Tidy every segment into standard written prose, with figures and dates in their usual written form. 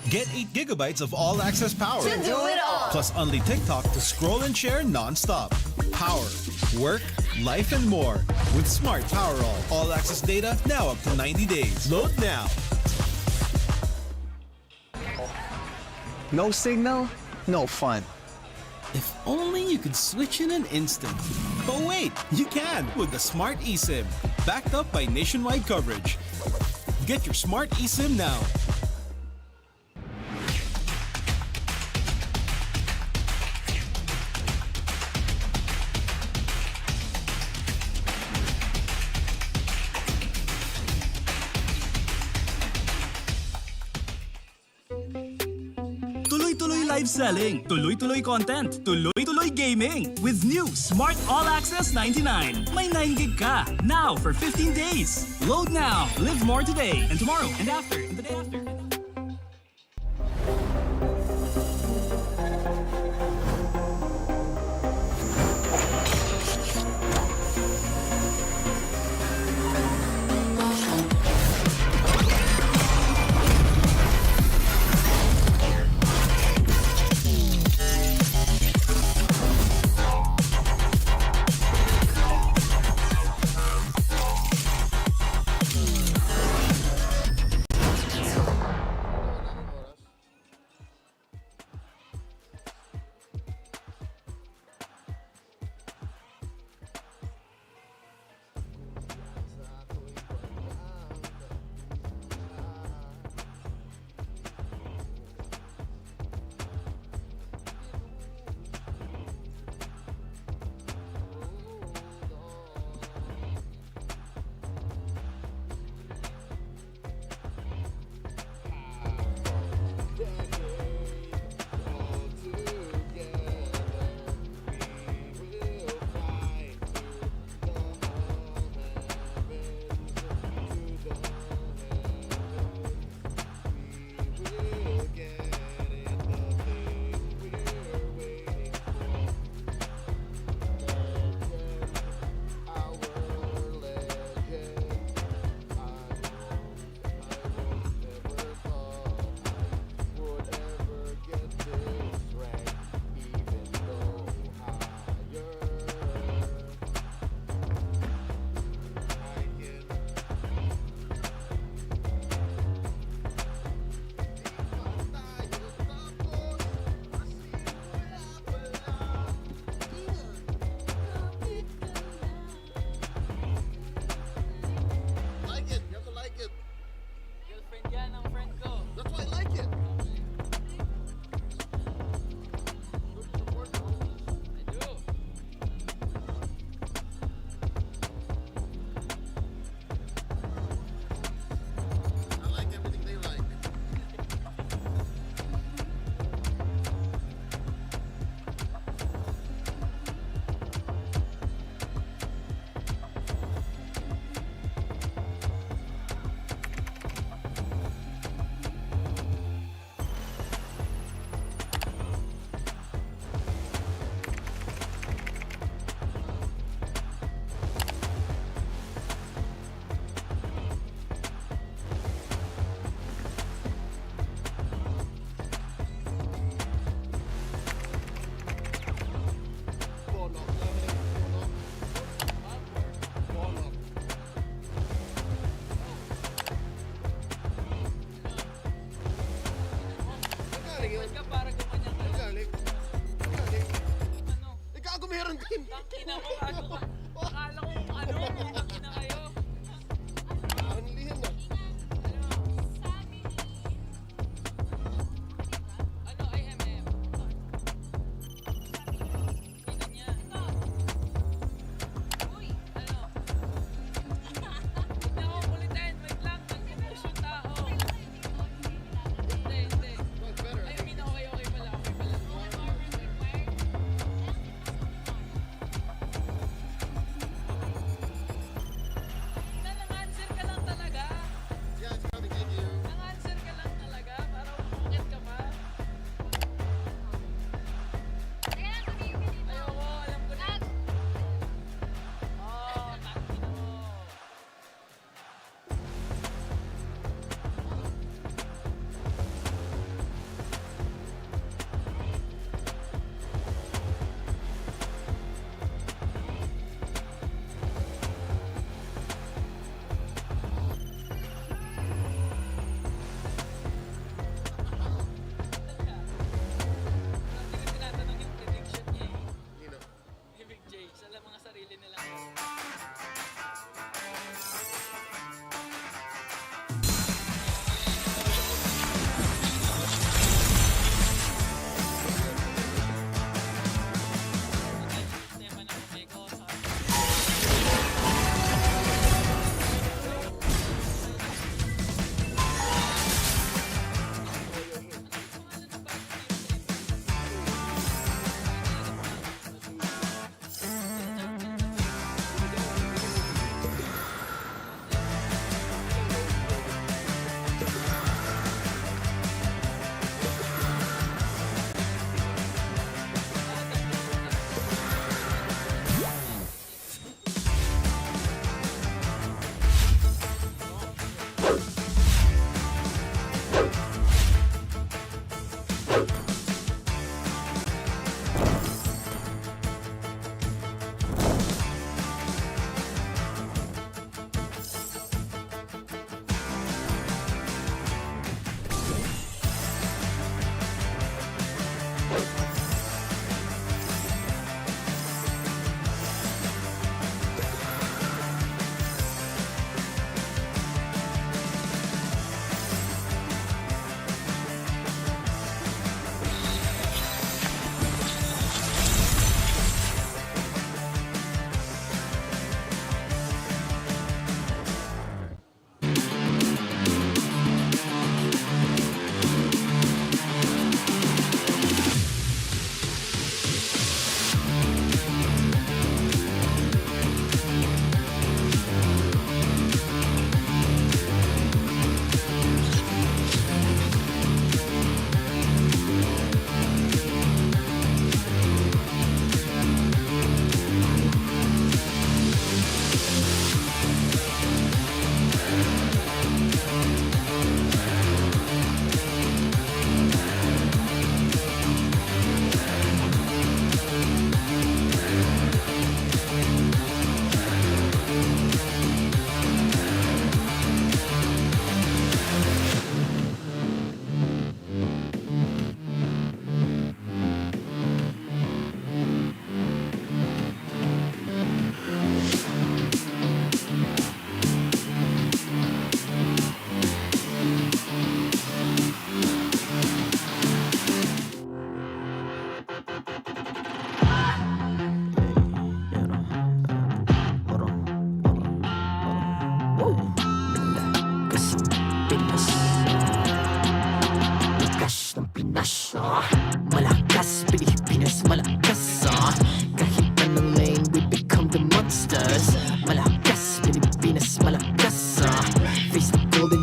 Get 8 gigabytes of all-access power. To do it all. Plus only TikTok to scroll and share non-stop. Power, work, life, and more. With Smart Power all-access data now up to 90 days. Load now. No signal, no fun. If only you could switch in an instant. But wait, you can with the Smart eSIM. Backed up by nationwide coverage. Get your Smart eSIM now. Tuloy-tuloy live selling, tuloy-tuloy content, tuloy-tuloy gaming. With new Smart All Access 99. May 9 gig ka, now for 15 days. Load now, live more today, and tomorrow, and after, and the day after.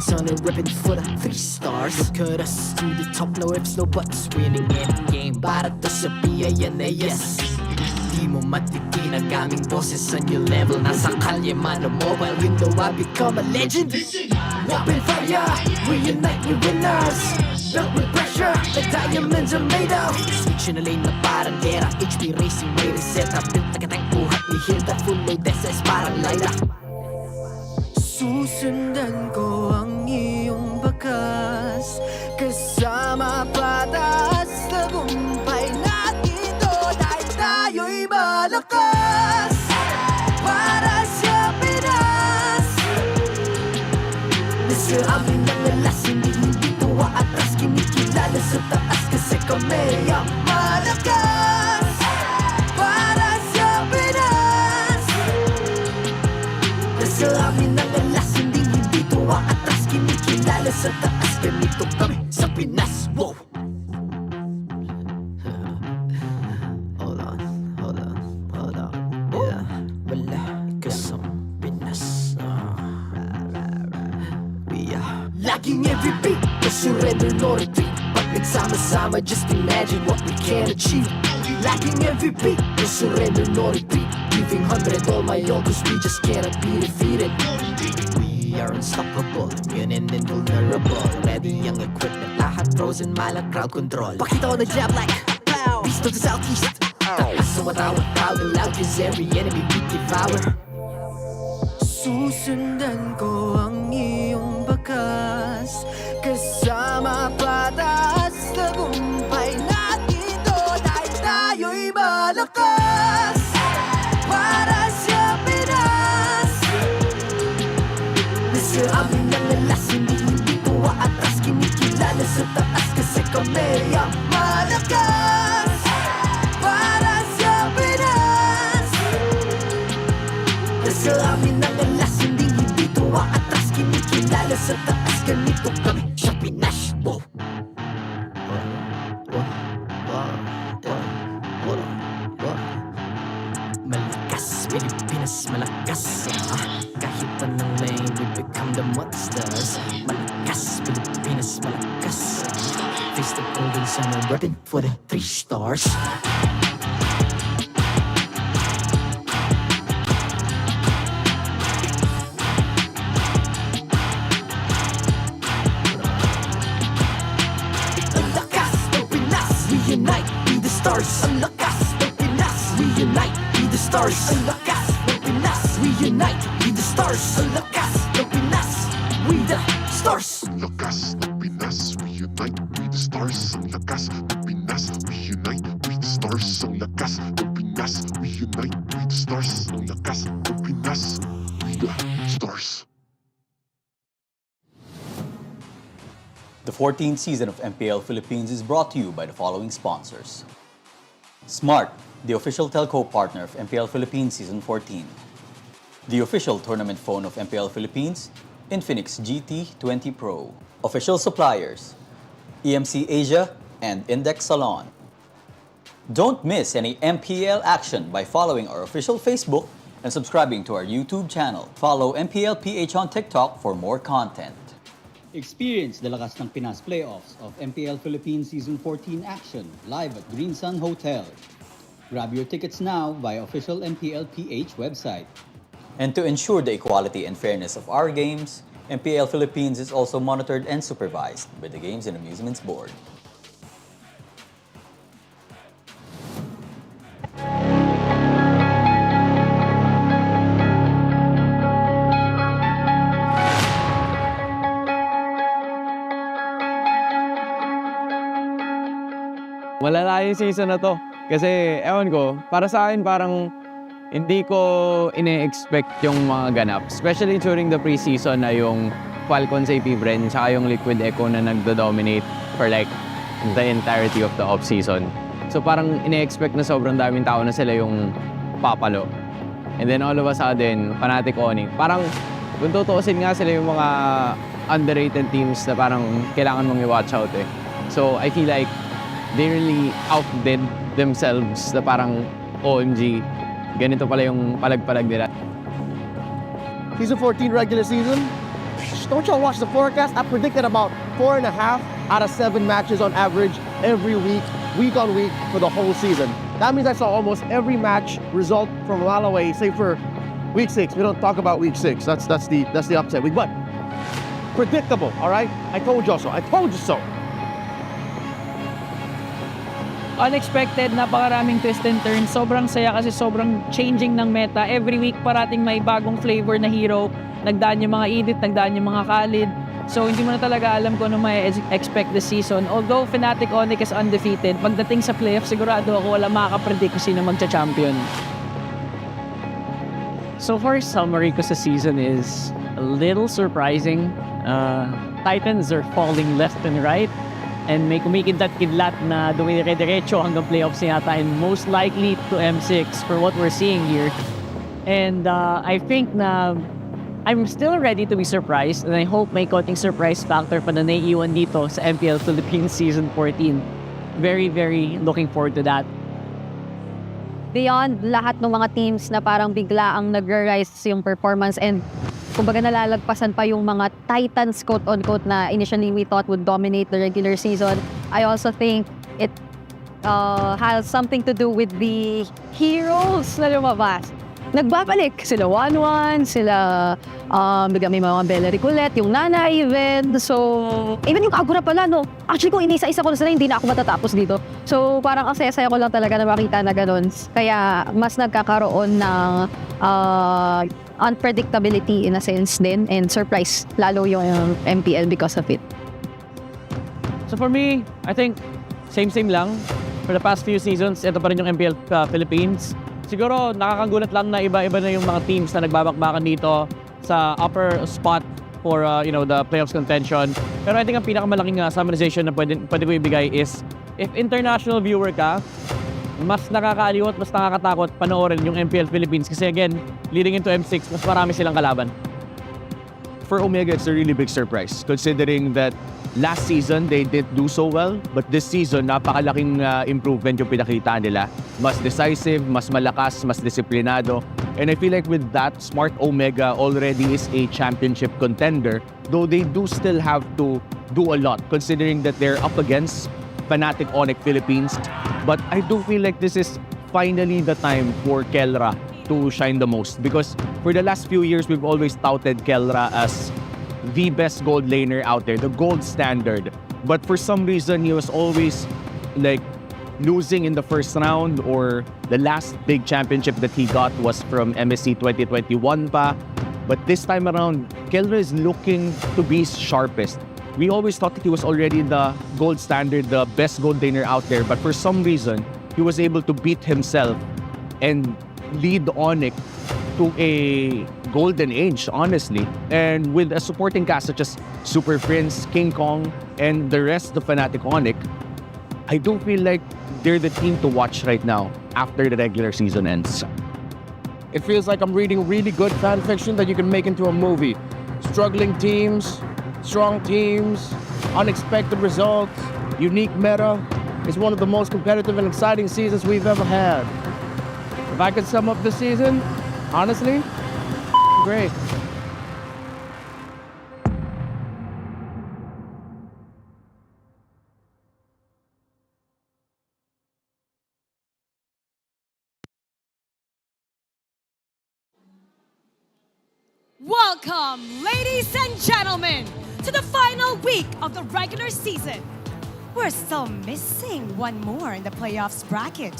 son and ripping for the 3 stars. Look at us to the top, no ifs, no buts. Winning any game, para to sa PIN na yes. Di mo matikin ang aming boses on your level. Nasa kalye man o mobile, you know I become a legend. Open fire, reunite with winners. Built with pressure, like diamonds are made of. Switch in a lane na parang gera. HP racing, may reset. Built na kitang buhat ni Hilda. Full load SS parang Lyra. Susundan ko ang iyong bakas. Kasama patas, tagumpay natin to. Dahil tayo'y malakas. Para sa Pinas. Nasa amin ang alas, hindi tuwa atras. Kinikilala sa taas kasi kami ang malakas. Para sa Pinas. Nasa amin ang alas, hindi tuwa atras. Kinikilala sa taas, ganito kami sa Pinas. Wow! Hold on. Yeah, wala ka sa Pinas. Laging MVP, no surrender, no retreat. Pag nagsama-sama, just imagine what we can achieve. Laging MVP, no surrender, no retreat. Giving 100 all my all, cause we just cannot be defeated. We are unstoppable, immune and invulnerable. Ready ang equipment, lahat frozen, malang crowd control. Pakita ko na jab like pow, east to the southeast. Taas sa watawat, proud and loud, cause every enemy we devour. Susundan ko ang iyong bakas. Kasama patas, tagumpay natin to. Dahil tayo'y malakas. Para sa Pinas. Nasa amin ang alas, hindi tuwa atras. Kinikilala sa taas kasi kami ang malakas. Para sa Pinas. Nasa amin ang alas, hindi tuwa atras. Kinikilala sa taas, ganito kami sa Pinas. Wow! Malakas, Pilipinas, malakas. Kahit anong lane, we become the monsters. Malakas, Pilipinas, malakas. Face the golden sun and repping for the 3 stars. Ang lakas ng Pinas, reunite, be the stars. Ang lakas ng Pinas, reunite, be the stars. Ang lakas ng Pinas, reunite, be the stars. Ang lakas ng Pinas, we the stars. Ang lakas ng Pinas, reunite, we the stars. Ang lakas ng Pinas, reunite, we the stars. Ang lakas ng Pinas, reunite, we the stars. Ang lakas ng Pinas, we the stars. The 14th season of MPL Philippines is brought to you by the following sponsors. Smart, the official telco partner of MPL Philippines Season 14. The official tournament phone of MPL Philippines, Infinix GT20 Pro. Official suppliers, EMC Asia and Index Salon. Don't miss any MPL action by following our official Facebook and subscribing to our YouTube channel. Follow MPL PH on TikTok for more content. Experience the lakas ng Pinas playoffs of MPL Philippines Season 14 action live at Green Sun Hotel. Grab your tickets now via official MPL PH website. And to ensure the equality and fairness of our games, MPL Philippines is also monitored and supervised by the Games and Amusements Board. Malala yung season na to. Kasi, ewan ko, para sa akin parang hindi ko ine-expect yung mga ganap. Especially during the preseason na yung Falcons APBren tsaka yung Liquid Echo na nagdo-dominate for like the entirety of the off-season. So parang ine-expect na sobrang daming tao na sila yung papalo. And then all of a sudden, Fnatic Onic. Parang kung tutuusin nga sila yung mga underrated teams na parang kailangan mong i-watch out eh. So I feel like they really outdid themselves na parang OMG, ganito pala yung palag-palag nila. Season 14 regular season, don't y'all watch the forecast? I predicted about 4.5 out of 7 matches on average every week on week for the whole season. That means I saw almost every match result from a mile away, save for week 6. We don't talk about week 6. That's the upset week. But predictable, all right? I told you so. I told you so. Unexpected, napakaraming twist and turns. Sobrang saya kasi sobrang changing ng meta. Every week parating may bagong flavor na hero. Nagdaan yung mga edit, nagdaan yung mga Khalid. So hindi mo na talaga alam kung ano may expect this season. Although Fnatic Onic is undefeated, pagdating sa playoff, sigurado ako wala makakapredict kung sino magcha-champion. So far, summary ko sa season is a little surprising. Titans are falling left and right. And may kumikidlat-kidlat na dumire-diretso hanggang playoffs yata and most likely to M6 for what we're seeing here. And I think na I'm still ready to be surprised and I hope may konting surprise factor pa na naiiwan dito sa MPL Philippines Season 14. Very, very looking forward to that. Beyond lahat ng mga teams na parang bigla ang nag-rise yung performance and kumbaga nalalagpasan pa yung mga Titans quote-unquote na initially we thought would dominate the regular season. I also think it has something to do with the heroes na lumabas. Nagbabalik sila 1-1, sila bigla may mga Bella Ricolet, yung Nana even. So, even yung Kagura pala, no? Actually, kung inisa-isa ko na sila, hindi na ako matatapos dito. So, parang ang saya-saya ko lang talaga na makita na ganun. Kaya, mas nagkakaroon ng unpredictability in a sense din and surprise lalo yung MPL because of it. So for me, I think same lang. For the past few seasons, ito pa rin yung MPL Philippines. Siguro nakakagulat lang na iba-iba na yung mga teams na nagbabakbakan dito sa upper spot for the playoffs contention. Pero I think ang pinakamalaking summarization na pwede ko ibigay is if international viewer ka, mas nakakaaliw at mas nakakatakot panoorin yung MPL Philippines kasi again, leading into M6, mas marami silang kalaban. For Omega, it's a really big surprise considering that last season they didn't do so well, but this season napakalaking improvement yung pinakita nila. Mas decisive, mas malakas, mas disiplinado. And I feel like with that, Smart Omega already is a championship contender, though they do still have to do a lot considering that they're up against Fnatic Onic Philippines. But I do feel like this is finally the time for Kelra to shine the most because for the last few years, we've always touted Kelra as the best gold laner out there, the gold standard. But for some reason, he was always like losing in the first round or the last big championship that he got was from MSC 2021 pa. But this time around, Kelra is looking to be sharpest. We always thought that he was already the gold standard, the best gold laner out there. But for some reason, he was able to beat himself and lead Onic to a golden age, honestly. And with a supporting cast such as Super Prince, King Kong, and the rest of Fnatic Onic, I do feel like they're the team to watch right now after the regular season ends. It feels like I'm reading really good fan fiction that you can make into a movie. Struggling teams, strong teams, unexpected results, unique meta. It's one of the most competitive and exciting seasons we've ever had. If I could sum up the season, honestly, great. Welcome, ladies and gentlemen, to the final week of the regular season. We're still missing one more in the playoffs bracket.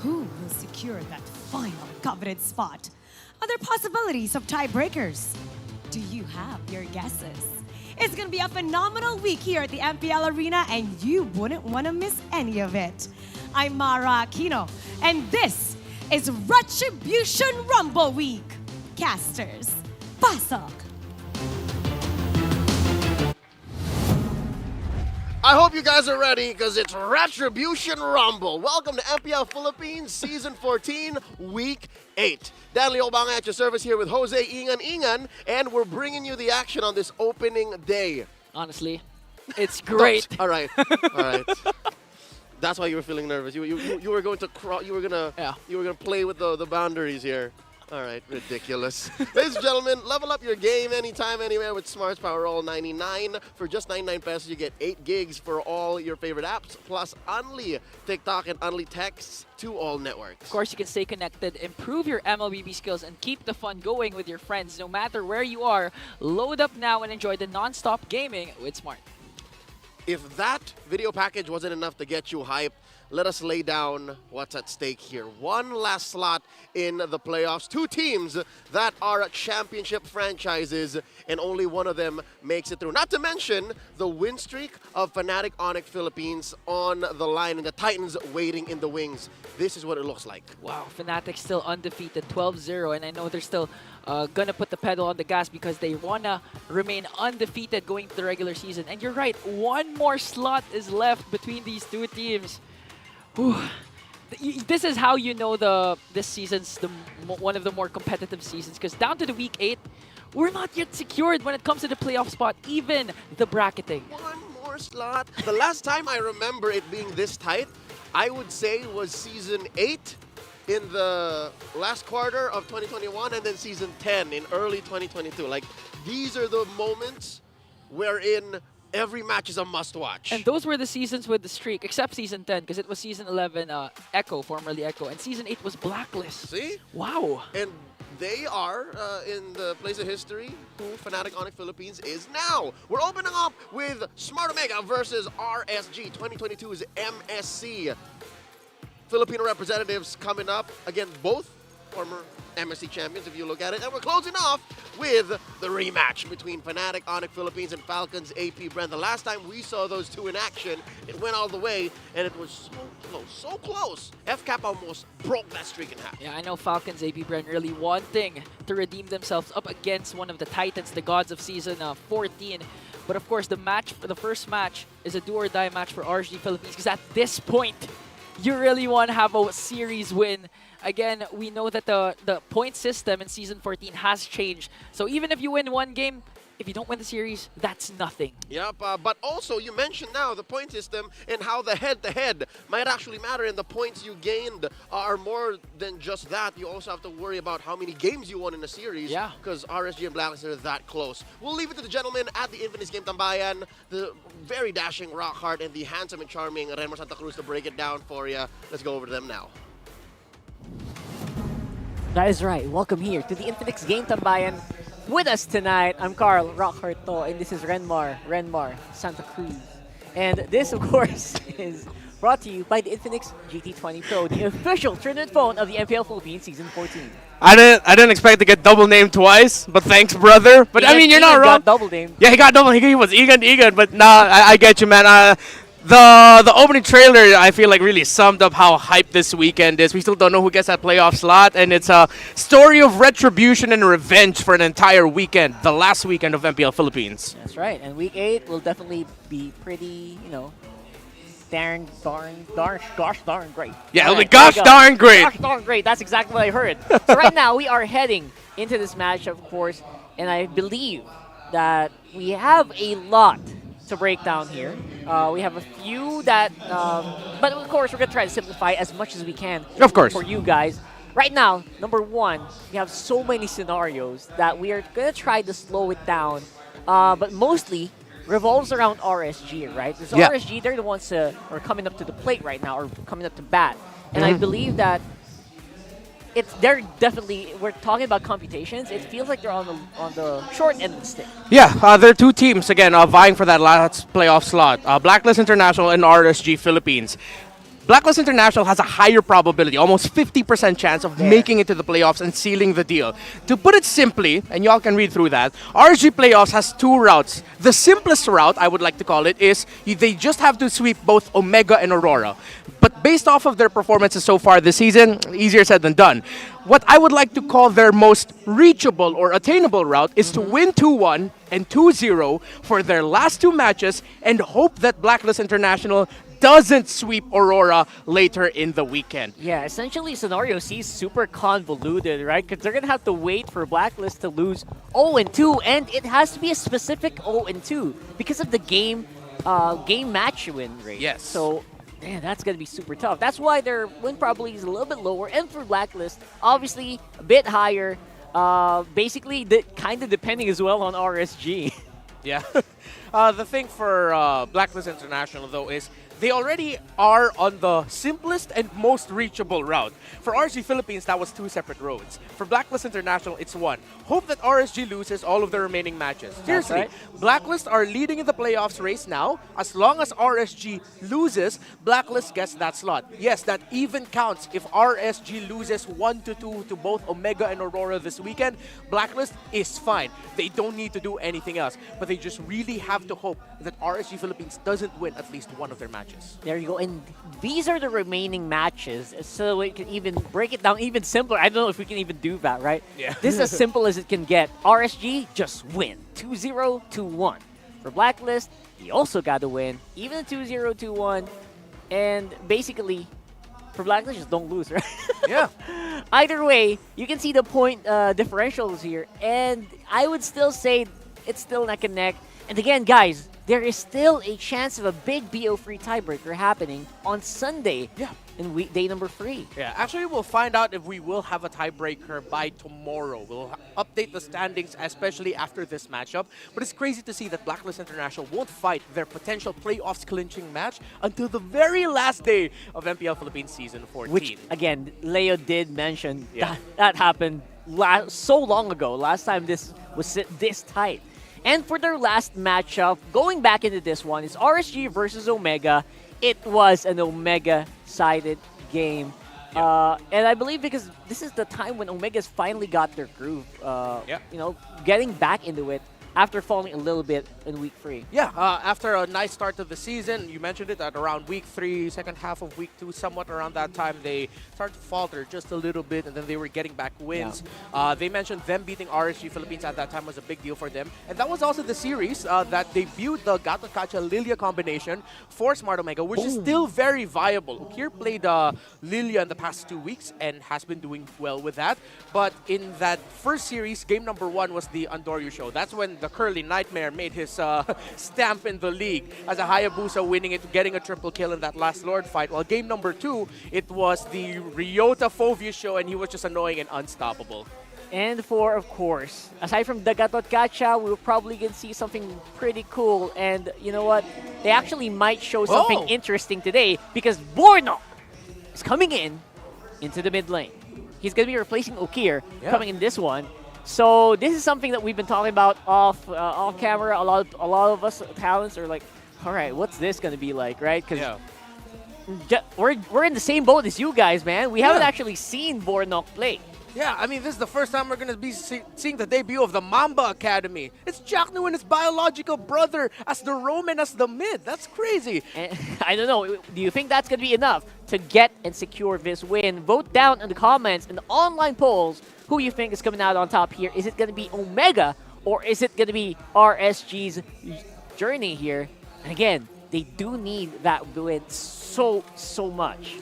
Who will secure that final coveted spot? Are there possibilities of tiebreakers? Do you have your guesses? It's going to be a phenomenal week here at the MPL Arena, and you wouldn't want to miss any of it. I'm Mara Aquino, and this is Retribution Rumble Week. Casters, pasok! I hope you guys are ready because it's Retribution Rumble. Welcome to MPL Philippines Season 14, Week 8. Dan Leo Banga at your service here with Jose Ingan, and we're bringing you the action on this opening day. Honestly, it's great. All right, all right. That's why you were feeling nervous. You were going to you were gonna play with the boundaries here. All right, ridiculous. Ladies and gentlemen, level up your game anytime, anywhere with Smart's Powerroll 99. For just 99 pesos, you get 8 gigs for all your favorite apps, plus Unli TikTok and Unli texts to all networks. Of course, you can stay connected, improve your MLBB skills, and keep the fun going with your friends no matter where you are. Load up now and enjoy the non-stop gaming with Smart. If that video package wasn't enough to get you hyped, let us lay down what's at stake here. One last slot in the playoffs. 2 teams that are championship franchises, and only one of them makes it through. Not to mention the win streak of Fnatic Onic Philippines on the line, and the Titans waiting in the wings. This is what it looks like. Wow, Fnatic still undefeated, 12-0, and I know they're still gonna put the pedal on the gas because they wanna remain undefeated going to the regular season. And you're right, one more slot is left between these 2 teams. Whew. This is how you know this season's one of the more competitive seasons, because down to the week 8, we're not yet secured when it comes to the playoff spot, even the bracketing. One more slot. The last time I remember it being this tight, I would say was season 8 in the last quarter of 2021, and then season 10 in early 2022. Like, these are the moments wherein every match is a must-watch. And those were the seasons with the streak, except season 10, because it was season 11, Echo, formerly Echo, and season 8 was Blacklist. See? Wow. And they are in the place of history who Fnatic Onic Philippines is now. We're opening up with Smart Omega versus RSG 2022's MSC. Filipino representatives coming up. Again, both former MSC champions, if you look at it. And we're closing off with the rematch between Fnatic Onic Philippines and Falcons APBren. The last time we saw those 2 in action, it went all the way, and it was so close, so close. FCAP almost broke that streak in half. Yeah, I know Falcons APBren really wanting to redeem themselves up against one of the Titans, the gods of season 14. But of course, the first match is a do-or-die match for RSG Philippines, because at this point, you really want to have a series win. Again, we know that the point system in Season 14 has changed. So even if you win one game, if you don't win the series, that's nothing. Yep, but also you mentioned now the point system and how the head-to-head might actually matter, and the points you gained are more than just that. You also have to worry about how many games you won in a series. Yeah. Because RSG and Blacklist are that close. We'll leave it to the gentlemen at the Infinite Game Tambayan, the very dashing Rockhart and the handsome and charming Renmar Santa Cruz to break it down for you. Let's go over to them now. That is right. Welcome here to the Infinix Game Tambayan. With us tonight, I'm Carl Rockharto, and this is Renmar Santa Cruz. And this, of course, is brought to you by the Infinix GT20 Pro, the official tournament phone of the MPL Philippines Season 14. I didn't expect to get double named twice, but thanks, brother. But I mean, you're not wrong. Got double named. Yeah, he got double. He was Egan, but nah, I get you, man. The opening trailer, I feel like, really summed up how hyped this weekend is. We still don't know who gets that playoff slot, and it's a story of retribution and revenge for an entire weekend, the last weekend of MPL Philippines. That's right, and week 8 will definitely be pretty, darn great. Yeah, it'll be gosh darn great. Gosh darn great, that's exactly what I heard. So right now, we are heading into this match, of course, and I believe that we have a lot to break down here. We have a few that, but of course we're gonna try to simplify as much as we can. Of course. For you guys. Right now, number 1, we have so many scenarios that we are gonna try to slow it down, but mostly revolves around RSG, right? Because yeah. RSG, they're the ones that are coming up to the plate right now, or coming up to bat, and I believe that they're definitely, we're talking about computations, it feels like they're on the short end of the stick. Yeah, there are 2 teams, again, vying for that last playoff slot. Blacklist International and RSG Philippines. Blacklist International has a higher probability, almost 50% chance of making it to the playoffs and sealing the deal. To put it simply, and y'all can read through that, RSG Playoffs has 2 routes. The simplest route, I would like to call it, is they just have to sweep both Omega and Aurora. But based off of their performances so far this season, easier said than done. What I would like to call their most reachable or attainable route is to win 2-1 and 2-0 for their last 2 matches and hope that Blacklist International doesn't sweep Aurora later in the weekend. Yeah, essentially scenario C is super convoluted, right? Because they're going to have to wait for Blacklist to lose 0-2, and it has to be a specific 0-2 because of the game match win rate. Yes. So Man, that's going to be super tough. That's why their win probably is a little bit lower. And for Blacklist, obviously a bit higher. Basically, kind of depending as well on RSG. Yeah. The thing for Blacklist International, though, is they already are on the simplest and most reachable route. For RSG Philippines, that was 2 separate roads. For Blacklist International, it's 1. Hope that RSG loses all of the remaining matches. Seriously, right. Blacklist are leading in the playoffs race now. As long as RSG loses, Blacklist gets that slot. Yes, that even counts. If RSG loses 1-2 to both Omega and Aurora this weekend, Blacklist is fine. They don't need to do anything else. But they just really have to hope that RSG Philippines doesn't win at least one of their matches. There you go. And these are the remaining matches. So we can even break it down even simpler. I don't know if we can even do that, right? Yeah. This is as simple as it can get. RSG, just win. 2-0, 2-1. For Blacklist, you also got to win. Even a 2-0, 2-1. And basically, for Blacklist, just don't lose, right? Yeah. Either way, you can see the point differentials here. And I would still say it's still neck and neck. And again, guys, there is still a chance of a big BO3 tiebreaker happening on Sunday in day number 3. Yeah, actually, we'll find out if we will have a tiebreaker by tomorrow. We'll update the standings, especially after this matchup. But it's crazy to see that Blacklist International won't fight their potential playoffs clinching match until the very last day of MPL Philippines Season 14. Which, again, Leo did mention that happened so long ago. Last time this was this tight. And for their last matchup, going back into this one, is RSG versus Omega. It was an Omega-sided game. And I believe because this is the time when Omega's finally got their groove, you know, getting back into it after falling a little bit in week 3. Yeah, after a nice start to the season, you mentioned it, at around week 3, second half of week 2, somewhat around that time, they started to falter just a little bit, and then they were getting back wins. Yeah. They mentioned them beating RSG Philippines at that time was a big deal for them. And that was also the series that debuted the Gato Kacha Lilia combination for Smart Omega, which is still very viable. Ukir played Lilia in the past 2 weeks and has been doing well with that. But in that first series, game number 1 was the Andoryu show. That's when the Curly Nightmare made his stamp in the league as a Hayabusa, winning it, getting a triple kill in that last Lord fight. While game number 2, it was the Ryota Fovia show, and he was just annoying and unstoppable. And for, of course, aside from the Gatot Kacha, we're probably going to see something pretty cool. And you know what? They actually might show something interesting today because Bornok is coming into the mid lane. He's going to be replacing Ukir coming in this one. So this is something that we've been talking about off camera. A lot of us talents are like, all right, what's this going to be like, right? Because we're in the same boat as you guys, man. We haven't actually seen Bornok play. Yeah, I mean, this is the first time we're going to be seeing the debut of the Mamba Academy. It's Jacknu and his biological brother as the Roman as the mid. That's crazy. And, I don't know. Do you think that's going to be enough to get and secure this win? Vote down in the comments and the online polls who you think is coming out on top here. Is it going to be Omega or is it going to be RSG's journey here? And again, they do need that win so much.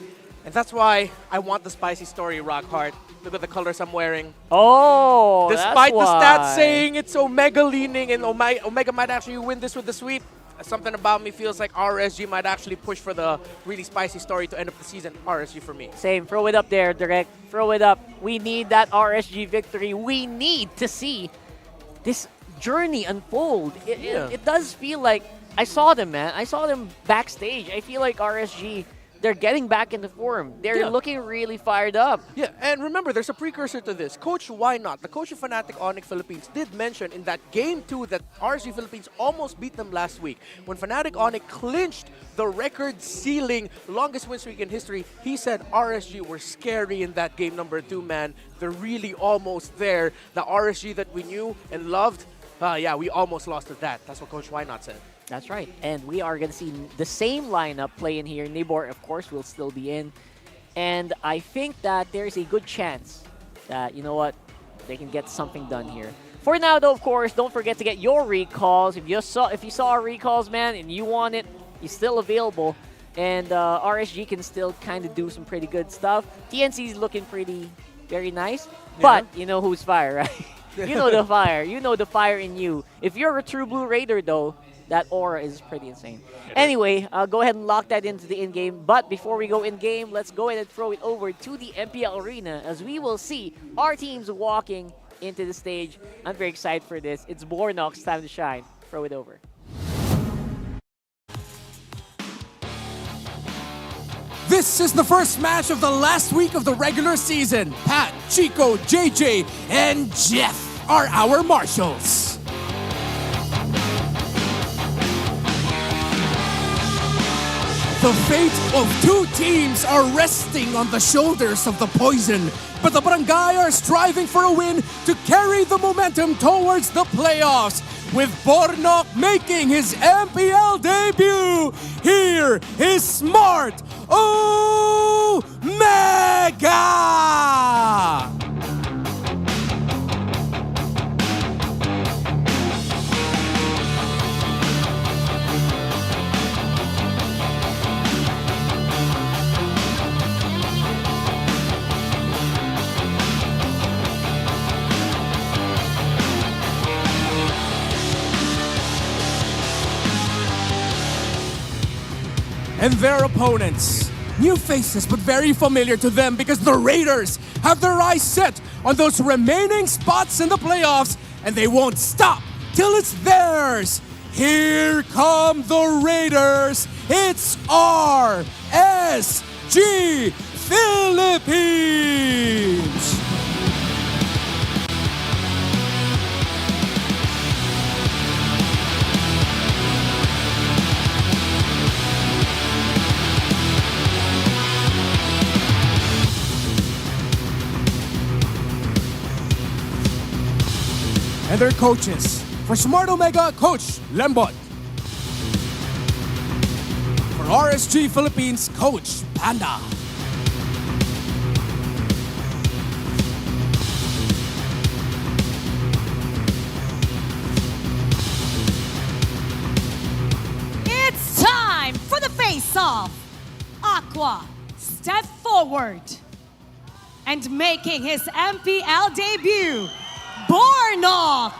And that's why I want the spicy story, Rockheart. Look at the colors I'm wearing. Oh, despite that's the stats why. saying it's Omega leaning and Omega might actually win this with the sweep, something about me feels like RSG might actually push for the really spicy story to end up the season. RSG for me. Same. Throw it up there, Direct. Throw it up. We need that RSG victory. We need to see this journey unfold. It does feel like I saw them, man. I saw them backstage. I feel like RSG, they're getting back into form. They're looking really fired up. Yeah, and remember, there's a precursor to this. Coach Why Not, the coach of Fnatic Onic Philippines, did mention in that game 2 that RSG Philippines almost beat them last week. When Fnatic Onic clinched the record-sealing longest win streak in history, he said RSG were scary in that game number 2, man. They're really almost there. The RSG that we knew and loved, we almost lost to that. That's what Coach Why Not said. That's right. And we are going to see the same lineup play in here. Nibor, of course, will still be in. And I think that there's a good chance that, you know what, they can get something done here. For now, though, of course, don't forget to get your recalls. If you saw our recalls, man, and you want it, it's still available. And RSG can still kind of do some pretty good stuff. TNC is looking very nice. But you know who's fire, right? You know the fire. You know the fire in you. If you're a true Blue Raider, though, that aura is pretty insane. Anyway, go ahead and lock that into the in-game. But before we go in-game, let's go ahead and throw it over to the MPL Arena as we will see our teams walking into the stage. I'm very excited for this. It's Bornok's time to shine. Throw it over. This is the first match of the last week of the regular season. Pat, Chico, JJ, and Jeff are our marshals. The fate of two teams are resting on the shoulders of the Poison, but the Barangay are striving for a win to carry the momentum towards the playoffs. With Bornok making his MPL debut, here is Smart Omega! And their opponents. New faces, but very familiar to them because the Raiders have their eyes set on those remaining spots in the playoffs, and they won't stop till it's theirs. Here come the Raiders. It's RSG Philippines. And their coaches. For Smart Omega, Coach Lembot. For RSG Philippines, Coach Panda. It's time for the face-off. Aqua, step forward. And making his MPL debut, Bornok,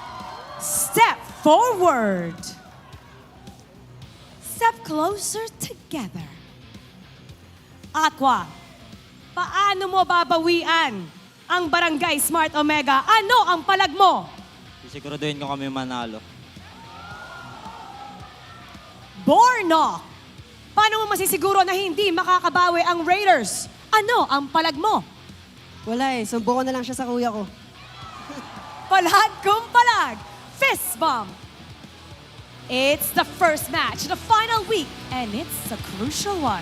step forward. Step closer together. Aqua, paano mo babawian ang Barangay Smart Omega? Ano ang palag mo? Siguraduhin ko kami manalo. Bornok, paano mo masisiguro na hindi makakabawi ang Raiders? Ano ang palag mo? Wala eh, sumbo ko na lang siya sa kuya ko. Palag kung palag, fist bump. It's the first match, the final week, and it's a crucial one.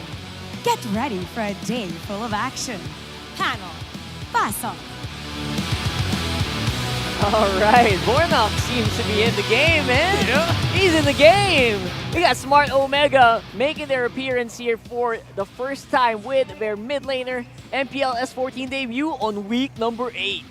Get ready for a day full of action. Panel, pass up. All right, Bornok seems to be in the game, man. Yeah. He's in the game. We got Smart Omega making their appearance here for the first time with their mid laner MPL S14 debut on week number 8.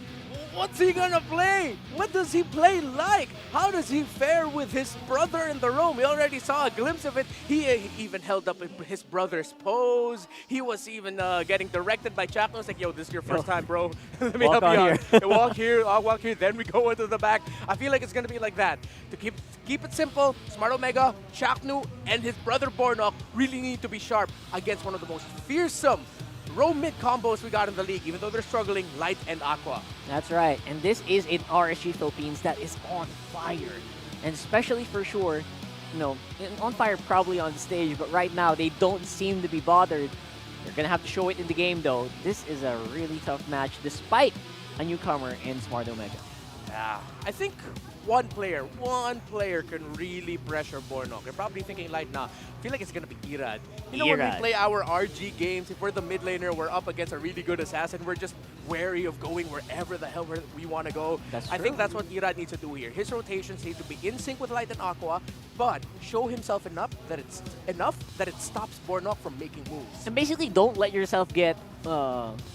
What's he gonna play? What does he play like? How does he fare with his brother in the room? We already saw a glimpse of it. He even held up his brother's pose. He was even getting directed by Chakno. It's like, yo, this is your first time, bro. Let me help you out. Walk here, I'll walk here, then we go into the back. I feel like it's gonna be like that. To keep it simple, Smart Omega, Chaknu, and his brother Bornok really need to be sharp against one of the most fearsome row mid combos we got in the league, even though they're struggling, Light and Aqua. That's right, and this is an RSG Philippines that is on fire. And especially for sure, you know, on fire probably on stage, but right now they don't seem to be bothered. They're gonna have to show it in the game though. This is a really tough match despite a newcomer in Smart Omega. Yeah, I think one player can really pressure Bornok. You're probably thinking like, nah, I feel like it's gonna be Irad. You know, when we play our RG games, if we're the mid laner, we're up against a really good assassin, we're just wary of going wherever the hell we want to go. I think that's what Irad needs to do here. His rotations need to be in sync with Light and Aqua, but show himself enough that it stops Bornok from making moves. And basically don't let yourself get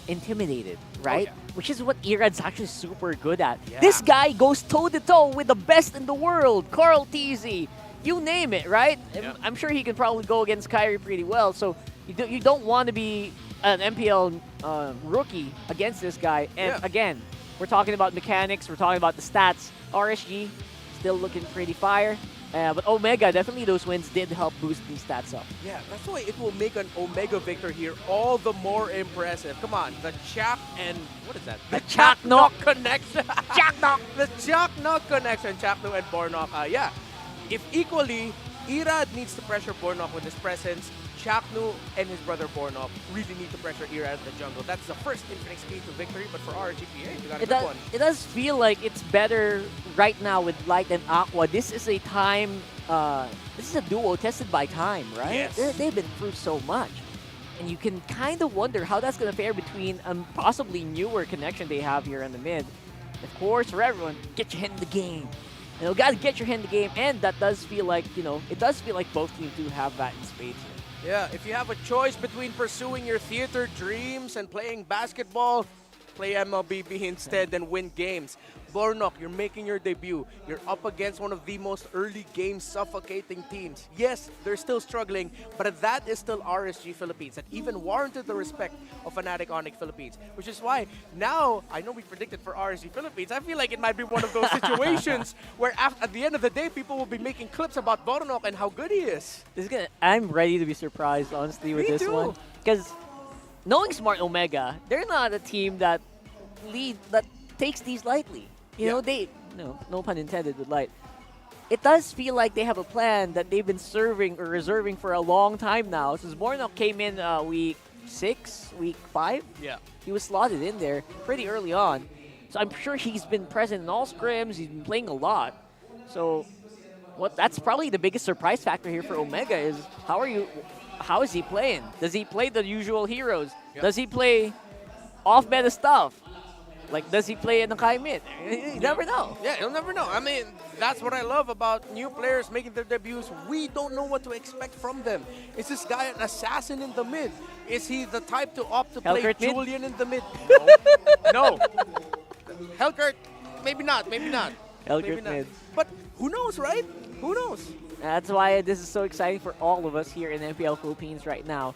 intimidated, right? Oh, yeah. Which is what Irad's actually super good at. Yeah. This guy goes toe-to-toe with the best in the world, Carl TZ. You name it, right? Yeah. I'm sure he can probably go against Kyrie pretty well, so you don't want to be an MPL rookie against this guy. And again, We're talking about mechanics. We're talking about the stats. RSG still looking pretty fire. But Omega, definitely those wins did help boost these stats up. Yeah, that's why it will make an Omega victor here all the more impressive. Come on, the Chak and what is that? The Chak Knock connection. Chak Knock. The Chak Knock connection. Chaknu and Bornok. Yeah, if equally, Irad needs to pressure Bornok with his presence. Chaknu and his brother Bornok really need to pressure Irad in the jungle. That's the first Infinix key to victory, but for RGPA, you got a good one. It does feel like it's better right now with Light and Aqua. This is a time, this is a duo tested by time, right? Yes. They've been through so much. And you can kind of wonder how that's going to fare between a possibly newer connection they have here in the mid. Of course, for everyone, get your head in the game. You know, got to get your head in the game, and that does feel like, you know, it does feel like both teams do have that in spades here. Yeah, if you have a choice between pursuing your theater dreams and playing basketball, play MLBB instead and win games. Bornok, you're making your debut. You're up against one of the most early game suffocating teams. Yes, they're still struggling, but that is still RSG Philippines that even warranted the respect of Fnatic Onic Philippines, which is why now, I know we predicted for RSG Philippines, I feel like it might be one of those situations where at the end of the day, people will be making clips about Bornok and how good he is. I'm ready to be surprised, honestly, with this one. Because knowing Smart Omega, they're not a team that takes these lightly. You know, they, no pun intended with light. It does feel like they have a plan that they've been serving or reserving for a long time now. Since Bornok came in week 6, week 5, he was slotted in there pretty early on. So I'm sure he's been present in all scrims. He's been playing a lot. So that's probably the biggest surprise factor here for Omega is how is he playing? Does he play the usual heroes? Does he play off-meta stuff? Like, does he play in the Kai mid? You never know. Yeah, you'll never know. I mean, that's what I love about new players making their debuts. We don't know what to expect from them. Is this guy an assassin in the mid? Is he the type to opt to play Hellkurt mid? Julian in the mid? No. Hellkurt, maybe not. Hellkurt mid. But who knows, right? Who knows? That's why this is so exciting for all of us here in MPL Philippines right now.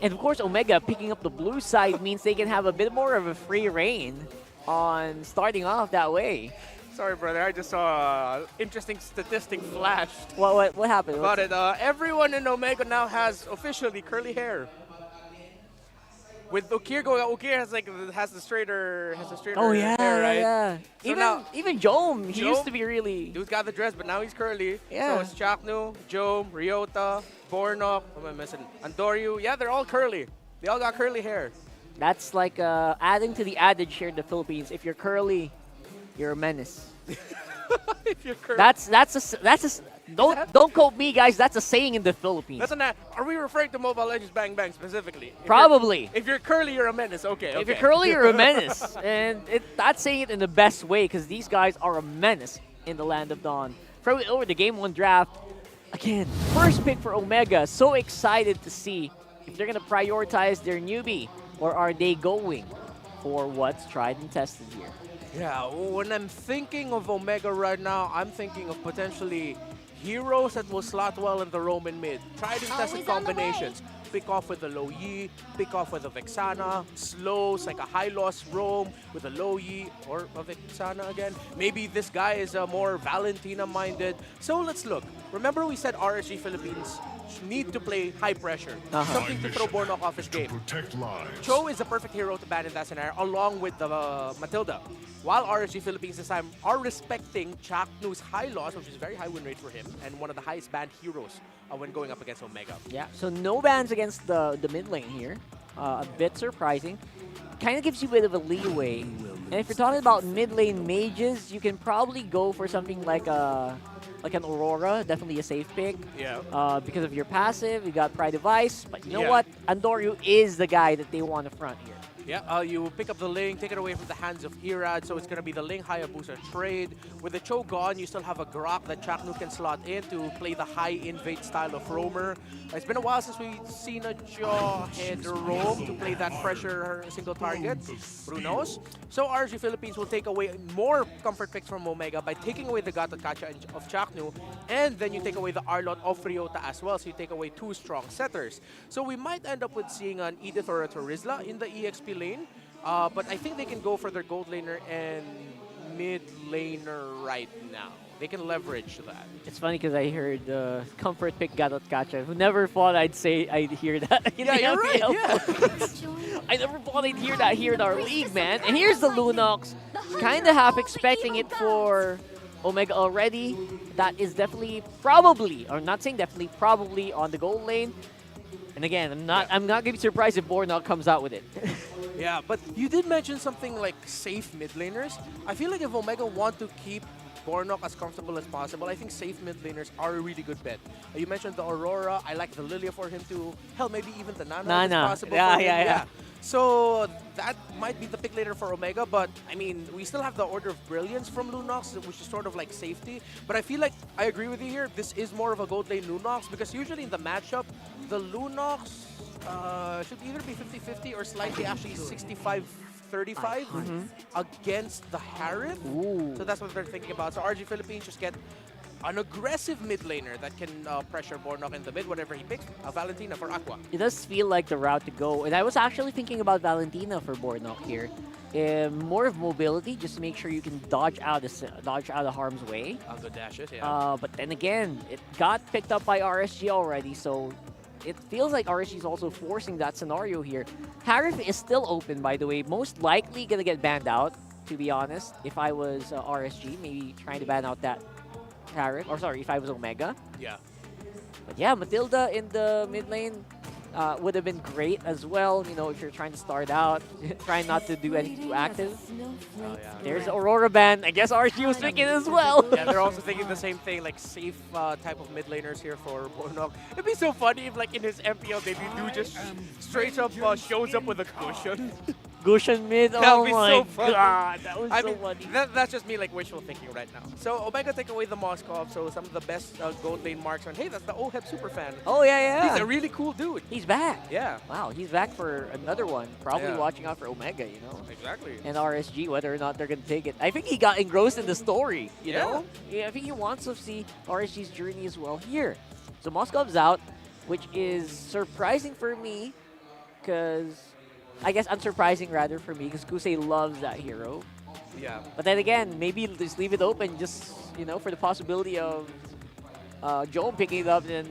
And of course, Omega picking up the blue side means they can have a bit more of a free reign on starting off that way. Sorry, brother. I just saw an interesting statistic flashed. What happened? About it. Everyone in Omega now has officially curly hair. With Ukir going, Ukir has the straighter hair, right? Yeah. So even Jome, he used to be really. Dude's got the dress, but now he's curly. Yeah. So it's Chaknu, Jome, Ryota, Bornok. What am I missing? Andoryu. Yeah, they're all curly. They all got curly hair. That's like adding to the adage here in the Philippines. If you're curly, you're a menace. If you're curly. Don't quote me, guys. That's a saying in the Philippines. Are we referring to Mobile Legends Bang Bang specifically? Probably. If you're curly, you're a menace. Okay. If you're curly, you're a menace. And that's saying it in the best way because these guys are a menace in the Land of Dawn. Throw it over to Game 1 draft. Again, first pick for Omega. So excited to see if they're going to prioritize their newbie or are they going for what's tried and tested here. Yeah, when I'm thinking of Omega right now, I'm thinking of potentially heroes that will slot well in the Roman mid. Tried and tested combinations. Pick off with the low Yi, pick off with a Vexana, slows like a high loss roam with a low Yi or a Vexana again. Maybe this guy is more Valentina minded. So let's look. Remember we said RSG Philippines need to play high pressure. Something to throw Bornok off his game. Cho is the perfect hero to ban in that scenario along with the Matilda. While RSG Philippines this time are respecting Chaknu's high loss, which is very high win rate for him, and one of the highest banned heroes when going up against Omega. Yeah, so no bans against the mid lane here. A bit surprising. Kind of gives you a bit of a leeway. And if you're talking about mid lane mages, you can probably go for something like an Aurora, definitely a safe pick. Yeah. Because of your passive, you got Pride Device, but you know what? Andoryu is the guy that they want to front here. Yeah, you pick up the Ling, take it away from the hands of Irad, so it's going to be the Ling Hayabusa trade. With the Cho gone, you still have a Grok that Chaknu can slot in to play the high invade style of roamer. It's been a while since we've seen a Jawhead roam to play that pressure single target. Who knows? So RSG Philippines will take away more comfort picks from Omega by taking away the Gato Kacha of Chaknu, and then you take away the Arlot of Ryota as well, so you take away 2 strong setters. So we might end up with seeing an Edith or a Terizla in the EXP lane. But I think they can go for their gold laner and mid laner right now. They can leverage that. It's funny because I heard comfort pick Gadot Kacha. Who never thought I'd hear that. Yeah, you're right. Yeah. I never thought I'd hear that here in our league, man. And here's the Lunox. Kind of half expecting it for Omega already. That is definitely, probably, or not saying definitely, probably on the gold lane. And again, I'm not gonna be surprised if Bornok comes out with it. Yeah, but you did mention something like safe mid laners. I feel like if Omega want to keep Bornok as comfortable as possible, I think safe mid laners are a really good bet. You mentioned the Aurora. I like the Lilia for him too. Hell, maybe even the Nana, if possible. Yeah, for him. yeah. So that might be the pick later for Omega, but I mean, we still have the Order of Brilliance from Lunox, which is sort of like safety. But I feel like I agree with you here. This is more of a gold lane Lunox because usually in the matchup, the Lunox should either be 50-50 or slightly actually 65-35 against the Harith. So that's what they're thinking about. So RSG Philippines just get an aggressive mid laner that can pressure Bornok in the mid, whatever he picks. Valentina for Aqua. It does feel like the route to go. And I was actually thinking about Valentina for Bornok here. More of mobility, just to make sure you can dodge out of harm's way. Good dashes, yeah. But then again, it got picked up by RSG already, so it feels like RSG is also forcing that scenario here. Harith is still open, by the way. Most likely gonna get banned out, to be honest. If I was RSG, maybe trying to ban out that Harith. Or sorry, if I was Omega. Yeah. But yeah, Matilda in the mid lane would have been great as well. You know, if you're trying to start out, trying not to do anything too active. Oh, yeah. There's Aurora ban. I guess RSG was thinking as well. Yeah, they're also thinking the same thing, like safe type of mid laners here for Bornok. It'd be so funny if, like, in his MPL debut, dude just straight up shows up with a cushion. Gushan mid, That oh would be my so funny. god, that was so mean, funny. That's just me like wishful thinking right now. So Omega take away the Moskov, so some of the best gold lane marks on. Hey, that's the OHEB super fan. Oh yeah. He's a really cool dude. He's back. Yeah. Wow, he's back for another one. Probably Yeah. watching out for Omega, you know. Exactly. And RSG, whether or not they're gonna take it. I think he got engrossed in the story, you know? Yeah, I think he wants to see RSG's journey as well here. So Moskov's out, which is surprising for me, because I guess unsurprising rather for me, because Kusei loves that hero. Yeah. But then again, maybe just leave it open, just, you know, for the possibility of Joel picking it up and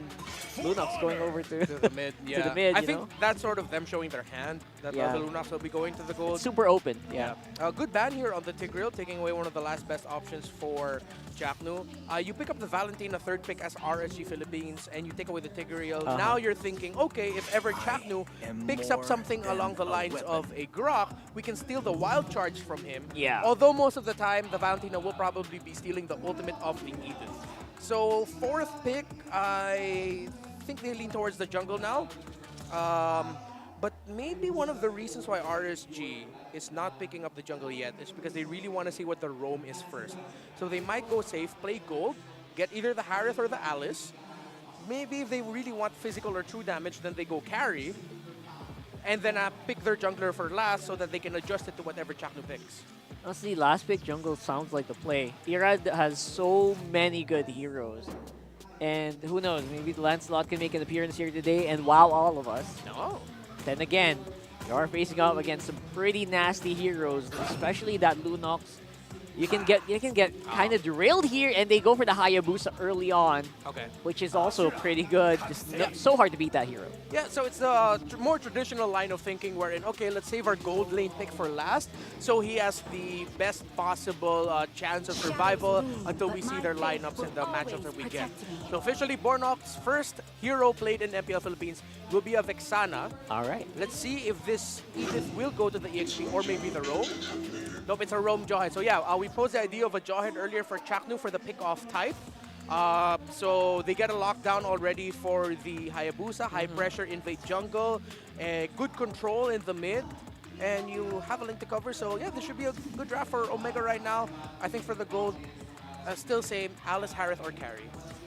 Lunox going over to the mid. Yeah. to the mid, I you think know? that's sort of them showing their hand that Yeah. the Lunox will be going to the gold. It's super open, yeah. Good ban here on the Tigreal, taking away one of the last best options for Jacknu. You pick up the Valentina third pick as RSG Philippines, and you take away the Tigreal. Now you're thinking, okay, if ever Jacknu picks up something along the lines of a Grok, we can steal the wild charge from him. Yeah. Although most of the time, the Valentina will probably be stealing the ultimate of the Edith. So fourth pick, I think they lean towards the jungle now. But maybe one of the reasons why RSG is not picking up the jungle yet is because they really want to see what the roam is first. So they might go safe, play gold, get either the Harith or the Alice. Maybe if they really want physical or true damage, then they go carry. And then pick their jungler for last so that they can adjust it to whatever Jacknu picks. Honestly, last pick jungle sounds like the play. Irad has so many good heroes. And who knows, maybe Lancelot can make an appearance here today and wow all of us. No. Then again, you are facing up against some pretty nasty heroes, especially that Lunox. You can get kind of derailed here, and they go for the Hayabusa early on, which is also pretty good. Just so hard to beat that hero. Yeah, so it's a more traditional line of thinking wherein, okay, let's save our gold lane pick for last, so he has the best possible chance of survival until we see their lineups and the matchups that we get. So officially, Bornok's first hero played in MPL Philippines will be a Vexana. All right. Let's see if this Edith will go to the EXP or maybe the Roam. Nope, it's a Roam Jawhead. So yeah, we posed the idea of a Jawhead earlier for Chaknu for the pick-off type. So they get a lockdown already for the Hayabusa, high pressure, invade jungle, good control in the mid, and you have a link to cover. So yeah, this should be a good draft for Omega right now. I think for the gold, still same, Alice, Harith, or carry.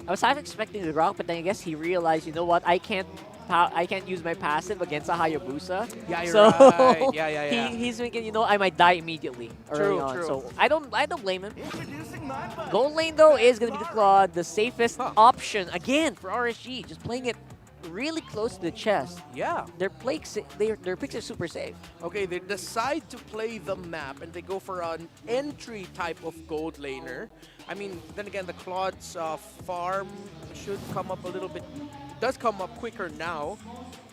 I was half expecting the Rock, but then I guess he realized, you know what, I can't use my passive against a Hayabusa. Yeah, you're so right. Yeah. He's thinking, you know, I might die immediately early on. True. So I don't blame him. Gold lane though is gonna be the Claude, the safest option again for RSG. Just playing it really close to the chest. Yeah. Their picks are super safe. Okay, they decide to play the map and they go for an entry type of gold laner. I mean, then again, the Claude's farm should come up a little bit. It does come up quicker now.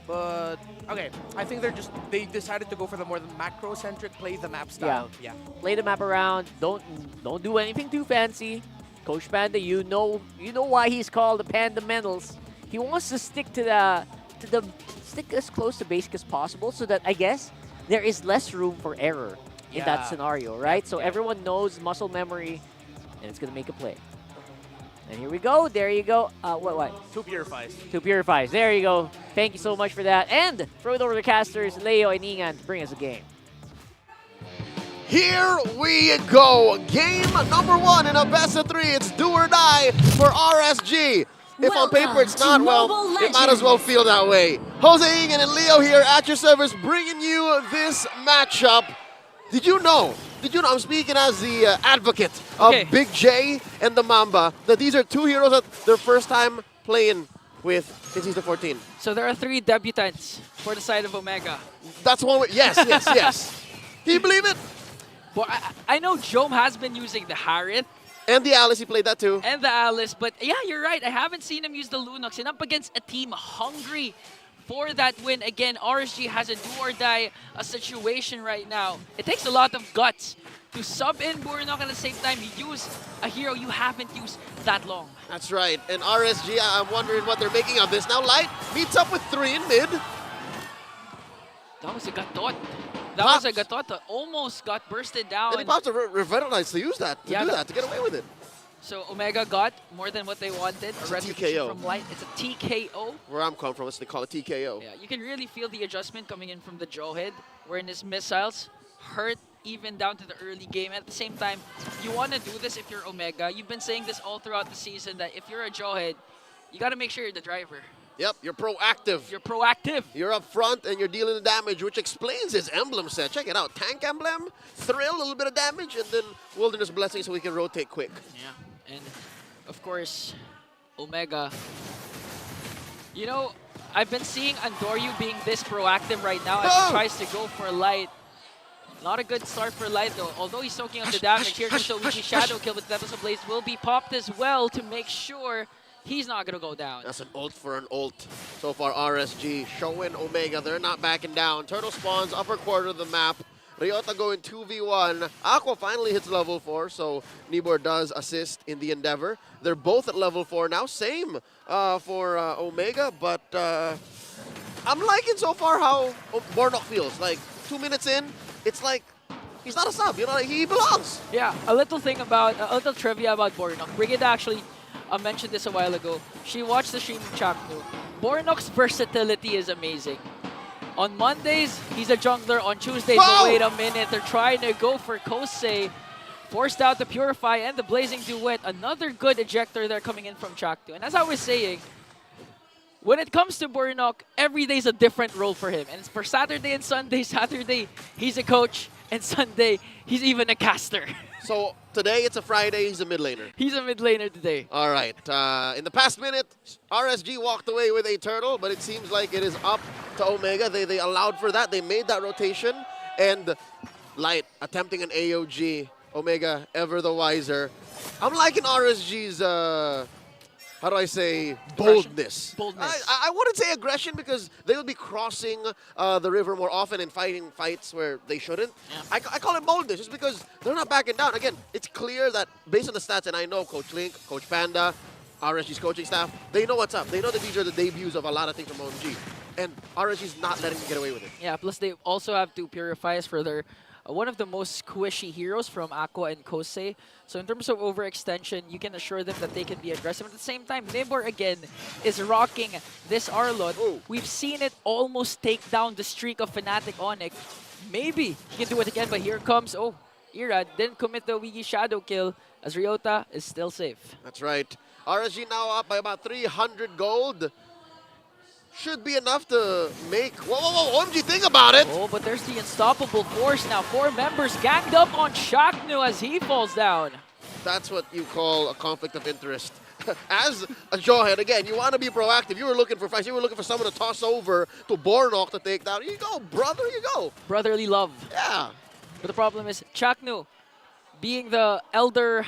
But, okay, I think they decided to go for the more macro-centric play the map style. Yeah. Play the map around. Don't do anything too fancy. Coach Panda, you know why he's called the Pandamentals. He wants to stick stick as close to basic as possible so that I guess there is less room for error in that scenario, right? So everyone knows muscle memory and it's gonna make a play. And here we go. There you go. What? 2 purifies. 2 purifies. There you go. Thank you so much for that. And throw it over to casters, Leo and Ingan to bring us a game. Here we go. Game number 1 in a best of 3. It's do or die for RSG. If on paper it's not, well, it might as well feel that way. Jose Ingan and Leo here at your service, bringing you this matchup. Did you know, I'm speaking as the advocate of Big J and the Mamba, that these are 2 heroes that their first time playing with in Season 14. So there are 3 debutants for the side of Omega. That's one way. Yes. Can you believe it? Well, I know Jome has been using the Harith. And the Alice, he played that too. And the Alice, but yeah, you're right. I haven't seen him use the Lunox. And up against a team hungry for that win. Again, RSG has a do-or-die situation right now. It takes a lot of guts to sub in Burinok at the same time. You use a hero you haven't used that long. That's right. And RSG, I'm wondering what they're making of this. Now Light meets up with 3 in mid. That was a gatot. That was a gatot that almost got bursted down. And he pops a Revitalize to use that, to get away with it. So Omega got more than what they wanted. It's a a retribution TKO. from Light. It's a TKO. Where I'm coming from, they call it TKO. Yeah, you can really feel the adjustment coming in from the Jawhead, wherein his missiles hurt even down to the early game. At the same time, you want to do this if you're Omega. You've been saying this all throughout the season that if you're a Jawhead, you got to make sure you're the driver. Yep, you're proactive. You're proactive. You're up front and you're dealing the damage, which explains his emblem set. Check it out. Tank emblem, Thrill, a little bit of damage, and then Wilderness Blessing so we can rotate quick. Yeah, and of course, Omega. You know, I've been seeing Andoryu being this proactive right now as he tries to go for Light. Not a good start for Light though, although he's soaking up the damage. Here comes the Luigi Shadow Kill, but Devil's Blaze will be popped as well to make sure he's not going to go down. That's an ult for an ult. So far, RSG showing Omega. They're not backing down. Turtle spawns, upper quarter of the map. Ryota going 2v1. Aqua finally hits level 4, so Nibor does assist in the endeavor. They're both at level 4 now. Same for Omega, but I'm liking so far how Bornok feels. Like, 2 minutes in, it's like he's not a sub. You know, like, he belongs. Yeah, a little trivia about Bornok. Brigida actually mentioned this a while ago. She watched the stream of Chaknu. Bornok's versatility is amazing. On Mondays, he's a jungler. On Tuesdays, but wait a minute, they're trying to go for Kosei. Forced out the Purify and the Blazing Duet. Another good ejector there coming in from Chaknu. And as I was saying, when it comes to Bornok, every day is a different role for him. And for Saturday and Sunday, Saturday, he's a coach. And Sunday, he's even a caster. So today it's a Friday, he's a mid laner. He's a mid laner today. All right. In the past minute, RSG walked away with a turtle, but it seems like it is up to Omega. They allowed for that. They made that rotation. And Light attempting an AOG. Omega ever the wiser. I'm liking RSG's, how do I say, boldness. I wouldn't say aggression because they'll be crossing the river more often and fighting fights where they shouldn't. Yeah. I call it boldness just because they're not backing down. Again, it's clear that based on the stats, and I know Coach Link, Coach Panda, RSG's coaching staff, they know what's up. They know that these are the debuts of a lot of things from OMG. And RSG's not letting them get away with it. Yeah, plus they also have 2 Purifiers for their one of the most squishy heroes from Aqua and Kosei. So in terms of overextension, you can assure them that they can be aggressive. At the same time, Nibor again is rocking this Arlot. We've seen it almost take down the streak of Fnatic Onic. Maybe he can do it again, but here comes, Ira didn't commit the Wigi Shadow Kill as Ryota is still safe. That's right. RSG now up by about 300 gold. Should be enough to make... Whoa, OMG, think about it! Oh, but there's the unstoppable force now. 4 members ganged up on Chaknu as he falls down. That's what you call a conflict of interest. as a jawhead, again, you want to be proactive. You were looking for fights. You were looking for someone to toss over to Bornok to take down. Here you go, brother. Here you go. Brotherly love. Yeah. But the problem is, Chaknu, being the elder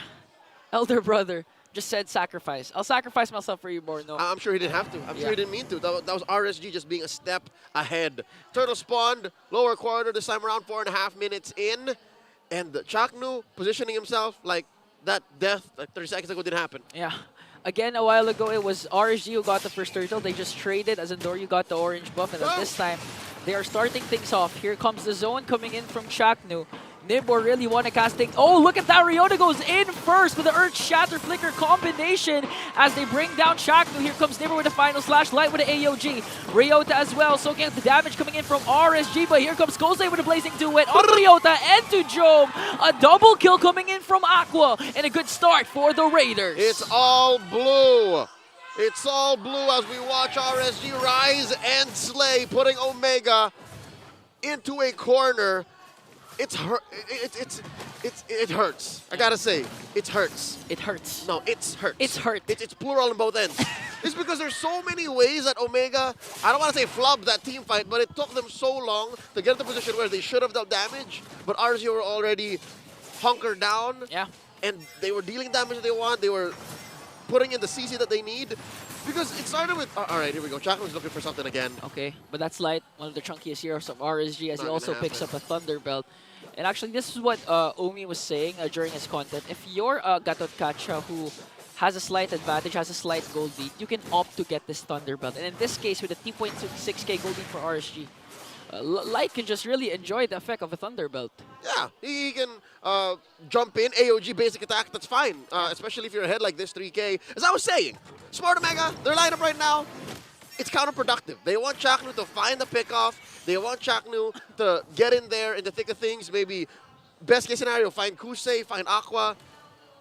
brother, just said sacrifice. I'll sacrifice myself for you, Bornok. I'm sure he didn't have to. I'm sure he didn't mean to. That was RSG just being a step ahead. Turtle spawned, lower quarter this time around, 4.5 minutes in. And Chaknu positioning himself like that death like 30 seconds ago didn't happen. Yeah. Again, a while ago, it was RSG who got the first turtle. They just traded as Andoryu got the orange buff. And at this time, they are starting things off. Here comes the zone coming in from Chaknu. Nibor really want to cast things. Oh, look at that. Ryota goes in first with the Earth Shatter Flicker combination as they bring down Chaknu. Here comes Nibor with the final slash. Light with the AOG. Ryota as well, soaking up the damage coming in from RSG. But here comes Kosei with a Blazing Duet on Ryota and to Jome. A double kill coming in from Aqua. And a good start for the Raiders. It's all blue. It's all blue as we watch RSG rise and slay, putting Omega into a corner. It hurts. I gotta say, it hurts. It hurts. No, it's hurts. It's hurt. It's plural on both ends. It's because there's so many ways that Omega, I don't want to say flubbed that team fight, but it took them so long to get to the position where they should have dealt damage, but RSG were already hunkered down. Yeah. And they were dealing damage that they want. They were putting in the CC that they need. Because it started with, all right, here we go. Chaknu's looking for something again. Okay, but that's Light, one of the chunkiest heroes of RSG, as he also picks up a Thunder Belt. And actually, this is what Omi was saying during his content. If you're Gatotkacha who has a slight advantage, has a slight gold lead, you can opt to get this Thunder Belt. And in this case, with a 3.6k gold lead for RSG, Light can just really enjoy the effect of a Thunder Belt. Yeah, he can jump in, AOG basic attack, that's fine. Especially if you're ahead like this, 3k. As I was saying, Smart Omega, their lineup right now, it's counterproductive. They want Chaknu to find the pickoff. They want Chaknu to get in there in the thick of things. Maybe best case scenario, find Kusei, find Aqua.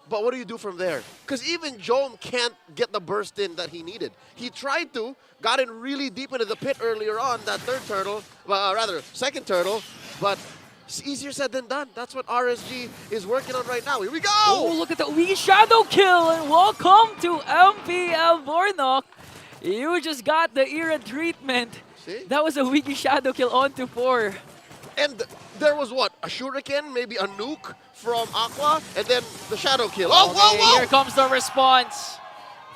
But what do you do from there? Because even Jome can't get the burst in that he needed. He tried to, got in really deep into the pit earlier on, that third turtle, rather, second turtle, but it's easier said than done. That's what RSG is working on right now. Here we go! Oh, look at the wee shadow kill, and welcome to MPL Bornok. You just got the era treatment. See? That was a Wiki Shadow kill on to 4. And there was what? A shuriken, maybe a nuke from Aqua, and then the shadow kill. Oh, whoa, whoa! Here comes the response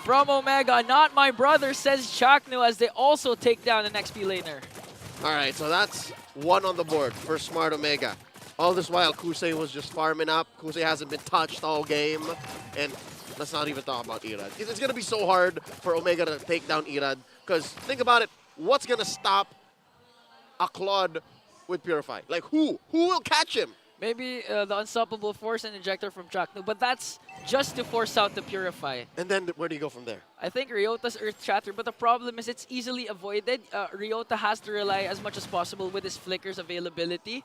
from Omega. Not my brother, says Chaknu, as they also take down an XP laner. All right, so that's one on the board for Smart Omega. All this while, Kusei was just farming up. Kusei hasn't been touched all game, and let's not even talk about Irad. It's going to be so hard for Omega to take down Irad, because think about it, what's going to stop a Claude with Purify? Like, who? Who will catch him? Maybe the Unstoppable Force and Injector from Chaknu, but that's just to force out the Purify. And then where do you go from there? I think Ryota's Earth Shatter, but the problem is it's easily avoided. Ryota has to rely as much as possible with his Flicker's availability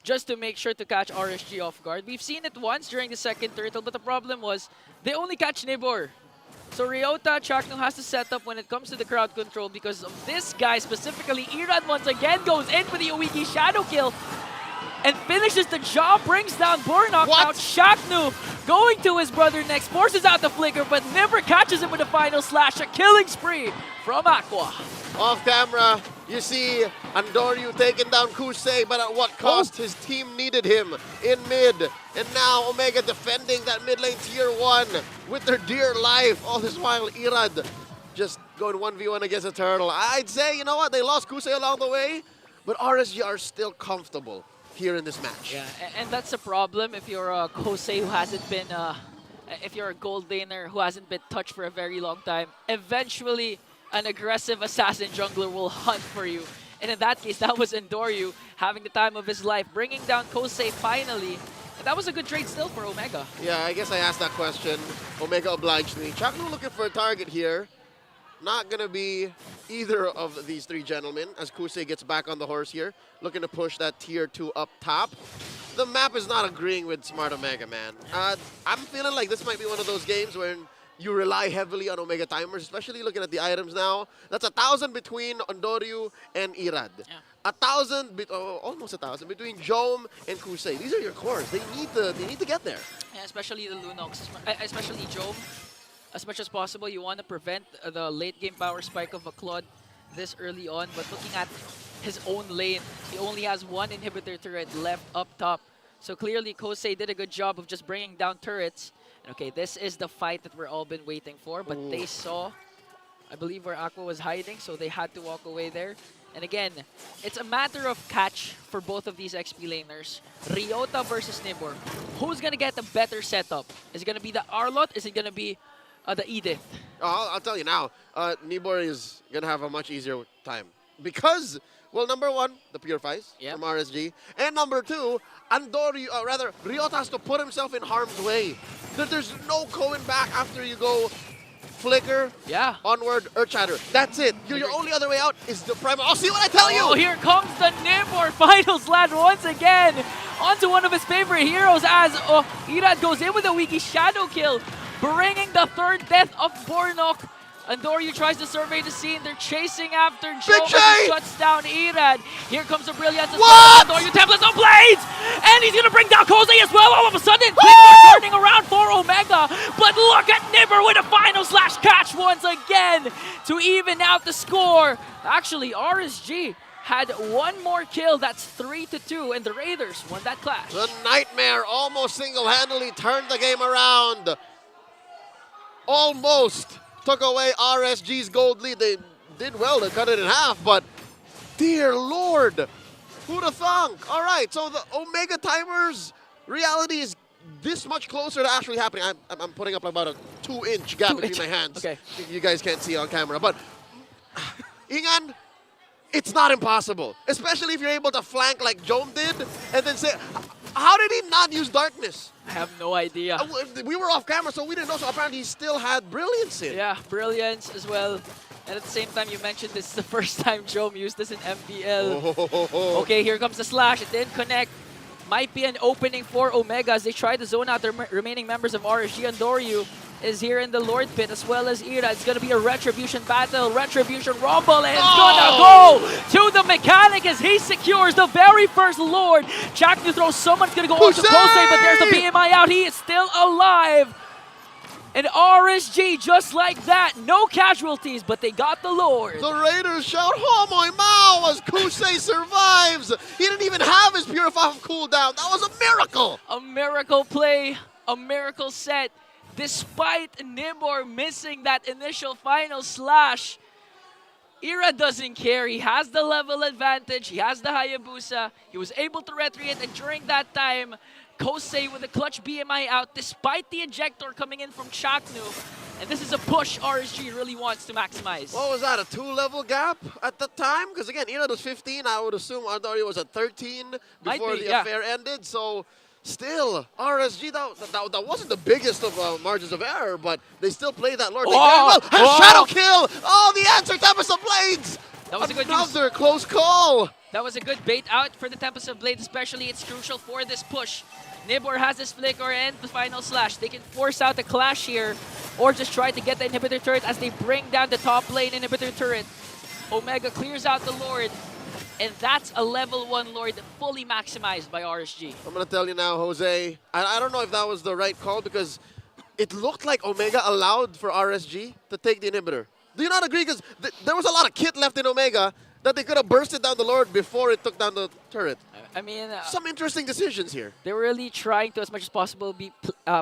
just to make sure to catch RSG off guard. We've seen it once during the second turtle, but the problem was they only catch Nibor. So Ryota, Chaknu has to set up when it comes to the crowd control because of this guy specifically. Irad once again goes in for the Uwiki Shadow kill and finishes the job, brings down Bornok. Now Chaknu going to his brother next, forces out the flicker, but never catches him with a final slash. A killing spree from Aqua. Off camera, you see Andoryu taking down Kusei, but at what cost? His team needed him in mid. And now Omega defending that mid lane tier 1 with their dear life. All this while, Irad just going 1v1 against a turtle. I'd say, you know what, they lost Kusei along the way, but RSG are still comfortable here in this match. Yeah, and that's a problem if you're a Kosei who hasn't been, if you're a gold laner who hasn't been touched for a very long time. Eventually, an aggressive assassin jungler will hunt for you. And in that case, that was Andoryu having the time of his life, bringing down Kosei finally. And that was a good trade still for Omega. Yeah, I guess I asked that question. Omega obliged me. Chaknu looking for a target here. Not going to be either of these three gentlemen as Kusei gets back on the horse here, looking to push that tier 2 up top. The map is not agreeing with Smart Omega, man. I'm feeling like this might be one of those games where you rely heavily on Omega timers, especially looking at the items now. That's 1,000 between Andoryu and Irad. Yeah. 1,000, almost 1,000 between Jome and Kusei. These are your cores. They need to get there. Yeah, especially the Lunox, especially Jome. as much as possible. You want to prevent the late game power spike of a Claude this early on, but looking at his own lane, he only has one inhibitor turret left up top. So clearly Kosei did a good job of just bringing down turrets. And okay, this is the fight that we're all been waiting for, but they saw, I believe, where Aqua was hiding, so they had to walk away there. And again, it's a matter of catch for both of these XP laners. Ryota versus Nibor. Who's gonna get the better setup? Is it gonna be the Arlott? Is it gonna be the Edith? I'll tell you now, Nibor is gonna have a much easier time because, well, number one, the Purifies from RSG, and number two, Ryota has to put himself in harm's way. There's no going back after you go Flicker, onward, Earthshatter. That's it. Your only other way out is the Primal. I'll see what I tell you! Oh, here comes the Nibor final slash once again onto one of his favorite heroes as Irad goes in with a Wiki Shadow Kill, bringing the third death of Bornok. Andoryu tries to survey the scene. They're chasing after Joe as he shuts down Irad. Here comes the Brilliance as well. Andoryu templates on Blades! And he's going to bring down Kosei as well. All of a sudden, things are turning around for Omega. But look at Nibor with a final slash catch once again to even out the score. Actually, RSG had one more kill. That's 3-2, and the Raiders won that clash. The Nightmare almost single-handedly turned the game around. Almost took away RSG's gold lead. They did well to cut it in half, but dear Lord, who'd have thunk? All right, so the Omega Timers reality is this much closer to actually happening. I'm putting up about a 2-inch gap between my hands. Okay. You guys can't see on camera, but Ingan, it's not impossible, especially if you're able to flank like Jome did, and then say, how did he not use Darkness? I have no idea. We were off camera, so we didn't know. So apparently he still had Brilliance in. Yeah, Brilliance as well. And at the same time, you mentioned this is the first time Jome used this in MPL. Okay, here comes the slash. It didn't connect. Might be an opening for Omega as they try to zone out the remaining members of RSG. And Doryu is here in the Lord Pit as well as Ira. It's going to be a Retribution battle, Retribution Rumble, and it's going to go to the Mechanic as he secures the very first Lord. Jack, you throw someone's going to go on to Kosei, but there's the BMI out. He is still alive. And RSG, just like that, no casualties, but they got the Lord. The Raiders shout, Homoy Mao, as Kosei survives. He didn't even have his Purify cooldown. That was a miracle. A miracle play, a miracle set. Despite Nibor missing that initial final slash, Ira doesn't care. He has the level advantage. He has the Hayabusa. He was able to retreat, and during that time, Kosei with a clutch BMI out despite the ejector coming in from Chaknu. And this is a push RSG really wants to maximize. What was that, a 2-level gap at the time? Because again, Ira was 15. I would assume Andoryu was at 13 before the affair ended. So still, RSG, that wasn't the biggest of margins of error, but they still played that Lord very well. And Shadow Kill! Oh, the answer, Tempest of Blades! That was a good Another close call. That was a good bait out for the Tempest of Blades, especially. It's crucial for this push. Nibor has his flicker and the final slash. They can force out the clash here or just try to get the inhibitor turret as they bring down the top lane inhibitor turret. Omega clears out the Lord, and that's a level 1 Lord fully maximized by RSG. I'm going to tell you now, Jose, I don't know if that was the right call because it looked like Omega allowed for RSG to take the inhibitor. Do you not agree? Because there was a lot of kit left in Omega that they could have bursted down the Lord before it took down the turret. I mean, some interesting decisions here. They're really trying to, as much as possible,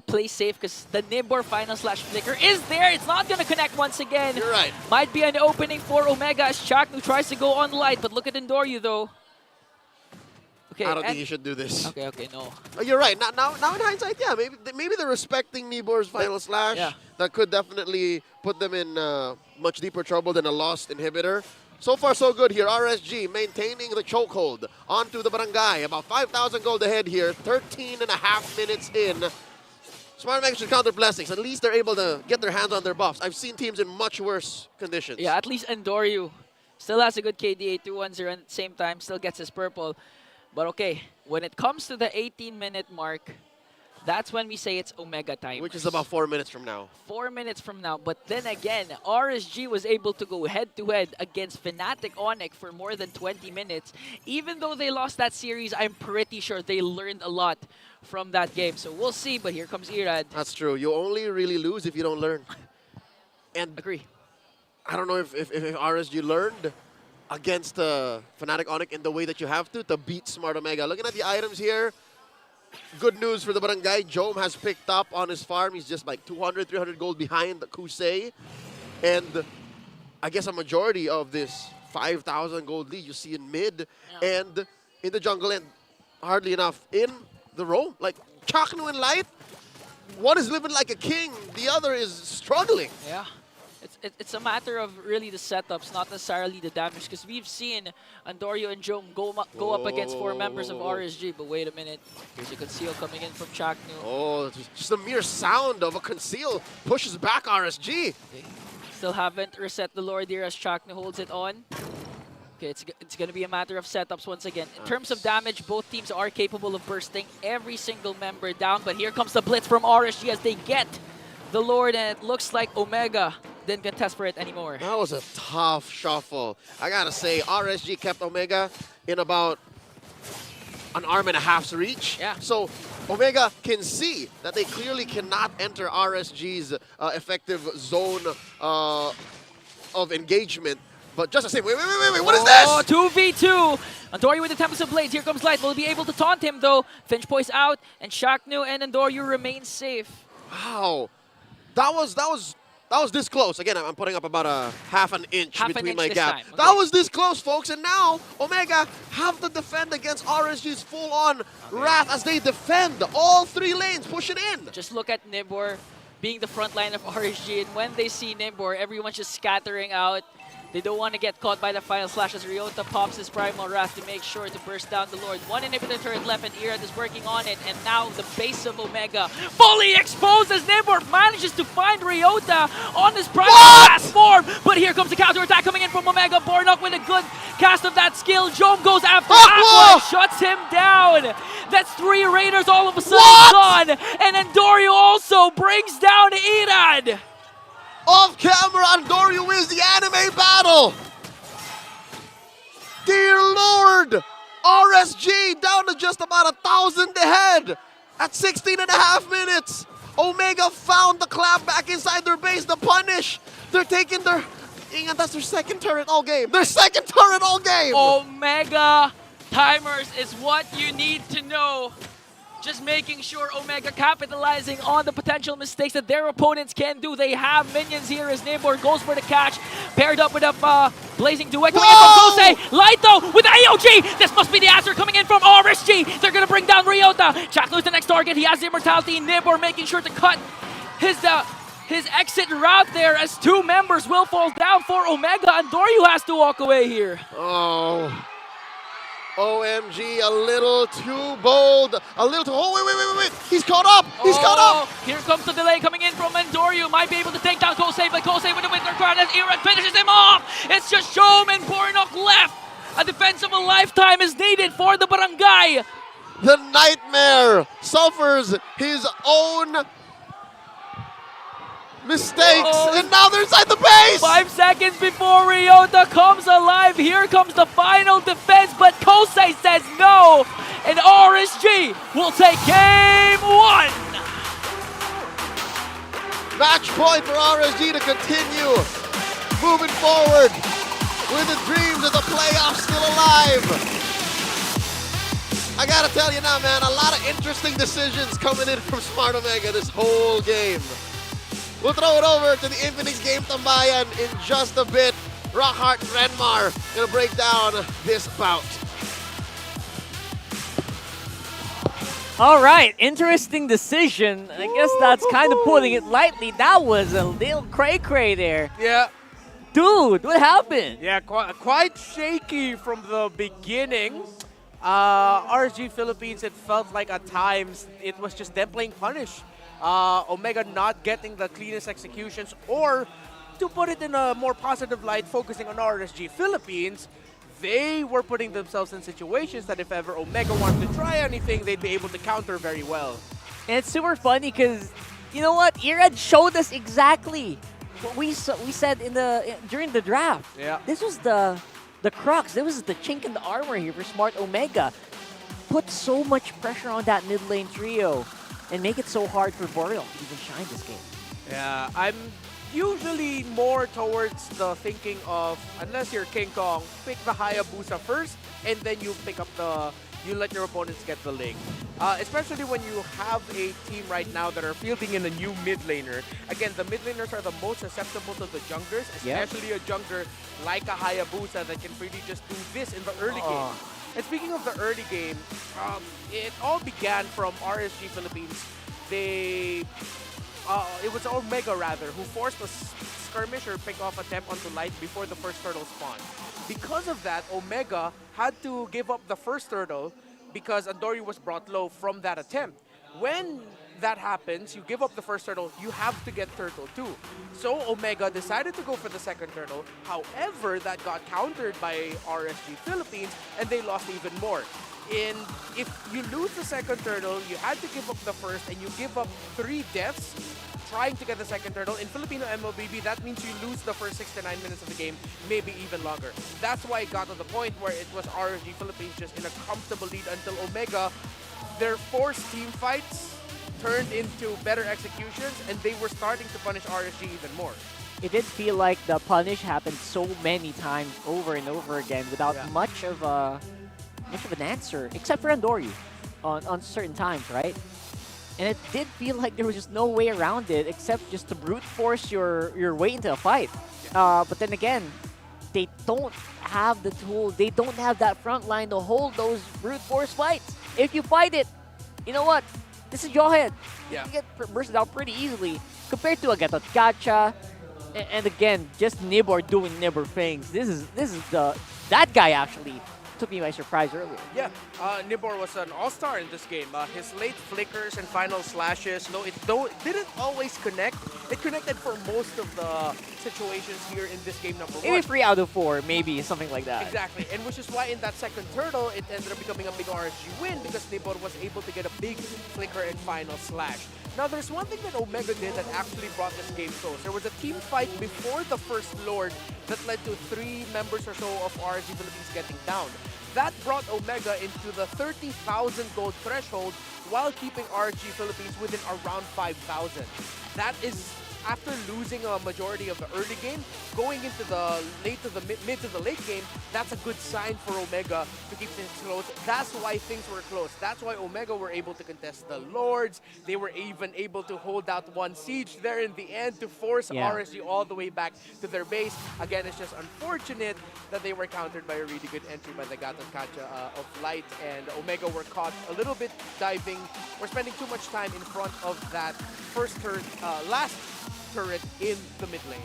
play safe because the Nibor final slash flicker is there. It's not going to connect once again. You're right. Might be an opening for Omega as Chaknu tries to go on light, but look at Endoryu though. Okay, I don't think you should do this. Okay, no. You're right. Now in hindsight, yeah, maybe they're respecting Nibor's final slash. Yeah. That could definitely put them in much deeper trouble than a lost inhibitor. So far, so good here. RSG maintaining the chokehold onto the Barangay. About 5,000 gold ahead here. 13.5 minutes in. Smart Mega should counter blessings. At least they're able to get their hands on their buffs. I've seen teams in much worse conditions. Yeah, at least Endoryu still has a good KDA 210 and at the same time still gets his purple. But okay, when it comes to the 18-minute mark, that's when we say it's Omega time. Which is about 4 minutes from now. 4 minutes from now. But then again, RSG was able to go head-to-head against Fnatic Onic for more than 20 minutes. Even though they lost that series, I'm pretty sure they learned a lot from that game. So we'll see, but here comes Irad. That's true. You only really lose if you don't learn. And agree. I don't know if RSG learned against Fnatic Onic in the way that you have to beat Smart Omega. Looking at the items here, good news for the Barangay. Jome has picked up on his farm. He's just like 200, 300 gold behind the Kusei. And I guess a majority of this 5,000 gold lead you see in mid and in the jungle, and hardly enough in the roam. Like Chaknu and Light, one is living like a king, the other is struggling. Yeah. It's a matter of really the setups, not necessarily the damage, because we've seen Andorio and Jome go up against 4 members of RSG, but wait a minute. Here's a conceal coming in from Chaknu. Oh, just the mere sound of a conceal pushes back RSG. Still haven't reset the Lord here as Chaknu holds it on. Okay, it's going to be a matter of setups once again. In terms of damage, both teams are capable of bursting every single member down, but here comes the blitz from RSG as they get the Lord, and it looks like Omega didn't contest for it anymore. That was a tough shuffle. I gotta say, RSG kept Omega in about an arm and a half's reach. Yeah. So Omega can see that they clearly cannot enter RSG's effective zone of engagement. But just to say, wait, what is this? Oh, 2v2. Andorio with the Tempest of Blades. Here comes Light. Will be able to taunt him though. Finch Poise out, and Chaknu and Andorio remain safe. Wow. That was this close. Again, I'm putting up about a half an inch between my gap. Okay. That was this close, folks. And now Omega have to defend against RSG's full-on wrath as they defend all 3 lanes, push it in. Just look at Nibor being the front line of RSG, and when they see Nibor, everyone's just scattering out. They don't want to get caught by the final slash as Ryota pops his Primal Wrath to make sure to burst down the Lord. 1 inhibitor turret left, and Irad is working on it, and now the base of Omega fully exposed as Nibor manages to find Ryota on his Primal Wrath form. But here comes the counter attack coming in from Omega. Bornok with a good cast of that skill. Jome goes after Aqua and shuts him down. That's 3 Raiders all of a sudden gone, and Andorio also brings down Irad. Off camera, Andorio wins the anime battle. Dear Lord, RSG down to just about 1,000 ahead at 16.5 minutes. Omega found the clap back inside their base, the punish. They're taking their, and that's their second turret all game. Their second turret all game. Omega timers is what you need to know. Just making sure Omega capitalizing on the potential mistakes that their opponents can do. They have minions here as Nibor goes for the catch, paired up with a blazing duet coming in from Kosei. Light though with AOG. This must be the answer coming in from RSG. They're going to bring down Ryota. Chaknu's the next target. He has the immortality. Nibor making sure to cut his exit route there as 2 members will fall down for Omega. Andorio has to walk away here. Oh. OMG, a little too bold. A little too. Oh, wait. He's caught up. He's caught up. Here comes the delay coming in from Andorio. Might be able to take down Kosei, but Kosei with the Winter Crown as Irad finishes him off. It's just Jome and Bornok left. A defense of a lifetime is needed for the Barangay. The Nightmare suffers his own mistakes, and now they're inside the base! 5 seconds before Ryota comes alive. Here comes the final defense, but Kosei says no, and RSG will take game 1. Match point for RSG to continue moving forward with the dreams of the playoffs still alive. I gotta tell you now, man, a lot of interesting decisions coming in from Smart Omega this whole game. We'll throw it over to the Infinix Game Tambayan in just a bit. Rockhart and Renmar gonna break down this bout. All right, interesting decision. I guess that's kind of putting it lightly. That was a little cray-cray there. Yeah. Dude, what happened? Yeah, quite shaky from the beginning. RSG Philippines, it felt like at times it was just them playing punish. Omega not getting the cleanest executions, or to put it in a more positive light, focusing on RSG Philippines, they were putting themselves in situations that if ever Omega wanted to try anything, they'd be able to counter very well. And it's super funny because, you know what, Irad showed us exactly what we said during the draft. Yeah. This was the crux. This was the chink in the armor here for Smart Omega. Put so much pressure on that mid lane trio and make it so hard for Boreal to even shine this game. Yeah, I'm usually more towards the thinking of, unless you're King Kong, pick the Hayabusa first, and then you pick up you let your opponents get the link. Especially when you have a team right now that are fielding in a new mid laner. Again, the mid laners are the most susceptible to the junglers, especially a jungler like a Hayabusa that can really just do this in the early game. And speaking of the early game, it all began from RSG Philippines. It was Omega rather, who forced a skirmish or pick-off attempt onto Light before the first turtle spawned. Because of that, Omega had to give up the first turtle because Andori was brought low from that attempt. When that happens, you give up the first turtle, you have to get turtle 2. So Omega decided to go for the second turtle. However, that got countered by RSG Philippines and they lost even more. And if you lose the second turtle, you had to give up the first and you give up 3 deaths trying to get the second turtle. In Filipino MLBB, that means you lose the first 6 to 9 minutes of the game, maybe even longer. That's why it got to the point where it was RSG Philippines just in a comfortable lead until Omega, their forced team fights turned into better executions and they were starting to punish RSG even more. It did feel like the punish happened so many times over and over again without much of an answer, except for Andoryu on certain times, right? And it did feel like there was just no way around it except just to brute force your way into a fight. But then again, they don't have the tool, they don't have that front line to hold those brute force fights. If you fight it, you know what? This is your head. You can get bursted out pretty easily compared to a Gatot Gacha. And again, just Nibor doing Nibor things. This is that guy actually took me by surprise earlier. Yeah, Nibor was an all-star in this game. His late flickers and final slashes, though it didn't always connect, it connected for most of the situations here in this game number 1. Maybe 3 out of 4, maybe something like that. Exactly, and which is why in that second turtle, it ended up becoming a big RSG win because Nibor was able to get a big flicker and final slash. Now, there's one thing that Omega did that actually brought this game close. There was a team fight before the first Lord that led to 3 members or so of RSG Philippines getting down. That brought Omega into the 30,000 gold threshold while keeping RSG Philippines within around 5,000. That is after losing a majority of the early game, going into the mid to the late game. That's a good sign for Omega to keep things close. That's why things were close. That's why Omega were able to contest the Lords. They were even able to hold out 1 siege there in the end to force RSG all the way back to their base. Again, it's just unfortunate that they were countered by a really good entry by the Gatot Kacha of Light, and Omega were caught a little bit diving or spending too much time in front of that last turret in the mid lane.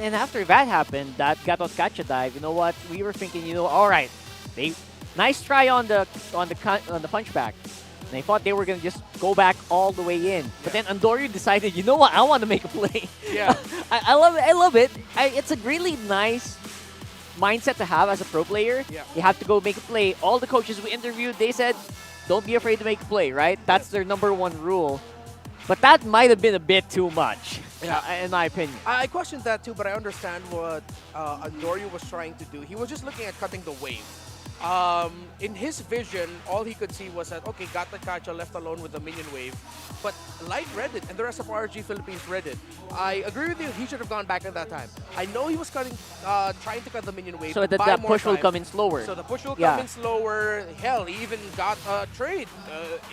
And after that happened, that Gatot Kacha dive, you know what? We were thinking, all right, nice try on the punchback. And I thought they were gonna just go back all the way in, but then Andoryu decided, you know what? I want to make a play. Yeah, I love it. I love it. It's a really nice mindset to have as a pro player. Yeah. You have to go make a play. All the coaches we interviewed, they said, don't be afraid to make a play, right? That's their #1 rule. But that might have been a bit too much, in my opinion. I questioned that too, but I understand what Andoryu was trying to do. He was just looking at cutting the wave. In his vision, all he could see was that, okay, Gatot Kacha left alone with the minion wave, but Light read it, and the rest of RSG Philippines read it. I agree with you, he should have gone back at that time. I know he was trying to cut the minion wave, so that the push will come in slower. So the push will come in slower. Hell, he even got a trade.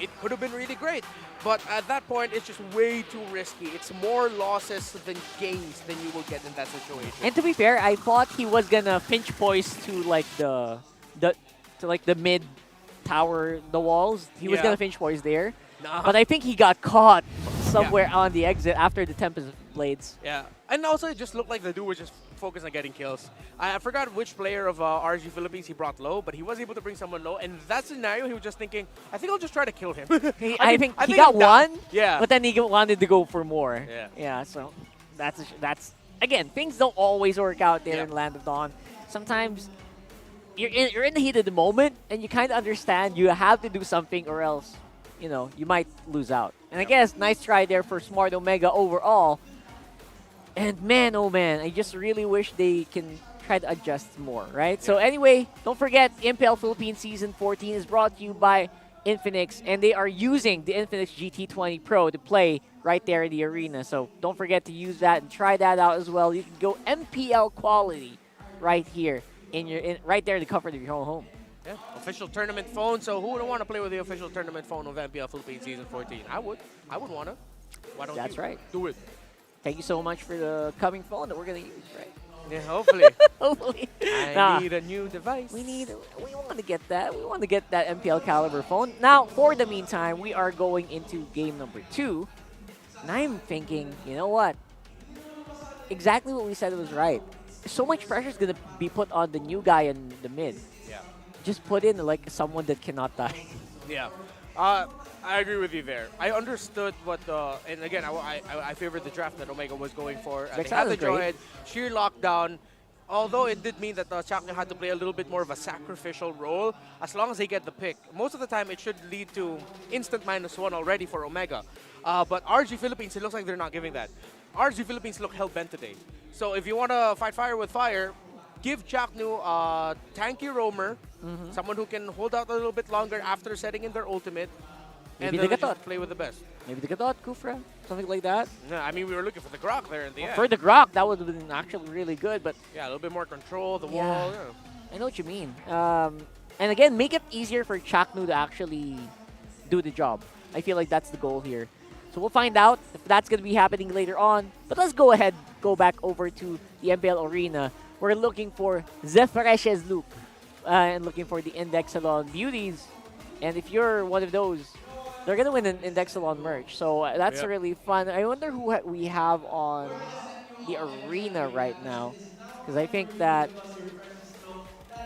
It could have been really great. But at that point, it's just way too risky. It's more losses than gains than you will get in that situation. And to be fair, I thought he was gonna pinch poise to like the mid tower, the walls. He was gonna pinch poise there. Nah. But I think he got caught somewhere on the exit after the Tempest Blades. Yeah, and also it just looked like the dude was just focused on getting kills. I forgot which player of RSG Philippines he brought low, but he was able to bring someone low. And that scenario, he was just thinking, I think I'll just try to kill him. I think he got one, yeah, but then he wanted to go for more. Yeah. So that's again, things don't always work out there in Land of Dawn. Sometimes you're in the heat of the moment, and you kind of understand you have to do something, or else, you might lose out. And I guess nice try there for Smart Omega overall. And man, oh man, I just really wish they can try to adjust more, right? So anyway, don't forget, MPL Philippines Season 14 is brought to you by Infinix, and they are using the Infinix GT20 Pro to play right there in the arena. So don't forget to use that and try that out as well. You can go MPL quality right here right there in the comfort of your own home. Yeah, official tournament phone. So who would want to play with the official tournament phone of MPL Philippines Season 14? I would. I would want to. Why don't That's you? right. Do it. Thank you so much for the coming phone that we're gonna use, right? Yeah, hopefully. Hopefully. I need a new device. We want to get that. We want to get that MPL caliber phone. Now, for the meantime, we are going into game number 2. And I'm thinking, you know what? Exactly what we said was right. So much pressure is going to be put on the new guy in the mid. Yeah. Just put in like someone that cannot die. Yeah. I agree with you there. I understood what and again, I favored the draft that Omega was going for. They had the Joyhead, sheer lockdown. Although it did mean that Chakna had to play a little bit more of a sacrificial role, as long as they get the pick. Most of the time, it should lead to instant -1 already for Omega. But RSG Philippines, it looks like they're not giving that. RSG Philippines look hell-bent today. So if you want to fight fire with fire, give Chaknu a tanky roamer, someone who can hold out a little bit longer after setting in their ultimate, Maybe and the then just play with the best. Maybe the Gadot, Kufra, something like that. Yeah, I mean, we were looking for the Grok there in the end. For the Grok, that would have been actually really good, but... Yeah, a little bit more control, the wall. Yeah. I know what you mean. And again, make it easier for Chaknu to actually do the job. I feel like that's the goal here. So we'll find out if that's going to be happening later on. But let's go ahead, go back over to the MPL Arena. We're looking for Zephyresh's Loop and looking for the Index Salon Beauties. And if you're one of those, they're going to win an Index Salon merch. So that's really fun. I wonder who we have on the arena right now. Because I think that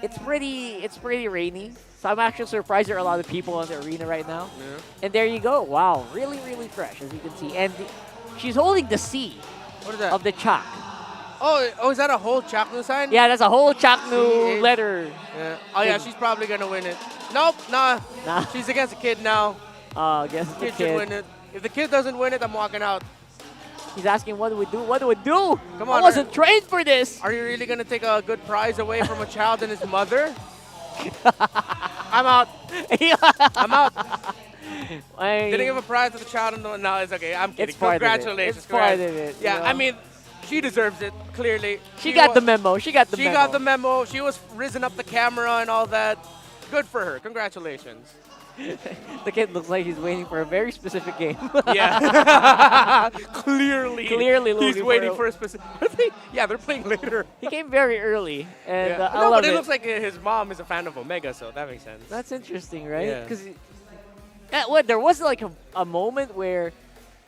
it's pretty rainy. So I'm actually surprised there are a lot of people on the arena right now. Yeah. And there you go. Wow. Really, really fresh, as you can see. And she's holding the C of the Chak. Oh, is that a whole Chaknu sign? Yeah, that's a whole Chaknu letter. Yeah. Oh, yeah, she's probably going to win it. Nope, nah. She's against the kid now. Against the kid should win it. If the kid doesn't win it, I'm walking out. He's asking, what do we do? What do we do? Come on. I wasn't trained for this. Are you really going to take a good prize away from a child and his mother? I'm out. I'm out. Didn't give a prize to the child. No, it's okay. I'm kidding. It's part Congratulations. It's part of it. Yeah, you know? I mean, she deserves it, clearly. She got the memo. She got the memo. She got the memo. She was risen up the camera and all that. Good for her. Congratulations. The kid looks like he's waiting for a very specific game. Yeah. Clearly. He's waiting for a specific... Yeah, they're playing later. He came very early. And yeah. I love but it looks like his mom is a fan of Omega, so that makes sense. That's interesting, right? Yeah. Because there was like a moment where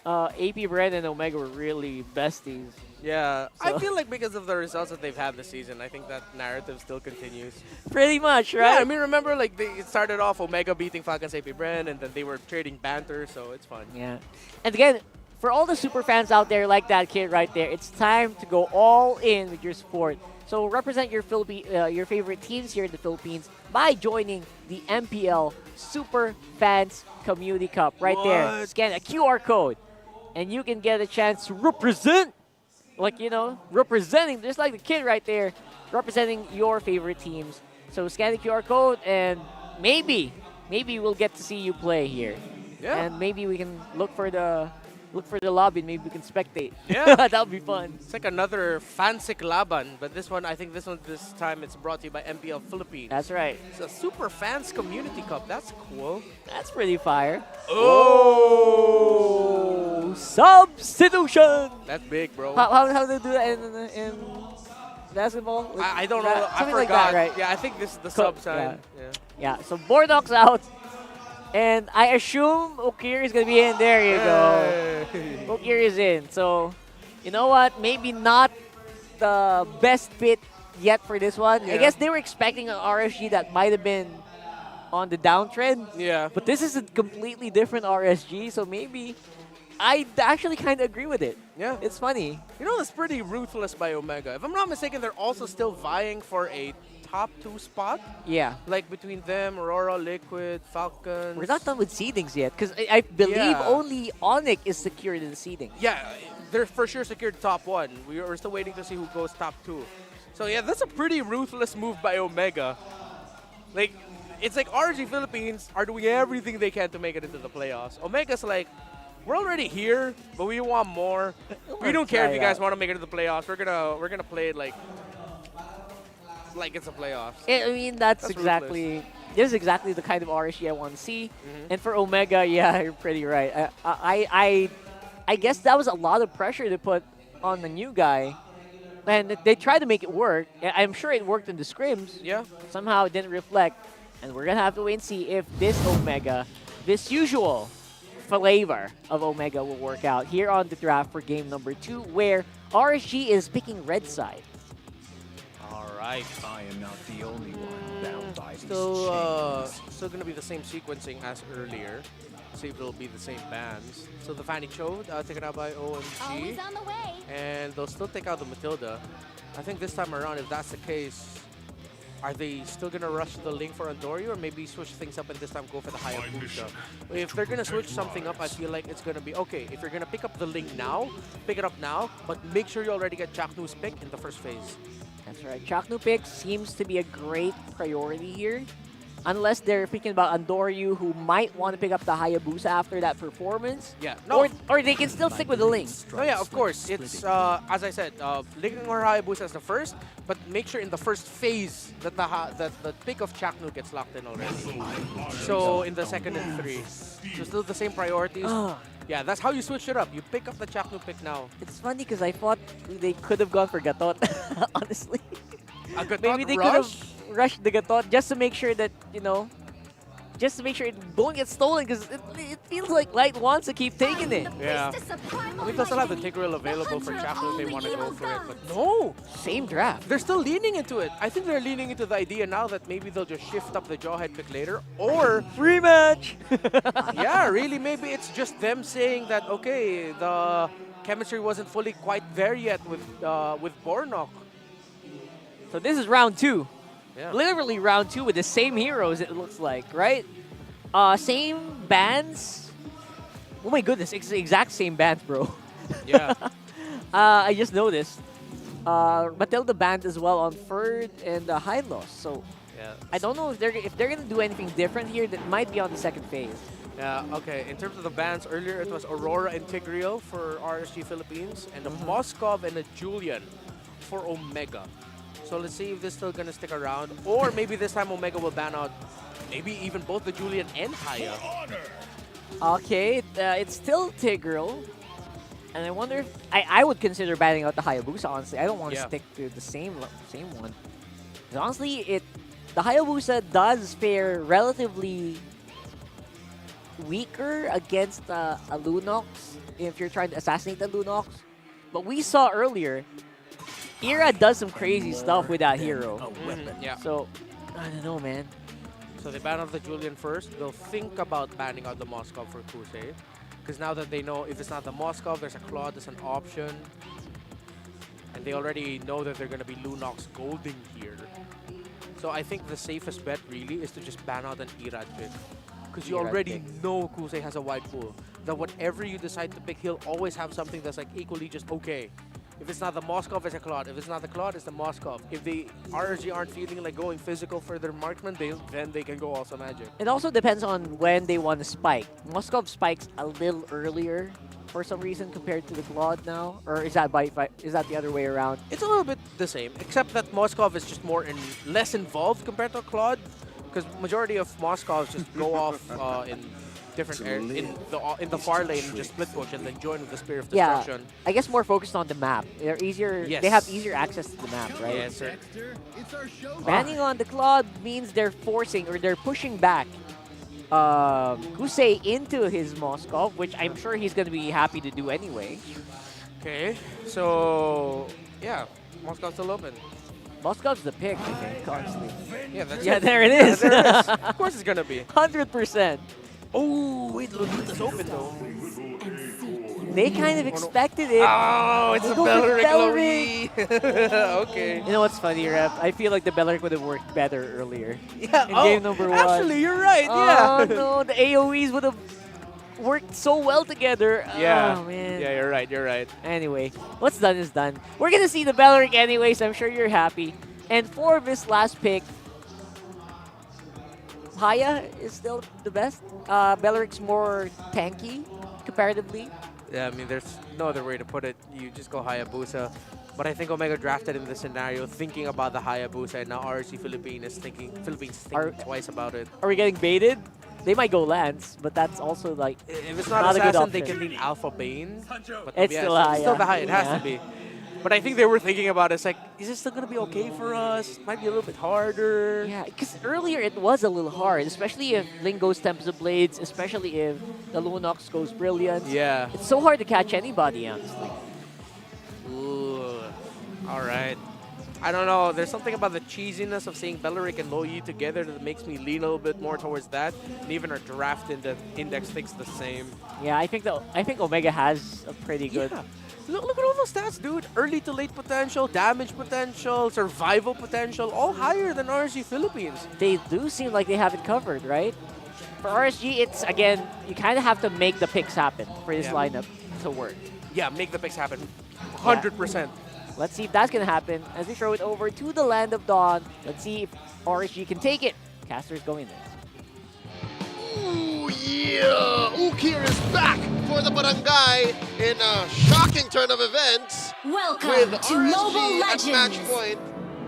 APBren and Omega were really besties. Yeah, So- I feel like because of the results that they've had this season, I think that narrative still continues. Pretty much, right? Yeah, I mean, remember, like, it started off Omega beating Falcons APBren, and then they were trading banter, so it's fun. Yeah. And again, for all the super fans out there like that kid right there, it's time to go all in with your sport. So represent your favorite teams here in the Philippines by joining the MPL Super Fans Community Cup right there. Scan a QR code, and you can get a chance to represent. Like, you know, representing, just like the kid right there, representing your favorite teams. So scan the QR code, and maybe we'll get to see you play here. Yeah. And maybe we can look for the lobby, and maybe we can spectate. Yeah. That would be fun. It's like another Fansik Laban, but this time it's brought to you by MPL Philippines. That's right. It's a Super Fans Community Cup. That's cool. That's pretty fire. Oh! Substitution! That's big, bro. How do they do that in basketball? I don't know. I Something forgot. like that, right? Yeah, I think this is the sub sign. Yeah, so Bordock's out. And I assume Okiri is going to be in. There you go. Okiri is in. So, you know what? Maybe not the best fit yet for this one. I Yeah. guess they were expecting an RSG that might have been on the downtrend. Yeah. But this is a completely different RSG, so maybe I actually kind of agree with it. Yeah. It's funny. You know, that's pretty ruthless by Omega. If I'm not mistaken, they're also still vying for a top 2 spot. Yeah. Like between them, Aurora, Liquid, Falcons. We're not done with seedings yet, because I believe Yeah. only Onic is secured in the seeding. Yeah, they're for sure secured top 1. We're still waiting to see who goes top 2. So yeah, that's a pretty ruthless move by Omega. Like, it's like RSG Philippines are doing everything they can to make it into the playoffs. Omega's like, we're already here, but we want more. We don't care if you guys want to make it to the playoffs. We're gonna play it like it's a playoffs. I mean, that's exactly this is exactly the kind of RSG I want to see. And for Omega, yeah, you're pretty right. I guess that was a lot of pressure to put on the new guy. And they tried to make it work. I'm sure it worked in the scrims. Yeah. Somehow it didn't reflect. And we're going to have to wait and see if this Omega, this usual flavor of Omega will work out here on the draft for game number 2, where RSG is picking red side. All right. I am not the only one bound by these Still going to be the same sequencing as earlier. See if it'll be the same bands. So the Fnatic Chode taken out by OMG. On the way. And they'll still take out the Matilda. I think this time around, if that's the case, are they still going to rush the Link for Andorio, or maybe switch things up and this time go for the Hayabusa? If they're going to switch something up, I feel like it's going to be, okay, if you're going to pick up the Link now, pick it up now, but make sure you already get Chaknu's pick in the first phase. That's right. Chaknu pick seems to be a great priority here. Unless they're thinking about Andoryu, who might want to pick up the Hayabusa after that performance. Yeah. No. Or they can still stick with the Link. Oh yeah, of course. It's, as I said, Link or Hayabusa is the first, but make sure in the first phase that the pick of Chaknu gets locked in already. So in the second and 3. So still the same priorities. Yeah, that's how you switch it up. You pick up the Chaknu pick now. It's funny because I thought they could have gone for Gatot, honestly. A Gatot Maybe they could have rushed the Gatot just to make sure that, just to make sure it don't get stolen, because it feels like Light wants to keep taking it. Yeah. I mean, they'll still have the Tigreal available for Chaknu if they want to go for it, but no! Same draft. They're still leaning into it. I think they're leaning into the idea now that maybe they'll just shift up the Jawhead pick later, or rematch! Yeah, really, maybe it's just them saying that, okay, the chemistry wasn't fully quite there yet with Bornok. So this is round 2. Yeah. Literally round 2 with the same heroes, it looks like, right? Same bands. Oh my goodness, it's the exact same bands, bro. Yeah. I just noticed. Matilda band as well on third and Hylos. So yeah. I don't know if they're gonna do anything different here. That might be on the second phase. Yeah, okay. In terms of the bans, earlier it was Aurora and Tigreal for RSG Philippines, and a Moskov and a Julian for Omega. So let's see if this is still going to stick around. Or maybe this time Omega will ban out maybe even both the Julian and Haya. Okay, it's still Tigreal. And I wonder if... I would consider banning out the Hayabusa, honestly. I don't want to stick to the same one. Because honestly, the Hayabusa does fare relatively weaker against a Lunox if you're trying to assassinate the Lunox. But we saw earlier... Ira does some crazy stuff with that hero. Yeah. So, I don't know, man. So they ban out the Julian first. They'll think about banning out the Moskov for Kusei. Because now that they know if it's not the Moskov, there's a Claude, there's an option. And they already know that they're going to be Lunox Golding here. So I think the safest bet really is to just ban out an Irad pick. Because you already know Kusei has a wide pool. That whatever you decide to pick, he'll always have something that's like equally just okay. If it's not the Moskov, it's a Claude. If it's not the Claude, it's the Moskov. If the RSG aren't feeling like going physical for their marksman, then they can go also Magic. It also depends on when they want to spike. Moskov spikes a little earlier for some reason compared to the Claude now? Or is that the other way around? It's a little bit the same, except that Moskov is just less involved compared to Claude. Because majority of Moskovs just go off in different areas, in the far lane, and just split push and then join with the Spear of Destruction. I guess more focused on the map. They're easier. Yes. They have easier access to the map, right? Yes, sir. Banning on the Claude means they're forcing or they're pushing back Kusei into his Moskov, which I'm sure he's going to be happy to do anyway. Okay, so yeah, Moskov's still open. Moskov's the pick, I think, honestly. Yeah, that's there it is. Yeah, there it is. Of course it's going to be. 100%. Oh, wait, Lolita's open though. They kind of expected it. Oh, it's a Belleric. Okay. You know what's funny, Rep? I feel like the Belleric would have worked better earlier. Yeah, in game number 1. Actually, you're right, yeah. Oh, no, the AoEs would have worked so well together. Yeah. Oh, man. Yeah, you're right, you're right. Anyway, what's done is done. We're going to see the Belleric anyways. I'm sure you're happy. And for this last pick, Haya is still the best. Belleric's more tanky comparatively. Yeah, I mean, there's no other way to put it. You just go Hayabusa. But I think Omega drafted in this scenario thinking about the Hayabusa, and now RSG Philippines is thinking twice about it. Are we getting baited? They might go Lance, but that's also like If it's not a good Assassin, they option. can lean Alpha Bane. But It's yeah, still it's still Haya. the Haya. It has Yeah. to be. But I think they were thinking about it. It's like, is this still going to be okay for us? Might be a little bit harder. Yeah, because earlier it was a little hard, especially if Ling goes Tempest of Blades, especially if the Lunox goes Brilliant. Yeah. It's so hard to catch anybody, honestly. Ooh. All right. I don't know. There's something about the cheesiness of seeing Belleric and Loyi together that makes me lean a little bit more towards that. And even our draft in the index thinks the same. Yeah, I think Omega has a pretty good. Yeah. Look at all those stats, dude. Early to late potential, damage potential, survival potential, all higher than RSG Philippines. They do seem like they have it covered, right? For RSG, it's, again, you kind of have to make the picks happen for this lineup to work. Yeah, make the picks happen. 100%. Let's see if that's going to happen as we throw it over to the Land of Dawn. Let's see if RSG can take it. Caster's going there. Ooh, yeah! Ukir is back for the Barangay in a shocking turn of events. Welcome with to RSG Mobile at Legends. match point.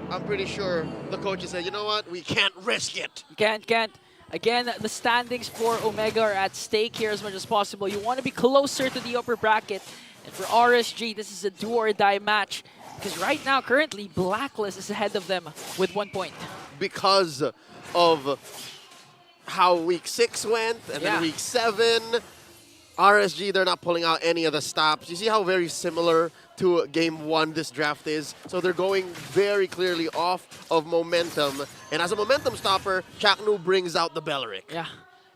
I'm pretty sure the coaches said, you know what? We can't risk it. Can't. Again, the standings for Omega are at stake here as much as possible. You want to be closer to the upper bracket. And for RSG, this is a do or die match. Because right now, currently, Blacklist is ahead of them with 1 point. Because of how week 6 went, and then week 7, RSG, they're not pulling out any of the stops. You see how very similar to game 1 this draft is? So they're going very clearly off of momentum. And as a momentum stopper, Chaknu brings out the Belleric. Yeah.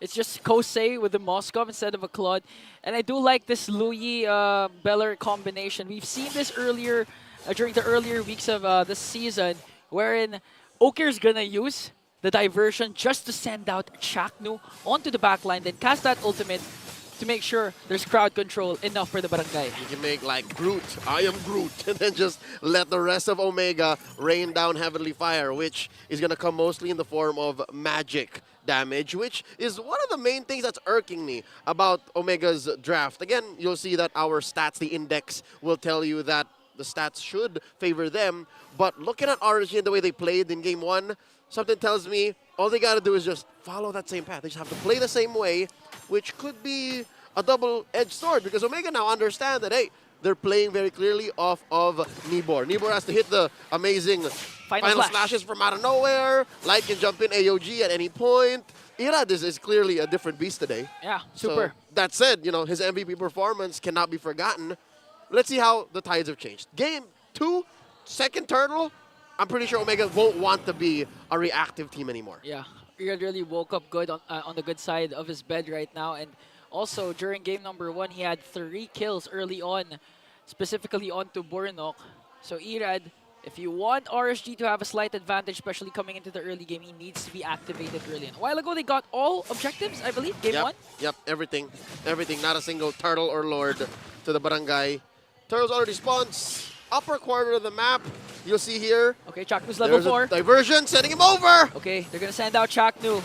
It's just Kosei with the Moskov instead of a Claude. And I do like this Louis Beller combination. We've seen this earlier during the earlier weeks of this season, wherein Okir's gonna use the diversion just to send out Chaknu onto the backline, then cast that ultimate to make sure there's crowd control enough for the Barangay. You can make like Groot, I am Groot, and then just let the rest of Omega rain down Heavenly Fire, which is gonna come mostly in the form of magic damage, which is one of the main things that's irking me about Omega's draft. Again, you'll see that our stats, the index, will tell you that the stats should favor them, but looking at RSG and the way they played in game 1, something tells me all they gotta do is just follow that same path. They just have to play the same way, which could be a double-edged sword, because Omega now understand that, hey, they're playing very clearly off of Nibor. Nibor has to hit the amazing final slashes from out of nowhere. Light can jump in AOG at any point. Irad is clearly a different beast today. Yeah, super. So, that said, you know, his MVP performance cannot be forgotten. Let's see how the tides have changed. Game 2, second turtle, I'm pretty sure Omega won't want to be a reactive team anymore. Yeah, Irad really woke up good on the good side of his bed right now. And also, during game number 1, he had 3 kills early on, specifically onto Bornok. So Irad, if you want RSG to have a slight advantage, especially coming into the early game, he needs to be activated early. And a while ago, they got all objectives, I believe, game 1. Yep, everything. Everything. Not a single turtle or lord to the Barangay. Turtles already spawns. Upper quarter of the map, you'll see here. Okay, Chaknu's level 4. Diversion, sending him over. Okay, they're going to send out Chaknu.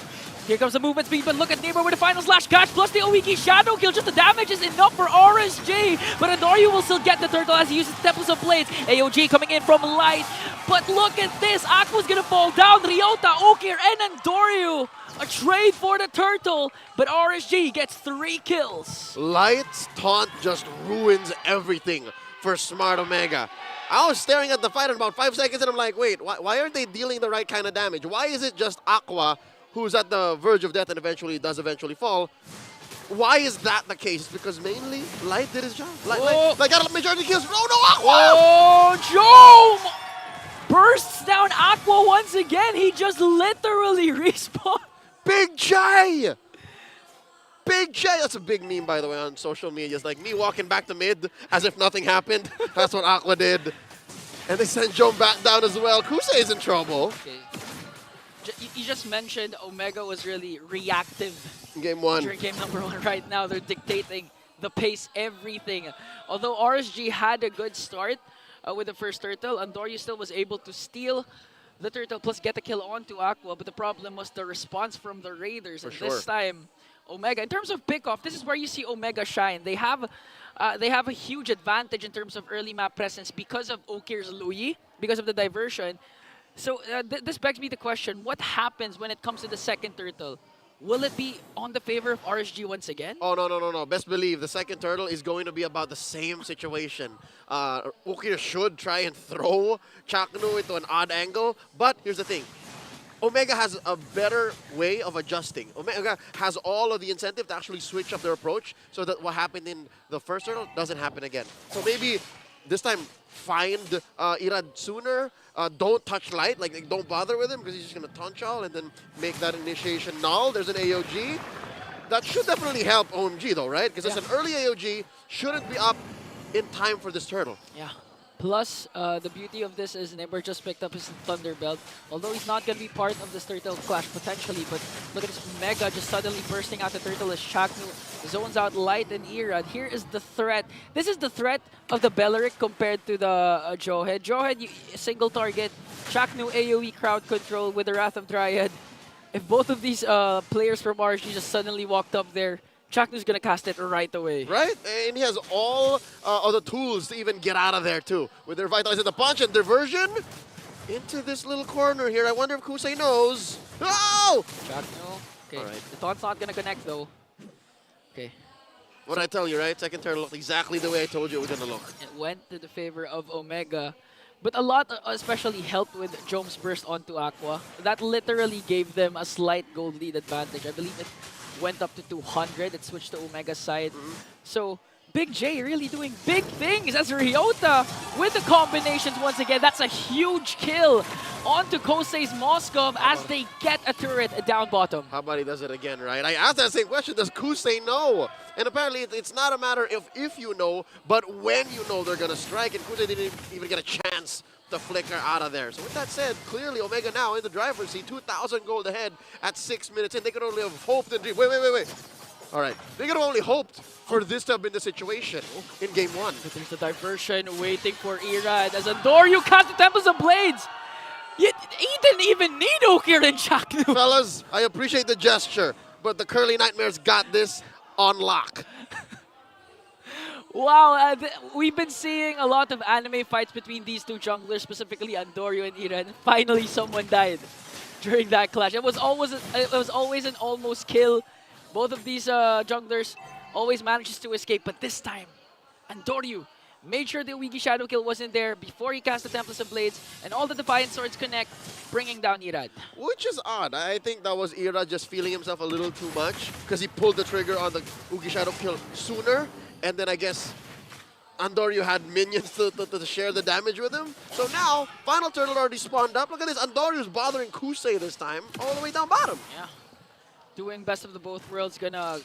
Here comes the movement speed, but look at Neighbor with the final slash catch, plus the Owiki Shadow Kill. Just the damage is enough for RSG, but Andorio will still get the turtle as he uses Tempest of Blades. AOG coming in from Light, but look at this. Aqua's gonna fall down. Ryota, Okir, and Andorio. A trade for the turtle, but RSG gets 3 kills. Light's taunt just ruins everything for Smart Omega. I was staring at the fight in about 5 seconds and I'm like, wait, why aren't they dealing the right kind of damage? Why is it just Aqua who's at the verge of death and does eventually fall? Why is that the case? Because mainly Light did his job. Light got a majority of kills. No, Aqua! Oh, Joe bursts down Aqua once again. He just literally respawned. Big J! Big J! That's a big meme, by the way, on social media. It's like me walking back to mid as if nothing happened. That's what Aqua did. And they sent Joe back down as well. Kusei's in trouble. Okay. You just mentioned Omega was really reactive. Game 1. During game number 1 right now, they're dictating the pace, everything. Although RSG had a good start with the first turtle, Andorio still was able to steal the Turtle plus get a kill onto Aqua, but the problem was the response from the Raiders. For And sure. this time, Omega, in terms of pickoff, this is where you see Omega shine. They have a huge advantage in terms of early map presence because of Okir's Louis, because of the diversion. So this begs me the question, what happens when it comes to the second Turtle? Will it be on the favor of RSG once again? Oh, no. Best believe the second turtle is going to be about the same situation. Ukir should try and throw Chaknu into an odd angle, but here's the thing. Omega has a better way of adjusting. Omega has all of the incentive to actually switch up their approach so that what happened in the first turtle doesn't happen again. So maybe this time find Irad sooner. Don't touch light, like don't bother with him because he's just going to taunt y'all and then make that initiation null. There's an AOG. That should definitely help OMG though, right? Because it's an early AOG, shouldn't be up in time for this turtle. Yeah. Plus, the beauty of this is Nibber just picked up his Thunderbelt. Although he's not going to be part of this Turtle clash potentially, but look at this Mega just suddenly bursting out the Turtle as Chaknu zones out Light and Irad. Here is the threat. This is the threat of the Belleric compared to the Jawhead. Jawhead, single target. Chaknu AoE crowd control with the Wrath of Dryad. If both of these players from RSG just suddenly walked up there, Chaknu's gonna cast it right away. Right? And he has all of the tools to even get out of there too. With their Vitalize the punch and diversion into this little corner here. I wonder if Kusei knows. Oh! Chaknu. Okay, the taunt's not gonna connect though. Okay. What I tell you, right? Second turtle looked exactly the way I told you it was gonna look. It went to the favor of Omega. But a lot especially helped with Jome's burst onto Aqua. That literally gave them a slight gold lead advantage. I believe it went up to 200. It switched to Omega's side. So Big J really doing big things as Ryota with the combinations once again. That's a huge kill onto Kosei's Moskov as they get a turret down bottom. How about he does it again, right? I asked that same question. Does Kusei know? And apparently it's not a matter of if you know, but when you know they're going to strike. And Kusei didn't even get a chance to flicker out of there. So with that said, clearly Omega now in the driver's seat, 2,000 gold ahead at 6 minutes, and they could only have hoped and dreamed. Wait. All right, they could have only hoped for this to have been the situation in game one. But there's the diversion waiting for Irad as Andoryu casts the Temples of Blades. He didn't even need Okir and Chaknu. Fellas, I appreciate the gesture, but the Curly Nightmares got this on lock. Wow, we've been seeing a lot of anime fights between these two junglers, specifically Andoryu and Irad. Finally, someone died during that clash. It was always an almost kill. Both of these junglers always manages to escape, but this time, Andoryu made sure the Wiki Shadow kill wasn't there before he cast the Temples of Blades, and all the Defiant Swords connect, bringing down Irad. Which is odd. I think that was Irad just feeling himself a little too much because he pulled the trigger on the Wiki Shadow kill sooner, and then I guess Andoryu had minions to share the damage with him. So now, final turtle already spawned up. Look at this, Andoryu's bothering Kusei this time, all the way down bottom. Yeah. Doing best of the both worlds, gonna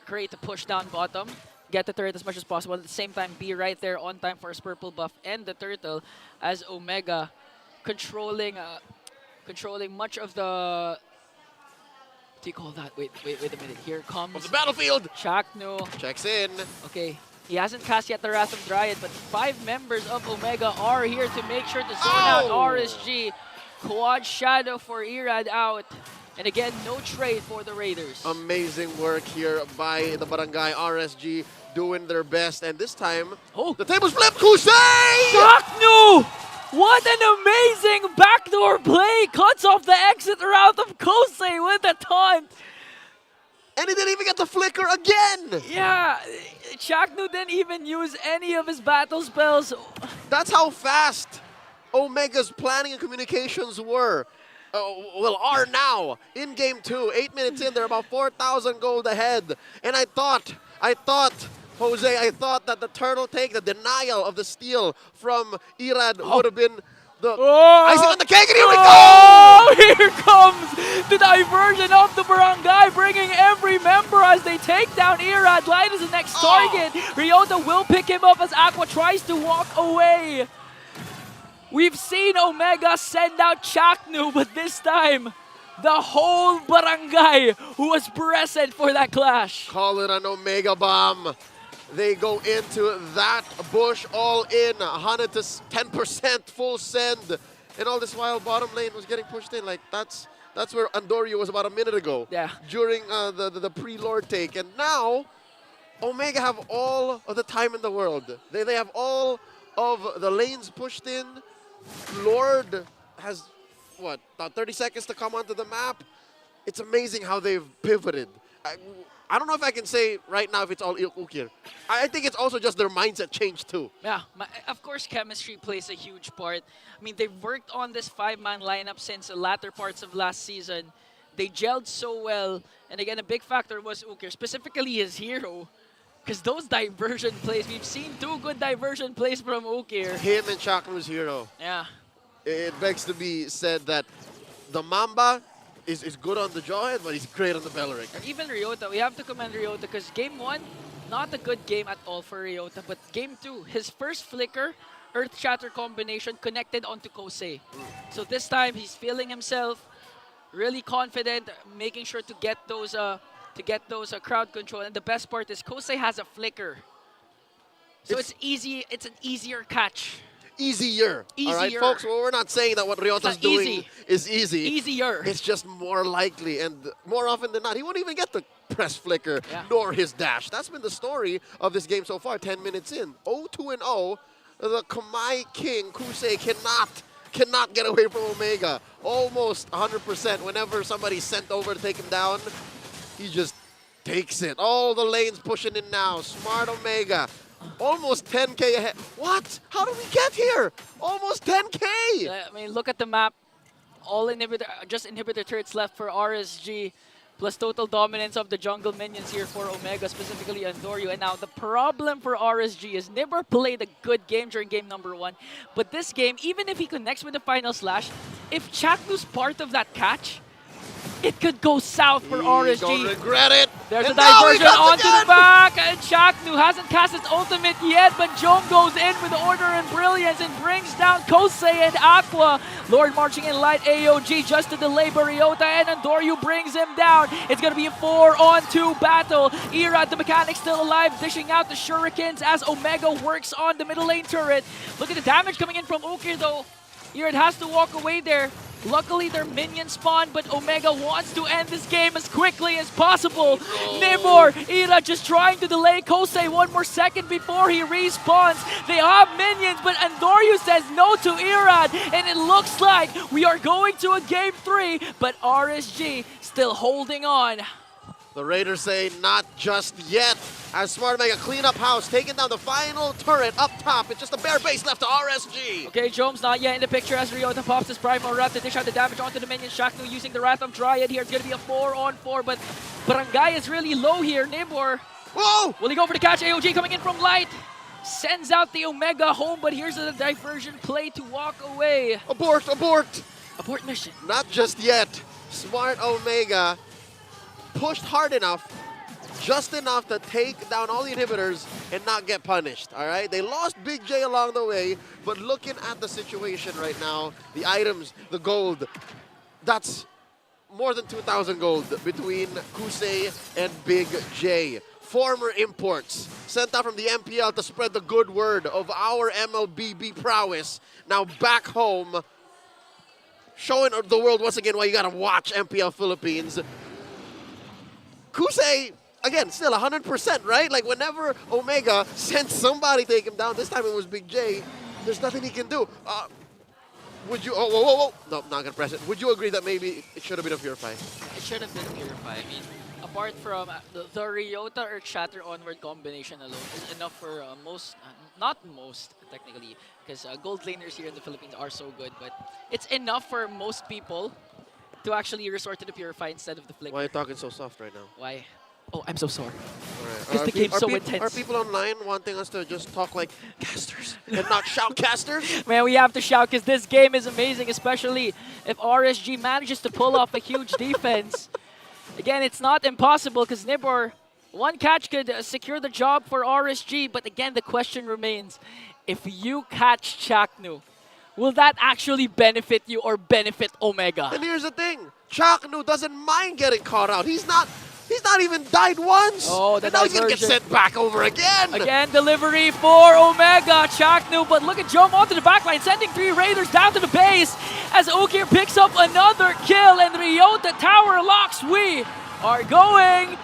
create a push down bottom, get the turret as much as possible, at the same time be right there on time for his purple buff and the turtle, as Omega controlling much of the... What do you call that? Wait a minute. Here comes... Of the battlefield! Chaknu. Checks in. Okay. He hasn't cast yet the Wrath of Dryad, but 5 members of Omega are here to make sure to zone out RSG. Quad Shadow for Irad out. And again, no trade for the Raiders. Amazing work here by the Barangay RSG, doing their best. And this time, the tables flipped. Kusei! Chaknu! What an amazing backdoor play! Cuts off the exit route of Kosei with a taunt. And he didn't even get the flicker again! Yeah, Chaknu didn't even use any of his battle spells. That's how fast Omega's planning and communications were. Are now in game 2. 8 minutes in, they're about 4,000 gold ahead. And I thought, Jose, I thought that the turtle take, the denial of the steal from Irad would have been the icing on the cake, and here we go! Here comes the diversion of the Barangay, bringing every member as they take down Irad. Light is the next target. Ryota will pick him up as Aqua tries to walk away. We've seen Omega send out Chaknu, but this time, the whole Barangay was present for that clash. Call it an Omega bomb. They go into that bush all in, 110% full send. And all this while, bottom lane was getting pushed in. Like, that's where Andorio was about a minute ago. Yeah. During the pre-Lord take. And now, Omega have all of the time in the world. They have all of the lanes pushed in. Lord has, what, about 30 seconds to come onto the map. It's amazing how they've pivoted. I don't know if I can say right now if it's all Ukir. I think it's also just their mindset changed too. Yeah, of course chemistry plays a huge part. I mean, they've worked on this 5-man lineup since the latter parts of last season. They gelled so well. And again, a big factor was Ukir, specifically his hero. Because those diversion plays, we've seen 2 good diversion plays from Ukir. Him and Chaknu's hero. Yeah. It begs to be said that the Mamba is good on the Jawhead, but he's great on the Belleric. Even Ryota, we have to commend Ryota because game 1, not a good game at all for Ryota. But game 2, his first flicker, Earth Shatter combination connected onto Kosei. So this time, he's feeling himself, really confident, making sure to get those crowd control. And the best part is Kosei has a flicker. So it's easy. It's an easier catch. Easier. All right, folks, well, we're not saying that what Ryota's doing is easy. Easier. It's just more likely, and more often than not, he won't even get the press flicker nor his dash. That's been the story of this game so far, 10 minutes in. 0-2-0, the Kamai King, Kusei, cannot get away from Omega. Almost 100%. Whenever somebody's sent over to take him down, he just takes it. All the lanes pushing in now. Smart Omega. Almost 10K ahead. What? How did we get here? Almost 10K! I mean, look at the map. All inhibitor turrets left for RSG, plus total dominance of the jungle minions here for Omega, specifically Andorio. And now the problem for RSG is Nibber played a good game during game number 1. But this game, even if he connects with the final slash, if Chaknu's part of that catch, it could go south for RSG. Don't regret it. There's and a diversion onto the back. And Chaknu hasn't cast his ultimate yet, but Jom goes in with order and brilliance and brings down Kosei and Aqua. Lord marching in light AOG just to delay Ryota, and Andorio brings him down. It's going to be a 4-on-2 battle. Irad, the mechanic, still alive, dishing out the shurikens as Omega works on the middle lane turret. Look at the damage coming in from Ukir though. Irad has to walk away there. Luckily, their minion spawn, but Omega wants to end this game as quickly as possible. Nibor, Ira just trying to delay Kosei 1 more second before he respawns. They have minions, but Andorio says no to Irad, and it looks like we are going to a game 3, but RSG still holding on. The Raiders say not just yet. As Smart Omega clean up house, taking down the final turret up top. It's just a bare base left to RSG. Okay, Jomes not yet in the picture as Ryota pops his Primal Wrath to dish out the damage onto the minion. Shaknu using the Wrath of Dryad here. It's going to be a 4-on-4, but Barangay is really low here. Nibor. Whoa! Will he go for the catch? AOG coming in from light. Sends out the Omega home, but here's a diversion play to walk away. Abort, abort! Abort mission. Not just yet. Smart Omega pushed hard enough, just enough to take down all the inhibitors and not get punished, all right? They lost Big J along the way, but looking at the situation right now, the items, the gold, that's more than 2,000 gold between Kusei and Big J. Former imports sent out from the MPL to spread the good word of our MLBB prowess. Now back home, showing the world once again why you gotta watch MPL Philippines. Kusei, again, still 100%, right? Like, whenever Omega sent somebody to take him down, this time it was Big J, there's nothing he can do. Would you, whoa. No, not going to press it. Would you agree that maybe it should have been a Purify? It should have been Purify. I mean, apart from the Ryota Earth Shatter onward combination alone is enough for most, not most, technically, because gold laners here in the Philippines are so good, but it's enough for most people to actually resort to the Purify instead of the Flicker. Why are you talking so soft right now? Why? Oh, I'm so sorry. Because the game's so intense. Are people online wanting us to just talk like casters and not shout casters? Man, we have to shout because this game is amazing, especially if RSG manages to pull off a huge defense. Again, it's not impossible because Nibor, one catch could secure the job for RSG, but again, the question remains, if you catch Chaknu, will that actually benefit you or benefit Omega? And here's the thing, Chaknu doesn't mind getting caught out. He's not He's not even died once. Oh, the and now he's going to get diversion. sent back over again. Again, delivery for Omega. Chaknu, but look at Jom onto the backline, sending 3 Raiders down to the base as Okir picks up another kill, and Ryota Tower locks. We are going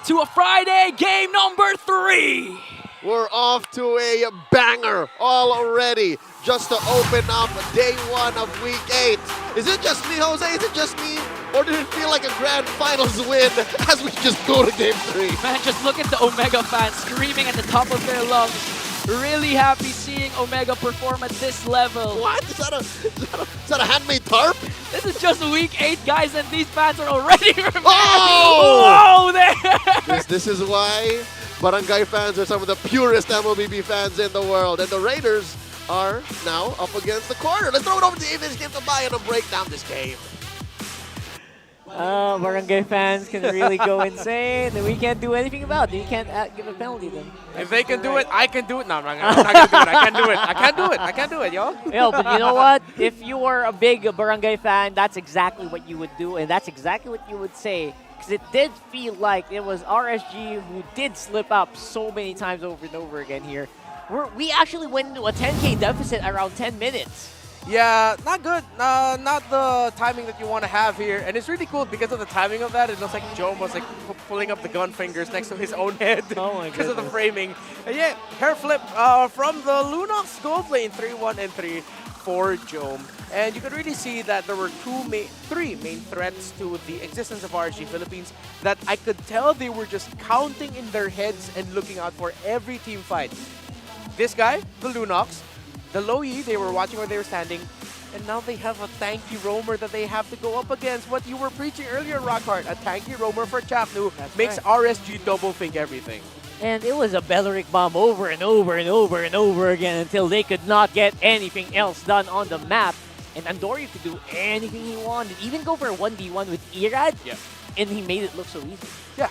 to a Friday game number 3. We're off to a banger already, just to open up day 1 of week 8. Is it just me, Jose? Is it just me? Or did it feel like a grand finals win as we just go to game 3? Man, just look at the Omega fans screaming at the top of their lungs. Really happy seeing Omega perform at this level. What? Is that a handmade tarp? This is just week 8, guys, and these fans are already remaining. Oh! Whoa there! This is why Barangay fans are some of the purest MLBB fans in the world. And the Raiders are now up against the corner. Let's throw it over to Davis Game to buy and break down this game. Barangay fans can really go insane. We can't do anything about it. You can't give a penalty then. If they can do it, I can do it. No, I'm not gonna do it. I can't do it. I can't do it. I can't do it, yo. Yo, but you know what? If you were a big Barangay fan, that's exactly what you would do, and that's exactly what you would say. Because it did feel like it was RSG who did slip up so many times over and over again here. We actually went into a 10K deficit around 10 minutes. Yeah, not good. Not the timing that you want to have here. And it's really cool because of the timing of that. It looks like Joe was like pulling up the gun fingers next to his own head because of the framing. And yeah, hair flip from the Lunox gold lane, 3-1 and 3 for Jome. And you could really see that there were 3 main threats to the existence of RSG Philippines that I could tell they were just counting in their heads and looking out for every team fight. This guy, the Lunox, the Low E, they were watching where they were standing, and now they have a tanky roamer that they have to go up against. What you were preaching earlier, Rockhart, a tanky roamer for Chapnu makes RSG double think everything. And it was a Belleric bomb over and over and over and over again until they could not get anything else done on the map. And Andori could do anything he wanted, even go for a 1v1 with Irad, and he made it look so easy. Yeah,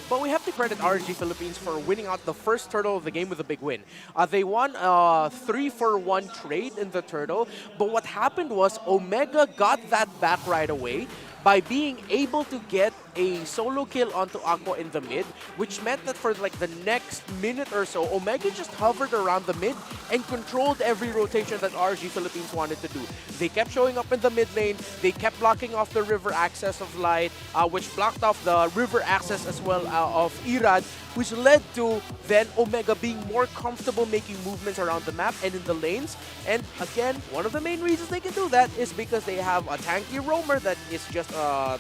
but we have to credit RSG Philippines for winning out the first turtle of the game with a big win. They won a 3-for-1 trade in the turtle, but what happened was Omega got that back right away by being able to get a solo kill onto Aqua in the mid, which meant that for like the next minute or so, Omega just hovered around the mid and controlled every rotation that RSG Philippines wanted to do. They kept showing up in the mid lane, they kept blocking off the river access of Light, which blocked off the river access as well of Irad, which led to then Omega being more comfortable making movements around the map and in the lanes. And again, one of the main reasons they can do that is because they have a tanky roamer that is just a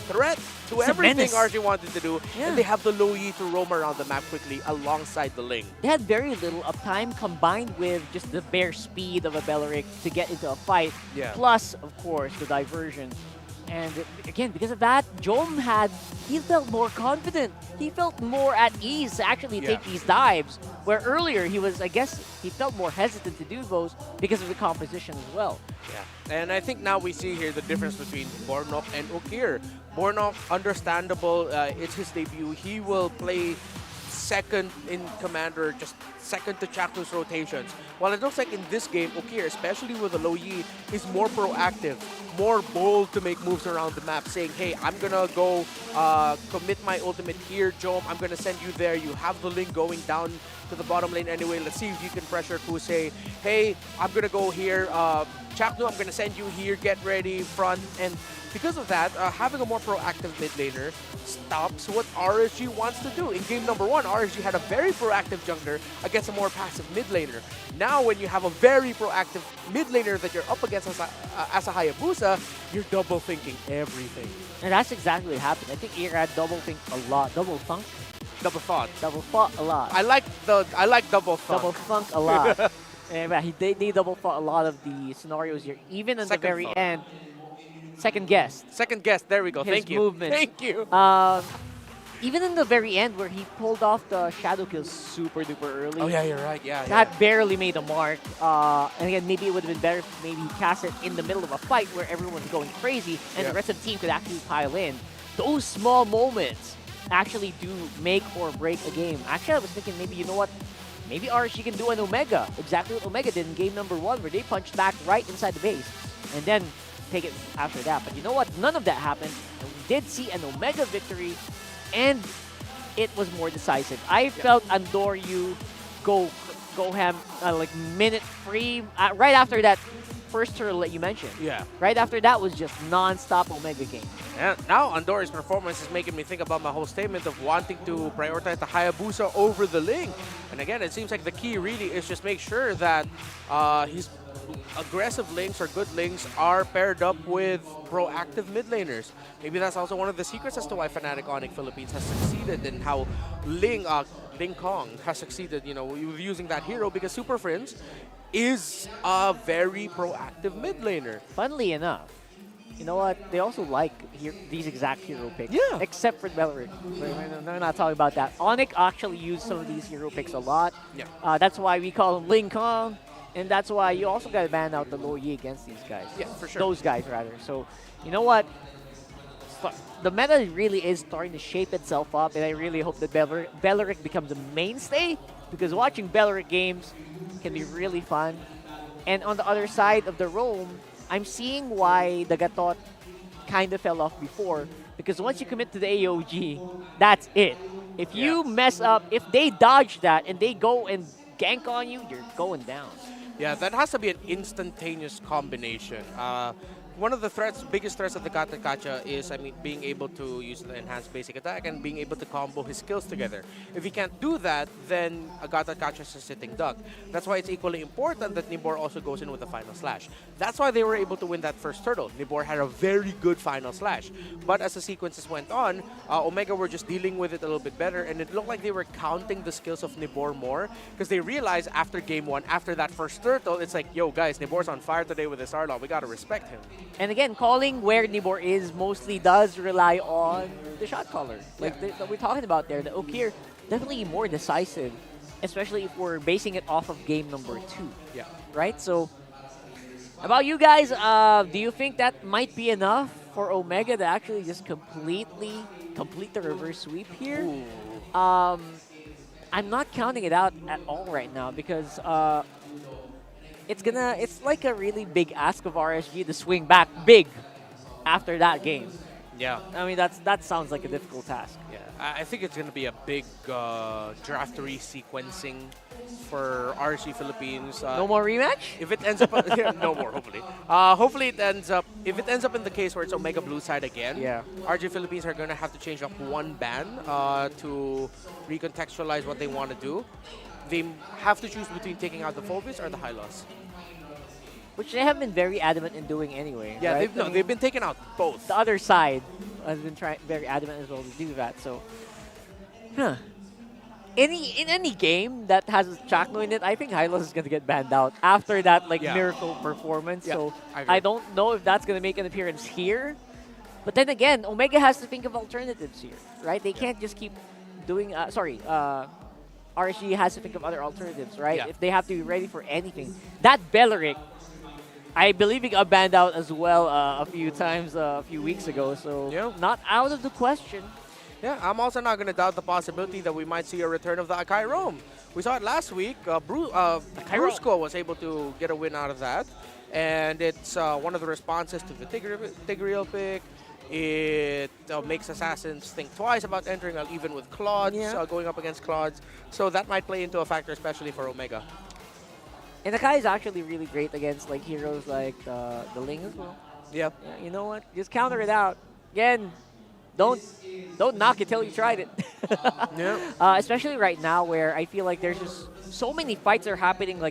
threat to everything RSG wanted to do, and they have the Low E to roam around the map quickly alongside the Ling. They had very little uptime combined with just the bare speed of a Belleric to get into a fight, plus, of course, the diversion. And again, because of that, Jome he felt more confident. He felt more at ease to actually take these dives, where earlier he was, I guess, he felt more hesitant to do those because of the composition as well. Yeah, and I think now we see here the difference between Bornok and Okir. Bornok, understandable, it's his debut. He will play second in Commander, just second to Chaknu's rotations. While it looks like in this game, Okir, especially with the Low Yi, is more proactive, more bold to make moves around the map, saying, hey, I'm gonna go commit my ultimate here, Jome, I'm gonna send you there, you have the Ling going down to the bottom lane anyway, let's see if you can pressure Kusei. Hey, I'm gonna go here, Chaknu, I'm gonna send you here, get ready, front, and because of that, having a more proactive mid laner stops what RSG wants to do. In game number 1, RSG had a very proactive jungler against a more passive mid laner. Now, when you have a very proactive mid laner that you're up against as a Hayabusa, you're double thinking everything. And that's exactly what happened. I think Irad double think a lot. Double thunk? Double thought. Double thought a lot. I like double thunk. Double thunk a lot. And they double thought a lot of the scenarios here. Even in the very end. Second guess. Second guess. There we go. Thank you. Movement. Thank you. Even in the very end where he pulled off the shadow kill super duper early. Oh yeah, you're right. Yeah. That barely made a mark. And again, maybe it would have been better if maybe he cast it in the middle of a fight where everyone's going crazy and the rest of the team could actually pile in. Those small moments actually do make or break a game. Actually, I was thinking maybe, you know what? Maybe RSG can do an Omega. Exactly what Omega did in game number 1 where they punched back right inside the base. And then take it after that. But you know what? None of that happened. And we did see an Omega victory and it was more decisive. I felt Andoryu go ham like minute free right after that first turtle that you mentioned. Yeah. Right after that was just non-stop Omega game. And now Andorra's performance is making me think about my whole statement of wanting to prioritize the Hayabusa over the Ling. And again, it seems like the key really is just make sure that his aggressive links or good links are paired up with proactive mid laners. Maybe that's also one of the secrets as to why Fnatic Onic Philippines has succeeded and how Ling Kong has succeeded, you know, with using that hero, because Super Friends is a very proactive mid laner. Funnily enough, you know what? They also like these exact hero picks. Yeah. Except for Beleric. We're not talking about that. Onic actually used some of these hero picks a lot. Yeah. That's why we call him Ling Kong. And that's why you also got to ban out the low Yi against these guys. Yeah, for sure. Those guys, rather. So, you know what? The meta really is starting to shape itself up, and I really hope that Beleric becomes a mainstay, because watching Beleric games can be really fun. And on the other side of the roam, I'm seeing why the Gatot kind of fell off before, because once you commit to the AOG, that's it. If you mess up, if they dodge that and they go and gank on you, you're going down. Yeah, that has to be an instantaneous combination. One of the biggest threats of the Gata Kacha is, being able to use the enhanced basic attack and being able to combo his skills together. If he can't do that, then a Gata Kacha is a sitting duck. That's why it's equally important that Nibor also goes in with the final slash. That's why they were able to win that first turtle. Nibor had a very good final slash. But as the sequences went on, Omega were just dealing with it a little bit better, and it looked like they were counting the skills of Nibor more, because they realized after game one, after that first turtle, it's like, yo guys, Nibor's on fire today with this Arlot. We gotta respect him. And again, calling where Nibor is mostly does rely on the shot caller. Like that we're talking about there. The Okir definitely more decisive, especially if we're basing it off of game number 2. Yeah. Right? So, about you guys, do you think that might be enough for Omega to actually just complete the reverse sweep here? I'm not counting it out at all right now, because it's like a really big ask of RSG to swing back big after that game. Yeah. I mean, that sounds like a difficult task. Yeah, I think it's going to be a big draft resequencing for RSG Philippines. No more rematch? If it ends up, no more, hopefully. Hopefully it ends up, if it ends up in the case where it's Omega Blue side again, RSG Philippines are going to have to change up one ban to recontextualize what they want to do. They have to choose between taking out the Phobos or the High Loss. Which they have been very adamant in doing anyway. Yeah, right? they've been taking out both. The other side has been very adamant as well to do that. So, in any game that has Chakno in it, I think Hylos is gonna get banned out after that miracle performance. Yeah, so I I don't know if that's gonna make an appearance here. But then again, Omega has to think of alternatives here, right? They can't just keep doing. RSG has to think of other alternatives, right? Yeah. If they have to be ready for anything. That Beleric, I believe he got banned out as well a few times a few weeks ago, so not out of the question. Yeah, I'm also not going to doubt the possibility that we might see a return of the Akai Roam. We saw it last week. Brusco was able to get a win out of that, and it's one of the responses to the Tigreal pick. It makes assassins think twice about entering, even with Claudes, going up against Claudes. So that might play into a factor, especially for Omega. And Akai is actually really great against heroes like the Ling as well. Yeah. You know what? Just counter it out. Again, don't knock it till you tried it. Especially right now, where I feel like there's just so many fights that are happening,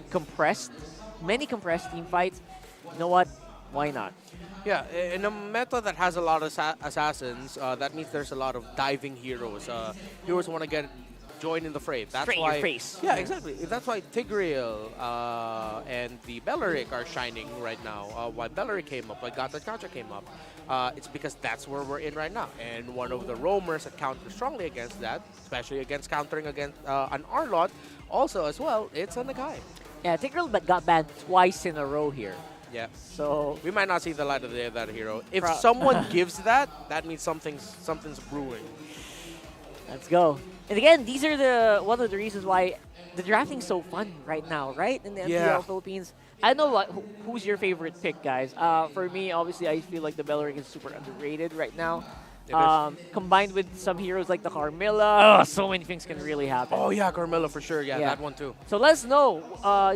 many compressed team fights. You know what? Why not? Yeah, in a meta that has a lot of assassins, that means there's a lot of diving heroes. Heroes want to join in the fray. That's Straight in why, your face. Yeah, exactly. That's why Tigreal and the Beleric are shining right now. Why Beleric came up, why Gata Kacha came up. It's because that's where we're in right now. And one of the roamers that counter strongly against that, especially against countering against an Arlot, also as well, it's an Akai. Yeah, Tigreal got banned twice in a row here. Yeah. So we might not see the light of the day of that hero. If someone gives that means something's brewing. Let's go. And again, these are one of the reasons why the drafting's so fun right now, right? In the MPL Philippines. I don't know who's your favorite pick, guys. For me, obviously, I feel like the Beleric is super underrated right now. Combined with some heroes like the Carmilla, so many things can really happen. Oh yeah, Carmilla for sure. Yeah, that one too. So let us know.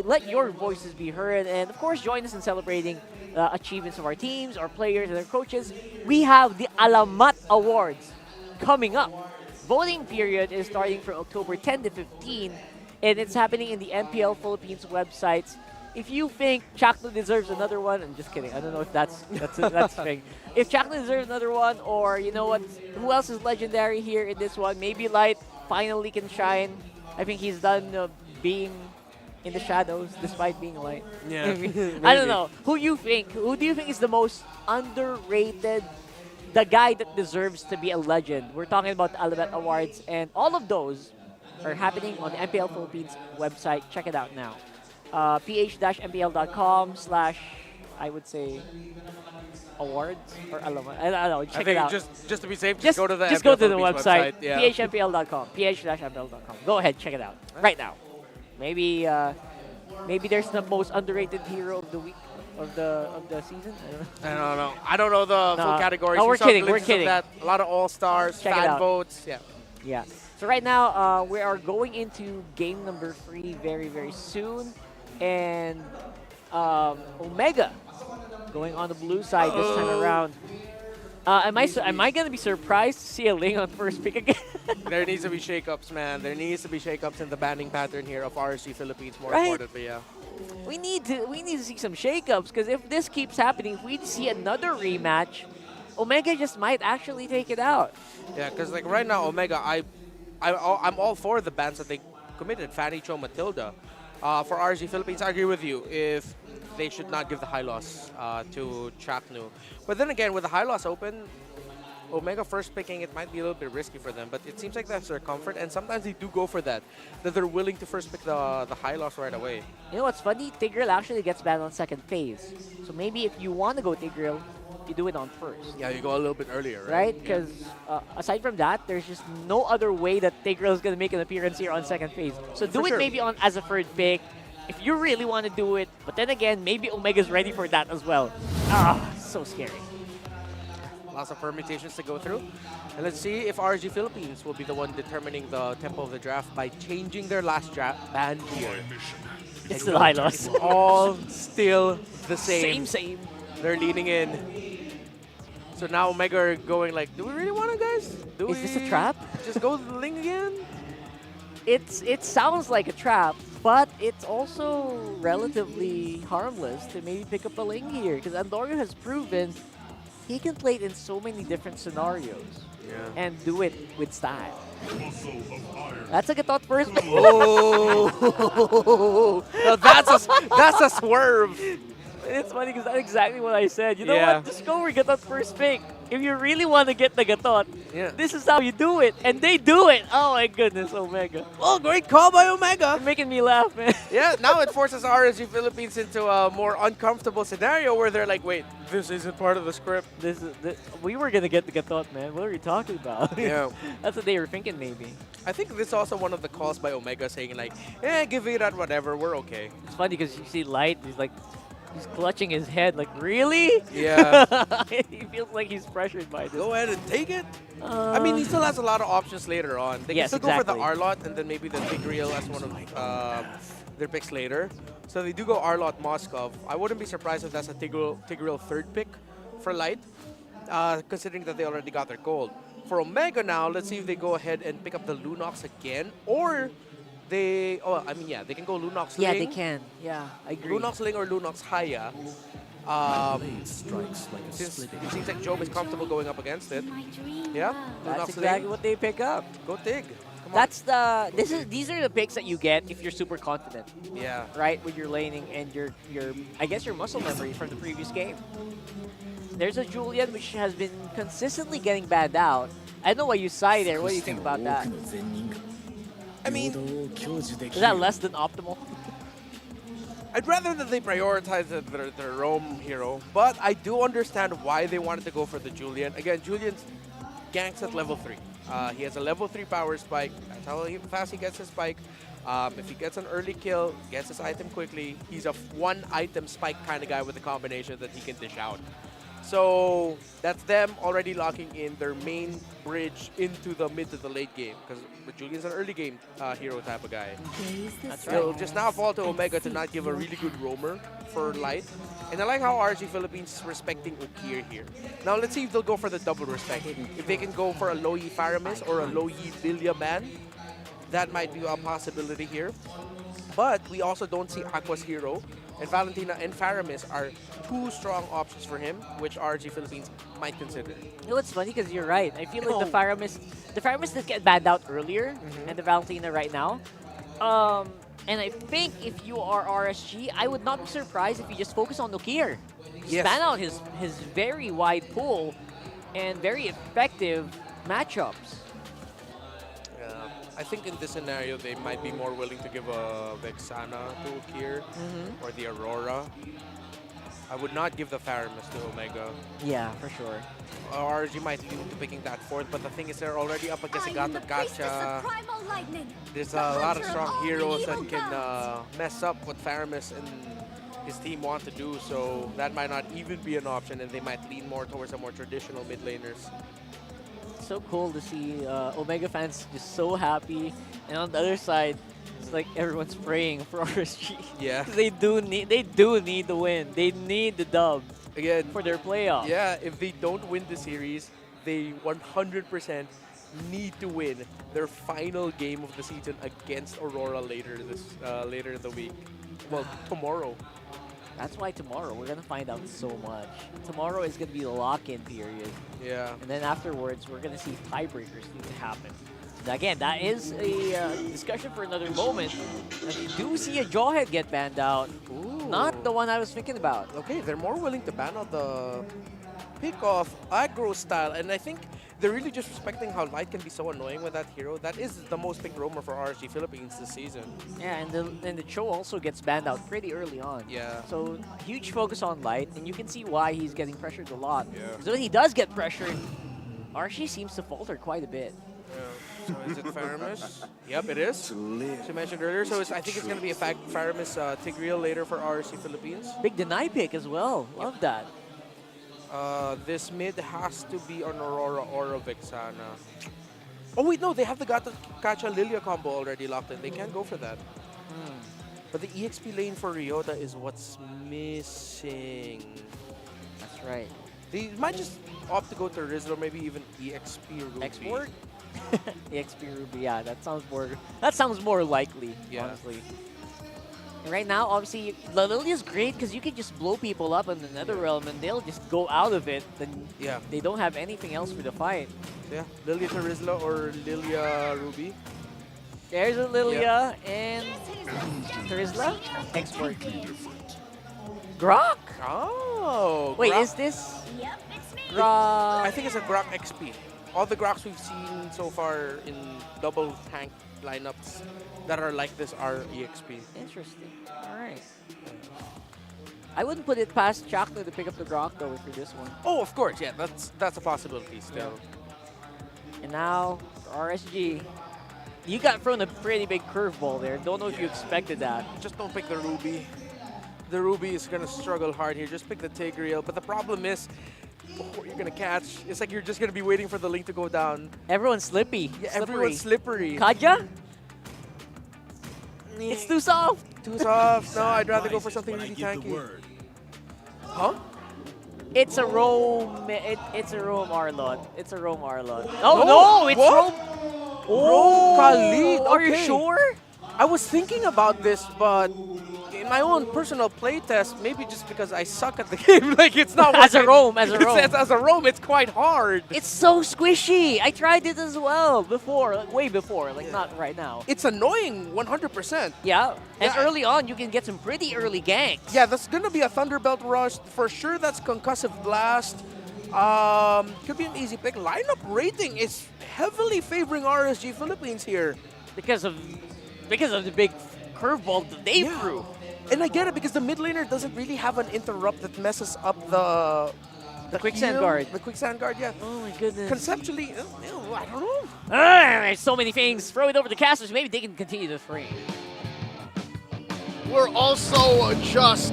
Let your voices be heard, and of course, join us in celebrating achievements of our teams, our players, and their coaches. We have the Alamat Awards coming up. Voting period is starting from October 10 to 15, and it's happening in the MPL Philippines websites. If you think Chakno deserves another one, I'm just kidding. I don't know if that's the thing. If Chakno deserves another one, or you know what, who else is legendary here in this one? Maybe Light finally can shine. I think he's done being in the shadows despite being Light. Yeah, I don't know. Who do you think is the most underrated? The guy that deserves to be a legend. We're talking about the Alamat Awards, and all of those are happening on the MPL Philippines website. Check it out now. ph-mpl.com/ I would say awards or Alamat. I don't know. Check it out. Just to be safe, just go to the just MPL go to the Philippines website. Yeah. ph-mpl.com. ph-mpl.com. Go ahead, check it out right now. Maybe there's the most underrated hero of the week. Of the season? I don't know. I don't know the full categories. No, we're kidding. We're glimpses of kidding. that. A lot of all-stars, Check it fan out. votes. Yeah. Yeah. So right now, we are going into game number 3 very, very soon. And Omega going on the blue side this time around. Am I going to be surprised to see a Ling on first pick again? There needs to be shakeups, man. There needs to be shakeups in the banning pattern here of RSG Philippines, more Right. importantly, yeah. We need to see some shakeups, because if this keeps happening, if we see another rematch, Omega just might actually take it out. Yeah, because like right now, Omega, I'm all for the bans that they committed. Fanny, Cho, Matilda. For RSG Philippines, I agree with you. If they should not give the high loss to Chaknu. But then again, with the high loss open, Omega first picking, it might be a little bit risky for them, but it seems like that's their comfort, and sometimes they do go for that they're willing to first pick the high loss right away. You know what's funny? Tigreal actually gets banned on second phase. So maybe if you want to go Tigreal, you do it on first. Yeah, you go a little bit earlier, right? Right? Because aside from that, there's just no other way that Tigreal is going to make an appearance here on second phase. So do For it sure. maybe on as a third pick, if you really want to do it. But then again, maybe Omega's ready for that as well. So scary. Lots of permutations to go through. And let's see if RSG Philippines will be the one determining the tempo of the draft by changing their last draft ban here. It's still high loss. It's all still the same. Same. They're leaning in. So now Omega are going like, do we really want it, guys? Is this a trap? Just go Ling again? It sounds like a trap, but it's also relatively harmless to maybe pick up a Ling here, because Andorio has proven he can play it in so many different scenarios and do it with style. That's like a thought first. Oh, now that's a swerve. It's funny because that's exactly what I said. You know Yeah. what? Just go for Gatot first pick. If you really want to get the Gatot, Yeah. this is how you do it. And they do it. Oh my goodness, Omega. Oh, great call by Omega. You're making me laugh, man. Yeah, now it forces RSG Philippines into a more uncomfortable scenario where they're like, wait, this isn't part of the script. We were going to get the Gatot, man. What are you talking about? Yeah. That's what they were thinking, maybe. I think this is also one of the calls by Omega saying like, give it at whatever, we're okay. It's funny because you see Light, he's clutching his head like, really? Yeah. He feels like he's pressured by this. Go ahead and take it. I mean, he still has a lot of options later on. They can Yes, still go for the exactly. Arlot and then maybe the Tigreal as one of their picks later. So they do go Arlot Moskov. I wouldn't be surprised if that's a Tigreal third pick for Light, considering that they already got their gold. For Omega now, let's see if they go ahead and pick up the Lunox again, or they can go Lunox Ling. Yeah, they can. Yeah, I agree. Lunox Ling or Lunox Haya. Since it seems like Job is comfortable going up against it. Yeah, That's Lunox exactly Ling. what they pick up. Go Tig. These are the picks that you get if you're super confident. Yeah. Right, with your laning and your I guess your muscle memory from the previous game. There's a Julian which has been consistently getting banned out. I know why you sigh there. What do you think about that? I mean, is that less than optimal? I'd rather that they prioritize their roam hero, but I do understand why they wanted to go for the Julian. Again, Julian's ganks at level 3. He has a level 3 power spike. That's how fast he gets his spike. If he gets an early kill, gets his item quickly, he's a one-item spike kind of guy with a combination that he can dish out. So that's them already locking in their main bridge into the mid to the late game. Because Julian's an early game hero type of guy. That's It'll just now fall to Omega to not give a really good roamer for light. And I like how RSG Philippines is respecting Ukir here. Now let's see if they'll go for the double respect. If they can go for a low Yi Faramis or a low Yi Lilia man, that might be a possibility here. But we also don't see Aqua's hero. And Valentina and Faramis are two strong options for him, which RSG Philippines might consider. You know what's funny? Because you're right. I feel like the Faramis did get banned out earlier, and the Valentina right now. And I think if you are RSG, I would not be surprised if you just focus on Ukir. Just ban out his very wide pool and very effective matchups. I think in this scenario, they might be more willing to give a Vexana to Ukir or the Aurora. I would not give the Faramis to Omega. Yeah, for sure. RSG might lean to picking that fourth, but the thing is they're already up against a Gacha. There's a lot of strong heroes that can mess up what Faramis and his team want to do, so that might not even be an option, and they might lean more towards the more traditional mid laners. So cool to see Omega fans just so happy, and on the other side, it's like everyone's praying for RSG. Yeah, they do need the win. They need the dub again for their playoff. Yeah, if they don't win the series, they 100% need to win their final game of the season against Aurora later in the week. Well, tomorrow. That's why tomorrow we're gonna find out so much. Tomorrow is gonna be the lock-in period. Yeah. And then afterwards, we're gonna see tiebreakers need to happen. Again, that is a discussion for another moment. And we do see a Jawhead get banned out. Ooh. Not the one I was thinking about. Okay, they're more willing to ban out the pick-off aggro style, and I think they're really just respecting how Light can be so annoying with that hero. That is the most picked roamer for RSG Philippines this season. Yeah, and the Cho also gets banned out pretty early on. Yeah. So huge focus on Light, and you can see why he's getting pressured a lot. Yeah. So when he does get pressured, RSG seems to falter quite a bit. Yeah. So is it Faramis? Yep, it is. As you mentioned earlier, so I think it's going to be a Faramis Tigreal later for RSG Philippines. Big deny pick as well. Love that. This mid has to be an Aurora or a Vexana. Oh wait, no, they have the Gacha Lilia combo already locked in. They can't go for that. But the EXP lane for Ryota is what's missing. That's right. They might just opt to go to Rizla, or maybe even EXP Ruby. Export? EXP Ruby, yeah, that sounds more likely, honestly. And right now, obviously, Lilia's great because you can just blow people up in the Netherrealm and they'll just go out of it. Then they don't have anything else for the fight. Yeah, Lilia to Rizla or Lilia Ruby. There's a Lilia and Rizla. Export. Grok? Oh. Wait, Grok. is this Grok? I think it's a Grok XP. All the Groks we've seen so far in double tank lineups that are like this are EXP. Interesting. All right. I wouldn't put it past Chakla to pick up the Grok though for this one. Oh, of course, yeah, that's a possibility still. And now RSG, you got thrown a pretty big curveball there. Don't know if you expected that. Just don't pick the Ruby. The Ruby is gonna struggle hard here. Just pick the Tigreal. But the problem is, before you're gonna catch, it's like you're just gonna be waiting for the link to go down. Everyone's slippy. Yeah, everyone's slippery. Kaja? It's too soft. Too soft. No, I'd rather go for something really tanky. Huh? It's a Rome. It's a Rome Arlot. It's a Rome Arlot. Oh no! It's what? Rome. Rome Khalid. Are you Okay. sure? I was thinking about this, but in my own personal playtest, maybe just because I suck at the game, like it's not As a working. Rome, as a Rome. As a Rome, it's quite hard. It's so squishy. I tried it as well before, like way before, like not right now. It's annoying, 100%. Yeah, and Yeah. early on you can get some pretty early ganks. Yeah, that's gonna be a Thunderbelt rush for sure. That's Concussive Blast. Could be an easy pick. Lineup rating is heavily favoring RSG Philippines here because of the big curveball that they threw. And I get it because the mid laner doesn't really have an interrupt that messes up the quicksand heal. guard. The quicksand guard, yeah. Oh my goodness. Conceptually, I don't know. There's so many things. Throw it over the casters. Maybe they can continue the frame. We're also just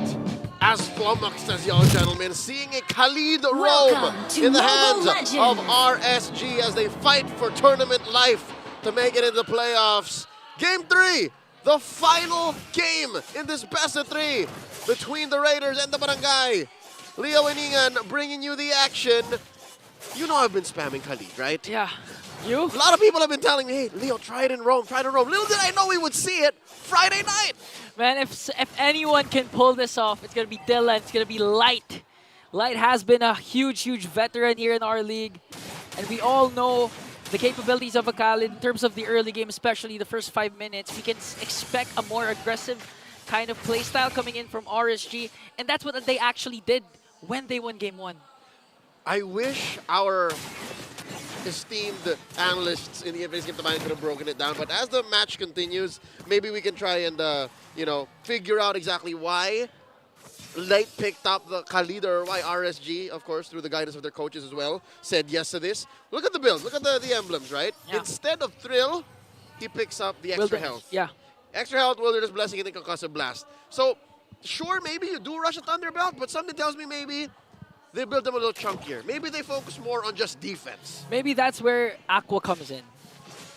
as flummoxed as y'all gentlemen, seeing a Khalid roam Welcome to in the Mobile hands Legends. of RSG as they fight for tournament life to make it into the playoffs. Game 3, the final game in this best of 3 between the Raiders and the Barangay. Leo and Ingan bringing you the action. You know I've been spamming Khalid, right? Yeah. You? A lot of people have been telling me, hey, Leo, try it in Rome, try it in Rome. Little did I know we would see it Friday night. Man, if anyone can pull this off, it's going to be Dylan. It's going to be Light. Light has been a huge, huge veteran here in our league. And we all know the capabilities of a Khalid in terms of the early game, especially the first 5 minutes. We can expect a more aggressive kind of playstyle coming in from RSG. And that's what they actually did when they won Game 1. I wish our esteemed analysts in the FNOP Game Tambayan could have broken it down, but as the match continues, maybe we can try and, figure out exactly why Light picked up the Khalid, or why RSG, of course, through the guidance of their coaches as well, said yes to this. Look at the builds, look at the emblems, right? Yeah. Instead of Thrill, he picks up the extra Wilderness, health. yeah. Extra health, Wilderness Blessing, and then Concussive Blast. So, sure, maybe you do rush a Thunderbelt, but something tells me maybe they build them a little chunkier. Maybe they focus more on just defense. Maybe that's where Aqua comes in.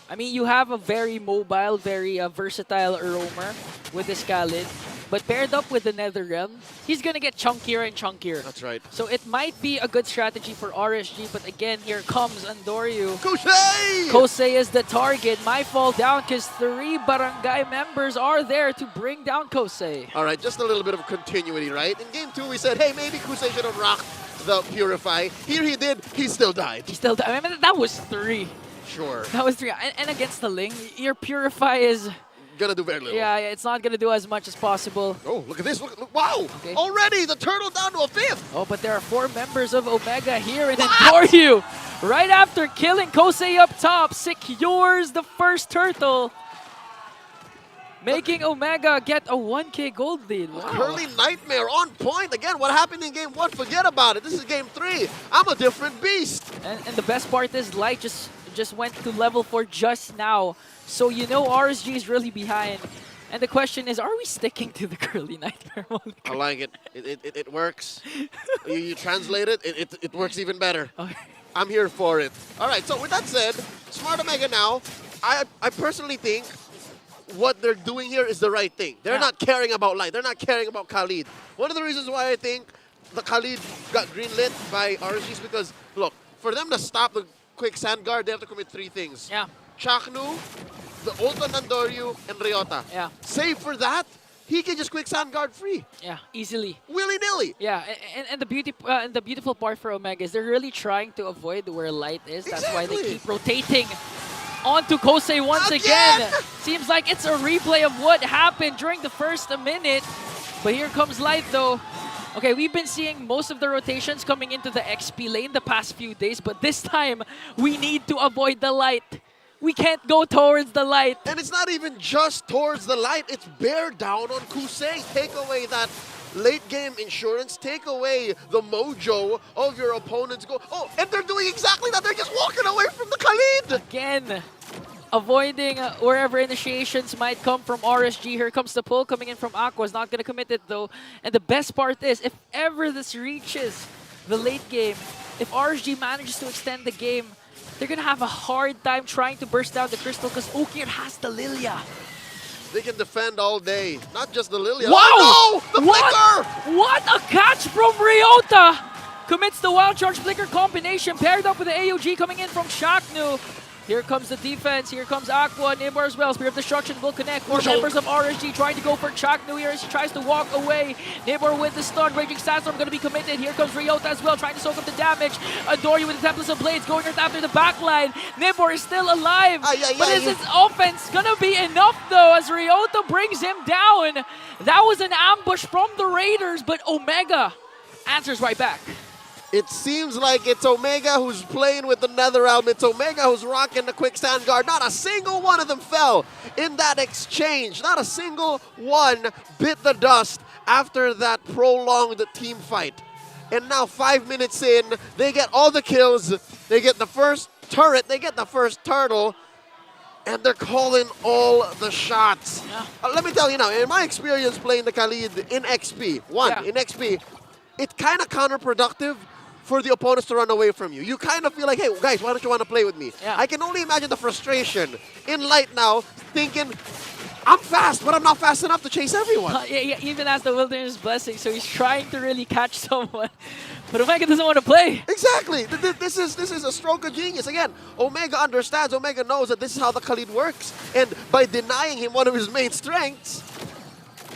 I mean, you have a very mobile, very versatile roamer with this Khalid, but paired up with the Netherrealm, he's going to get chunkier and chunkier. That's right. So it might be a good strategy for RSG, but again, here comes Andoryu. Kosei! Kosei is the target. Might fall down because 3 Barangay members are there to bring down Kosei. All right, just a little bit of continuity, right? In Game 2, we said, hey, maybe Kosei should have rocked the Purify. Here he did, he still died. He still died. I mean, that was 3. Sure. That was 3. And against the Ling, your Purify is gonna do very little. Yeah, it's not gonna do as much as possible. Oh, look at this. Look, wow! Okay. Already, the turtle down to a 5th. Oh, but there are 4 members of Omega here, and then Andoryu, right after killing Kosei up top, secures the first turtle, making Omega get a 1K gold lead. Wow. Curly Nightmare on point. Again, what happened in Game 1, forget about it. This is Game 3. I'm a different beast. And the best part is Light just went to level 4 just now. So you know RSG is really behind. And the question is, are we sticking to the Curly Nightmare mode? I like it. It works. you translate it, it works even better. Okay. I'm here for it. All right, so with that said, Smart Omega now, I personally think what they're doing here is the right thing. They're not caring about Light. They're not caring about Khalid. One of the reasons why I think the Khalid got greenlit by RSG is because, look, for them to stop the quick sand guard, they have to commit 3 things. Yeah. Chaknu, the ult on Andoryu, and Ryota. Yeah. Save for that, he can just quick sand guard free. Yeah, easily. Willy-nilly. Yeah, and the beautiful part for Omega is they're really trying to avoid where Light is. That's why they keep rotating onto Kosei once again. Seems like it's a replay of what happened during the first minute. But here comes Light though. Okay, we've been seeing most of the rotations coming into the XP lane the past few days, but this time we need to avoid the Light. We can't go towards the Light. And it's not even just towards the Light, it's bear down on Kosei. Take away that late game insurance, take away the mojo of your opponent's goal. Oh, and they're doing exactly that. They're just walking away from the Khalid. Again, avoiding wherever initiations might come from RSG. Here comes the pull coming in from Aqua. Is not going to commit it though. And the best part is, if ever this reaches the late game, if RSG manages to extend the game, they're going to have a hard time trying to burst down the crystal because Okir has the Lilia. They can defend all day. Not just the Lilia. Wow! Oh no! The Flicker! What a catch from Ryota! Commits the Wild Charge Flicker combination paired up with the AOG coming in from Shaknu. Here comes the defense. Here comes Aqua. Neighbor as well. Spear of Destruction will connect. 4 members of RSG trying to go for Chaknu here as he tries to walk away. Neighbor with the stun. Raging Sandstorm going to be committed. Here comes Ryota as well, trying to soak up the damage. Adoryu with the Tempest of Blades going after the backline. Neighbor is still alive. But is his offense going to be enough though as Ryota brings him down? That was an ambush from the Raiders, but Omega answers right back. It seems like it's Omega who's playing with the Netherrealm. It's Omega who's rocking the quick stand guard. Not a single one of them fell in that exchange. Not a single one bit the dust after that prolonged team fight. And now 5 minutes in, they get all the kills. They get the first turret. They get the first turtle. and they're calling all the shots. Yeah. Let me tell you now, in my experience playing the Khalid in XP, in XP, it's kind of counterproductive for the opponents to run away from you. You kind of feel like, hey, guys, why don't you want to play with me? Yeah. I can only imagine the frustration in Light now, thinking, I'm fast, but I'm not fast enough to chase everyone. Yeah, even as the Wilderness Blessing, so he's trying to really catch someone. But Omega doesn't want to play. Exactly. This is a stroke of genius. Again, Omega understands, Omega knows that this is how the Khalid works. And by denying him one of his main strengths,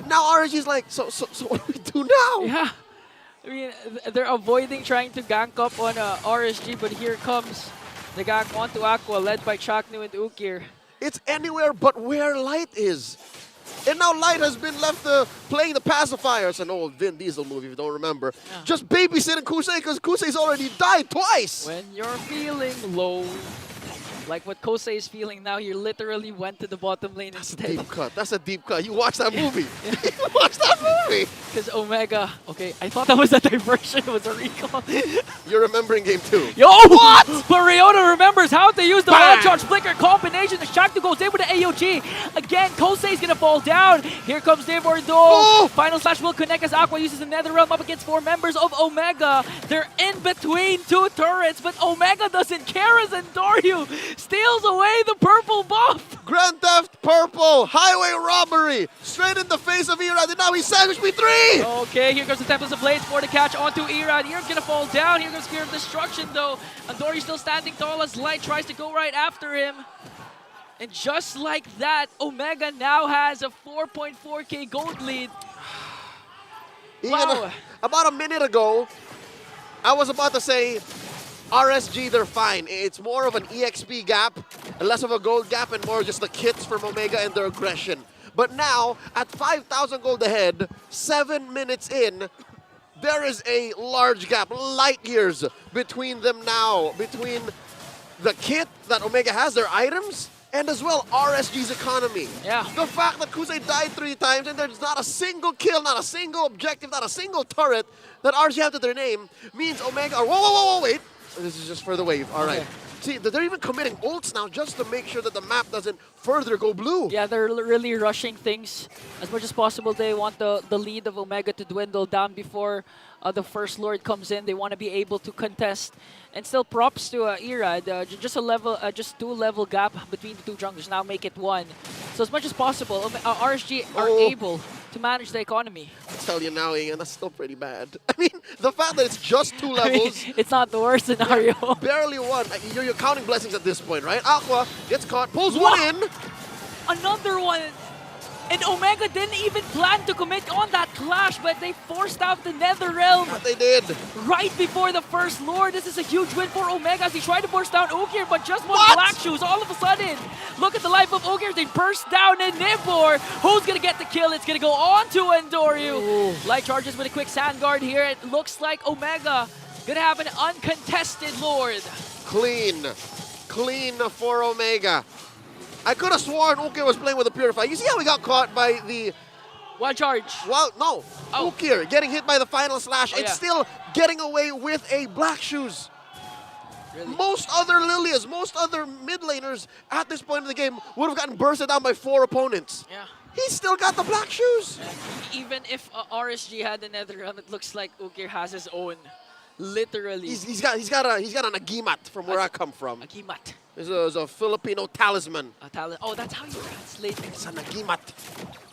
now RSG's like, so what do we do now? Yeah. I mean, they're avoiding trying to gank up on RSG, but here comes the gank onto Aqua, led by Chaknu and Ukir. It's anywhere but where Light is. And now Light has been left playing the pacifier. It's an old Vin Diesel movie, if you don't remember. Yeah. Just babysitting Kusei because Kusei's already died twice. When you're feeling low, like what Kosei is feeling now, he literally went to the bottom lane instead. Deep cut. That's a deep cut. You watch that movie. You watch that movie. Because Omega, okay, I thought that was a diversion. It was a recall. You're remembering game 2. Yo, what? But Ryota remembers how to use the Wild Charge Flicker combination. The Shaktu goes in with the AOG. Again, Kosei's gonna fall down. Here comes Devordo. Oh! Final Slash will connect as Aqua uses the Nether Realm up against 4 members of Omega. They're in between 2 turrets, but Omega doesn't care as Endoryu steals away the purple buff. Grand Theft Purple, highway robbery, straight in the face of Erad, and now he sandwiched me 3! Okay, here comes the Tempest of Blades for the catch onto Erad. Erad's gonna fall down. Here comes Spear of Destruction though. Endoryu still standing tall as Light tries to go right after him. And just like that, Omega now has a 4.4k gold lead. Wow. About a minute ago, I was about to say, RSG, they're fine. It's more of an EXP gap, less of a gold gap, and more just the kits from Omega and their aggression. But now, at 5,000 gold ahead, 7 minutes in, there is a large gap, light years between them now, between the kit that Omega has, their items, and as well RSG's economy. Yeah. The fact that Kusei died 3 times and there's not a single kill, not a single objective, not a single turret that RSG have to their name means Omega are, whoa, wait. This is just for the wave, all right. Okay. See, they're even committing ults now just to make sure that the map doesn't further go blue. Yeah, they're really rushing things as much as possible. They want the lead of Omega to dwindle down before the first Lord comes in. They want to be able to contest. And still props to Erad. Just 2 level gap between the 2 junglers. Now make it 1. So as much as possible, RSG are able to manage the economy. I'll tell you now, Ian, that's still pretty bad. I mean, the fact that it's just 2 levels. It's not the worst scenario. Barely 1. You're counting blessings at this point, right? Aqua gets caught, pulls 1 in. Another one. And Omega didn't even plan to commit on that clash, but they forced out the Nether Realm. They did. Right before the first Lord. This is a huge win for Omega as he tried to burst down Ukir, but just one Black Shoes. All of a sudden, look at the life of Ukir. They burst down in Nibor. Who's going to get the kill? It's going to go on to Endoryu. Light charges with a quick Sand Guard here. It looks like Omega going to have an uncontested Lord. Clean for Omega. I could have sworn Ukir was playing with a Purify. You see how he got caught by the... One charge. Well, no. Ukir getting hit by the final slash and still getting away with a Black Shoes. Really? Most other Lilias, most other mid laners at this point in the game would have gotten bursted down by 4 opponents. Yeah. He's still got the Black Shoes. Even if RSG had the Nether Realm, it looks like Ukir has his own. Literally. He's got an Agimat from where I come from. Agimat. It's a Filipino talisman. Oh, that's how you translate it. It's an Agimat.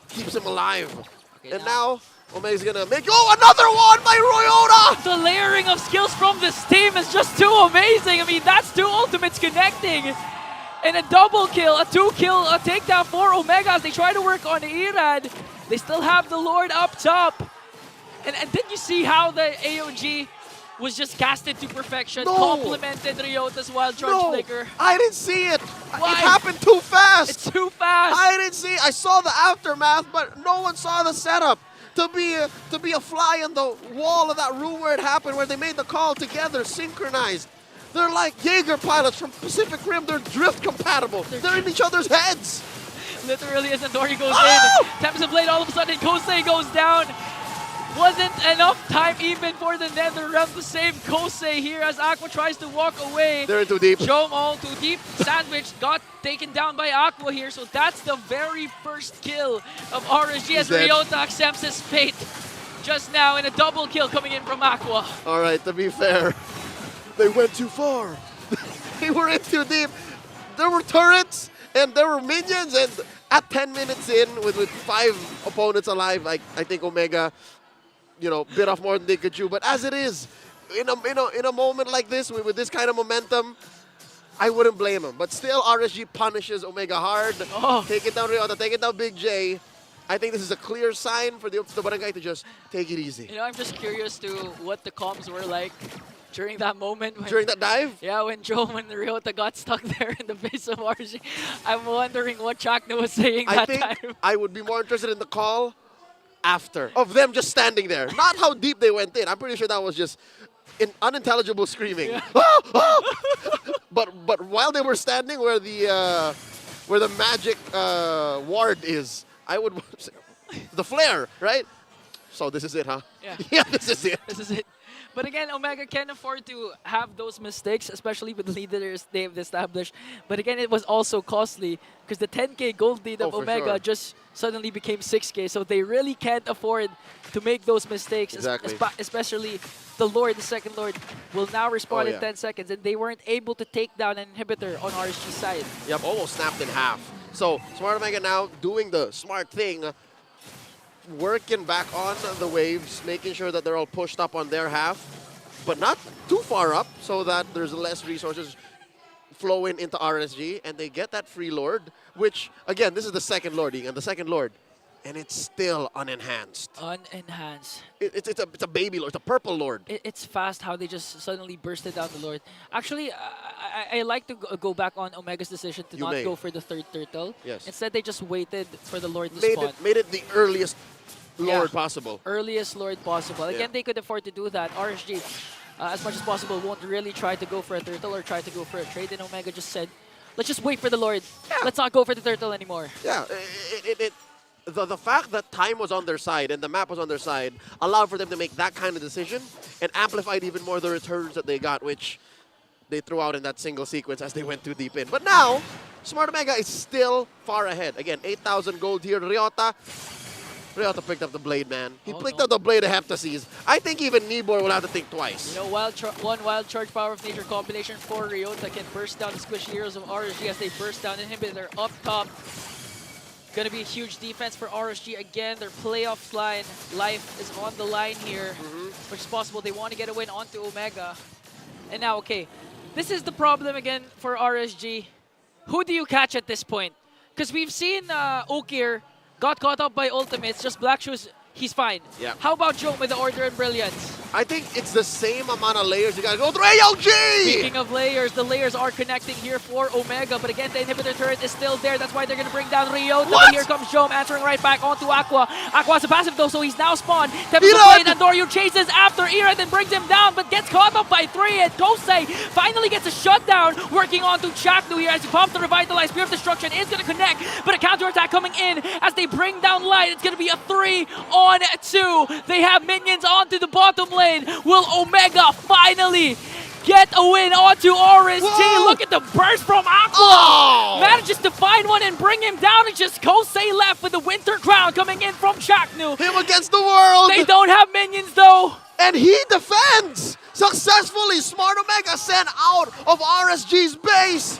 Keeps him alive. Okay, and now Omega's gonna make another one by Ryota! The layering of skills from this team is just too amazing. I mean, that's 2 ultimates connecting. And a double kill, a 2-kill, a takedown for Omega as they try to work on Erad. They still have the Lord up top. And did you see how the AOG was just casted to perfection, complemented Ryota's Wild Charge Flicker? I didn't see it. Why? It happened too fast. It's too fast. I didn't see it. I saw the aftermath, but no one saw the setup. To be a fly on the wall of that room where it happened, where they made the call together, synchronized. They're like Jaeger pilots from Pacific Rim. They're drift compatible. They're in each other's heads. Literally as Endoryu goes in. Tempest of Blade all of a sudden, Kosei goes down. Wasn't enough time even for the NetherRealm to save Kosei here as Aqua tries to walk away. They're in too deep. Jom all too deep. Sandwich got taken down by Aqua here, so that's the very first kill of RSG as Ryota accepts his fate just now in a double kill coming in from Aqua. All right, to be fair, they went too far. They were in too deep. There were turrets and there were minions, and at 10 minutes in, with 5 opponents alive, I think Omega, bit off more than they could chew. But as it is, in a moment like this, with this kind of momentum, I wouldn't blame him. But still, RSG punishes Omega hard. Take it down Ryota, take it down Big J. I think this is a clear sign for the Barangay to just take it easy. I'm just curious to what the comms were like during that moment. During that dive? Yeah, when Jom and Ryota got stuck there in the face of RSG. I'm wondering what Chakna was saying that time. I think I would be more interested in the call after, of them just standing there. Not how deep they went in. I'm pretty sure that was just unintelligible screaming. Yeah. But while they were standing where the magic ward is, I would the flare, right? So this is it, huh? Yeah. Yeah, this is it. This is it. But again, Omega can't afford to have those mistakes, especially with the leaders they've established. But again, it was also costly because the 10K gold lead of Omega just suddenly became 6K. So they really can't afford to make those mistakes. Exactly. Especially the Lord, the second Lord, will now respawn in 10 seconds. And they weren't able to take down an inhibitor on RSG's side. Yep, almost snapped in half. So Smart Omega now doing the smart thing, working back on the waves, making sure that they're all pushed up on their half, but not too far up so that there's less resources flowing into RSG, and they get that free Lord, which, again, this is the second Lord, and the second Lord, and it's still unenhanced. Unenhanced. It's a baby Lord, it's a purple Lord. It's fast how they just suddenly bursted down the Lord. Actually, I like to go back on Omega's decision to not go for the third turtle. Yes. Instead, they just waited for the Lord to spawn. Made it the earliest Lord possible. Earliest Lord possible. Again, they could afford to do that. RSG, as much as possible, won't really try to go for a turtle or try to go for a trade. And Omega just said, let's just wait for the Lord. Let's not go for the turtle anymore. Yeah, the fact that time was on their side and the map was on their side allowed for them to make that kind of decision and amplified even more the returns that they got, which they threw out in that single sequence as they went too deep in. But now, Smart Omega is still far ahead. Again, 8,000 gold here. Ryota picked up the blade, man. He picked up the blade of Heptases. I think even Nibor will have to think twice. One wild charge power of nature combination for Ryota can burst down the squishy heroes of RSG as they burst down inhibitor up top. Gonna be a huge defense for RSG again. Their playoffs life is on the line here, which is possible. They want to get a win onto Omega. And now, okay, this is the problem again for RSG. Who do you catch at this point? Because we've seen Okir got caught up by ultimates, just Black Shoes, he's fine. Yeah. How about Jom with the Order and Brilliance? I think it's the same amount of layers you gotta go through. AOG! Speaking of layers, the layers are connecting here for Omega, but again, the inhibitor turret is still there. That's why they're gonna bring down Ryota. But here comes Jom answering right back onto Aqua. Aqua's a passive though, so he's now spawned. Blade and Doryu chases after Irad and brings him down, but gets caught up by 3. And Kosei finally gets a shutdown, working onto Chaknu here as he pumps the Revitalize. Spear of Destruction is gonna connect, but a counterattack coming in as they bring down Light. It's gonna be a 3-on-2. They have minions onto the bottom lane. Will Omega finally get a win onto RSG? Whoa. Look at the burst from Aqua! Manages to find one and bring him down. It's just Kosei left with the Winter Crown coming in from Chaknu. Him against the world! They don't have minions though! And he defends! Successfully, Smart Omega sent out of RSG's base.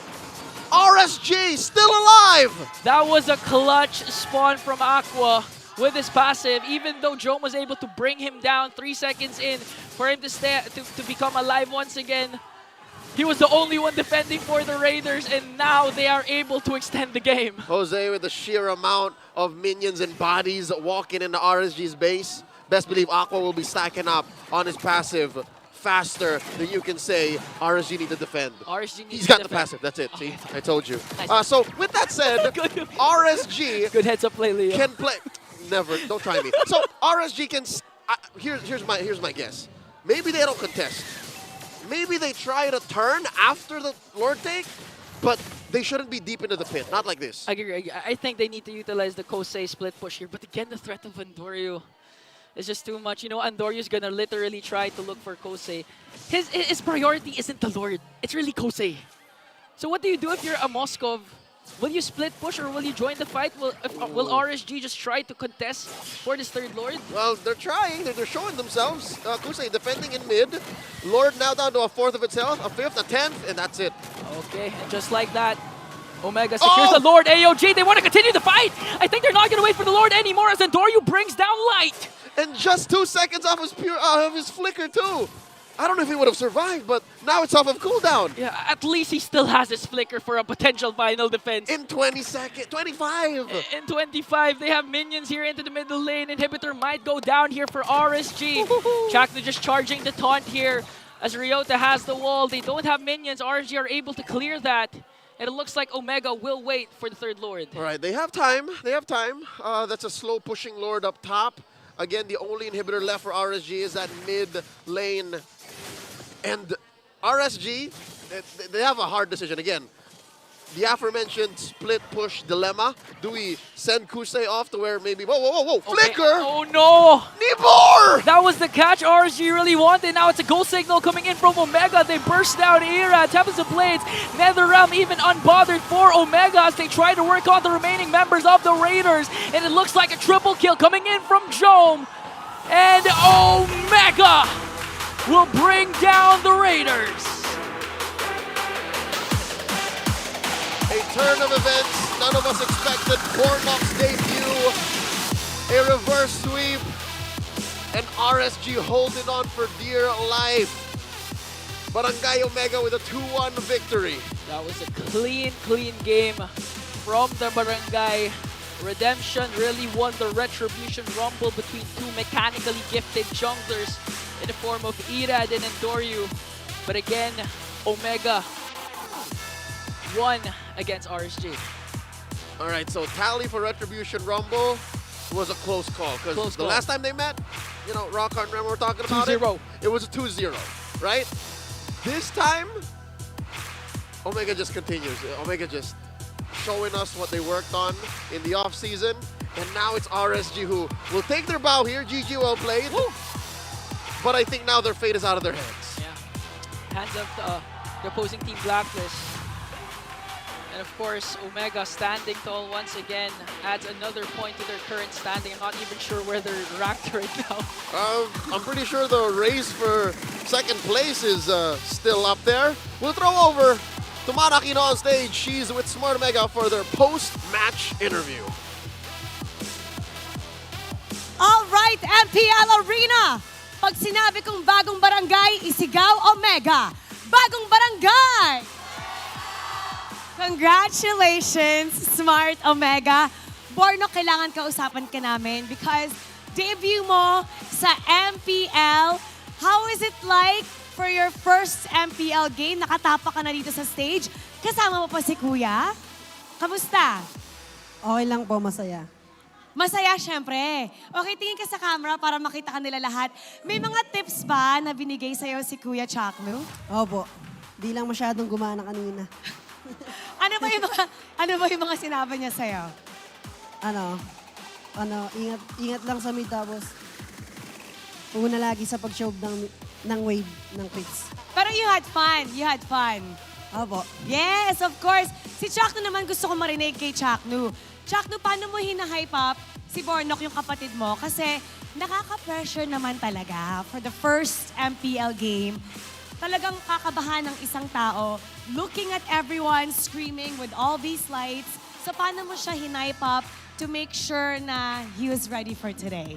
RSG still alive! That was a clutch spawn from Aqua with his passive, even though Jom was able to bring him down 3 seconds in for him to become alive once again. He was the only one defending for the Raiders, and now they are able to extend the game. Jose with the sheer amount of minions and bodies walking into RSG's base. Best believe Aqua will be stacking up on his passive faster than you can say RSG need to defend. He's got the passive, that's it, see? I told you. So with that said, RSG good heads up play, Leo. Can play. Never, don't try me. So RSG can, here's my guess. Maybe they don't contest. Maybe they try to turn after the Lord take, but they shouldn't be deep into the pit, not like this. I agree. I think they need to utilize the Kosei split push here, but again, the threat of Andoryu. is just too much. You know, Andorio's gonna literally try to look for Kosei. His priority isn't the Lord, it's really Kosei. So what do you do if you're a Moskov? Will you split push or will you join the fight? Will RSG just try to contest for this third Lord? Well, they're trying. They're showing themselves. Kosei defending in mid. Lord now down to a fourth of its health, a fifth, a 10th, and that's it. Okay, and just like that, Omega secures the Lord. AOG, they want to continue the fight. I think they're not going to wait for the Lord anymore as Andorio brings down Light. And just 2 seconds off his flicker too. I don't know if he would have survived, but now it's off of cooldown. Yeah, at least he still has his flicker for a potential final defense. In 20 seconds, 25. In 25, they have minions here into the middle lane. Inhibitor might go down here for RSG. Chakna just charging the taunt here as Ryota has the wall. They don't have minions. RSG are able to clear that. And it looks like Omega will wait for the third Lord. All right, they have time. They have time. That's a slow pushing Lord up top. Again, the only inhibitor left for RSG is that mid lane. And RSG, they have a hard decision. Again, the aforementioned split push dilemma. Do we send Kosei off to where maybe... Whoa, Flicker! Oh no! Nibor! That was the catch RSG really wanted. Now it's a goal signal coming in from Omega. They burst down Era, Tempest of Blades, Netherrealm even unbothered for Omega as they try to work on the remaining members of the Raiders. And it looks like a triple kill coming in from Jome. And Omega will bring down the Raiders. A turn of events none of us expected. Bornok's debut, a reverse sweep, and RSG holding on for dear life. Barangay Omega with a 2-1 victory. That was a clean game from the Barangay. Redemption really won the Retribution Rumble between two mechanically gifted junglers in the form of Irad and Endoryu. But again, Omega won against RSG. All right, so tally for Retribution Rumble was a close call because the last time they met, you know, Rockhart and Rem were talking about 2-0. it was a 2-0, right? This time, Omega just continues. Omega just showing us what they worked on in the off season, and now it's RSG who will take their bow here. GG, well played. Woo. But I think now their fate is out of their hands. Yeah, hands of the opposing team Blacklist. And of course, Omega standing tall once again adds another point to their current standing. I'm not even sure where they're ranked right now. I'm pretty sure the race for second place is still up there. We'll throw over to Manakino on stage. She's with Smart Omega for their post-match interview. All right, MPL Arena. Pag sinabi kong bagong barangay, isigaw Omega. Bagong barangay! Congratulations, Smart Omega. Borno, kailangan kausapan ka namin because debut mo sa MPL. How is it like for your first MPL game? Nakatapa ka na dito sa stage. Kasama mo pa si Kuya. Kamusta? Okay lang po, masaya. Masaya, syempre. Okay, tingin ka sa camera para makita ka nila lahat. May mga tips ba na binigay sa'yo si Kuya Chakno? Opo. Di lang masyadong gumana kanina. Ano ba yung mga sinabi niya sa'yo? Ingat lang sa mid tapos una lagi sa pag-show ng wave ng creeps. Pero you had fun. You had fun. Opo. Yes, of course. Si Chakno naman gusto ko marinig kay Chakno. Chakno, paano mo hina-hype up si Bornok, yung kapatid mo? Kasi nakaka-pressure naman talaga for the first MPL game. Talagang kakabahan ng isang tao looking at everyone screaming with all these lights. So paano mo siya hina-hype up to make sure na he was ready for today?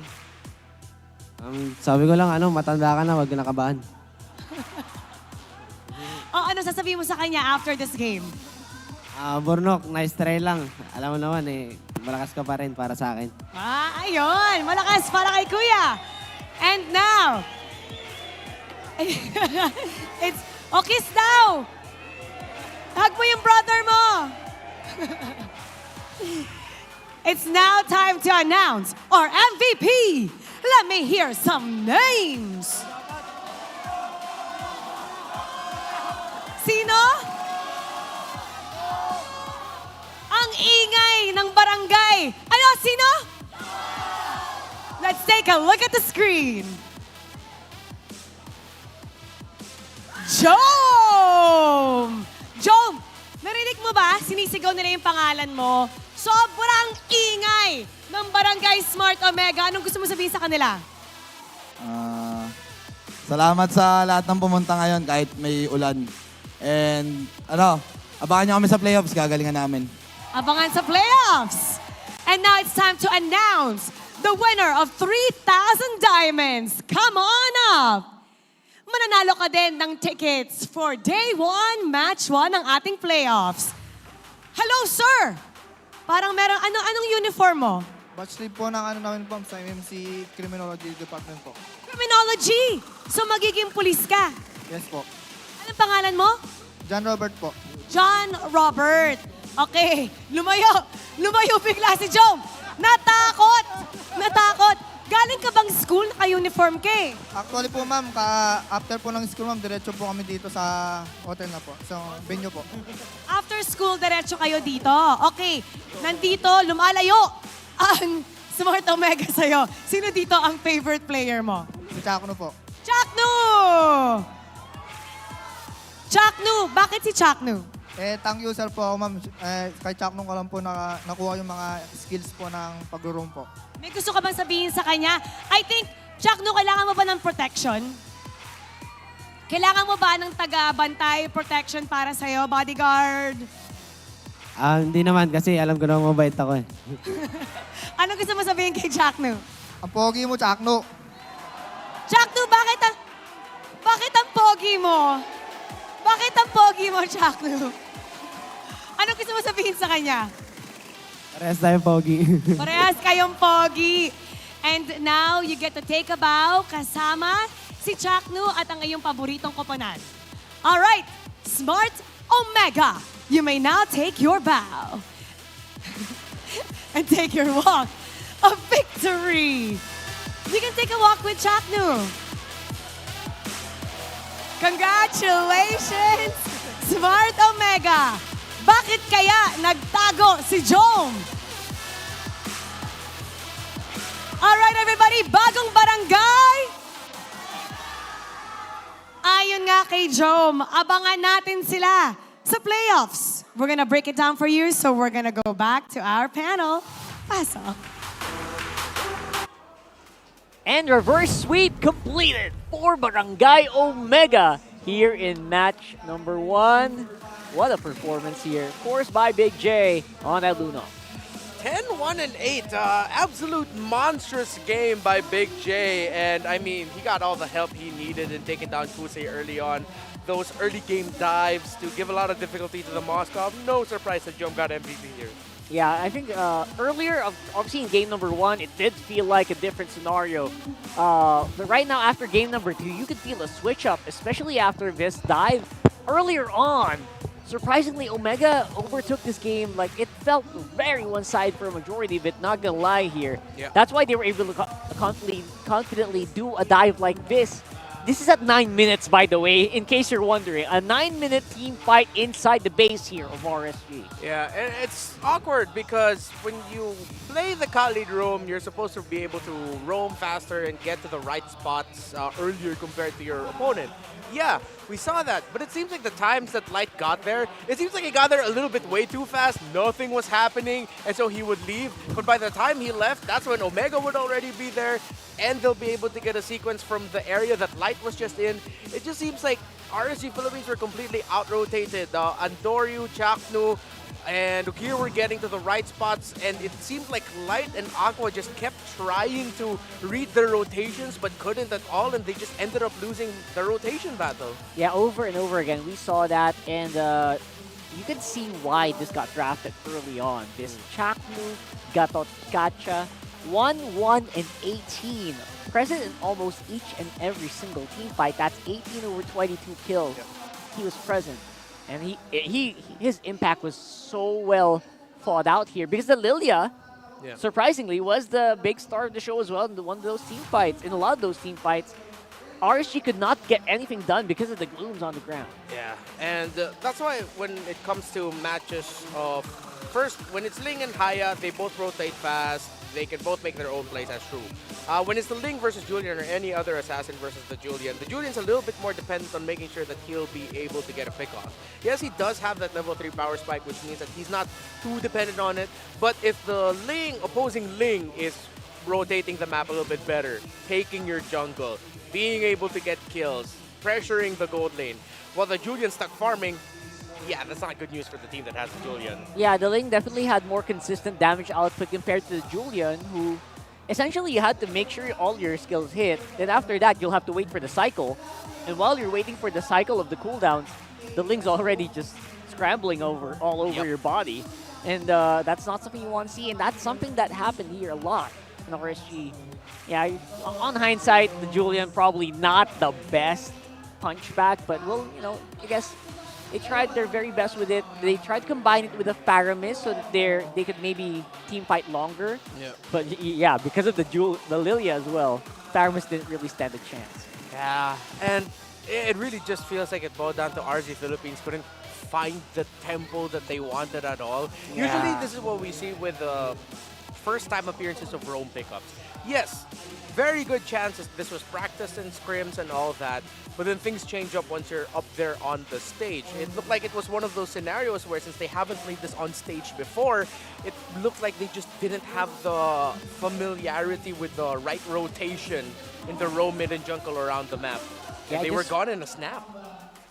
Sabi ko lang, matanda ka na, wag ka nakabahan. Ano sasabihin mo sa kanya after this game? Bornok, nice try lang. Alam mo naman malakas ka pa rin para sa akin. Ayun! Malakas para kay Kuya! And now, it's, kiss daw! Hug mo yung brother mo! It's now time to announce our MVP! Let me hear some names! Sino? Ang ingay ng barangay. Sino? Let's take a look at the screen. Jom! Jom, narinig mo ba? Sinisigaw nila yung pangalan mo. Sobrang ingay ng Barangay Smart Omega. Anong gusto mo sabihin sa kanila? Salamat sa lahat ng pumunta ngayon kahit may ulan. And abangan nyo kami sa playoffs, gagalingan namin. Abangan sa playoffs! And now it's time to announce the winner of 3,000 diamonds. Come on up! Mananalo ka din ng tickets for Day 1, Match 1 ng ating playoffs. Hello, sir! Parang merong, anong uniform mo? Batch lead po ng namin po sa MMC Criminology Department po. Criminology! So magiging pulis ka? Yes po. Anong pangalan mo? John Robert po. John Robert. Okay, lumayo bigla si Jom. Natakot! Galing ka bang school? Naka-uniform ka eh. Actually po ma'am, after po ng school ma'am, diretso po kami dito sa hotel na po. So, venue po. After school, diretso kayo dito. Okay, nandito, lumalayo ang Smart Omega sa'yo. Sino dito ang favorite player mo? Si Chakno po. Chakno! Chakno! Bakit si Chakno? Tank user po ako ma'am. Kay Chakno ko lang po nakuha yung mga skills po ng pag-roam po. May gusto ka bang sabihin sa kanya? I think, Chakno, kailangan mo ba ng protection? Kailangan mo ba ng taga-bantay protection para sa'yo, bodyguard? Hindi naman kasi alam ko na mabait ako eh. Ano gusto mo sabihin kay Chakno? Ang pogi mo, Chakno. Chakno, bakit ang pogi mo? Bakit ang pogi mo, Chakno? Ano gusto mo sabihin sa kanya? Parehas tayo pogi. Parehas kayong pogi. And now, you get to take a bow kasama si Chakno at ang iyong paboritong koponan. Alright, Smart Omega, you may now take your bow. And take your walk of victory. You can take a walk with Chakno. Congratulations, Smart Omega! Bakit kaya nagtago si Jom? Alright everybody, bagong barangay! Ayon nga kay Jom, abangan natin sila sa playoffs. We're gonna break it down for you, so we're gonna go back to our panel. Pasok. And reverse sweep completed for Barangay Omega here in match number 1. What a performance here. Of course, by Big J on Aluno. 10-1-8. Absolute monstrous game by Big J. And I mean, he got all the help he needed in taking down Kusei early on. Those early game dives to give a lot of difficulty to the Moscow. No surprise that Jom got MVP here. Yeah, I think earlier, obviously in game number 1, it did feel like a different scenario. But right now, after game number 2, you could feel a switch up, especially after this dive. Earlier on, surprisingly, Omega overtook this game. Like, it felt very one-sided for a majority of it, not gonna lie here. Yeah. That's why they were able to confidently do a dive like this. This is at 9 minutes, by the way, in case you're wondering. A 9-minute team fight inside the base here of RSG. Yeah, and it's awkward because when you play the Khalid roam, you're supposed to be able to roam faster and get to the right spots earlier compared to your opponent. Yeah, we saw that, but it seems like the times that Light got there, it seems like he got there a little bit way too fast. Nothing was happening, and so he would leave. But by the time he left, that's when Omega would already be there, and they'll be able to get a sequence from the area that Light was just in. It just seems like RSG Philippines were completely out-rotated. Andoryu, Chaknu, and here we're getting to the right spots, and it seemed like Light and Aqua just kept trying to read their rotations but couldn't at all, and they just ended up losing the rotation battle. Yeah, over and over again, we saw that, and you can see why this got drafted early on. This Chakmu, Gatot Gacha, 1-1 and 18. Present in almost each and every single team fight. That's 18 over 22 kills. He was present. And his impact was so well thought out here because the Lilia, surprisingly, was the big star of the show as well in one of those team fights. In a lot of those team fights, RSG could not get anything done because of the glooms on the ground. Yeah, and that's why when it comes to matches of first, when it's Ling and Haya, they both rotate fast. They can both make their own plays, that's true. When it's the Ling versus Julian or any other assassin versus the Julian's a little bit more dependent on making sure that he'll be able to get a pick off. Yes, he does have that level 3 power spike, which means that he's not too dependent on it. But if the opposing Ling is rotating the map a little bit better, taking your jungle, being able to get kills, pressuring the gold lane, while the Julian stuck farming, yeah, that's not good news for the team that has the Julian. Yeah, the Ling definitely had more consistent damage output compared to the Julian, who essentially you had to make sure all your skills hit. Then after that, you'll have to wait for the cycle. And while you're waiting for the cycle of the cooldowns, the Ling's already just scrambling all over your body. And that's not something you want to see. And that's something that happened here a lot in RSG. Yeah, on hindsight, the Julian probably not the best punchback, but well, I guess they tried their very best with it. They tried to combine it with a Paramis so that they could maybe team fight longer. Yeah. But yeah, because of the Lilia as well, Paramis didn't really stand a chance. Yeah, and it really just feels like it boiled down to RSG Philippines couldn't find the tempo that they wanted at all. Yeah. Usually this is what we see with first-time appearances of roam pickups. Yes, very good chances. This was practice and scrims and all that, but then things change up once you're up there on the stage. It looked like it was one of those scenarios where since they haven't played this on stage before, it looked like they just didn't have the familiarity with the right rotation in the roam, mid, and jungle around the map. Yeah, They were gone in a snap.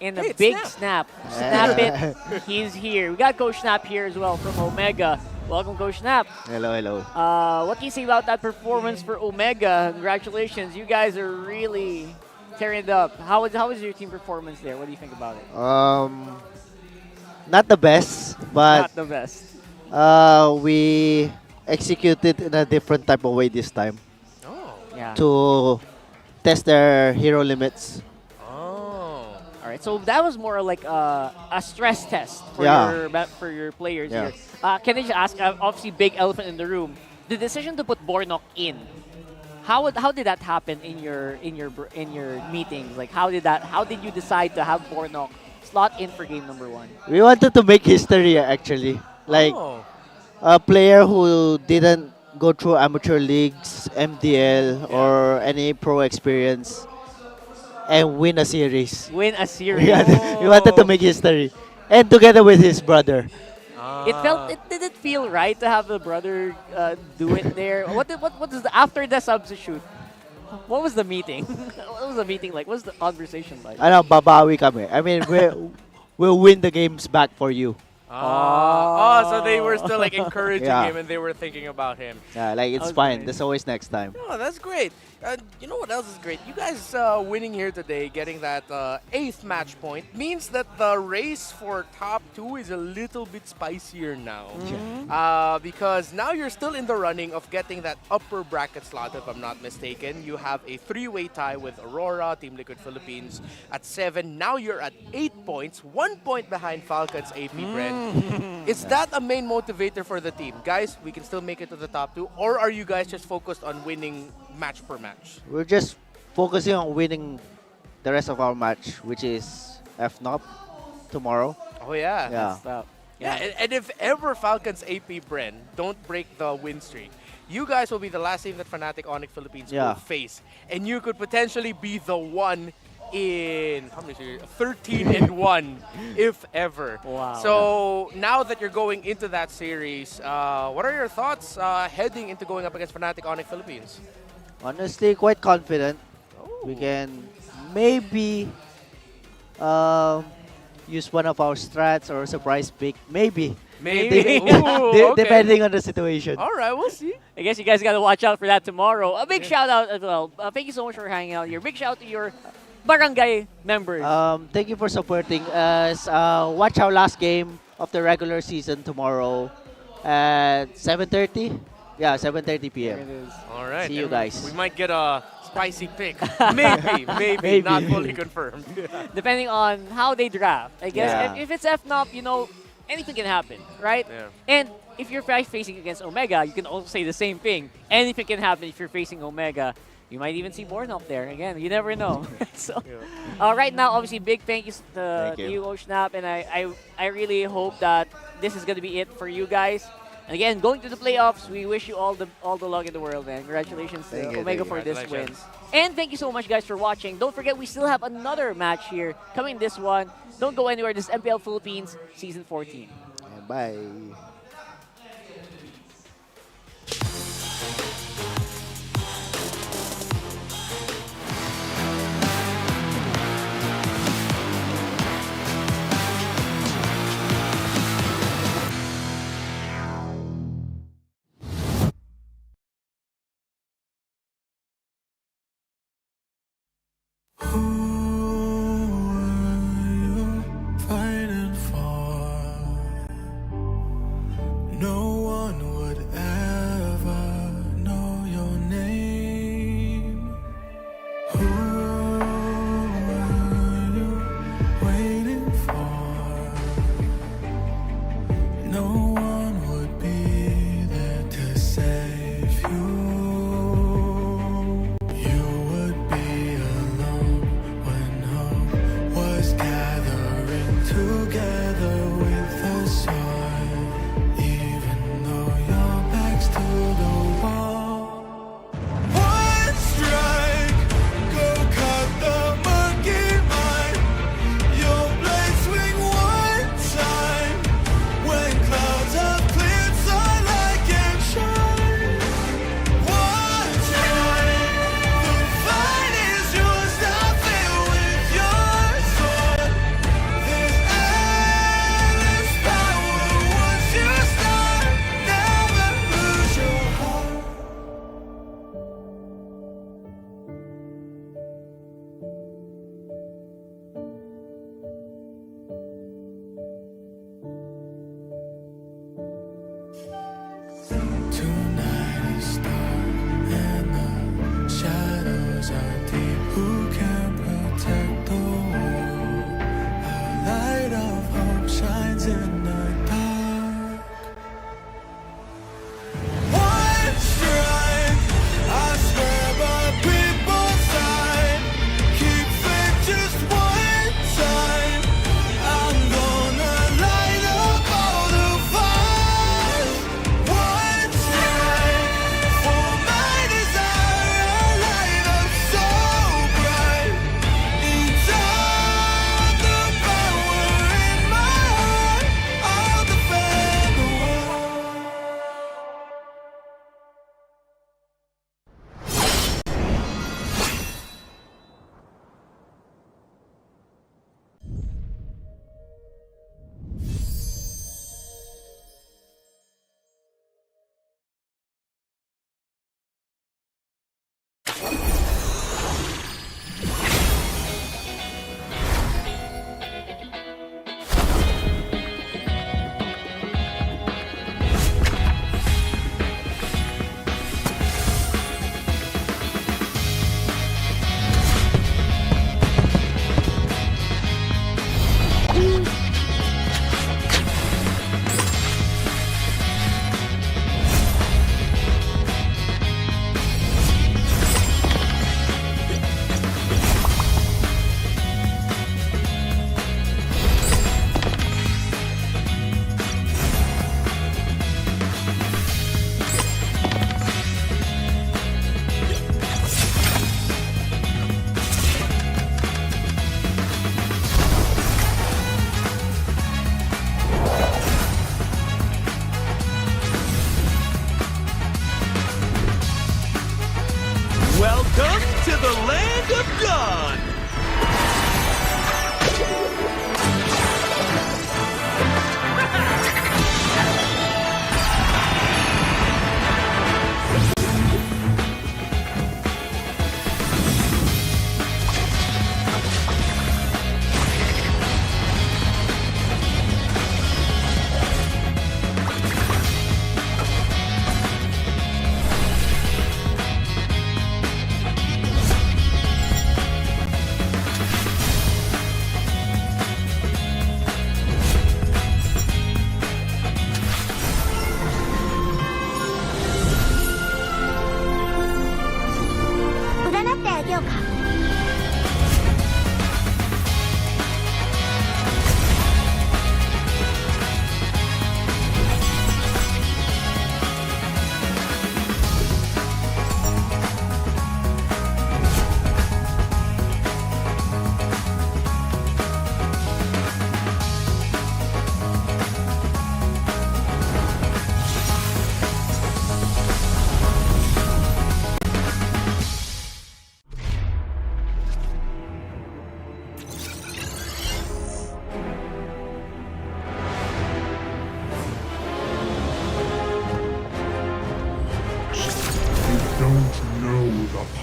In a big snap. Snap it. He's here. We got Coach Snap here as well from Omega. Welcome, Coach Snap. Hello, hello. What can you say about that performance for Omega? Congratulations. You guys are really tearing it up. How was your team performance there? What do you think about it? Not the best, but Not the best. We executed in a different type of way this time. Oh. Yeah. To test their hero limits. All right, so that was more like a stress test for your players Yeah. here. Can I just ask? Obviously, big elephant in the room. The decision to put Bornok in. How did that happen in your meetings? Like how did you decide to have Bornok slot in for game number 1? We wanted to make history actually. Like a player who didn't go through amateur leagues, MDL, or any pro experience and win a series. Win a series. We wanted to make history. And together with his brother. Did it feel right to have the brother do it there? What is after the substitute? What was the meeting? What was the meeting like? What was the conversation like? Babawi kami. I mean, we'll win the games back for you. So they were still like encouraging Yeah. him and they were thinking about him. Yeah, like it's fine. There's always next time. Oh, that's great. You know what else is great? You guys winning here today, getting that 8th match point, means that the race for top 2 is a little bit spicier now. Because now you're still in the running of getting that upper bracket slot, if I'm not mistaken. You have a 3-way tie with Aurora, Team Liquid Philippines at 7. Now you're at 8 points, 1 point behind Falcons APBren. Is that a main motivator for the team? Guys, we can still make it to the top 2, or are you guys just focused on winning match per match? We're just focusing on winning the rest of our match, which is FNOP tomorrow. Oh, yeah. Yeah. And if ever Falcons APBren don't break the win streak, you guys will be the last team that Fnatic Onic Philippines will face. And you could potentially be the one in, how many series? 13-1, if ever. Wow. So now that you're going into that series, what are your thoughts heading into going up against Fnatic Onic Philippines? Honestly, quite confident. We can maybe use one of our strats or surprise pick. Maybe. Depending on the situation. All right, we'll see. I guess you guys got to watch out for that tomorrow. A big shout out as well. Thank you so much for hanging out here. Big shout out to your barangay members. Thank you for supporting us. Watch our last game of the regular season tomorrow at 7:30. Yeah, 7:30 p.m. All right. See you guys. We might get a spicy pick. Maybe. Not fully confirmed. Depending on how they draft. I guess Yeah. if it's FNOP, anything can happen, right? Yeah. And if you're facing against Omega, you can also say the same thing. Anything can happen if you're facing Omega. You might even see Bornok there. Again, you never know. So, right now, obviously, big thank yous to you, Oshnap, and I really hope that this is going to be it for you guys. And again, going to the playoffs, we wish you all the luck in the world, man. Congratulations to Thank you, Omega thank for you. this win. And thank you so much, guys, for watching. Don't forget, we still have another match here coming this one. Don't go anywhere. This is MPL Philippines Season 14. Bye. Fighting for, no one would ever know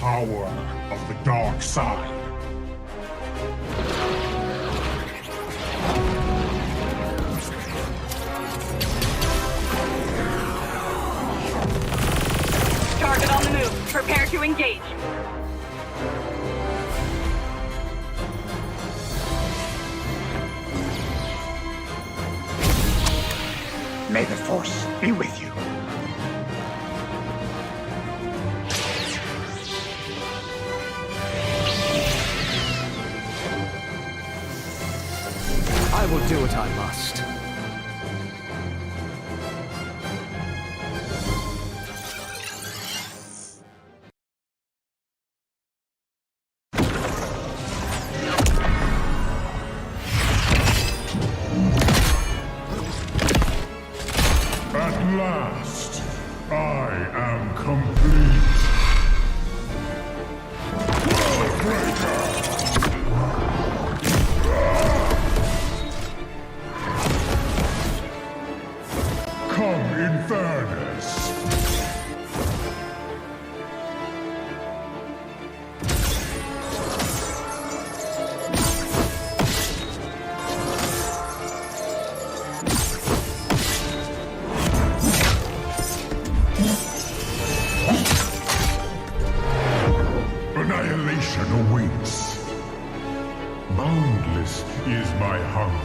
power of the dark side. Target on the move. Prepare to engage. May the Force be with you. I will do what I must. At last, I am complete. Come in fairness. Annihilation awaits. Boundless is my hunger.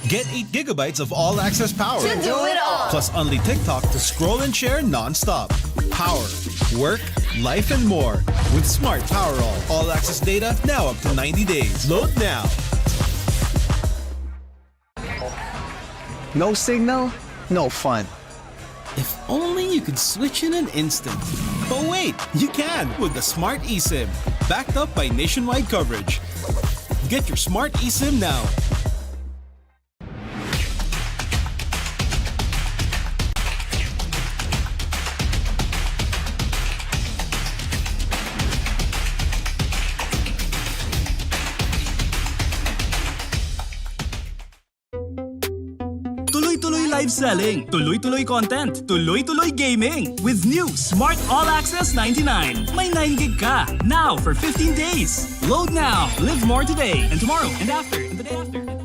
Get 8 gigabytes of all-access power. To do it all. Plus only TikTok to scroll and share non-stop. Power, work, life, and more. With Smart Power all-access data now up to 90 days. Load now. No signal, no fun. If only you could switch in an instant. But wait, you can with the Smart eSIM. Backed up by nationwide coverage. Get your Smart eSIM now. live selling, tuloy-tuloy content, tuloy-tuloy gaming. With new Smart All Access 99. May 9 gig ka. Now for 15 days. Load now. Live more today and tomorrow and after and the day after.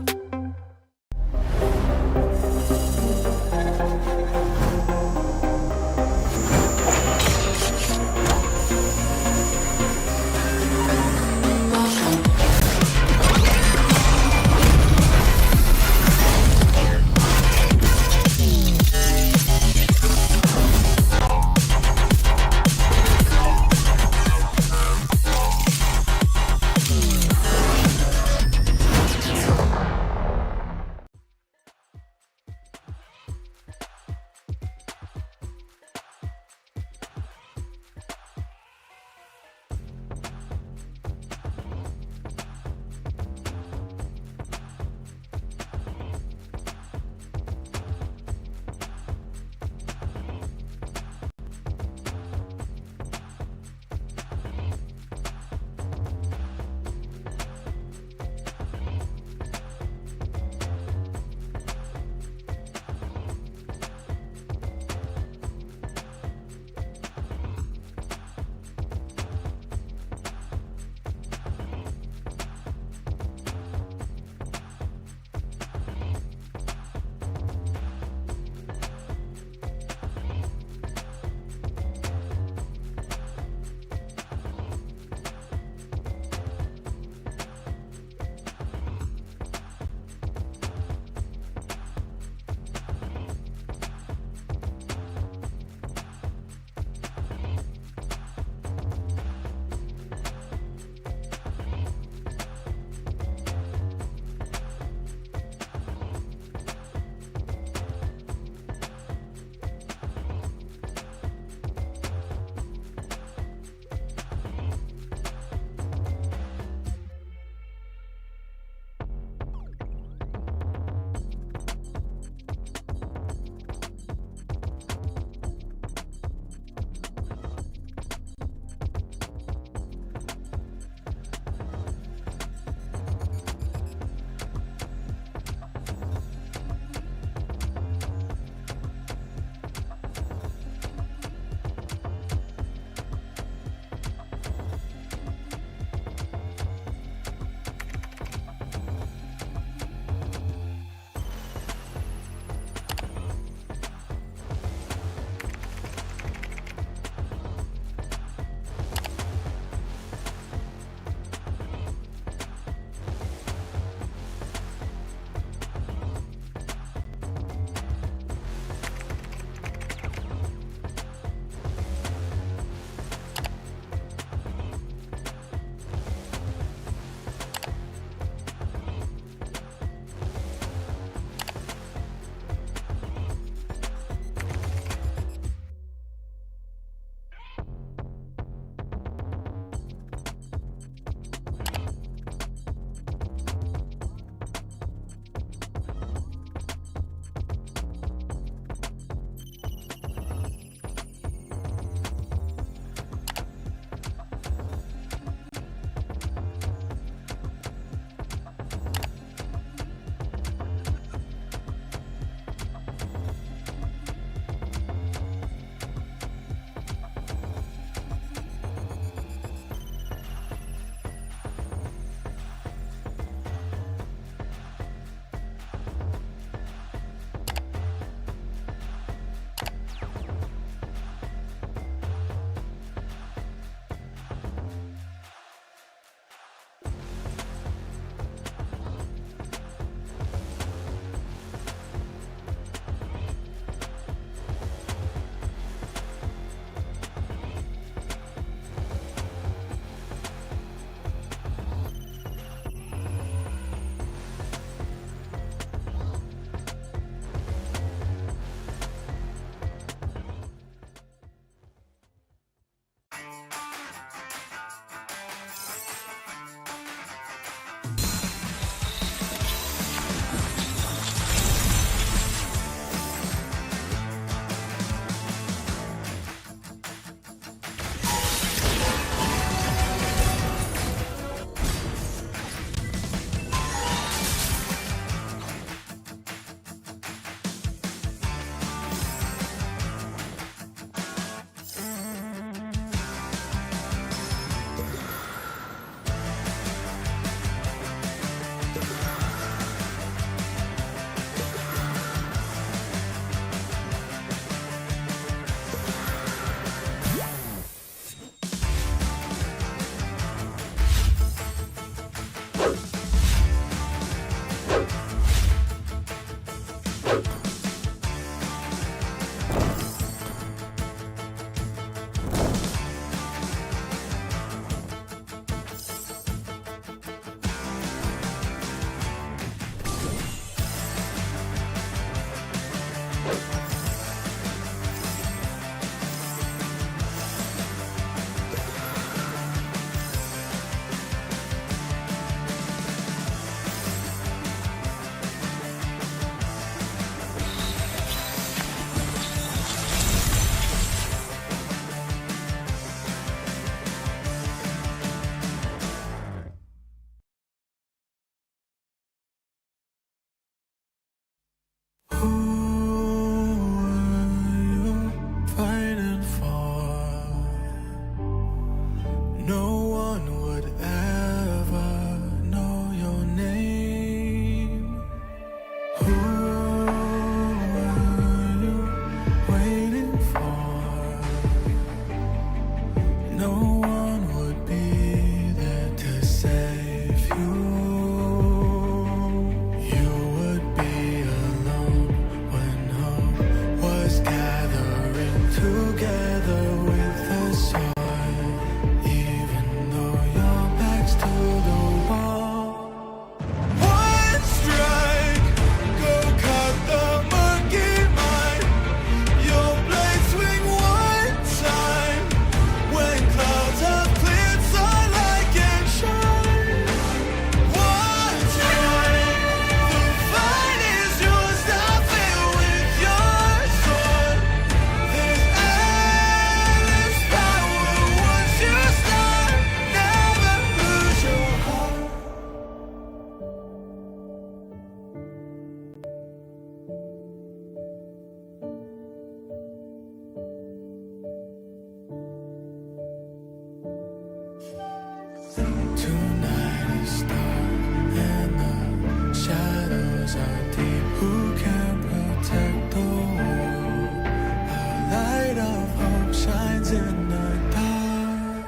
so deep. Who can protect the world? A light of hope shines in the dark.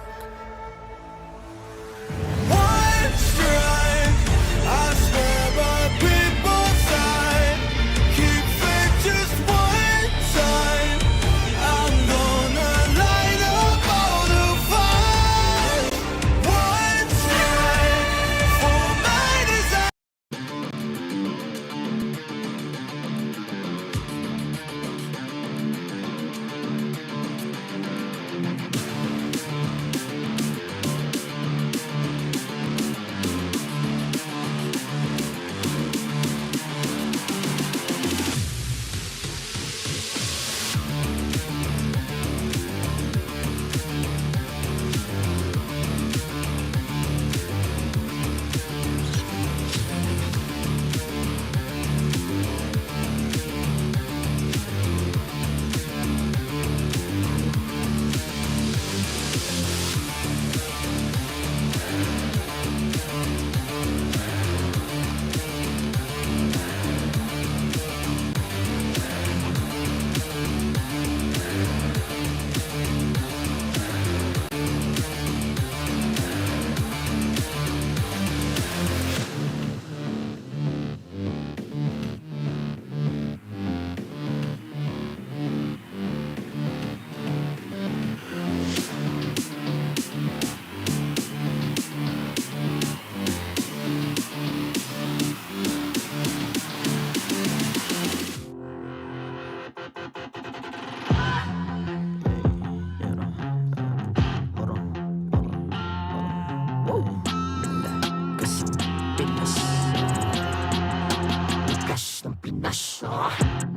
One strike, I swear by people's side. Keep faith just one time. I'm gonna light up all the fire. One strike for my desire.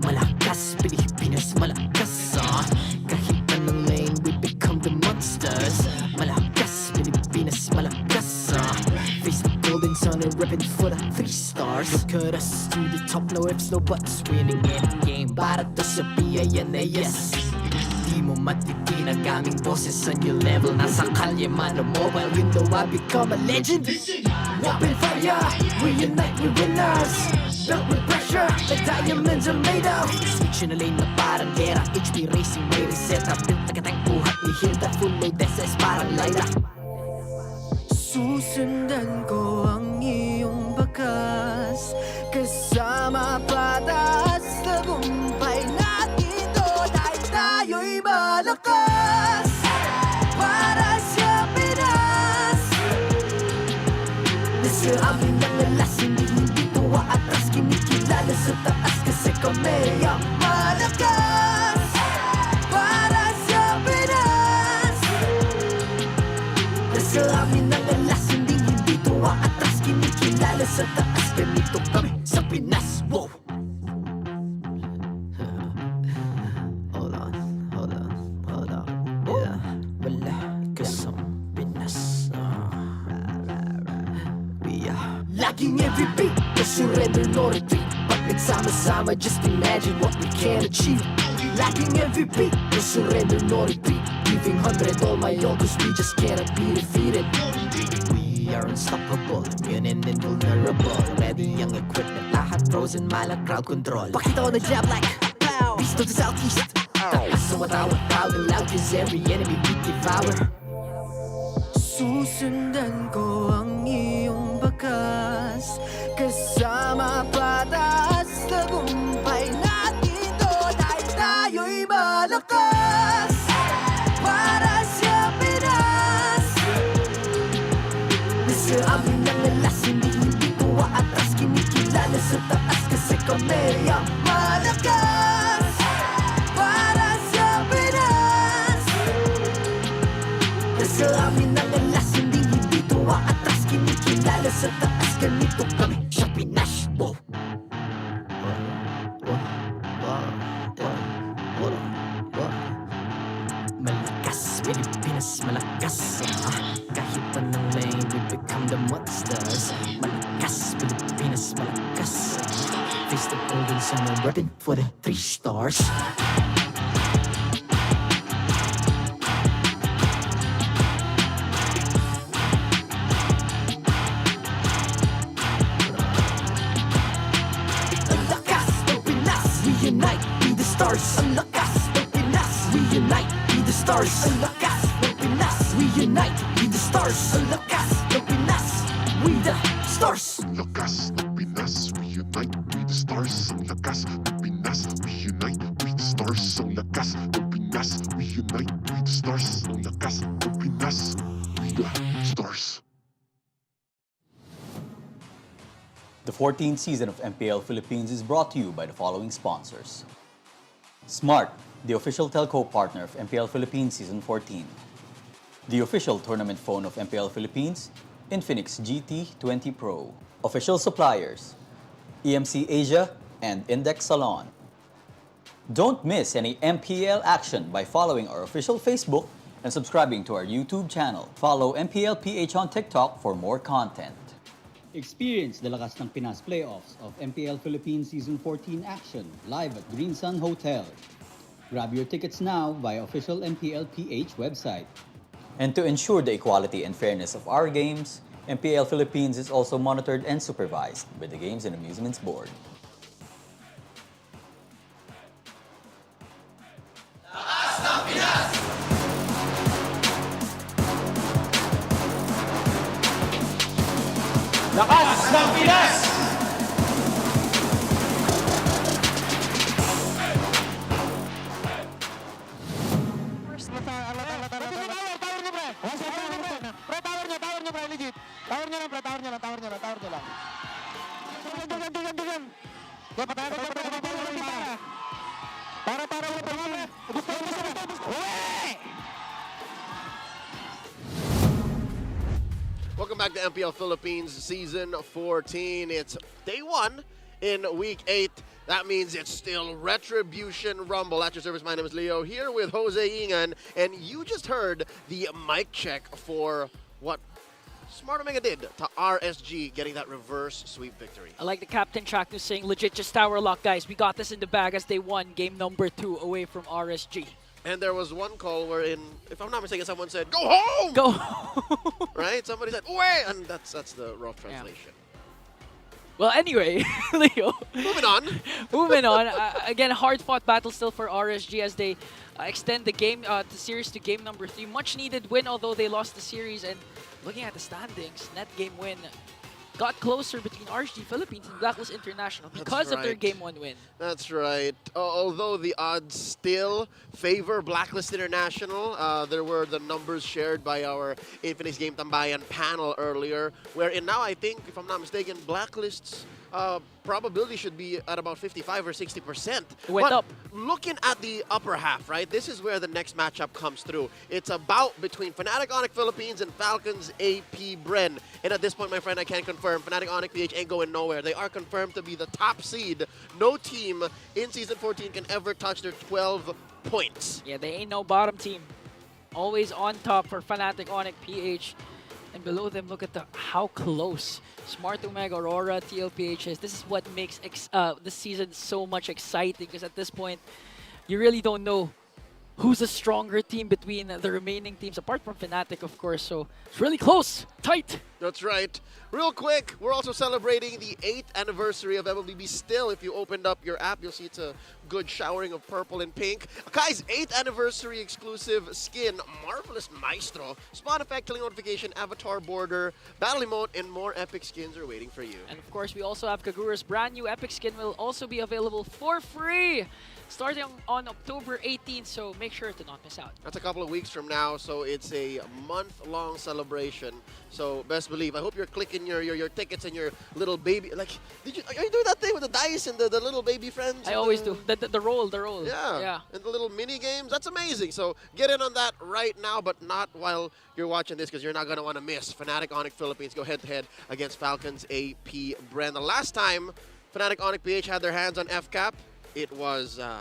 Malakas, Pilipinas, malakas, kahit anong lane, we become the monsters. Malakas, Pilipinas, malakas, face the golden sun and ribbon for the 3 stars. Look at us to the top, no ifs, no buts, winning any game, para to sa PINAS. Di mo matitinag aming boses on your level. Nasa kalye man o mobile window, I become a legend. Open fire, we unite, we winners. Built with pressure, like diamonds are made of. Switch in a lane na parang gera, HP racing, may reset up. Built like a tank, buhat ni Hilda, full load SS parang Lyra. Susundan ko ang iyong bakas, kasama patas, tagumpay natin to, dahil tayo'y malakas. Para sa Pinas, nasa amin ang alas, hindi tuwa atras, kinikilala sa taas kasi kami ang malakas. Para sa Pinas, nasa amin ang alas, hindi tuwa atras, kinikilala sa taas, ganito kami sa Pinas. Wow! Hold on, yeah, malakas ang Pinas. Laging every beat, no surrender, no retreat. Pag nagsama-sama, just imagine what we can achieve. Lacking every beat, no surrender, no retreat. Giving 100 all my all, cause we just cannot be defeated. We are unstoppable, immune and invulnerable. Ready ang equipment, lahat frozen, malang crowd control. Pakita ko na jab like pow, beast of the southeast. Taas sa watawat, proud and loud, cause every enemy we devour. Susundan ko ang iyong bakas, kasama patas, tagumpay natin to, dahil tayo'y malakas. Para sa Pinas, nasa amin ang alas, hindi tuwa atras, kinikilala sa taas kasi kami ang malakas. Para sa Pinas, nasa amin ang alas, hindi tuwa atras, kinikilala sa taas, ganito kami sa Pinas. Wow! Malakas, Pilipinas, malakas, kahit anong lane, we become the monsters. Malakas, Pilipinas, malakas, face the golden sun and repping for the 3 stars. stars. Ang lakas ng Pinas, we unite with the stars. Ang lakas ng Pinas, we the stars. Ang lakas ng Pinas, we unite with the stars. Ang lakas ng Pinas, we unite with the stars. Ang lakas ng Pinas, we unite with the stars. Ang lakas ng Pinas, we the stars. The 14th season of MPL Philippines is brought to you by the following sponsors. Smart, the official telco partner of MPL Philippines Season 14. The official tournament phone of MPL Philippines, Infinix GT20 Pro. Official suppliers, EMC Asia and Index Salon. Don't miss any MPL action by following our official Facebook and subscribing to our YouTube channel. Follow MPL PH on TikTok for more content. Experience the Lakas ng Pinas playoffs of MPL Philippines Season 14 action live at Green Sun Hotel. Grab your tickets now via official MPL PH website. And to ensure the equality and fairness of our games, MPL Philippines is also monitored and supervised by the Games and Amusements Board. Lakas ng Pinas! Welcome back to MPL Philippines Season 14. It's day 1 in Week 8. That means it's still Retribution Rumble. At your service, my name is Leo, here with Jose Ingan. And you just heard the mic check for what Smart Omega did to RSG, getting that reverse sweep victory. I like the captain track news saying, legit, just tower lock, guys. We got this in the bag as they won game number 2 away from RSG. And there was one call wherein, if I'm not mistaken, someone said, "Go home!" Go home! Right? Somebody said, "Away!" And that's the rough translation. Well, anyway, Leo. Moving on. Moving on. Again, hard-fought battle still for RSG as they extend the game, the series to game number 3. Much-needed win, although they lost the series. And looking at the standings, net game win got closer between RSG Philippines and Blacklist International because of their game 1 win. That's right. Although the odds still favor Blacklist International, there were the numbers shared by our Infinix Game Tambayan panel earlier, wherein now I think, if I'm not mistaken, Blacklist's probability should be at about 55 or 60%. It went up. Looking at the upper half, right, this is where the next matchup comes through. It's a bout between Fnatic Onic Philippines and Falcons APBren. And at this point, my friend, I can confirm Fnatic Onic PH ain't going nowhere. They are confirmed to be the top seed. No team in Season 14 can ever touch their 12 points. Yeah, they ain't no bottom team. Always on top for Fnatic Onic PH. And below them, look at how close Smart Omega, Aurora, TLPH is. This is what makes this season so much exciting, because at this point, you really don't know who's a stronger team between the remaining teams, apart from Fnatic, of course. So it's really close, tight. That's right. Real quick, we're also celebrating the 8th anniversary of MLBB still. If you opened up your app, you'll see it's a good showering of purple and pink. Akai's 8th anniversary exclusive skin, Marvelous Maestro, Spawn Effect, Killing Notification, Avatar Border, Battle Emote, and more epic skins are waiting for you. And of course, we also have Kagura's brand new epic skin will also be available for free, starting on October 18th, so make sure to not miss out. That's a couple of weeks from now, so it's a month-long celebration. So best believe, I hope you're clicking your tickets and your little baby. Like, are you doing that thing with the dice and the little baby friends? I always do. The roll. Yeah. And the little mini games. That's amazing. So get in on that right now, but not while you're watching this, because you're not gonna want to miss Fnatic Onic Philippines go head-to-head against Falcons APBren. The last time Fnatic Onic PH had their hands on FCAP, it was a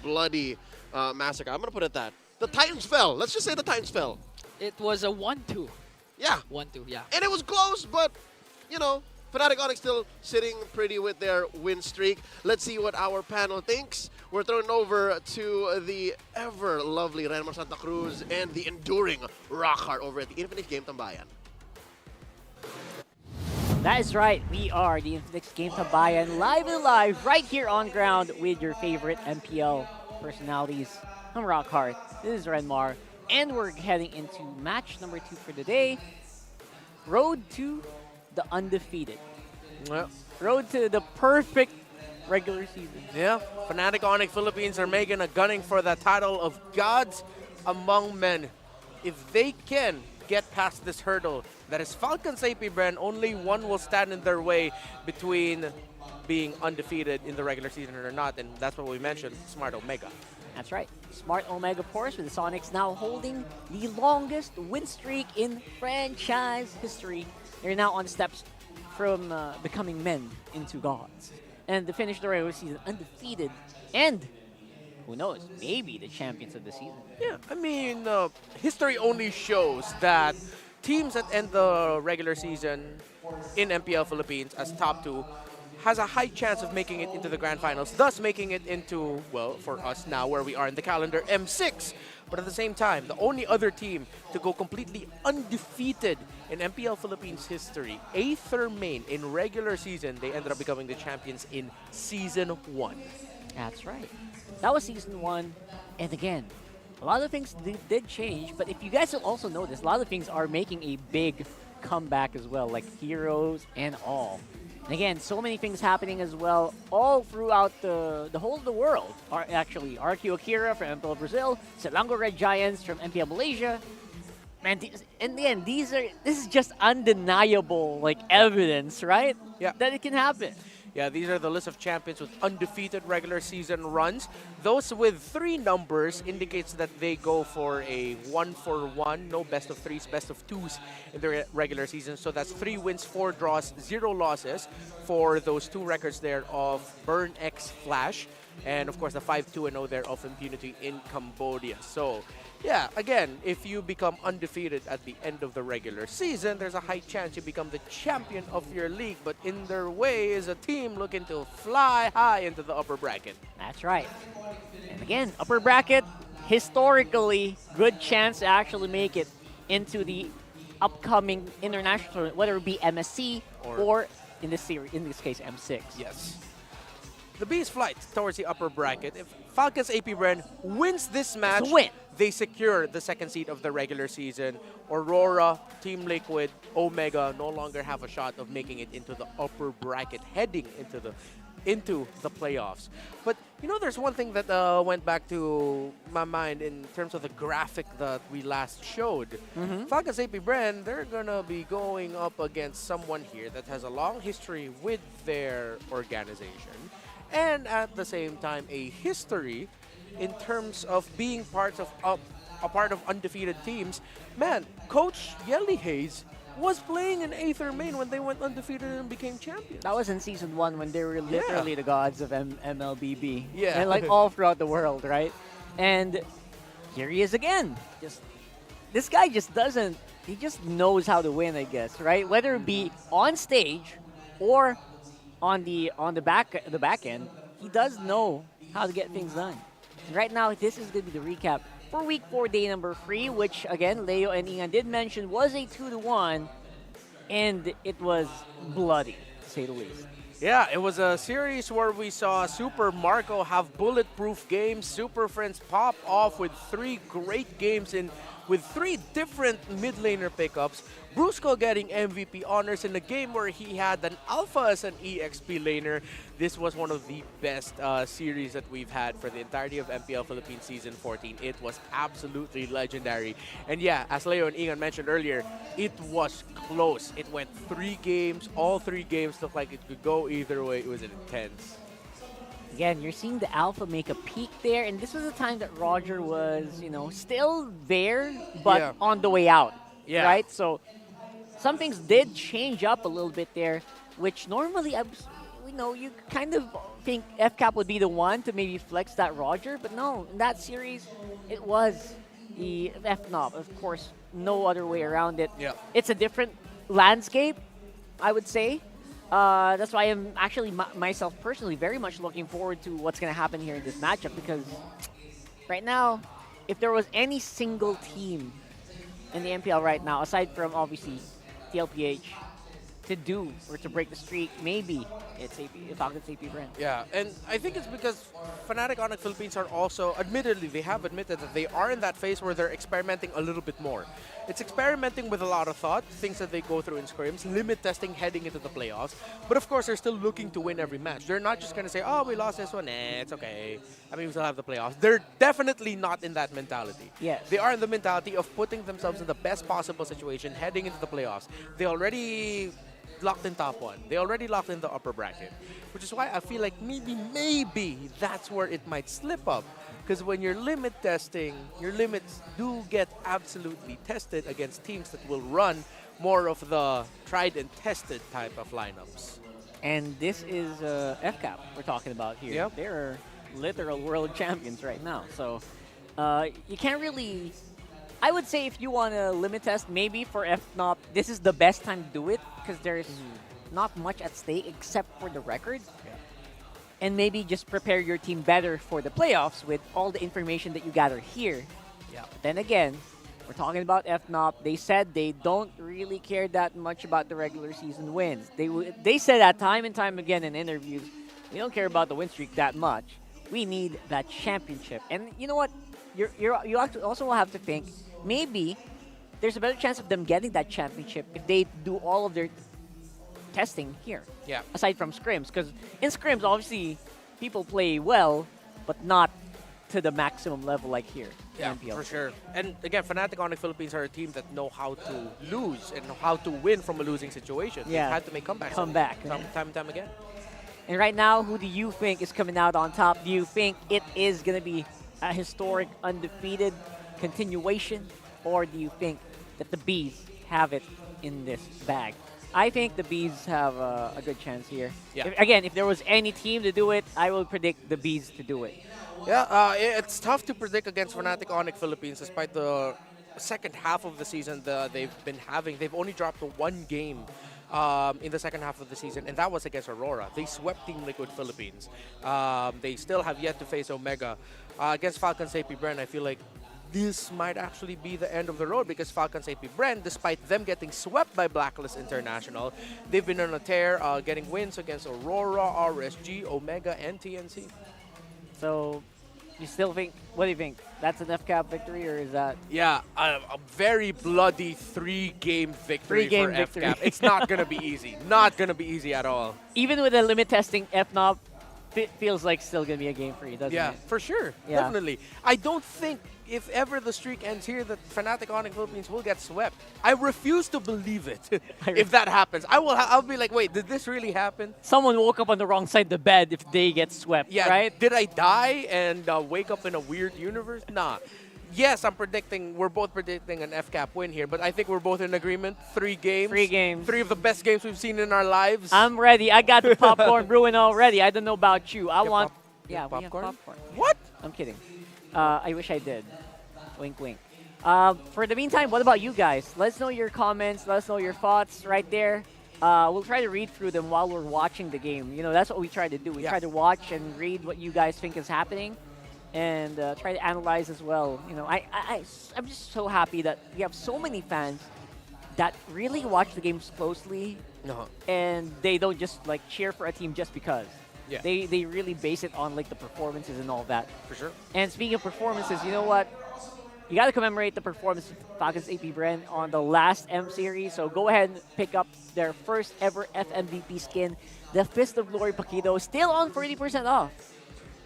bloody massacre. I'm gonna put it that. The Titans fell. Let's just say the Titans fell. It was a 1-2. Yeah. 1-2, yeah. And it was close, but, you know, Fnatic Onic still sitting pretty with their win streak. Let's see what our panel thinks. We're throwing over to the ever-lovely Renmar Santa Cruz and the enduring Rockhart over at the Infinix Game Tambayan. That is right. We are the Infinix Game Tambayan live and live right here on ground with your favorite MPL personalities. I'm Rockhart. This is Renmar. And we're heading into match number 2 for the day. Road to the undefeated. Well, road to the perfect regular season. Yeah, Fnatic Onic Philippines are making a gunning for the title of gods among men. If they can get past this hurdle, that is Falcons APBren, only one will stand in their way between being undefeated in the regular season or not, and that's what we mentioned, Smart Omega. That's right. Smart Omega, of course, with the Sonics now holding the longest win streak in franchise history. They're now on steps from becoming men into gods. And to finish the regular season undefeated and, who knows, maybe the champions of the season. Yeah, I mean, history only shows that teams that end the regular season in MPL Philippines as top 2 has a high chance of making it into the grand finals, thus making it into, well, for us now where we are in the calendar, M6. But at the same time, the only other team to go completely undefeated in MPL Philippines history, Aether Main, in regular season, they ended up becoming the champions in Season 1. That's right. That was Season 1. And again, a lot of things did change, but if you guys will also notice, a lot of things are making a big comeback as well, like heroes and all. And again, so many things happening as well, all throughout the whole of the world. Actually, RQ Akira from MPL Brazil, Selangor Red Giants from MPL Malaysia. Man, in the end, this is just undeniable, like, evidence, right? Yeah. That it can happen. Yeah, these are the list of champions with undefeated regular season runs. Those with 3 numbers indicates that they go for a 1-for-1, no best of 3s, best of 2s in the regular season. So that's 3 wins, 4 draws, 0 losses for those 2 records there of Burn X Flash. And of course, the 5-2-0 there of Impunity in Cambodia. So, yeah, again, if you become undefeated at the end of the regular season, there's a high chance you become the champion of your league. But in their way is a team looking to fly high into the upper bracket. That's right. And again, upper bracket, historically, good chance to actually make it into the upcoming international tournament, whether it be MSC or in this series, in this case, M6. Yes. The Bees flight towards the upper bracket. If Falcons APBren wins this match, they secure the 2nd seed of the regular season. Aurora, Team Liquid, Omega no longer have a shot of making it into the upper bracket, heading into the playoffs. But you know, there's one thing that went back to my mind in terms of the graphic that we last showed. Falcons APBren, they're gonna be going up against someone here that has a long history with their organization, and at the same time a history in terms of being part of a part of undefeated teams. Man, Coach Yelly Hayes was playing in Aether Main when they went undefeated and became champions. That was in Season 1 when they were literally the gods of MLBB. Yeah. And like all throughout the world, right? And here he is again. This guy just doesn't, he just knows how to win, I guess, right? Whether it be on stage or on the back end, he does know how to get things done. And right now, this is going to be the recap for Week 4, day number 3, which, again, Leo and Ian did mention was a 2-1, and it was bloody, to say the least. Yeah, it was a series where we saw Super Marco have bulletproof games, Super Friends pop off with 3 great games with 3 different mid laner pickups. Brusco getting MVP honors in a game where he had an Alpha as an EXP laner. This was one of the best series that we've had for the entirety of MPL Philippines Season 14. It was absolutely legendary. And yeah, as Leo and Ian mentioned earlier, it was close. It went 3 games. All 3 games looked like it could go either way. It was intense. Again, you're seeing the Alpha make a peak there, and this was a time that Roger was, you know, still there, but on the way out, right? So some things did change up a little bit there, which normally, you kind of think FCAP would be the one to maybe flex that Roger, but no, in that series, it was the FNOP. Of course, no other way around it. Yeah. It's a different landscape, I would say. That's why I'm actually myself personally very much looking forward to what's going to happen here in this matchup, because right now, if there was any single team in the MPL right now, aside from obviously TLPH, to do or to break the streak, maybe it's Falcons APBren. Yeah, and I think it's because Fnatic Onic Philippines are also, admittedly, they have admitted that they are in that phase where they're experimenting a little bit more. It's experimenting with a lot of thought, things that they go through in scrims, limit testing heading into the playoffs. But of course, they're still looking to win every match. They're not just going to say, oh, we lost this one, it's okay. I mean, we still have the playoffs. They're definitely not in that mentality. Yes. They are in the mentality of putting themselves in the best possible situation heading into the playoffs. They already locked in top one. They already locked in the upper bracket, which is why I feel like maybe that's where it might slip up. Because when you're limit testing, your limits do get absolutely tested against teams that will run more of the tried and tested type of lineups. And this is FCAP we're talking about here. Yep. They're literal world champions right now. So you can't really... I would say if you want to limit test, maybe for FNOP, this is the best time to do it because there's not much at stake except for the record. Yeah. And maybe just prepare your team better for the playoffs with all the information that you gather here. Yeah. But then again, we're talking about FNOP. They said they don't really care that much about the regular season wins. They said that time and time again in interviews. We don't care about the win streak that much. We need that championship. And you know what? You also will have to think, maybe there's a better chance of them getting that championship if they do all of their testing here. Yeah. Aside from scrims, because in scrims, obviously, people play well, but not to the maximum level like here. Yeah, MPL. for sure. And again, Fnatic Onic Philippines are a team that know how to lose and know how to win from a losing situation. Yeah. They've had to make comebacks. Time and time again. And right now, who do you think is coming out on top? Do you think it is going to be a historic undefeated continuation, or do you think that the Bees have it in this bag? I think the Bees have a good chance here. Yeah. If there was any team to do it, I will predict the Bees to do it. Yeah, it's tough to predict against Fnatic Onic Philippines despite the second half of the season they've been having. They've only dropped the one game in the second half of the season, and that was against Aurora. They swept Team Liquid Philippines. They still have yet to face Omega. Against Falcons APBren, I feel like this might actually be the end of the road because Falcons APBren, despite them getting swept by Blacklist International, they've been on a tear, getting wins against Aurora, RSG, Omega, and TNC. So, you still think, what do you think? That's an FCAP victory, or is that? Yeah, a very bloody three-game victory for FCAP. It's not going to be easy. Not going to be easy at all. Even with the limit testing, FNOP feels like still going to be a game for you, doesn't it? Yeah, for sure. Yeah. Definitely. I don't think if ever the streak ends here that Fnatic Onic Philippines will get swept. I refuse to believe it if that happens. I'll be like, wait, did this really happen? Someone woke up on the wrong side of the bed if they get swept, Yeah, right? Did I die and wake up in a weird universe? Nah. Yes, we're both predicting an FCAP win here, but I think we're both in agreement. 3 games. 3 games. 3 of the best games we've seen in our lives. I'm ready. I got the popcorn brewing already. I don't know about you. I want... Yeah, we have popcorn. What? I'm kidding. I wish I did. Wink, wink. For the meantime, what about you guys? Let us know your comments. Let us know your thoughts right there. We'll try to read through them while we're watching the game. You know, that's what we try to do. We try to watch and read what you guys think is happening and try to analyze as well. You know, I'm just so happy that we have so many fans that really watch the games closely and they don't just like cheer for a team just because. Yeah. They really base it on like the performances and all that. For sure. And speaking of performances, you know what? You got to commemorate the performance of Falcons APBren on the last M series. So go ahead and pick up their first ever FMVP skin, the Fist of Glory Paquito, still on 40% off.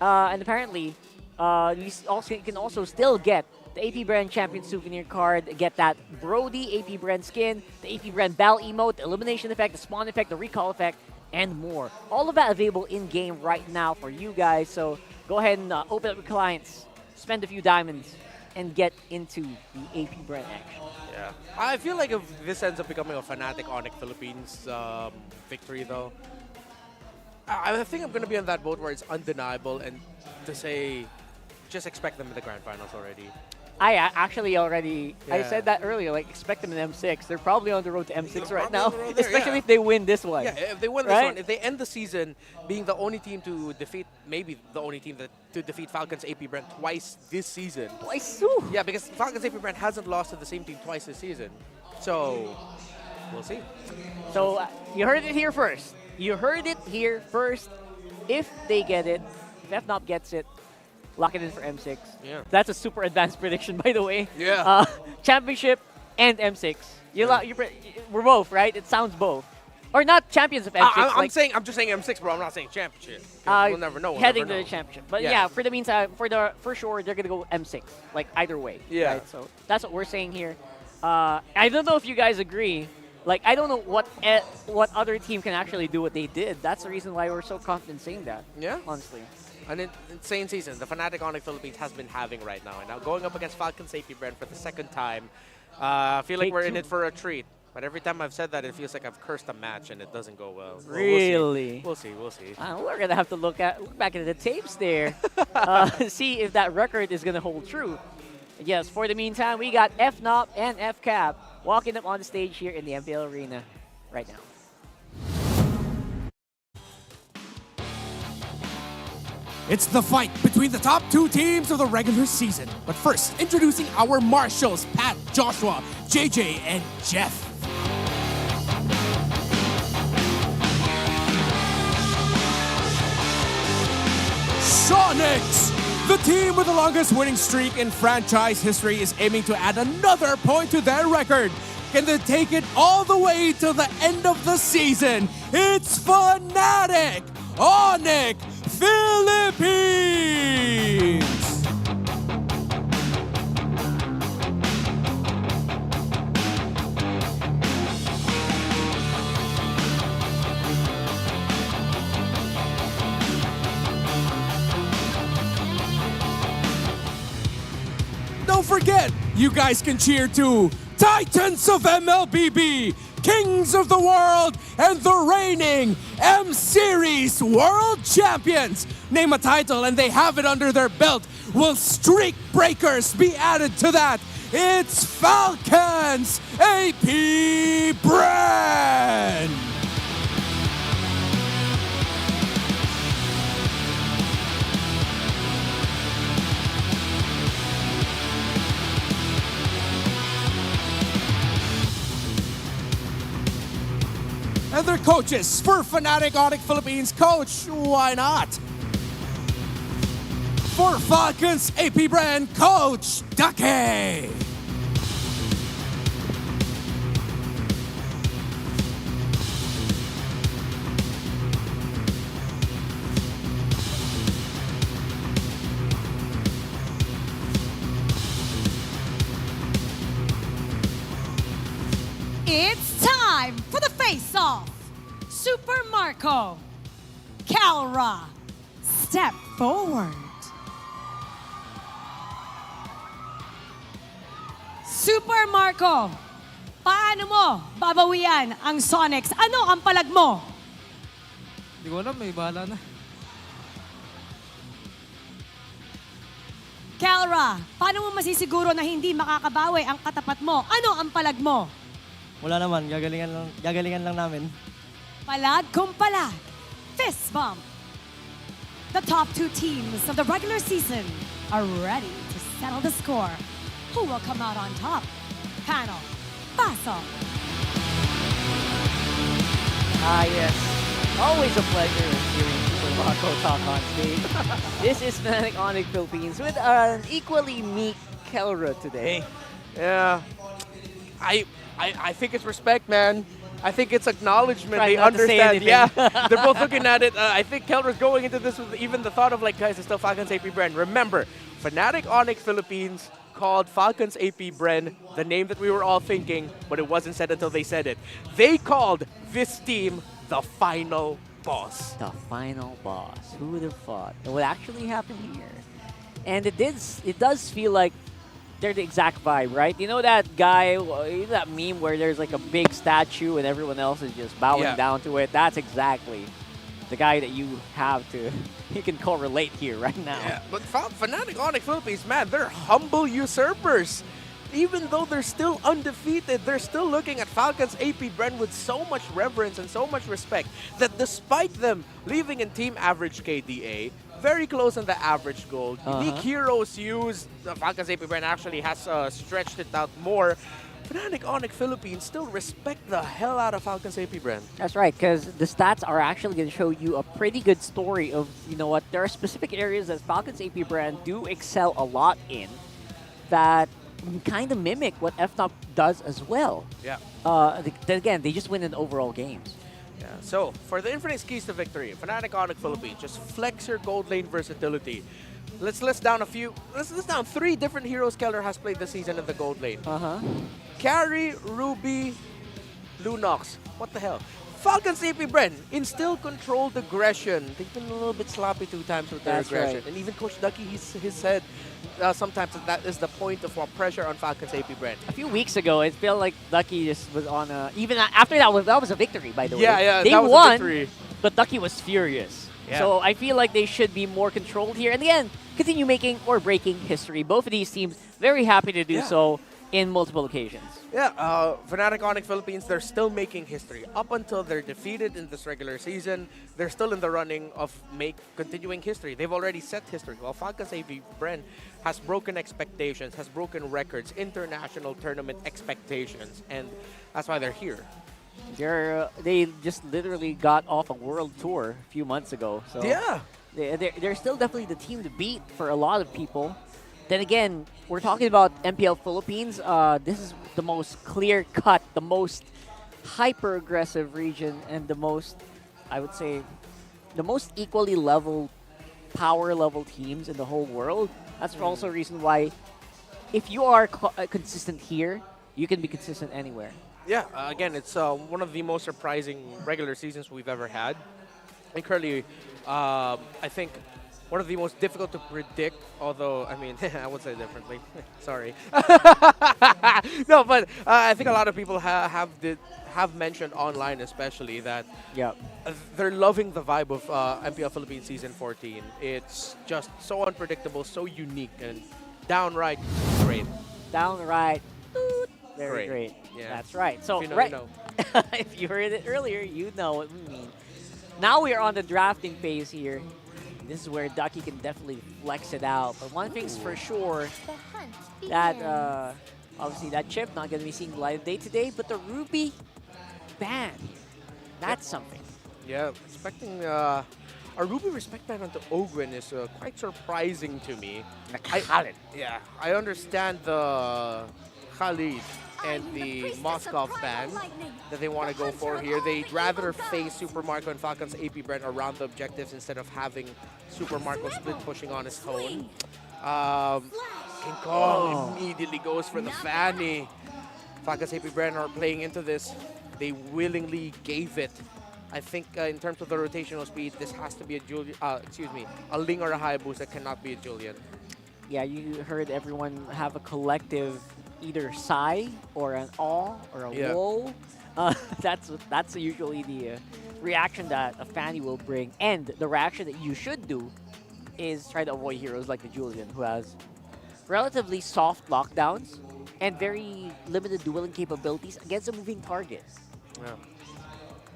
And apparently, you can also still get the APBren Champion Souvenir card, get that Brody APBren skin, the APBren Bell emote, the Elimination effect, the Spawn effect, the Recall effect, and more. All of that available in-game right now for you guys. So go ahead and open up your clients, spend a few diamonds, and get into the APBren action. Yeah. I feel like if this ends up becoming a Fnatic Onic Philippines victory, though, I think I'm going to be on that boat where it's undeniable and to say, just expect them in the grand finals already. I actually already, I Yeah. said that earlier, like expect them in M6. They're probably on the road to M6 right now, on the road there, especially yeah. if they win this one. Yeah, if they win this right? one, if they end the season being the only team to defeat, maybe the only team to defeat Falcons APBren twice this season. Twice? Ooh. Yeah, because Falcons APBren hasn't lost to the same team twice this season. So, We'll see. So you heard it here first. You heard it here first. If they get it, if FNOP gets it, lock it in for M6. Yeah. That's a super advanced prediction, by the way. Yeah. Championship and M6. We're both, right? It sounds both. Or not champions of M6. I'm just saying M6, bro. I'm not saying championship. We'll never know. Heading to the championship. But yeah, for the meantime, for sure, they're gonna go M6. Like either way. Yeah. Right? So that's what we're saying here. I don't know if you guys agree. Like I don't know what other team can actually do what they did. That's the reason why we're so confident saying that. Yeah. Honestly. An insane season the Fnatic Onic Philippines has been having right now. And now going up against Falcons APBren for the second time. I feel like we're in it for a treat. But every time I've said that, it feels like I've cursed a match and it doesn't go well. Really? We'll see. We'll see. We're going to have to look back at the tapes there. See if that record is going to hold true. Yes, for the meantime, we got FNOP and FCAP walking up on the stage here in the MPL arena right now. It's the fight between the top two teams of the regular season. But first, introducing our marshals, Pat, Joshua, JJ, and Jeff. Sonics! The team with the longest winning streak in franchise history is aiming to add another point to their record. Can they take it all the way to the end of the season? It's Fnatic Onic Philippines! Don't forget, you guys can cheer to Titans of MLBB, Kings of the World, and the reigning M-Series World Champions. Name a title and they have it under their belt. Will streak breakers be added to that? It's Falcons APBren! And their coaches for Fnatic Onic Philippines, Coach, why not? For Falcons APBren, Coach Dake. It's time for the face-off. Super Marco, Calra, step forward. Super Marco, paano mo babawian ang Sonics? Ano ang palag mo? Hindi ko alam, may bahala na. Calra, paano mo masisiguro na hindi makakabawi ang katapat mo? Ano ang palag mo? Wala naman, gagalingan lang namin. Palag kung palag. Fist bump. The top two teams of the regular season are ready to settle the score. Who will come out on top? Panel, paso. Yes. Always a pleasure hearing Super Marco talk on stage. This is Fnatic Onic Philippines with an equally meek Kelra today. Yeah. I think it's respect, man. I think it's acknowledgement. Trying they not to say understand. anything. Yeah, they're both looking at it. I think Kelra's going into this with even the thought of like, guys, it's still Falcons APBren. Remember, Fnatic Onic Philippines called Falcons APBren the name that we were all thinking, but it wasn't said until they said it. They called this team the final boss. The final boss. Who would have thought? It would actually happen here. And it does feel like they're the exact vibe, right? You know that guy, you know that meme where there's like a big statue and everyone else is just bowing down to it? That's exactly the guy that you have to, you can correlate here right now. Yeah, but Fnatic Onic Philippines, man, they're humble usurpers. Even though they're still undefeated, they're still looking at Falcons APBren with so much reverence and so much respect that despite them leaving in team average KDA, very close on the average gold, unique heroes used, Falcons APBren actually has stretched it out more. Fnatic Onic Philippines still respect the hell out of Falcons APBren. That's right, because the stats are actually going to show you a pretty good story of, you know what, there are specific areas that Falcons APBren do excel a lot in that kind of mimic what FNOP does as well. Yeah. Again, they just win in overall games. Yeah. So, for the infinite keys to victory, Fnatic Onic Philippines, just flex your gold lane versatility. Let's list down three different heroes Keller has played this season in the gold lane. Carry, Ruby, Lunox. What the hell? Falcons APBren, instill controlled aggression. They've been a little bit sloppy 2 times with their That's aggression. right. And even Coach Ducky, he said sometimes that is the point of pressure on Falcons APBren. A few weeks ago, it felt like Ducky just was on a... Even after that was a victory, by the way. Yeah, they that was won, a victory. but Ducky was furious. Yeah. So I feel like they should be more controlled here. And again, continue making or breaking history. Both of these teams very happy to do so in multiple occasions. Yeah, Fnatic Onic Philippines, they're still making history. Up until they're defeated in this regular season, they're still in the running of continuing history. They've already set history. While Falcons APBren has broken expectations, has broken records, international tournament expectations, and that's why they're here. They just literally got off a world tour a few months ago. So yeah. They're still definitely the team to beat for a lot of people. Then again, we're talking about MPL Philippines. This is the most clear-cut, the most hyper-aggressive region, and the most, I would say, the most equally level, power-level teams in the whole world. That's also a reason why, if you are consistent here, you can be consistent anywhere. Yeah, again, it's one of the most surprising regular seasons we've ever had. And currently, I think one of the most difficult to predict, although, I mean, I would say differently. Sorry. No, but I think a lot of people have mentioned online especially that they're loving the vibe of MPL Philippines Season 14. It's just so unpredictable, so unique, and downright great. Downright very great. Yeah. That's right. So, If you know, you know. if you heard it earlier, you know what we mean. Now we are on the drafting phase here. This is where Ducky can definitely flex it out. But one thing's for sure, that obviously that chip not going to be seeing live day today, but the Ruby ban, that's something. Yeah, expecting a Ruby respect ban onto Ogren is quite surprising to me. Yeah, I understand the Khalid and the Moscow ban that they want to go for here. They'd rather face Super Marco and Falcons APBren around the objectives instead of having Super Marco split pushing on his own. King Kong immediately goes for the Fanny. Falcons APBren are playing into this. They willingly gave it. I think in terms of the rotational speed, this has to be a Ling or a Hayabusa. That cannot be a Julian. Yeah, you heard everyone have a collective either sigh or an awe or a whoa. That's usually the reaction that a Fanny will bring. And the reaction that you should do is try to avoid heroes like the Julian, who has relatively soft lockdowns and very limited dueling capabilities against a moving target. Yeah.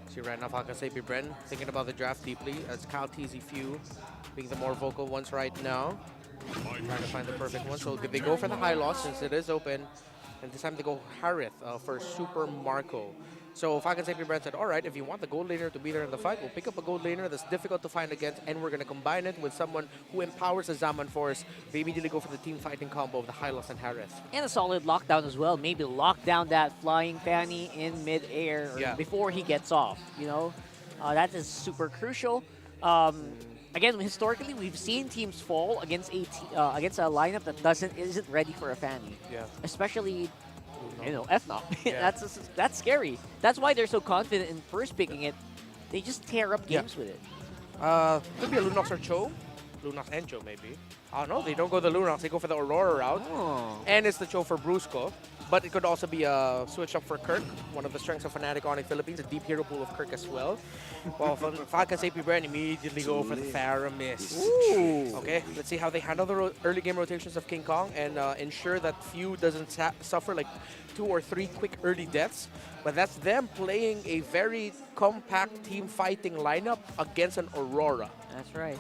See right now, Falcons APBren thinking about the draft deeply as Kyle TZ Few being the more vocal ones right now. Trying to find the perfect one. So they go for the high loss since it is open. And this time they go Harith for Super Marco. So Falcons APBren said, all right, if you want the gold laner to be there in the fight, we'll pick up a gold laner that's difficult to find against, and we're going to combine it with someone who empowers the Zaman Force. They immediately go for the team fighting combo of the Hylos and Harith. And a solid lockdown as well. Maybe lock down that flying Fanny in mid-air before he gets off. You know, that is super crucial. Again, historically, we've seen teams fall against a lineup that isn't ready for a Fanny. Yeah. Especially, you know, FNOP. Yeah. That's scary. That's why they're so confident in first picking it. They just tear up games with it. Could be a Lunox or Cho. Lunox and Cho, maybe. Oh, no, they don't go the Lunox. They go for the Aurora route. And it's the Cho for Brusco. But it could also be a switch up for Kirk, one of the strengths of Fnatic Onic Philippines, a deep hero pool of Kirk as well. While Falcons APBren immediately go for the Faramis. Okay, let's see how they handle the early game rotations of King Kong and ensure that Few doesn't suffer like 2 or 3 quick early deaths. But that's them playing a very compact team fighting lineup against an Aurora. That's right.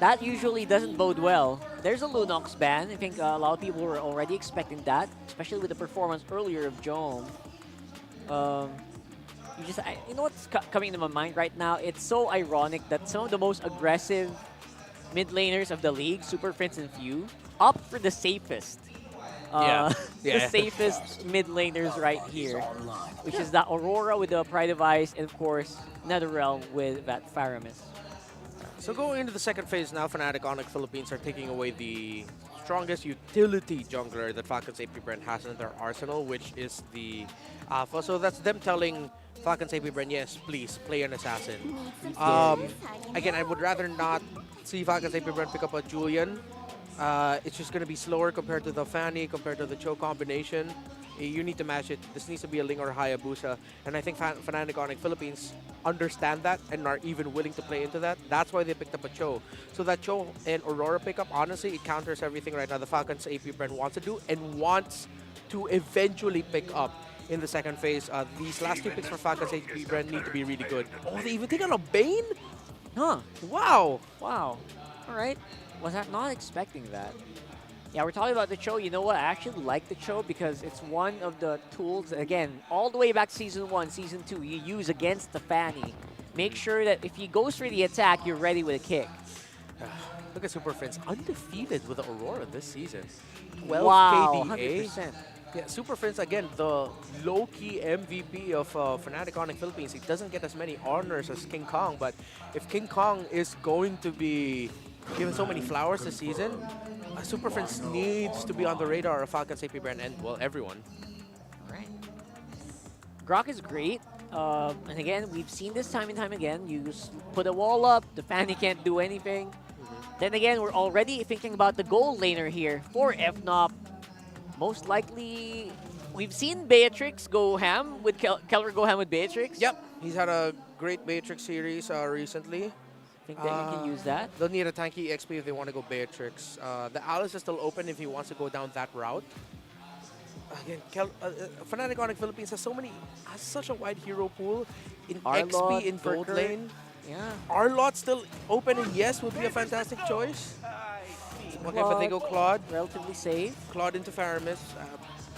that usually doesn't bode well. There's a Lunox ban. I think a lot of people were already expecting that, especially with the performance earlier of Jome. You know what's coming into my mind right now? It's so ironic that some of the most aggressive mid laners of the league, Super Prince and Few, opt for the safest. The safest mid laners right here, which is the Aurora with the Pride of Ice, and of course, NetherRealm with that Faramis. So going into the second phase now, Fnatic Onic Philippines are taking away the strongest utility jungler that Falcons APBren has in their arsenal, which is the Alpha. So that's them telling Falcons APBren, yes, please, play an assassin. Again, I would rather not see Falcons APBren pick up a Julian. It's just going to be slower compared to the Fanny, compared to the Cho combination. You need to match it. This needs to be a Ling or Hayabusa. And I think Fnatic Onic Philippines understand that and are even willing to play into that. That's why they picked up a Cho. So that Cho and Aurora pickup, honestly, it counters everything right now the Falcons APBren wants to do and wants to eventually pick up in the second phase. These last two picks for Falcons APBren need to be really good. Oh, they even take on a Bane? Huh. Wow. Wow. All right. Was I not expecting that? Yeah, we're talking about the Cho. You know what? I actually like the Cho because it's one of the tools, again, all the way back to Season 1, Season 2, you use against the Fanny. Make sure that if he goes for the attack, you're ready with a kick. Look at Super Friends, undefeated with Aurora this season. 12 wow, KDA. 100%. Yeah, Super Friends, again, the low-key MVP of Fnatic Onic Philippines. He doesn't get as many honors as King Kong, but if King Kong is going to be given so many flowers this season, Super Friends needs to be on the radar of Falcons APBren and, well, everyone. Right. Grok is great. And again, we've seen this time and time again. You just put a wall up, the Fanny can't do anything. Then again, we're already thinking about the gold laner here for FNOP. Most likely, we've seen Beatrix go ham with Keller go ham with Beatrix. Yep, he's had a great Beatrix series recently. I think that you can use that. They'll need a tanky XP if they want to go Beatrix. The Alice is still open if he wants to go down that route. Again, Fnatic Onic Philippines has such a wide hero pool in XP in gold lane. Yeah. Arlot still open, and yes, would be a fantastic choice. Okay, but they go Claude. Relatively safe. Claude into Faramis,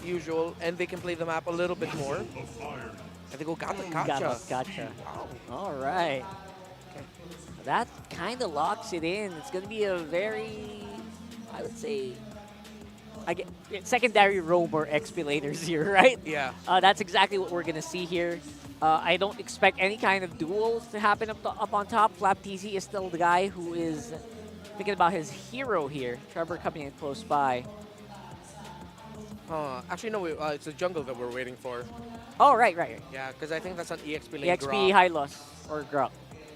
usual, and they can play the map a little bit more. And they go Gotcha. Gotcha. All right. Okay. That kind of locks it in. It's going to be a very, I would say, secondary roamer XP laners here, right? Yeah. That's exactly what we're going to see here. I don't expect any kind of duels to happen up on top. Flap TZ is still the guy who is thinking about his hero here. Trevor coming in close by. Actually, no, it's a jungle that we're waiting for. Oh, right. Yeah, because I think that's an EXP lane. EXP Hylos or Grok.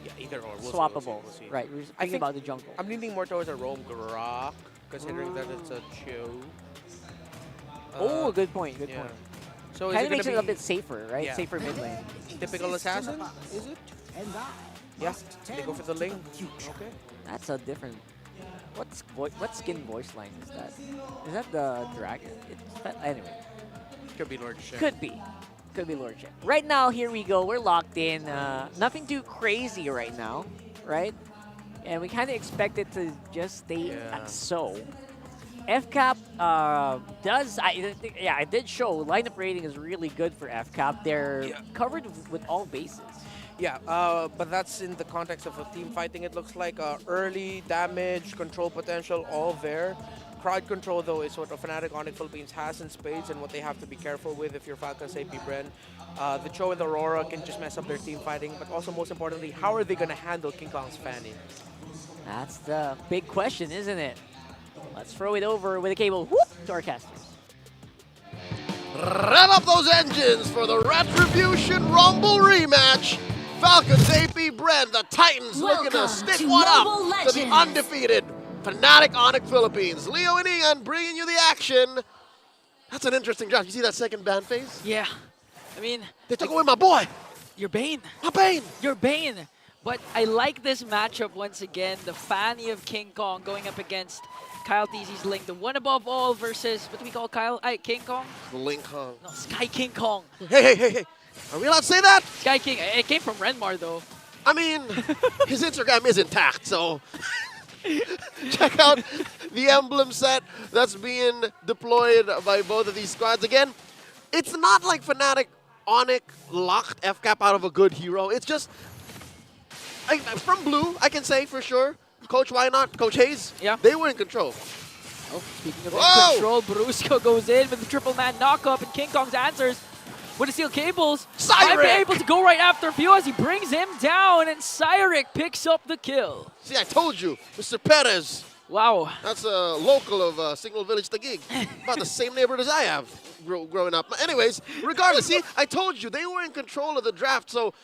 Yeah, either or. Swappable. We'll see. Right, we're thinking about the jungle. I'm leaning more towards a roam Grok, considering that it's a Cho. Oh, good point. So kind of makes it a bit safer, right? Yeah. Safer mid lane. Typical assassin, is it? Yeah, they go for the Ling. Okay. That's a different... What skin voice line is that? Is that the dragon? Anyway. Could be Lord Shen. Could be Lord Shen. Right now, here we go. We're locked in. Nothing too crazy right now, right? And we kind of expect it to just stay so. FCAP does, I did show lineup rating is really good for FCAP. They're covered with all bases. Yeah, but that's in the context of a team fighting. It looks like early damage, control potential, all there. Crowd control, though, is what Fnatic Onic Philippines has in spades and what they have to be careful with if you're Falcons APBren. The Cho and the Aurora can just mess up their team fighting, but also, most importantly, how are they going to handle King Kong's Fanny? That's the big question, isn't it? Let's throw it over with a cable. Whoop! To our casters. Rev up those engines for the Retribution Rumble rematch. Falcons APBren, the Titans, looking to stick one up to the undefeated Fnatic Onic Philippines. Leo and Ian bringing you the action. That's an interesting job. You see that second ban phase? Yeah. I mean... They took away my boy. Your Bane. My Bane. Your Bane. But I like this matchup once again. The Fanny of King Kong going up against Kyle TZ's Link. The one above all versus, what do we call Kyle? King Kong? Link Kong. No, Sky King Kong. Hey. Are we allowed to say that? Sky King. It came from Renmar, though. I mean, his Instagram is intact, so... Check out the emblem set that's being deployed by both of these squads. Again, it's not like Fnatic Onic locked FCAP out of a good hero. It's just, from Blue, I can say for sure, Coach Why Not, Coach Hayes, they were in control. Oh, speaking of control, Brusco goes in with the triple man knockup, and King Kong's answers with the steel cables. Might be able to go right after Few as he brings him down, and Cyric picks up the kill. See, I told you, Mr. Perez. Wow. That's a local of Signal Village Taguig. About the same neighborhood as I have growing up. Anyways, regardless, see, I told you, they were in control of the draft, so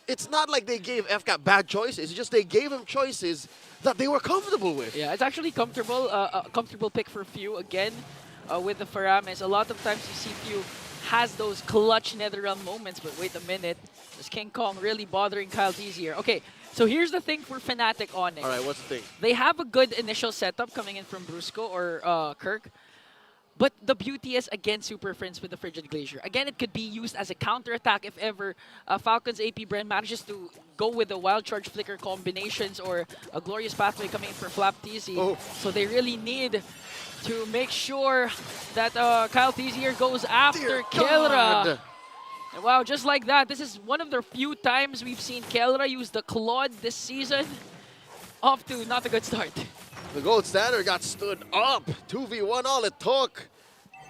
it's not like they gave FCAP bad choices. It's just they gave him choices that they were comfortable with. Yeah, it's actually comfortable. A comfortable pick for Few again with the Faramis. A lot of times you see Few has those clutch NetherRealm moments, but wait a minute. Is King Kong really bothering Kyle T's here? Okay, so here's the thing for Fnatic Onic. All right, what's the thing? They have a good initial setup coming in from Brusco or Kirk. But the beauty is, again, Super Friends with the Frigid Glacier. Again, it could be used as a counterattack if ever Falcons APBren manages to go with the Wild Charge Flicker combinations or a Glorious Pathway coming in for Flap TZ. So they really need to make sure that Kyle TZ here goes after Kelra. And wow, just like that, this is one of the few times we've seen Kelra use the Claude this season. Off to not a good start. The gold standard got stood up. 2v1 all it took.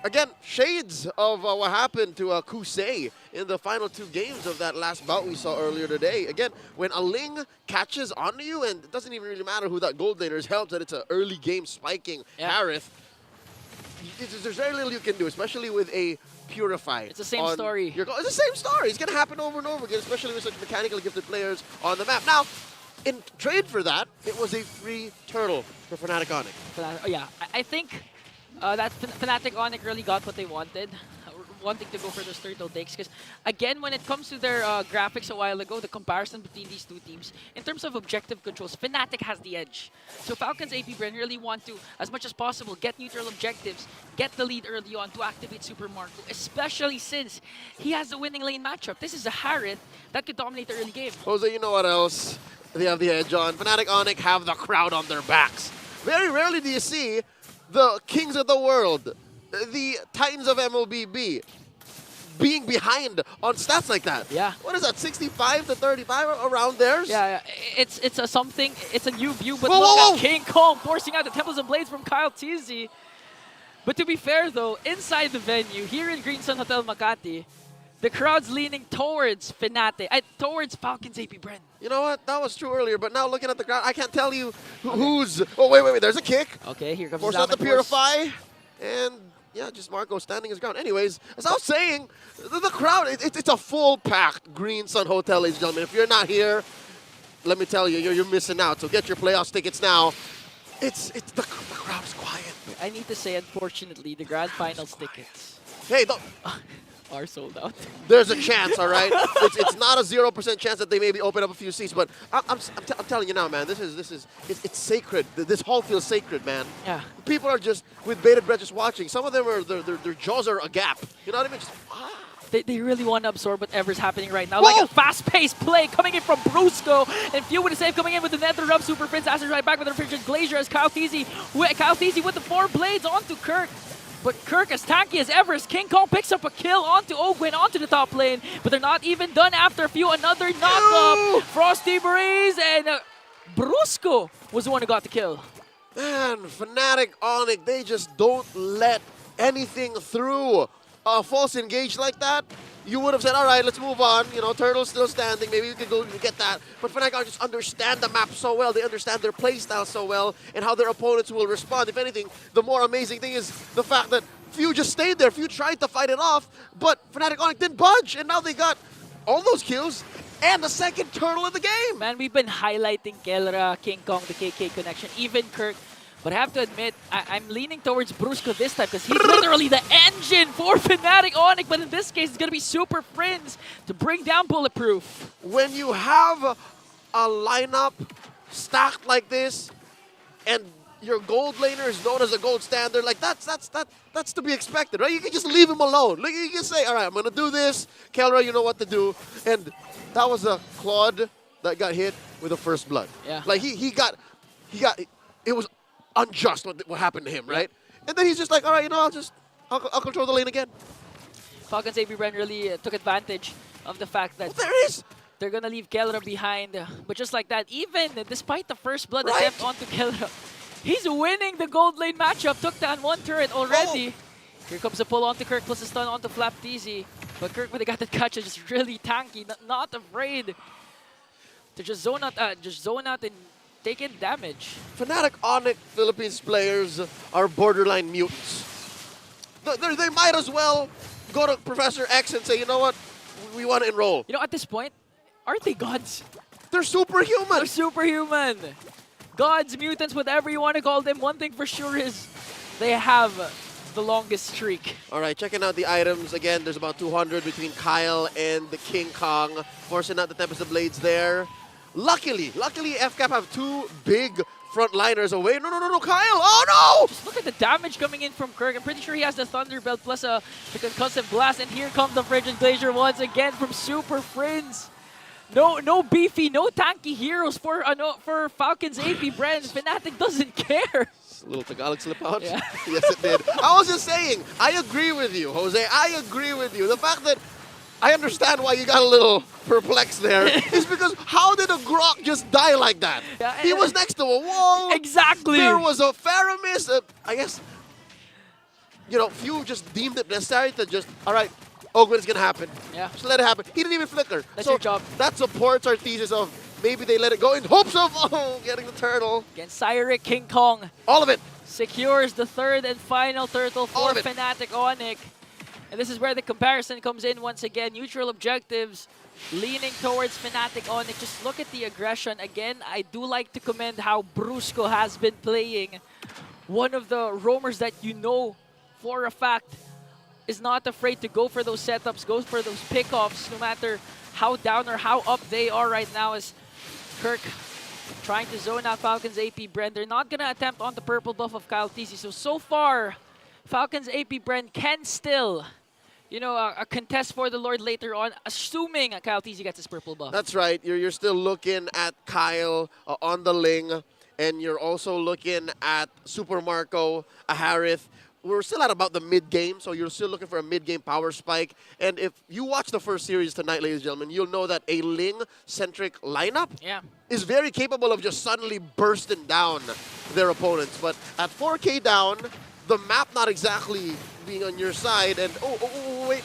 Again, shades of what happened to Kusei in the final 2 games of that last bout we saw earlier today. Again, when a Ling catches onto you, and it doesn't even really matter who that gold laner is, helps that it's an early game spiking Harith. There's very little you can do, especially with a Purify. It's the same story. It's the same story. It's going to happen over and over again, especially with such mechanically gifted players on the map. Now, in trade for that, it was a free turtle for Fnatic Onic. Yeah, I think that Fnatic Onic really got what they wanted. Wanting to go for those turtle takes, because again, when it comes to their graphics a while ago, the comparison between these two teams, in terms of objective controls, Fnatic has the edge. So Falcons APBren really want to, as much as possible, get neutral objectives, get the lead early on to activate Super Marco, especially since he has the winning lane matchup. This is a Harith that could dominate the early game. Jose, you know what else they have the edge on? Fnatic Onic have the crowd on their backs. Very rarely do you see the kings of the world, the Titans of MLBB, being behind on stats like that. Yeah. What is that, 65 to 35 around theirs? Yeah, it's a something, it's a new view, but Whoa, look whoa, at King Kong forcing out the Temples and Blades from Kyle TZ. But to be fair though, inside the venue, here in Green Sun Hotel Makati, the crowd's leaning towards Fnatic, towards Falcons APBren. You know what? That was true earlier, but now looking at the crowd, I can't tell you who's... Oh, wait, there's a kick. Okay, here comes Force out the Purify. And yeah, just Marco standing his ground. Anyways, as I was saying, the crowd, it's a full-packed Green Sun Hotel, ladies and gentlemen. If you're not here, let me tell you, you're missing out. So get your playoffs tickets now. The crowd is quiet. I need to say, unfortunately, the grand finals tickets. Hey, don't... are sold out. There's a chance, all right? It's not a 0% chance that they maybe open up a few seats, but I'm telling you now, man, it's sacred. This hall feels sacred, man. Yeah. People are just, with bated breath, just watching. Some of them, their jaws are agape. You know what I mean? Just, They really want to absorb whatever's happening right now. Like a fast-paced play coming in from Brusco, and Few with a save coming in with the NetherRealm. Super Prince answers right back with the Frigid Glacier as Kyle TZ with the 4 blades onto Kirk. But Kirk, as tanky as ever, as King Kong picks up a kill onto Ogwin, onto the top lane. But they're not even done after Few. Another knock-up. Frosty Breeze, and Brusco was the one who got the kill. Man, Fnatic Onic, they just don't let anything through. False engage like that, you would have said, all right, let's move on. You know, Turtle's still standing. Maybe we could go and get that. But Fnatic Onic just understand the map so well. They understand their playstyle so well and how their opponents will respond. If anything, the more amazing thing is the fact that Few just stayed there. Few tried to fight it off, but Fnatic Onic didn't budge. And now they got all those kills and the second turtle of the game. Man, we've been highlighting Kelra, King Kong, the KK connection, even Kirk. But I have to admit, I'm leaning towards Brusco this time because he's literally the engine for Fnatic Onic. But in this case, it's going to be Super Friends to bring down Bulletproof. When you have a lineup stacked like this and your gold laner is known as a gold standard, like that's to be expected, right? You can just leave him alone. Like, you can say, all right, I'm going to do this. Kelra, you know what to do. And that was a Claude that got hit with a first blood. Yeah. Like he got it was unjust what happened to him, right? And then he's just like, all right, you know, I'll control the lane again. Falcons APBren really took advantage of the fact that they're gonna leave Kelra behind. But just like that, even despite the first blood attempt onto Kelra, he's winning the gold lane matchup. Took down one turret already. Here comes the pull onto Kirk plus a stun onto FlapTZ. But Kirk, when they got the catch, is just really tanky, not afraid to just zone out and take in damage. Fnatic Onic Philippines players are borderline mutants. They might as well go to Professor X and say, you know what, we want to enroll. You know, at this point, aren't they gods? They're superhuman. They're superhuman. Gods, mutants, whatever you want to call them. One thing for sure is they have the longest streak. All right, checking out the items. Again, there's about 200 between Kyle and the King Kong. Forcing out the Tempest of Blades there. Luckily, FCAP have two big frontliners away. No, Kyle! Oh, no! Just look at the damage coming in from Kirk. I'm pretty sure he has the Thunder Belt plus the Concussive Blast. And here comes the Frigid Glacier once again from Super Friends. No beefy, no tanky heroes for Falcons APBren. Fnatic doesn't care. A little Tagalog slip out? Yeah. Yes, it did. I was just saying, I agree with you, Jose. I agree with you. The fact that I understand why you got a little perplexed there is because how did a Grok just die like that? Yeah, he was next to a wall. Exactly. There was a Faramis. I guess, you know, few just deemed it necessary to just, all right, Ogwen is going to happen. Yeah. Just let it happen. He didn't even flicker. That's your job. That supports our thesis of maybe they let it go in hopes of getting the turtle. Against Cyric, King Kong. All of it. Secures the third and final turtle for All of it. Fnatic Onic. And this is where the comparison comes in once again. Neutral objectives leaning towards Fnatic Onic. Just look at the aggression. Again, I do like to commend how Brusco has been playing. One of the roamers that you know for a fact is not afraid to go for those setups, goes for those pickoffs, no matter how down or how up they are right now, as Kirk trying to zone out Falcons APBren. They're not going to attempt on the purple buff of Kyle TZ. So far, Falcons APBren can still, you know, a contest for the Lord later on, assuming Kyle TZ gets his purple buff. That's right. You're still looking at Kyle on the Ling, and you're also looking at Super Marco, a Harith. We're still at about the mid-game, so you're still looking for a mid-game power spike. And if you watch the first series tonight, ladies and gentlemen, you'll know that a Ling-centric lineup is very capable of just suddenly bursting down their opponents. But at 4K down, the map not exactly being on your side, and wait.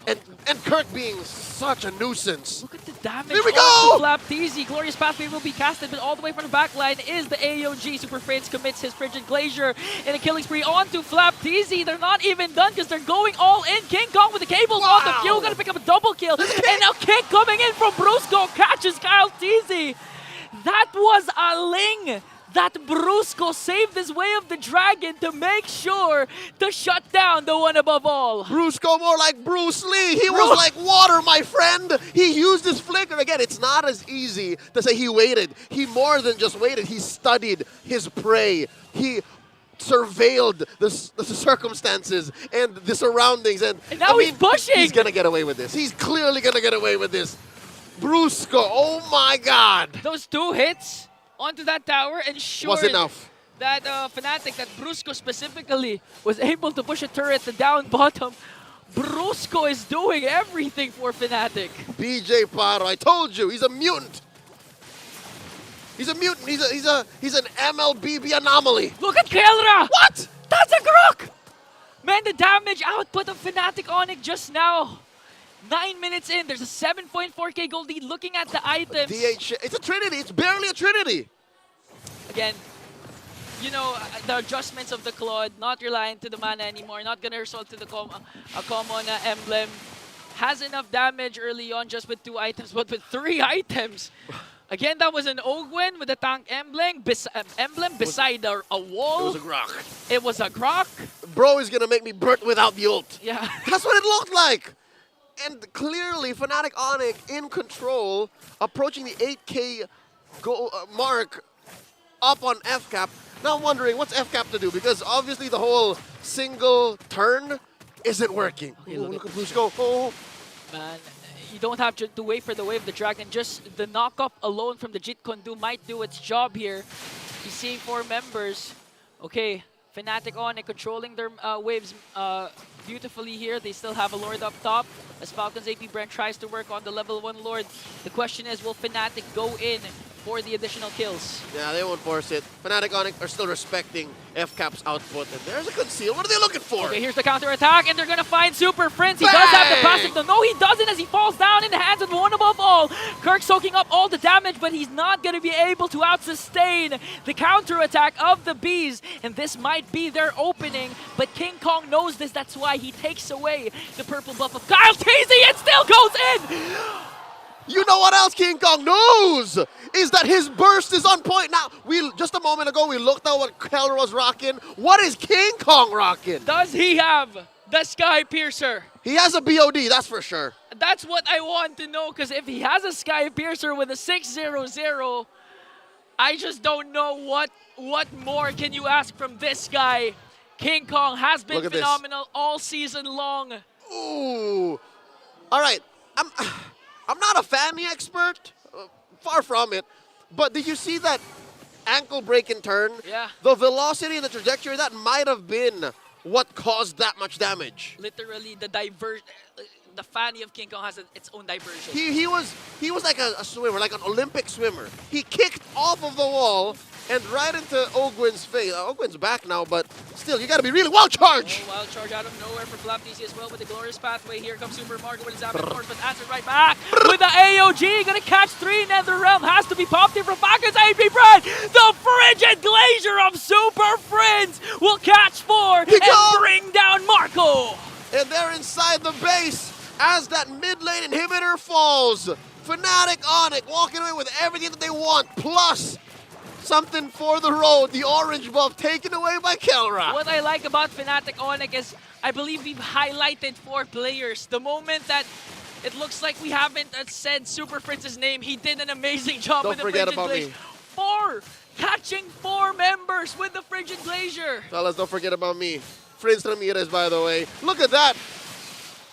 And Kirk being such a nuisance. Look at the damage. Here we go! FlapTZ. Glorious Pathway will be casted, but all the way from the back line is the AOG. Super Friends commits his Frigid Glacier in a killing spree onto FlapTZ. They're not even done because they're going all in. King Kong with the cables on the fuel. Gonna pick up a double kill. And now kick coming in from Brusco. Catches Kyle TZ. That was a Ling that Brusco saved his way of the dragon to make sure to shut down the one above all. Brusco more like Bruce Lee. He was like water, my friend. He used his flicker. Again, it's not as easy to say he waited. He more than just waited. He studied his prey. He surveilled the circumstances and the surroundings. And now he's pushing. He's going to get away with this. He's clearly going to get away with this. Brusco, oh my God. Those two hits onto that tower ensured was enough. That Fnatic, that Brusco specifically, was able to push a turret to down bottom. Brusco is doing everything for Fnatic. BJ Paro, I told you, he's a mutant. He's a mutant. He's an MLBB anomaly. Look at Kelra! What? That's a Grok! Man, the damage output of Fnatic Onic just now. 9 minutes in, there's a 7.4k gold lead. Looking at the items. It's a Trinity. It's barely a Trinity. Again, you know, the adjustments of the Claude, not relying to the mana anymore, not gonna result to the a common emblem. Has enough damage early on just with 2 items, but with 3 items. Again, that was an Ogwen with a tank emblem beside a wall. It was a Grok. It was a Grok. Bro is gonna make me burnt without the ult. Yeah. That's what it looked like. And clearly, Fnatic Onic in control, approaching the 8K goal mark up on FCAP. Now I'm wondering, what's FCAP to do? Because obviously the whole single turn isn't working. Okay, look at Brusco. Oh. Man, you don't have to wait for the Wave of the Dragon. Just the knock-up alone from the Jit Kondu might do its job here. He's seeing 4 members. Okay, Fnatic Onic controlling their waves beautifully here. They still have a Lord up top as Falcons APBren tries to work on the level 1 Lord. The question is, will Fnatic go in for the additional kills? Yeah, they won't force it. Fnatic Onic are still respecting FCAP's output. And there's a conceal. What are they looking for? Okay, here's the counter attack, and they're gonna find Super Prince. He does have the passive. No, he doesn't, as he falls down in the hands of the one above all. Kirk soaking up all the damage, but he's not gonna be able to out-sustain the counter attack of the Bees. And this might be their opening, but King Kong knows this. That's why he takes away the purple buff of Kyle Teasy and still goes in! You know what else King Kong knows? Is that his burst is on point. Now, just a moment ago, we looked at what Keller was rocking. What is King Kong rocking? Does he have the Sky Piercer? He has a BOD, that's for sure. That's what I want to know, because if he has a Sky Piercer with a 600, I just don't know what more can you ask from this guy. King Kong has been phenomenal all season long. Ooh. All right. I'm not a fanny expert, far from it, but did you see that ankle break and turn? Yeah. The velocity and the trajectory, that might have been what caused that much damage. Literally, the fanny of King Kong has its own diversion. He was like a swimmer, like an Olympic swimmer. He kicked off of the wall and right into Ogwin's face. Ogwin's back now, but still, you got to be really wild charge. Oh, wild charge out of nowhere for FlapTC as well with the glorious pathway. Here comes Super Marco with his Abbott Force, but answered right back with the AOG. Gonna catch 3. NetherRealm has to be popped in from Falcons APBren. The frigid glacier of Super Friends will catch 4 and bring down Marco. And they're inside the base as that mid lane inhibitor falls. Fnatic Onic walking away with everything that they want, plus something for the road, the orange buff taken away by Kelra. What I like about Fnatic Onic is I believe we've highlighted 4 players. The moment that it looks like we haven't said Super Fritz's name, he did an amazing job with the Frigid Glacier. 4! Catching 4 members with the Frigid Glacier. Fellas, don't forget about me. Prince Ramirez, by the way. Look at that.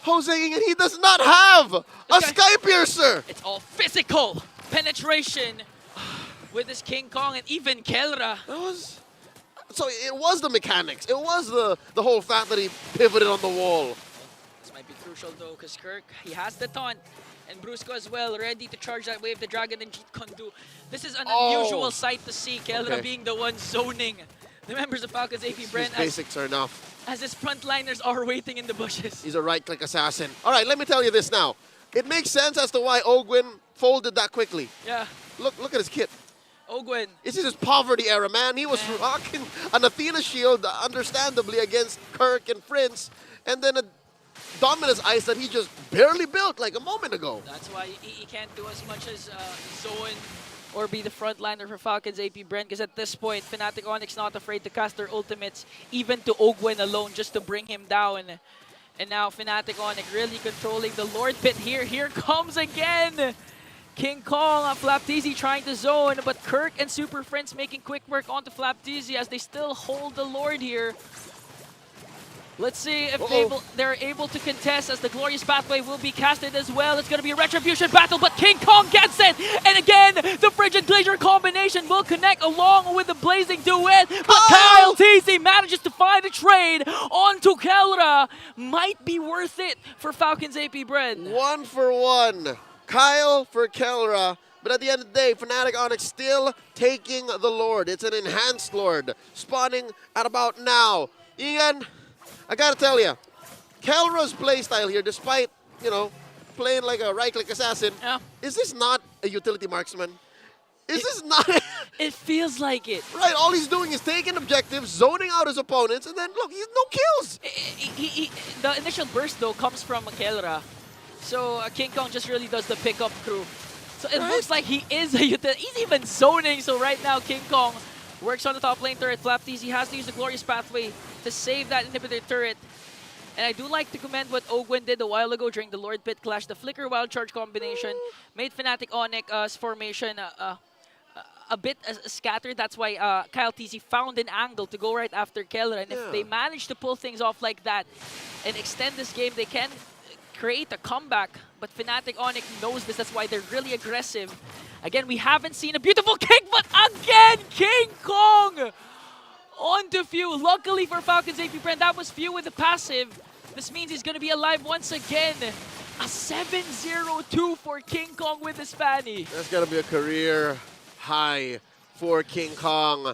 Jose Ingan, he does not have a Sky Piercer. It's all physical penetration with this King Kong and even Kelra. So it was the mechanics. It was the whole fact that he pivoted on the wall. This might be crucial though, because Kirk, he has the taunt. And Brusco as well, ready to charge that wave, the Dragon and Jeet Kondu. This is an unusual sight to see, Kelra being the one zoning the members of Falcons APBren. His basics are enough. As his frontliners are waiting in the bushes. He's a right-click assassin. All right, let me tell you this now. It makes sense as to why Ogwin folded that quickly. Yeah. Look at his kit. Ogwin. This is his poverty era, man. He was rocking an Athena shield, understandably, against Kirk and Prince, and then a Dominus Ice that he just barely built like a moment ago. That's why he can't do as much as zone or be the frontliner for Falcons APBren, because at this point, Fnatic Onic's not afraid to cast their ultimates, even to Ogwin alone, just to bring him down. And now Fnatic Onic really controlling the Lord Pit here. Here comes again King Kong, FlapTC trying to zone, but Kirk and Super Friends making quick work onto FlapTC as they still hold the Lord here. Let's see if they're able to contest as the Glorious Pathway will be casted as well. It's going to be a Retribution battle, but King Kong gets it! And again, the Frigid Glacier combination will connect along with the Blazing Duet, but Kyle TC manages to find a trade onto Kelra. Might be worth it for Falcons APBren. 1 for 1. Kyle for Kelra. But at the end of the day, Fnatic Onic still taking the Lord. It's an enhanced Lord, spawning at about now. Ian, I gotta tell you, Kelra's playstyle here, despite, playing like a right-click assassin, is this not a utility marksman? Is this not? It feels like it. Right, all he's doing is taking objectives, zoning out his opponents, and then look, he's no kills. The initial burst though comes from Kelra, so King Kong just really does the pickup crew. So it looks like he is a utility. He's even zoning. So right now, King Kong works on the top lane turret. FlapTC has to use the Glorious Pathway to save that inhibitor turret. And I do like to commend what Ogwin did a while ago during the Lord Pit Clash. The Flicker Wild Charge combination made Fnatic Onic's formation a bit scattered. That's why Kyle TC found an angle to go right after Kelra. And if they manage to pull things off like that and extend this game, they can create a comeback, but Fnatic Onic knows this. That's why they're really aggressive. Again, we haven't seen a beautiful kick, but again, King Kong onto Few. Luckily for Falcons APBren, that was Few with the passive. This means he's going to be alive once again. A 7-0-2 for King Kong with his Fanny. That's going to be a career high for King Kong.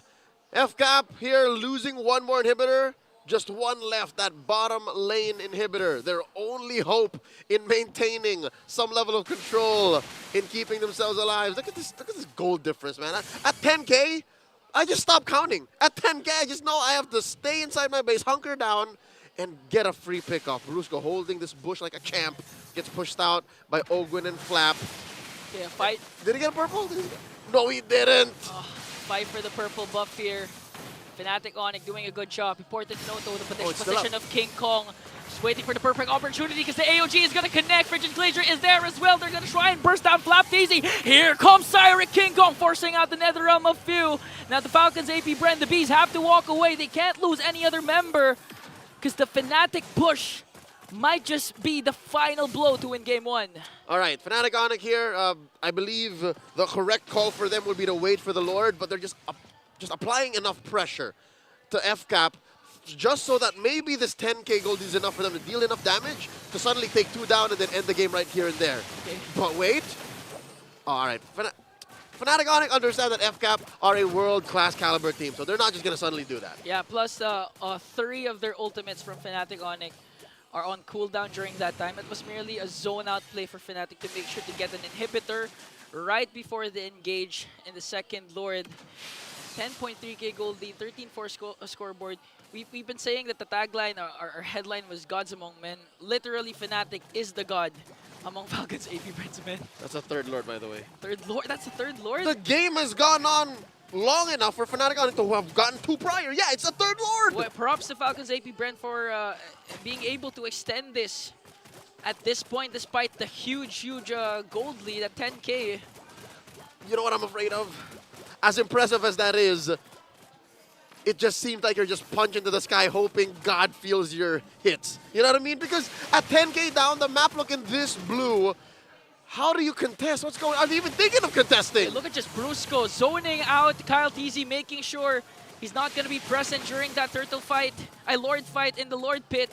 FCAP here losing one more inhibitor. Just one left, that bottom lane inhibitor. Their only hope in maintaining some level of control, in keeping themselves alive. Look at this gold difference, man. At 10K, I just stopped counting. At 10K, I just know I have to stay inside my base, hunker down, and get a free pickoff. Brusco holding this bush like a champ. Gets pushed out by Ogwin and Flap. Okay, a fight. Did he get a purple? No, he didn't. Fight for the purple buff here. Fnatic Onic doing a good job. Important to note though the position of King Kong. Just waiting for the perfect opportunity because the AOG is going to connect. Frigid Glacier is there as well. They're going to try and burst down Flap Daisy. Here comes Cyric. King Kong forcing out the Nether Realm of Few. Now the Falcons APBren, the Bees have to walk away. They can't lose any other member because the Fnatic push might just be the final blow to win game one. All right, Fnatic Onic here. I believe the correct call for them would be to wait for the Lord, but they're just applying enough pressure to FCAP just so that maybe this 10K gold is enough for them to deal enough damage to suddenly take 2 down and then end the game right here and there. Okay. But wait. All right, Fnatic Onic understand that FCAP are a world-class caliber team, so they're not just going to suddenly do that. Yeah, plus 3 of their ultimates from Fnatic Onic are on cooldown during that time. It was merely a zone-out play for Fnatic to make sure to get an inhibitor right before they engage in the second Lord. 10.3k gold lead, 13-4 scoreboard. We've been saying that the tagline, our headline was Gods Among Men. Literally, Fnatic is the god among Falcons APBren's men. That's a third Lord, by the way. Third Lord? That's a third Lord? The game has gone on long enough for Fnatic Onic to have gotten 2 prior. Yeah, it's a third Lord! Well, props to Falcons APBren for being able to extend this at this point, despite the huge gold lead at 10k. You know what I'm afraid of? As impressive as that is, it just seems like you're just punching to the sky hoping God feels your hits. You know what I mean? Because at 10k down, the map looking this blue, how do you contest? What's going on? Are they even thinking of contesting? Hey, look at just Brusco zoning out Kyle TZ, making sure he's not going to be present during that turtle fight, Lord fight in the Lord pit.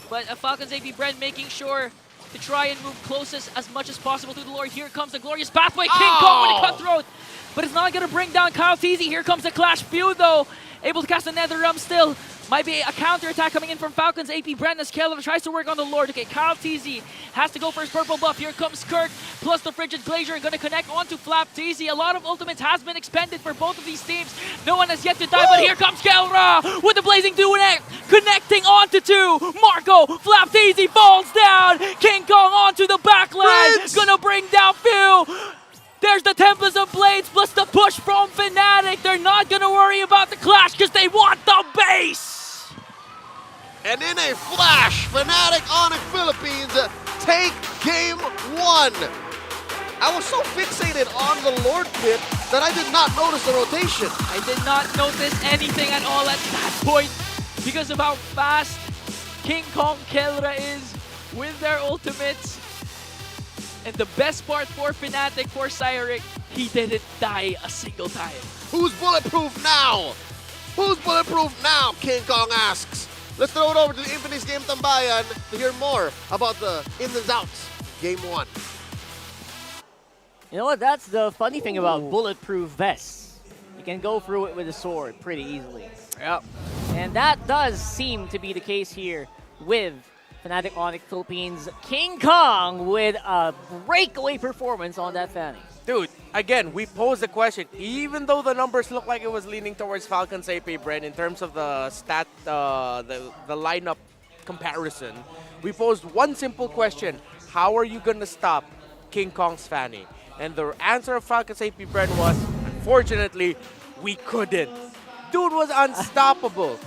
But Falcons APBren making sure to try and move closest as much as possible to the Lord. Here comes the glorious pathway. King Kong with a cutthroat. But it's not going to bring down Kyle TZ. Here comes the Clash Few, though. Able to cast the Nether Realm still. Might be a counter-attack coming in from Falcons APBren as Keller tries to work on the Lord. Okay, Kyle TZ has to go for his purple buff. Here comes Kirk, plus the Frigid Glacier, going to connect onto Flap TZ. A lot of ultimates has been expended for both of these teams. No one has yet to die, but here comes Kelra with the Blazing Duet, connecting onto 2. Marco, Flap TZ falls down. King Kong onto the backline, gonna bring down Few. There's the Tempest of Blades plus the push from Fnatic. They're not going to worry about the clash because they want the base. And in a flash, Fnatic Onic Philippines take game 1. I was so fixated on the Lord pit that I did not notice the rotation. I did not notice anything at all at that point because of how fast King Kong Kelra is with their ultimates. And the best part for Fnatic, for Cyric, he didn't die a single time. Who's bulletproof now? Who's bulletproof now, King Kong asks. Let's throw it over to the Infinix Game Tambayan to hear more about the ins and outs. Game 1. You know what? That's the funny thing about bulletproof vests. You can go through it with a sword pretty easily. Yep. And that does seem to be the case here with Fnatic Onic Philippines. King Kong with a breakaway performance on that Fanny. Dude, again, we posed the question. Even though the numbers look like it was leaning towards Falcons APBren in terms of the the lineup comparison, we posed one simple question. How are you going to stop King Kong's Fanny? And the answer of Falcons APBren was, unfortunately, we couldn't. Dude was unstoppable.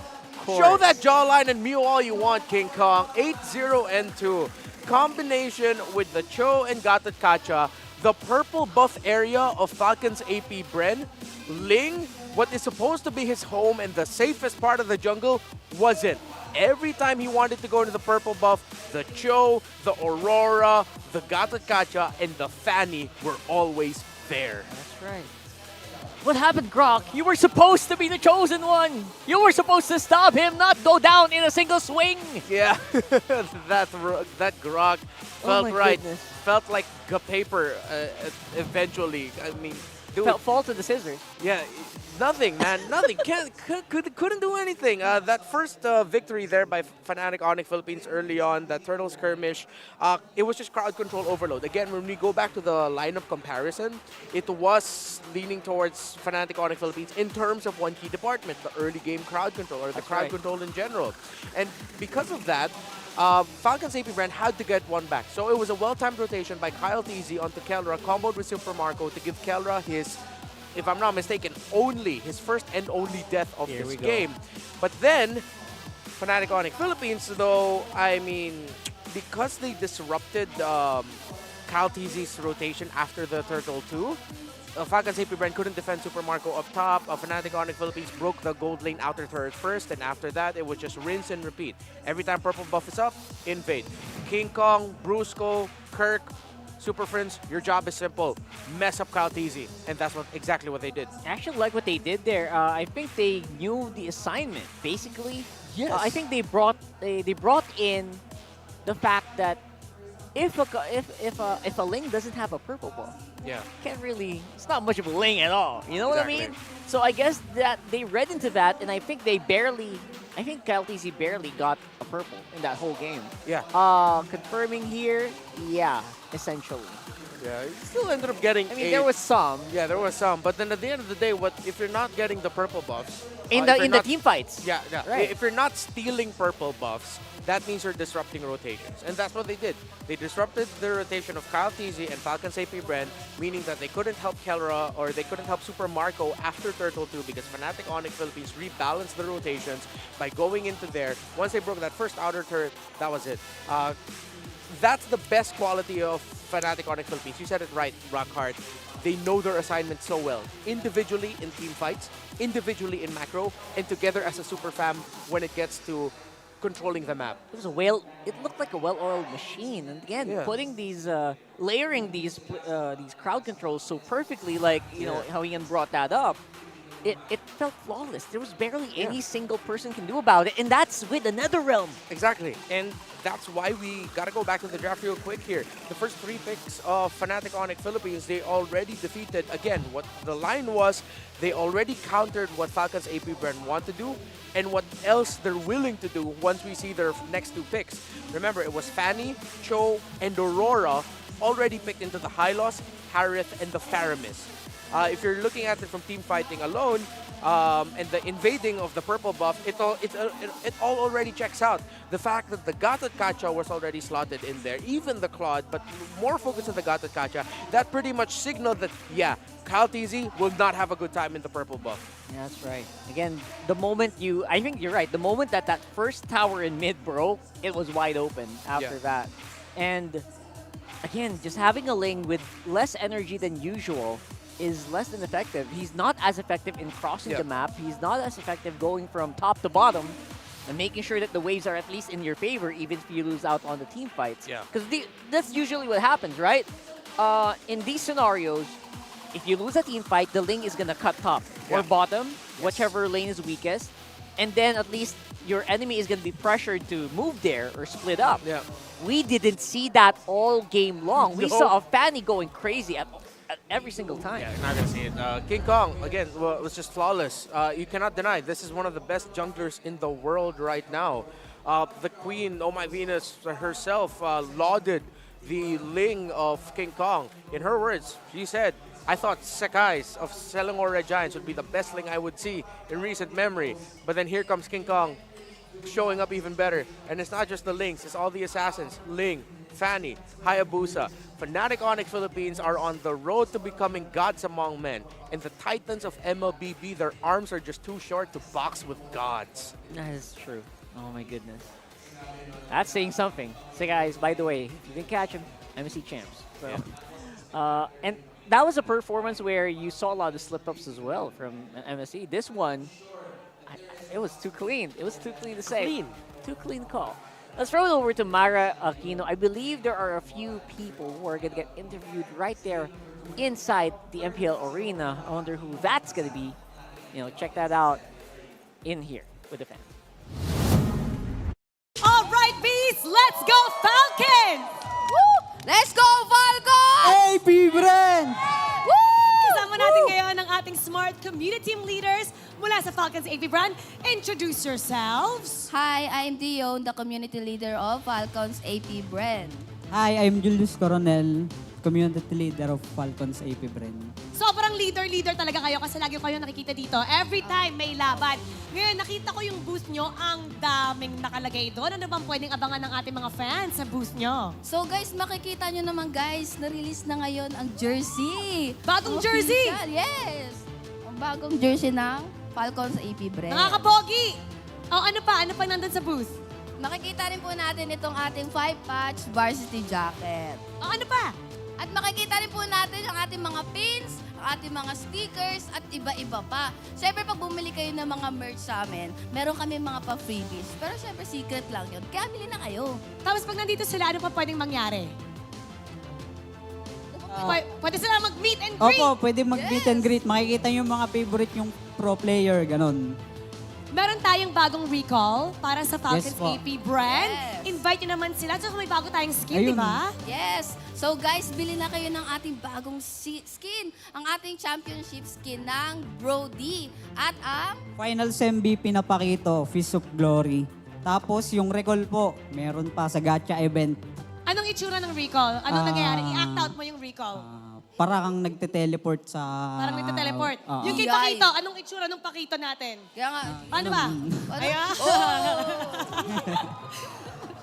Show that jawline and mew all you want, King Kong. 8-0-2. Combination with the Cho and Gatot Kacha, the purple buff area of Falcons APBren, Ling, what is supposed to be his home and the safest part of the jungle, wasn't. every time he wanted to go into the purple buff, the Cho, the Aurora, the Gatotkacha, and the Fanny were always there. That's right. What happened, Grok? You were supposed to be the chosen one. You were supposed to stop him, not go down in a single swing. Yeah, that Grok felt right. Goodness. Felt like paper eventually. I mean, dude. Fall to the scissors. Yeah, nothing, man. Nothing. Couldn't do anything. That first victory there by Fnatic Onic Philippines early on, that turtle skirmish, it was just crowd control overload. Again, when we go back to the lineup comparison, it was leaning towards Fnatic Onic Philippines in terms of one key department, the early game crowd control, or the crowd control in general. And because of that, Falcons APBren had to get one back. So it was a well-timed rotation by Kyle TZ onto Kelra, comboed with Super Marco to give Kelra his, if I'm not mistaken, his first and only death of this game. But then, Fnatic Onic Philippines, though, I mean, because they disrupted Kyle TZ's rotation after the Turtle 2, Falcons APBren couldn't defend Super Marco up top. Fnatic Onic Philippines broke the gold lane outer turret first, and after that, it was just rinse and repeat. Every time purple buff is up, invade. King Kong, Brusco, Kirk, Super Friends, your job is simple. Mess up Kyle TZ, and that's exactly what they did. I actually like what they did there. I think they knew the assignment, basically. Yes. I think they brought in the fact that if a lane doesn't have a purple buff, can't really, it's not much of a lane at all. You know what I mean? So I guess that they read into that, and I think Kyle TZ barely got a purple in that whole game. Yeah. Confirming here, yeah, essentially. Yeah, you still ended up getting. I mean, there was some. Yeah, there was some. But then at the end of the day, if you're not getting the purple buffs in the team fights? Yeah, right. If you're not stealing purple buffs, that means you're disrupting rotations, and that's what they did. They disrupted the rotation of Kyle TZ and Falcons APBren, meaning that they couldn't help Kelra or they couldn't help Super Marco after Turtle 2 because Fnatic Onic Philippines rebalanced the rotations by going into there. Once they broke that first outer turret, that was it. That's the best quality of Fnatic Onic Philippines. You said it right, Rockhard. They know their assignment so well. Individually in team fights, individually in macro, and together as a super fam when it gets to controlling the map. It looked like a well-oiled machine, and again, putting these, layering these crowd controls so perfectly, like you know how Ian brought that up. It felt flawless. There was barely any single person can do about it, and that's with another realm. Exactly, and that's why we gotta go back to the draft real quick here. The first 3 picks of Fnatic Onic Philippines, they already defeated. Again, what the line was, they already countered what Falcons APBren want to do, and what else they're willing to do once we see their next 2 picks. Remember, it was Fanny, Cho, and Aurora already picked into the Hylos, Harith, and the Faramis. If you're looking at it from team fighting alone, and the invading of the purple buff, it all already checks out. The fact that the Gatotkacha was already slotted in there, even the Claude, but more focus on the Gatotkacha, that pretty much signaled that, yeah, Kyle TZ will not have a good time in the purple buff. Yeah, that's right. Again, the moment I think you're right, the moment that first tower in mid broke, it was wide open after that. And again, just having a Ling with less energy than usual is less than effective. He's not as effective in crossing the map. He's not as effective going from top to bottom and making sure that the waves are at least in your favor, even if you lose out on the team fights. Because that's usually what happens, right? In these scenarios, if you lose a team fight, the Ling is going to cut top or bottom, whichever lane is weakest. And then at least your enemy is going to be pressured to move there or split up. We didn't see that all game long. We saw a Fanny going crazy at every single time. Yeah, you're not going to see it. King Kong, again, was just flawless. You cannot deny, this is one of the best junglers in the world right now. The queen, Oh My Venus herself, lauded the Ling of King Kong. In her words, she said, I thought Sekai's of Selangor Red Giants would be the best Ling I would see in recent memory. But then here comes King Kong, showing up even better. And it's not just the Lings, it's all the assassins. Ling, Fanny, Hayabusa. Fnatic Onic Philippines are on the road to becoming gods among men. And the titans of MLBB, their arms are just too short to box with gods. That is true. Oh my goodness. That's saying something. So guys, by the way, if you didn't catch him, MSC champs. So, and that was a performance where you saw a lot of slip-ups as well from MSC. This one, it was too clean. It was too clean to say. Too clean call. Let's throw it over to Mara Aquino. I believe there are a few people who are going to get interviewed right there inside the MPL arena. I wonder who that's going to be. Check that out in here with the fans. All right, bees, let's go Falcons! Woo! Let's go, Falcons! APBren! Kasama natin ngayon ang ating smart community team leaders mula sa Falcons APBren. Introduce yourselves. Hi, I'm Dion, the community leader of Falcons APBren. Hi, I'm Julius Coronel, community leader of Falcons APBren. Sobrang leader talaga kayo kasi lagi kayo nakikita dito. Every time may laban. Ngayon, nakita ko yung booth nyo, ang daming nakalagay doon. Ano bang pwedeng abangan ng ating mga fans sa booth nyo? So guys, makikita nyo naman guys, na-release na ngayon ang jersey. Bagong jersey? Yes! Ang bagong jersey ng Falcons APBren. Nakakapogi! Ano pa? Ano pa nandun sa booth? Makikita rin po natin itong ating 5-patch varsity jacket. Ano pa? At makikita rin po natin ang ating mga pins, ang ating mga stickers, at iba-iba pa. Siyempre, pag bumili kayo ng mga merch sa amin, meron kami mga pa-freebies. Pero siyempre, secret lang yun. Kaya bili na kayo. Tapos pag nandito sila, ano pa pwedeng mangyari? Pwede sila mag-meet and greet? Opo, pwede mag-meet and greet. Makikita yung mga favorite yung pro player, ganon. Meron tayong bagong recall para sa Falcons Yes po. APBren. Yes. Invite nyo naman sila. So may bago tayong skin, Ayun. di ba? Yes. So guys, bili na kayo ng ating bagong skin. Ang ating championship skin ng Brody. At ang... Finals MVP na Pakito, Fist of Glory. Tapos yung recall po, meron pa sa gacha event. Anong itsura ng recall? Anong nangyayari? I-act out mo yung recall. Para kang nagte-teleport sa... Parang nagte-teleport. Yung kay Iyay. Pakito, anong itsura ng Pakito natin? Kaya nga... Paano ba? Ayan.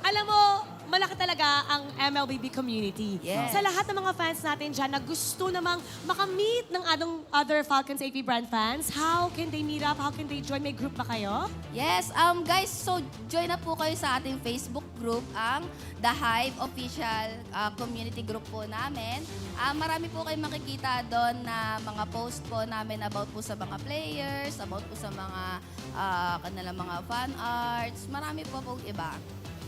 Alam mo, malaki talaga ang MLBB community. Yes. Sa lahat ng mga fans natin dyan na gusto namang makamit ng other Falcons APBren fans, how can they meet up? How can they join? May group ba kayo? Yes, guys, so join na po kayo sa ating Facebook group, ang The Hive Official Community Group po namin. Marami po kayong makikita doon na mga post po namin about po sa mga players, about po sa mga kanilang mga fan arts. Marami po pong iba.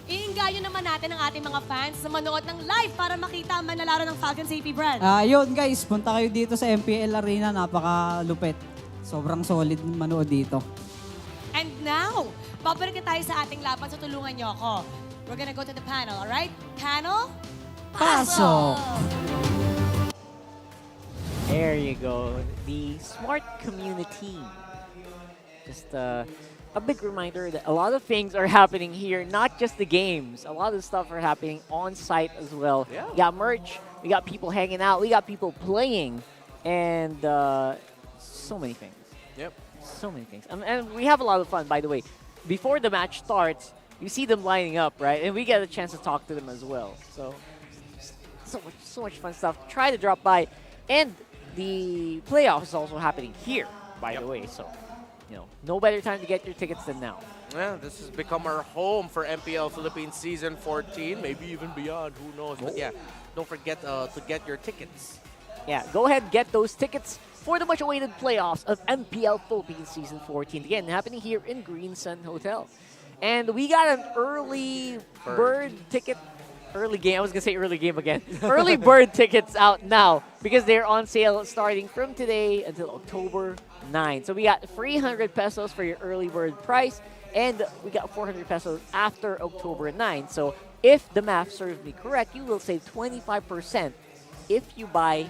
Iingayo naman natin ang ating mga fans na manood ng live para makita ang manlalaro ng Falcons APBren. Yun guys, punta kayo dito sa MPL Arena, napakalupit. Sobrang solid manood dito. And now, babalik na tayo sa ating laban. So tulungan niyo ako. We're gonna go to the panel, alright? Panel? Pasok! There you go. The smart community. Just a big reminder that a lot of things are happening here, not just the games. A lot of stuff are happening on site as well. Yeah. We got merch, we got people hanging out, we got people playing, and so many things. Yep. So many things. And we have a lot of fun, by the way. Before the match starts, you see them lining up, right? And we get a chance to talk to them as well. So much fun stuff. Try to drop by. And the playoffs is also happening here, by the way. So, no better time to get your tickets than now. Yeah, this has become our home for MPL Philippines Season 14, maybe even beyond, who knows. But yeah, don't forget to get your tickets. Yeah, go ahead and get those tickets for the much-awaited playoffs of MPL Philippines Season 14. Again, happening here in Green Sun Hotel. And we got an early bird ticket. Early game. I was going to say early game again. Early bird tickets out now because they're on sale starting from today until October 9. So we got 300 pesos for your early bird price, and we got 400 pesos after October 9. So if the math serves me correct, you will save 25% if you buy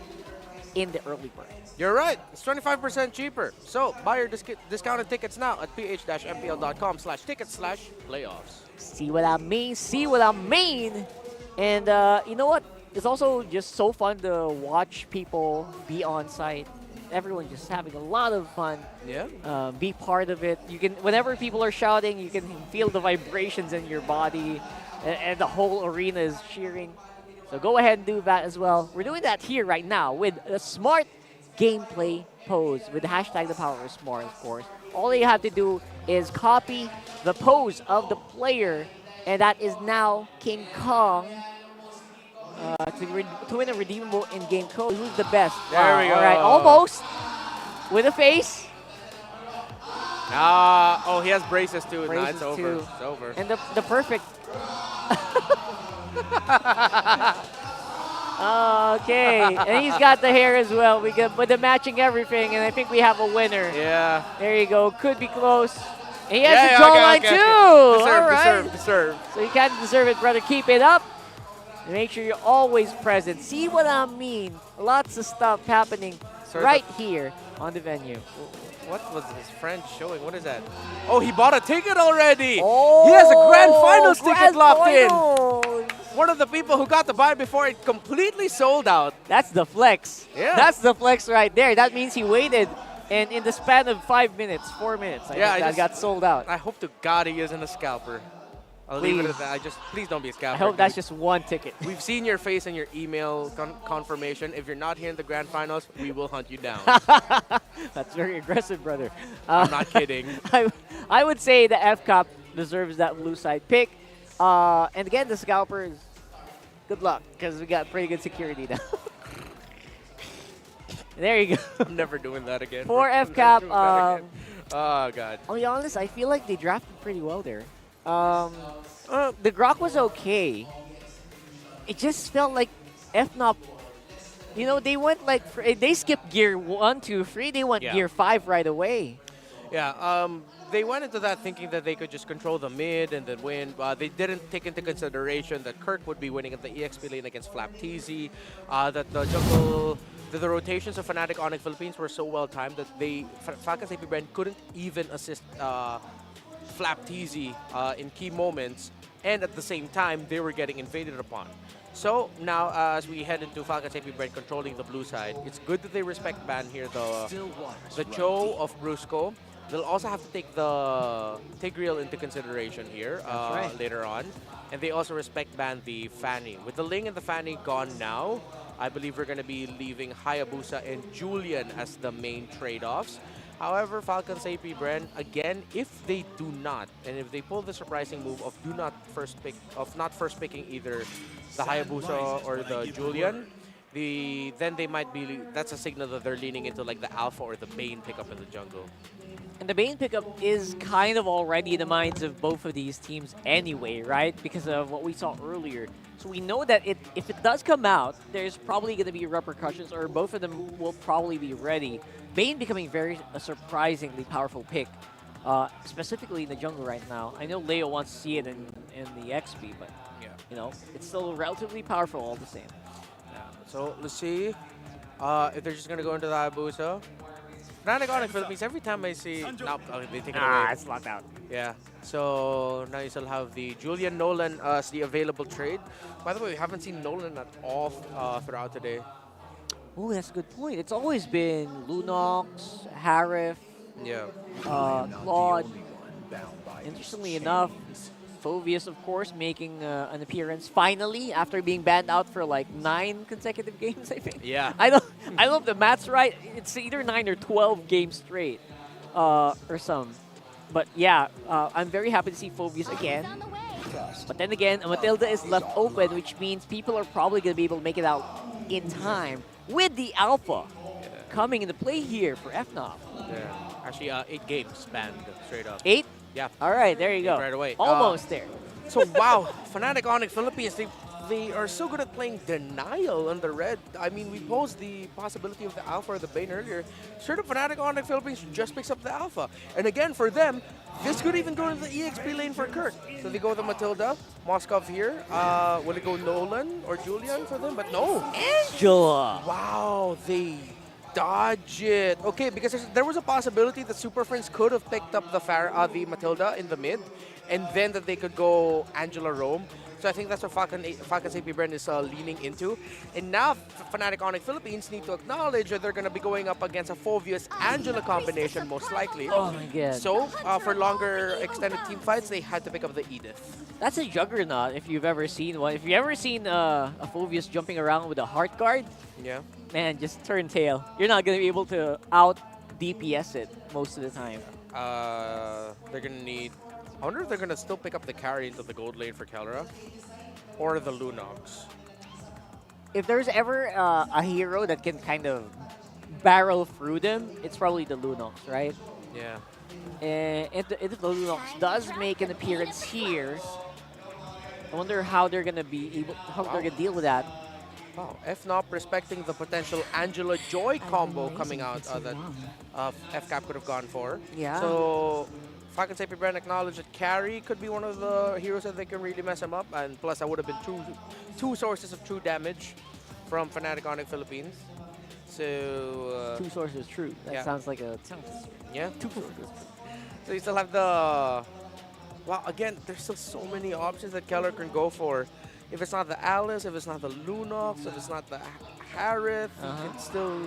in the early bird. You're right. It's 25% cheaper. So buy your discounted tickets now at ph-mpl.com/tickets/playoffs. See what I mean? See what I mean? And you know what? It's also just so fun to watch people be on site. Everyone just having a lot of fun. Yeah. Be part of it. You can, whenever people are shouting, you can feel the vibrations in your body, and the whole arena is cheering. So go ahead and do that as well. We're doing that here right now with a smart gameplay pose with the hashtag #ThePowerSmart, of course. All you have to do is copy the pose of the player, and that is now King Kong. To win a redeemable in-game code. Who's the best? There we go. All right, almost. With a face. Oh, he has braces too. Nah, Braces it's over. too. It's over. And the perfect. Okay, and he's got the hair as well. We get with the matching everything, and I think we have a winner. Yeah. There you go. Could be close. And he has Yeah, a jawline okay. too. Deserve, All right. deserve. So you can't deserve it, brother. Keep it up. And make sure you're always present. See what I mean? Lots of stuff happening right here on the venue. What was his friend showing? What is that? Oh, he bought a ticket already. Oh, he has a grand finals ticket grand locked in. finals. One of the people who got to buy before it completely sold out. That's the flex. Yeah. That's the flex right there. That means he waited, and in the span of 5 minutes, 4 minutes, I think that got sold out. I hope to God he isn't a scalper. I'll leave it at that. Please don't be a scalper. I hope that's just one ticket. We've seen your face and your email confirmation. If you're not here in the grand finals, we will hunt you down. That's very aggressive, brother. I'm not kidding. I would say the FCAP deserves that blue side pick. And again, the scalpers, good luck, because we got pretty good security now. There you go. I'm never doing that again. For FCAP, oh, God. I'll be honest, I feel like they drafted pretty well there. The Grok was okay. It just felt like FNOP, they went like, they skipped gear 1, 2, 3. They went gear 5 right away. Yeah, they went into that thinking that they could just control the mid and then win. They didn't take into consideration that Kirk would be winning at the EXP lane against Flap TZ, that the jungle, the rotations of Fnatic Onic Philippines were so well timed that Falcons APBren couldn't even assist Flap TZ in key moments, and at the same time, they were getting invaded upon. So now, as we head into Falcons APBren controlling the blue side, it's good that they respect ban here, the Cho of Brusco. They'll also have to take the Tigreal into consideration here later on. And they also respect ban the Fanny. With the Ling and the Fanny gone now, I believe we're going to be leaving Hayabusa and Julian as the main trade-offs. However, Falcons APBren, again, if they do not, and if they pull the surprising move of not first picking either the Hayabusa or the Julian, then they might be, that's a signal that they're leaning into like the Alpha or the Bane pickup in the jungle. And the Bane pickup is kind of already in the minds of both of these teams anyway, right? Because of what we saw earlier. So we know that if it does come out, there's probably going to be repercussions, or both of them will probably be ready. Bane becoming a surprisingly powerful pick, specifically in the jungle right now. I know Leo wants to see it in the XP, but it's still relatively powerful all the same. Yeah. So let's see if they're just going to go into the Hayabusa. Fnatic Onic Philippines, every time I see... No, they take it away. It's locked out. Yeah. So now you still have the Julian Nolan as the available trade. By the way, we haven't seen Nolan at all throughout today. Oh, that's a good point. It's always been Lunox, Harif, Claude. Interestingly enough, Phovius, of course, making an appearance finally after being banned out for like 9 consecutive games, I think. Yeah. I don't know if the math's right. It's either 9 or 12 games straight or some. But yeah, I'm very happy to see Phovius again. But then again, Matilda is left open, which means people are probably going to be able to make it out in time with the Alpha coming into play here for FNOP. Yeah. Actually, 8 games banned straight up. 8? Yeah. All right, there you go. Right away. Almost there. So, wow, Fnatic Onic Philippines, they are so good at playing denial on the red. I mean, we posed the possibility of the Alpha or the Bane earlier. Sure, Fnatic Onic Philippines just picks up the Alpha. And again, for them, this could even go to the EXP lane for Kirk. So they go with the Matilda, Moskov here. Will it go Nolan or Julian for them? But no. Angela. Wow, they dodge it. Okay, because there was a possibility that Super Friends could have picked up the Matilda in the mid, and then that they could go Angela Rome. So I think that's what Falcons APBren is leaning into. And now Fnatic Onic Philippines need to acknowledge that they're going to be going up against a Phovius Angela combination, most likely. Oh my god. So for longer extended team fights, they had to pick up the Edith. That's a juggernaut if you've ever seen one. If you've ever seen a Phovius jumping around with a heart guard, yeah, man, just turn tail. You're not going to be able to out DPS it most of the time. They're going to need... I wonder if they're going to still pick up the carry into the gold lane for Kelra or the Lunox. If there's ever a hero that can kind of barrel through them, it's probably the Lunox, right? Yeah. And if the Lunox does make an appearance here, I wonder how they're gonna they're gonna deal with that. Wow, FNOP respecting the potential Angela Joy combo coming out that FCAP could have gone for. Yeah. So Falcons APBren acknowledged that Carry could be one of the heroes that they can really mess him up, and plus that would have been two sources of true damage from Fnatic Onic Philippines. So two sources true. That sounds like a yeah. Two sources. So you still have the wow. Again, there's still so many options that Keller can go for. If it's not the Alice, if it's not the Lunox, if it's not the Harith, you can still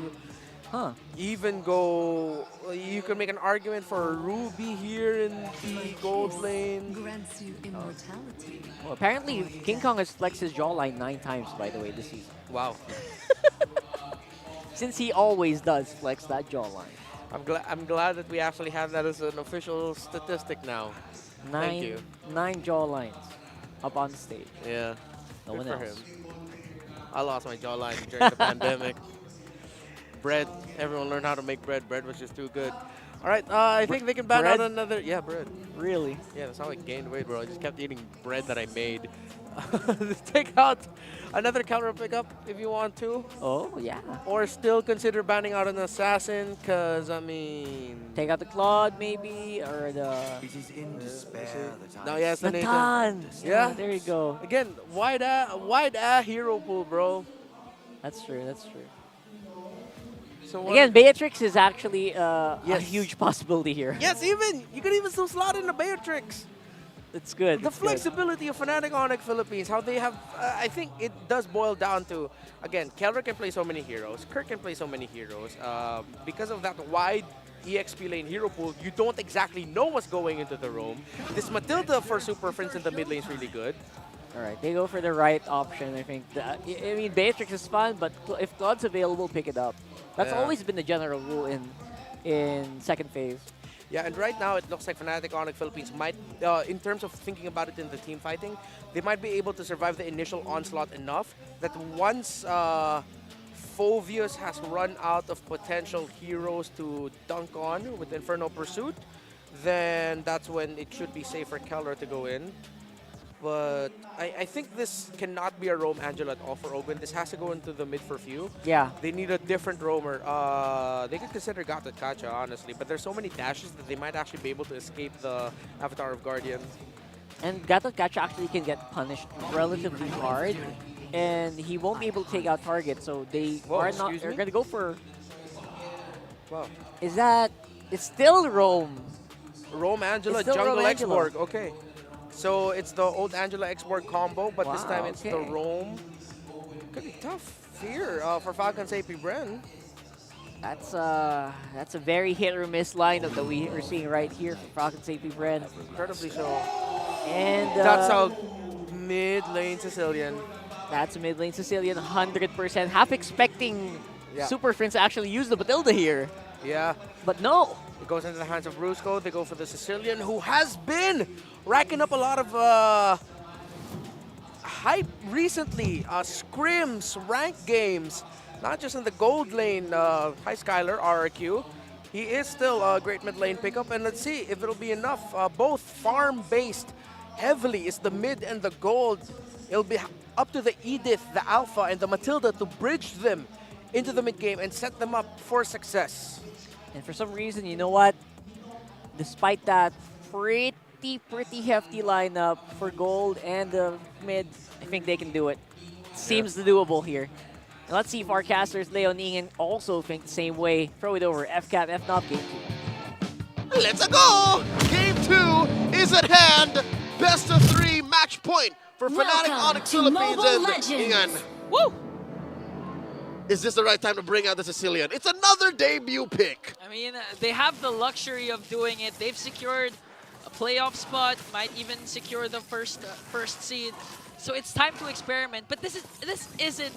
even go. You can make an argument for Ruby here in the gold lane. Grants you immortality. Well, apparently King Kong has flexed his jawline 9 times, by the way, this season. Wow. Since he always does flex that jawline. I'm glad that we actually have that as an official statistic now. Thank you. 9 jawlines up on stage. Yeah. No Good one for else. him. I lost my jawline during the pandemic. Bread. Everyone learned how to make bread. Bread was just too good. All right. I think they can ban out another. Yeah, bread. Really? Yeah, that's how I gained weight, bro. I just kept eating bread that I made. Take out another counter pickup if you want to. Oh, yeah. Or still consider banning out an assassin, because, I mean... Take out the Claude, maybe, or the... It is in despair that No, yes, the Nathan. Yeah. There you go. Again, wide hero pool, bro. That's true, that's true. So Again, Beatrix is actually a huge possibility here. Yes, even you could even still slot in the Beatrix. It's good. The flexibility of Fnatic Onic Philippines, how they have, I think it does boil down to, again, Keller can play so many heroes, Kirk can play so many heroes. Because of that wide EXP lane hero pool, you don't exactly know what's going into the roam. This Matilda for Super Friends in the mid lane is really good. All right, they go for the right option, I think. I mean, Beatrix is fun, but if Claude's available, pick it up. That's always been the general rule in second phase. Yeah, and right now it looks like Fnatic Onic Philippines might, in terms of thinking about it in the team fighting, they might be able to survive the initial onslaught enough that once Phoveus has run out of potential heroes to dunk on with Inferno Pursuit, then that's when it should be safe for Keller to go in. But I think this cannot be a roam Angela at all for Ogun. This has to go into the mid for few. Yeah. They need a different roamer. They could consider Gatot Kacha, honestly. But there's so many dashes that they might actually be able to escape the Avatar of Guardian. And Gatot Kacha actually can get punished relatively hard. And he won't be able to take out targets. So they are not. They're going to go for... Wow. Is that... It's still roam. Roam Angela, Jungle X-Borg. Okay. So it's the old Angela X-Borg combo, but this time it's the roam. Could be tough here for Falcons APBren. That's a very hit or miss lineup that we are seeing right here for Falcons APBren. Incredibly so. And that's how mid lane Sicilian. That's a mid lane Sicilian, 100%. Half expecting Super Friends to actually use the Matilda here. Yeah. But no. It goes into the hands of Brusco. They go for the Sicilian, who has been racking up a lot of hype recently. Scrims, ranked games, not just in the gold lane. Hi, Skylar, RRQ. He is still a great mid lane pickup, and let's see if it'll be enough. Both farm-based heavily is the mid and the gold. It'll be up to the Edith, the Alpha, and the Matilda to bridge them into the mid game and set them up for success. And for some reason, you know what? Despite that pretty hefty lineup for gold and the mid, I think they can do it. Seems doable here. And let's see if our casters, Leo and Ian, also think the same way. Throw it over. FCAP, FNOP, game 2. Let's go! Game 2 is at hand. Best of 3 match point for Fnatic Onic Philippines and Ian. Woo! Is this the right time to bring out the Sicilian? It's another debut pick. I mean, they have the luxury of doing it. They've secured a playoff spot, might even secure the first seed. So it's time to experiment. But this isn't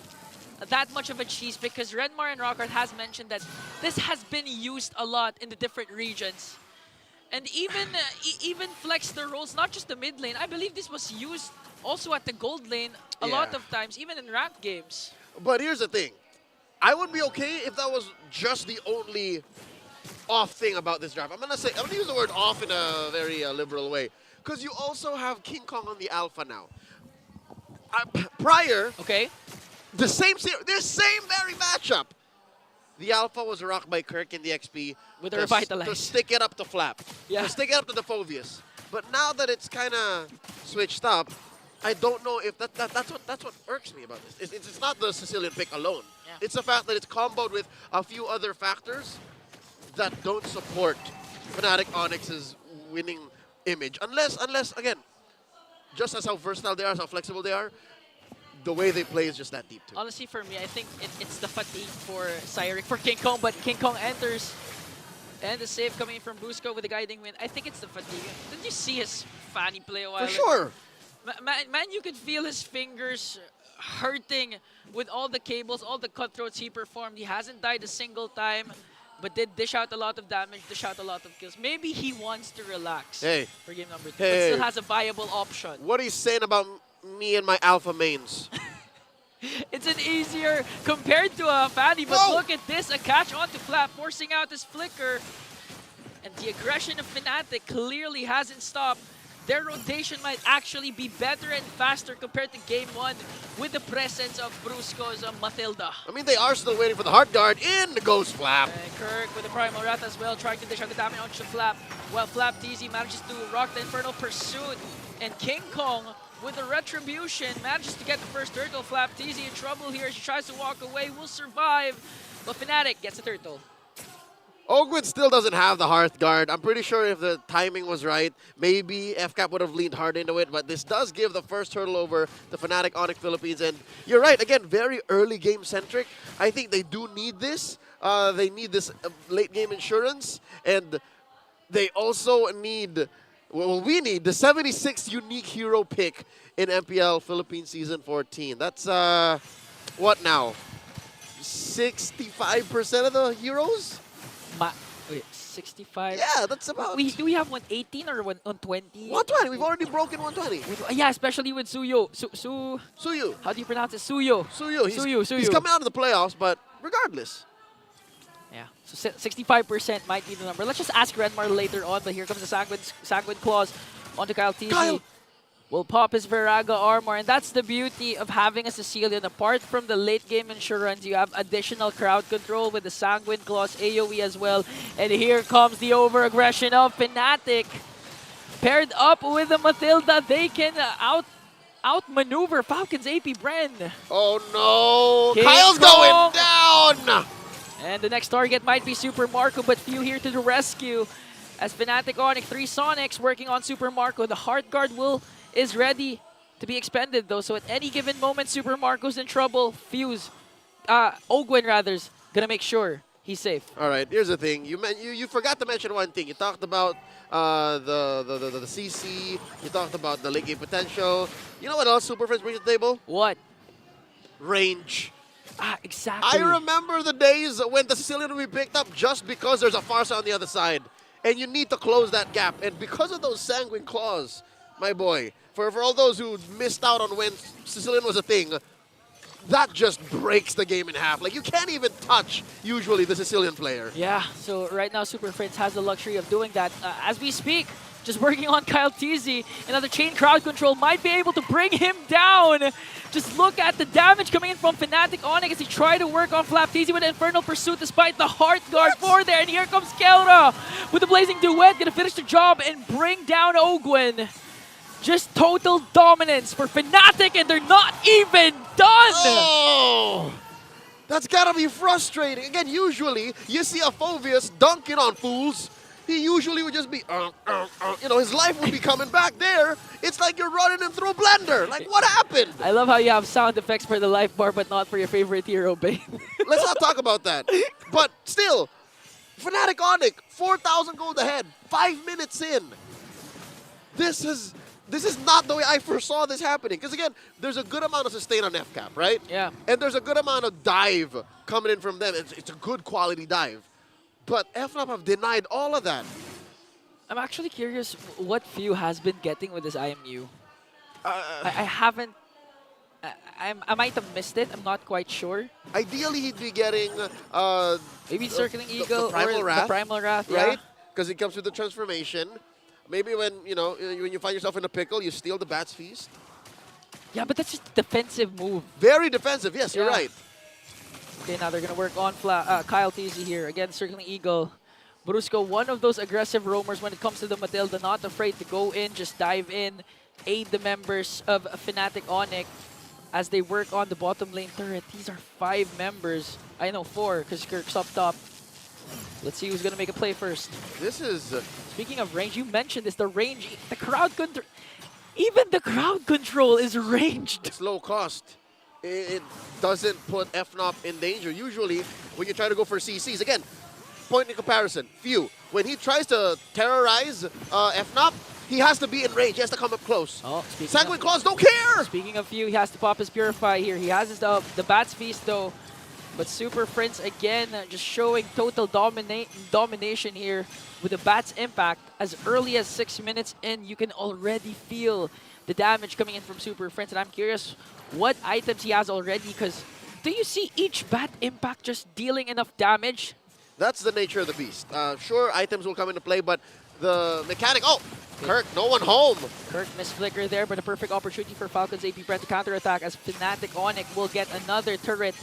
that much of a cheese because Renmar and Rockhart has mentioned that this has been used a lot in the different regions. And even flex the roles, not just the mid lane. I believe this was used also at the gold lane a lot of times, even in ranked games. But here's the thing. I would be okay if that was just the only off thing about this draft. I'm gonna use the word off in a very liberal way, because you also have King Kong on the alpha now. Prior, okay, this same very matchup, the alpha was rocked by Kirk in the XP with a to revitalize. stick it up to Flap, Yeah. to stick it up to the Phovius. But now that it's kind of switched up, I don't know if that's what irks me about this. It's not the Sicilian pick alone. Yeah. It's the fact that it's comboed with a few other factors that don't support Fnatic Onyx's winning image. Unless again, just as how versatile they are, as how flexible they are, the way they play is just that deep too. Honestly, for me, I think it's the fatigue for Cyric, for King Kong, but King Kong enters. And the save coming in from Busco with the guiding win. I think it's the fatigue. Did you see his Fanny play a while For ago? sure. Man, you could feel his fingers hurting with all the cables, all the cutthroats he performed. He hasn't died a single time, but did dish out a lot of damage, dish out a lot of kills. Maybe he wants to relax for game number 2, but still has a viable option. What are you saying about me and my alpha mains? It's an easier compared to a Fanny, but look at this, a catch onto Flap, forcing out his flicker. And the aggression of Fnatic clearly hasn't stopped. Their rotation might actually be better and faster compared to Game 1 with the presence of Brusco's Matilda. I mean, they are still waiting for the Heart Guard in the Ghost Flap. And Kirk with the Primal Wrath as well, trying to dish out the damage onto Flap. Well, Flap TZ manages to rock the Infernal Pursuit. And King Kong with the Retribution manages to get the first turtle. Flap TZ in trouble here as she tries to walk away, will survive. But Fnatic gets the turtle. Ogwin still doesn't have the Hearth Guard. I'm pretty sure if the timing was right, maybe FCAP would have leaned hard into it, but this does give the first turtle over to Fnatic Onic Philippines. And you're right, again, very early game centric. I think they do need this. They need this late game insurance, and they also need, well, we need the 76th unique hero pick in MPL Philippines Season 14. That's, what now? 65% of the heroes? Wait, 65? Yeah, that's about... Do we have 118 or 120? 120. We've already broken 120. Yeah, especially with Suyo. Suyu. How do you pronounce it? Suyo. Suyu. He's coming out of the playoffs, but regardless. Yeah, so 65% might be the number. Let's just ask Renmar later on, but here comes the Sanguine Claws onto Kyle TZ. Will pop his Viraga armor, and that's the beauty of having a Sicilian. Apart from the late game insurance, you have additional crowd control with the Sanguine Claws AoE as well. And here comes the over-aggression of Fnatic. Paired up with the Matilda, they can outmaneuver Falcons APBren. Oh no! King Kyle's Kong. going down! And the next target might be Super Marco, but few here to the rescue. As Fnatic Onic, 3 Sonics working on Super Marco. The Heart Guard is ready to be expended though, so at any given moment, Super Marco's in trouble. Ogwin rather's gonna make sure he's safe. All right, here's the thing. You forgot to mention one thing. You talked about the CC. You talked about the late game potential. You know what else Super Friends brings to the table? What? Range. Exactly. I remember the days when the Sicilian would be picked up just because there's a Farsa on the other side. And you need to close that gap. And because of those Sanguine Claws, my boy, for all those who missed out on when Sicilian was a thing, that just breaks the game in half. Like, you can't even touch, usually, the Sicilian player. Yeah, so right now Super Friends has the luxury of doing that. As we speak, just working on Kyle TZ. Another chain crowd control might be able to bring him down. Just look at the damage coming in from Fnatic Onic as he tried to work on Flap TZ with Infernal Pursuit despite the Heart Guard for there. And here comes Kelra with the Blazing Duet, gonna finish the job and bring down Ogwin. Just total dominance for Fnatic, and they're not even done! Oh! That's gotta be frustrating. Again, usually, you see a Phovius dunking on fools. He usually would just be, you know, his life would be coming back there. It's like you're running him through a blender. Like, what happened? I love how you have sound effects for the life bar, but not for your favorite hero, Bane. Let's not talk about that. But still, Fnatic Onic, 4,000 gold ahead, 5 minutes in. This is not the way I foresaw this happening. Because again, there's a good amount of sustain on FCAP, right? Yeah. And there's a good amount of dive coming in from them. It's a good quality dive. But FNOP have denied all of that. I'm actually curious what Few has been getting with this IMU. I haven't I might have missed it. I'm not quite sure. Ideally, he'd be getting maybe Circling Eagle Primal or Wrath, the Primal Wrath, right? yeah. Because it comes with the transformation. Maybe when when you find yourself in a pickle, you steal the Bat's Feast. Yeah, but that's just a defensive move. Very defensive. Yes, you're right. Okay, now they're gonna work on Kyle TZ here again. Circling Eagle. Brusco, one of those aggressive roamers when it comes to the Matilda, not afraid to go in, just dive in, aid the members of Fnatic Onic as they work on the bottom lane turret. These are 5 members. I know 4 because Kirk's up top. Let's see who's going to make a play first. This is... Speaking of range, you mentioned this, the range, the crowd control. Even the crowd control is ranged. It's low cost. It doesn't put FNOP in danger. Usually, when you try to go for CCs, again, point in comparison, Few, when he tries to terrorize FNOP, he has to be in range. He has to come up close. Oh, Sanguine Claws don't care! Speaking of Few, he has to pop his Purify here. He has his, the Bat's Feast, though. But Super Prince, again, just showing total domination here with the Bat's Impact. As early as 6 minutes in, you can already feel the damage coming in from Super Prince. And I'm curious what items he has already, because do you see each Bat Impact just dealing enough damage? That's the nature of the beast. Sure, items will come into play, but the mechanic... Oh! Kirk, no one home. Kirk missed flicker there, but a perfect opportunity for Falcons APBren to counterattack as Fnatic Onic will get another turret.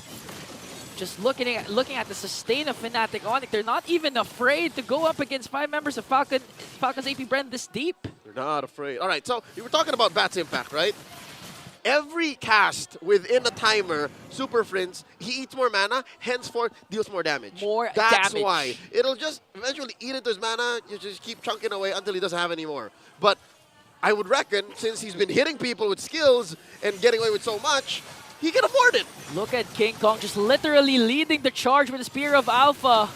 Just looking at the sustain of Fnatic Onic, they're not even afraid to go up against 5 members of Falcons APBren this deep. They're not afraid. All right, so you were talking about Bat's Impact, right? Every cast within a timer, Super Prince, he eats more mana, henceforth deals more damage. That's why. It'll just eventually eat into his mana, you just keep chunking away until he doesn't have any more. But I would reckon, since he's been hitting people with skills and getting away with so much, he can afford it. Look at King Kong just literally leading the charge with the Spear of Alpha.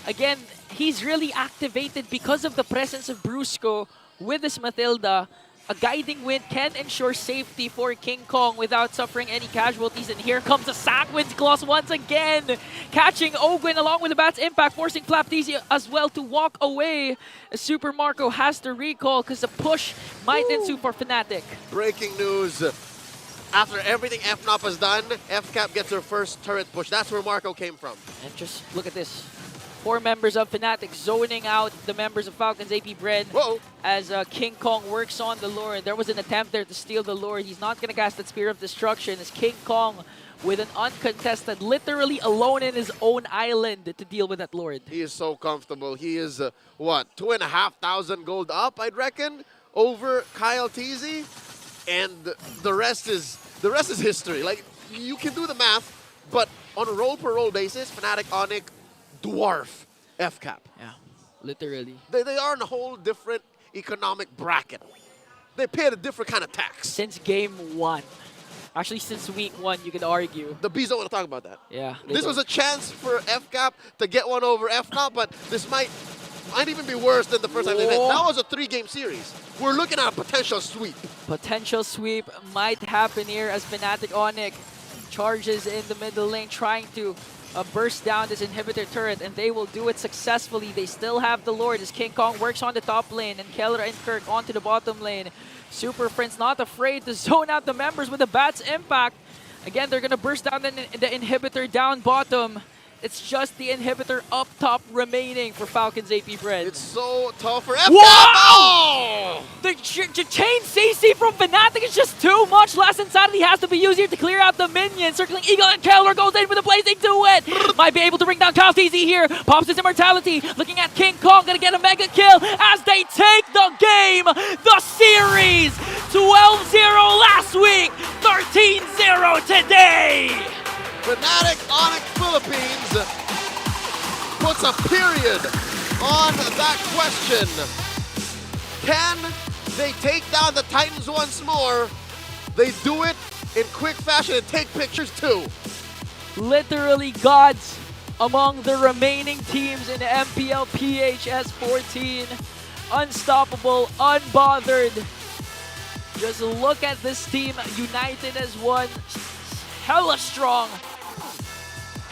Again, he's really activated because of the presence of Brusco with his Matilda. A Guiding Wind can ensure safety for King Kong without suffering any casualties. And here comes the Sanguine's Claws once again, catching Ogwin along with the Bat's Impact, forcing Flaptizia as well to walk away. Super Marco has to recall because the push might ensue for Fnatic. Breaking news. After everything FNOP has done, FCAP gets their first turret push. That's where Marco came from. And just look at this. 4 members of Fnatic zoning out the members of Falcons APBren as King Kong works on the Lord. There was an attempt there to steal the Lord. He's not going to cast that Spear of Destruction as King Kong with an uncontested, literally alone in his own island to deal with that Lord. He is so comfortable. He is, what, 2,500 gold up, I'd reckon, over Kyle TZ. And the rest is history. Like, you can do the math, but on a roll-per-roll basis, Fnatic Onic dwarf FCAP. Yeah, literally. They are in a whole different economic bracket. They paid a different kind of tax. Since game 1. Actually, since week 1, you could argue. The Bees don't want to talk about that. Yeah. This was a chance for FCAP to get one over FNOP, but this might even be worse than the first time they met. That was a 3-game series. We're looking at a potential sweep. Potential sweep might happen here as Fnatic Onic charges in the middle lane, trying to burst down this inhibitor turret, and they will do it successfully. They still have the Lord as King Kong works on the top lane, and Keller and Kirk onto the bottom lane. Super Prince not afraid to zone out the members with the Bat's Impact. Again, they're going to burst down the inhibitor down bottom. It's just the inhibitor up top remaining for Falcons APBren. It's so tough for FCAP. Wow! The chain CC from Fnatic is just too much. Last Insanity has to be used here to clear out the minions. Circling Eagle and Keller goes in for the blazing duet. Might be able to bring down Kyle TZ here. Pops his immortality. Looking at King Kong, gonna get a mega kill as they take the game. The series 12-0 last week, 13-0 today. Fnatic Onic Philippines puts a period on that question. Can they take down the Titans once more? They do it in quick fashion and take pictures too. Literally gods among the remaining teams in the MPL PHS 14. Unstoppable, unbothered. Just look at this team united as one. Hella strong.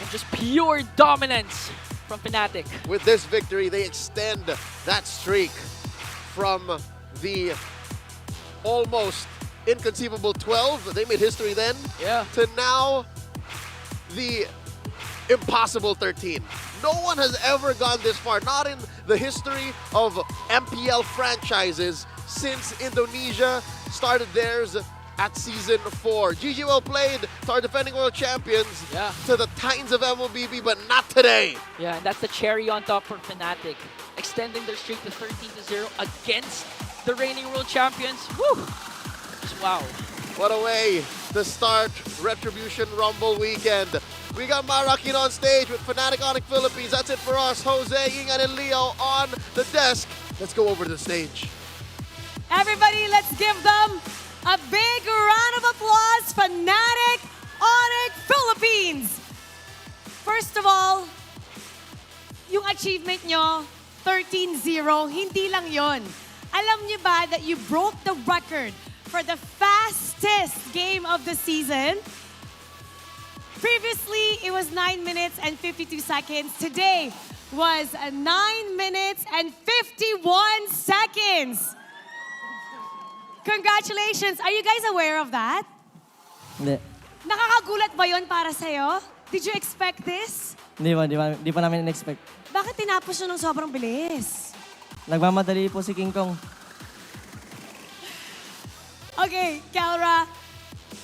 And just pure dominance from Fnatic. With this victory, they extend that streak from the almost inconceivable 12. They made history then. Yeah. To now, the impossible 13. No one has ever gone this far, not in the history of MPL franchises since Indonesia started theirs at Season 4. GG well played to our defending world champions, to the Titans of MLBB, but not today. Yeah, and that's the cherry on top for Fnatic, extending their streak to 13-0 against the reigning world champions. Woo! Just wow. What a way to start Retribution Rumble weekend. We got Marakin on stage with Fnatic Onic Philippines. That's it for us. Jose, Ingan, and Leo on the desk. Let's go over to the stage. Everybody, let's give them a big round of applause, Fnatic Onic Philippines! First of all, yung achievement nyo, 13-0, hindi lang yon. Alam nyo ba that you broke the record for the fastest game of the season? Previously, it was 9 minutes and 52 seconds. Today was 9 minutes and 51 seconds. Congratulations! Are you guys aware of that? Hindi. Nakakagulat ba yon para sa'yo? Did you expect this? Hindi pa namin in-expect. Bakit tinapos nyo ng sobrang bilis? Nagmamadali po si King Kong. Okay, Kelra,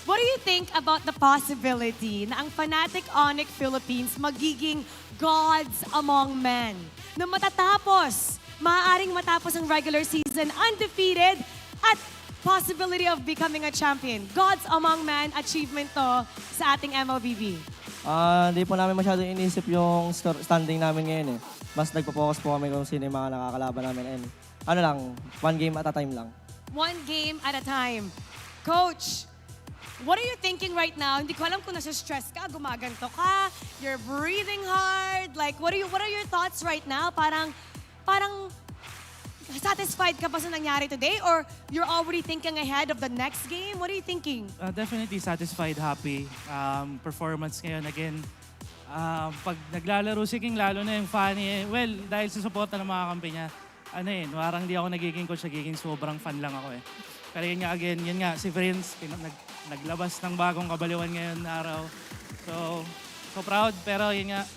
what do you think about the possibility na ang Fnatic Onic Philippines magiging gods among men? Na matatapos, maaaring matapos ang regular season undefeated at possibility of becoming a champion. Gods among men achievement to sa ating MLBB. Hindi po namin masyado inisip yung standing namin ngayon eh. Mas nagpo-focus po kami kung sino yung mga nakakalaban namin. And ano lang, one game at a time lang. One game at a time. Coach, what are you thinking right now? Hindi ko alam kung nasa-stress ka, gumaganto ka, you're breathing hard. Like, what are your thoughts right now? Parang satisfied ka ba sa nangyari today? Or you're already thinking ahead of the next game? What are you thinking? Definitely satisfied, happy. Performance ngayon, again. Pag naglalaro si King, lalo na yung funny, well, dahil sa support ng mga kampi niya, parang di ako nagiging coach, nagiging sobrang fan lang ako eh. Pero yun nga, again, si Vince, naglabas ng bagong kabaliwan ngayon na araw. So proud, pero yun nga,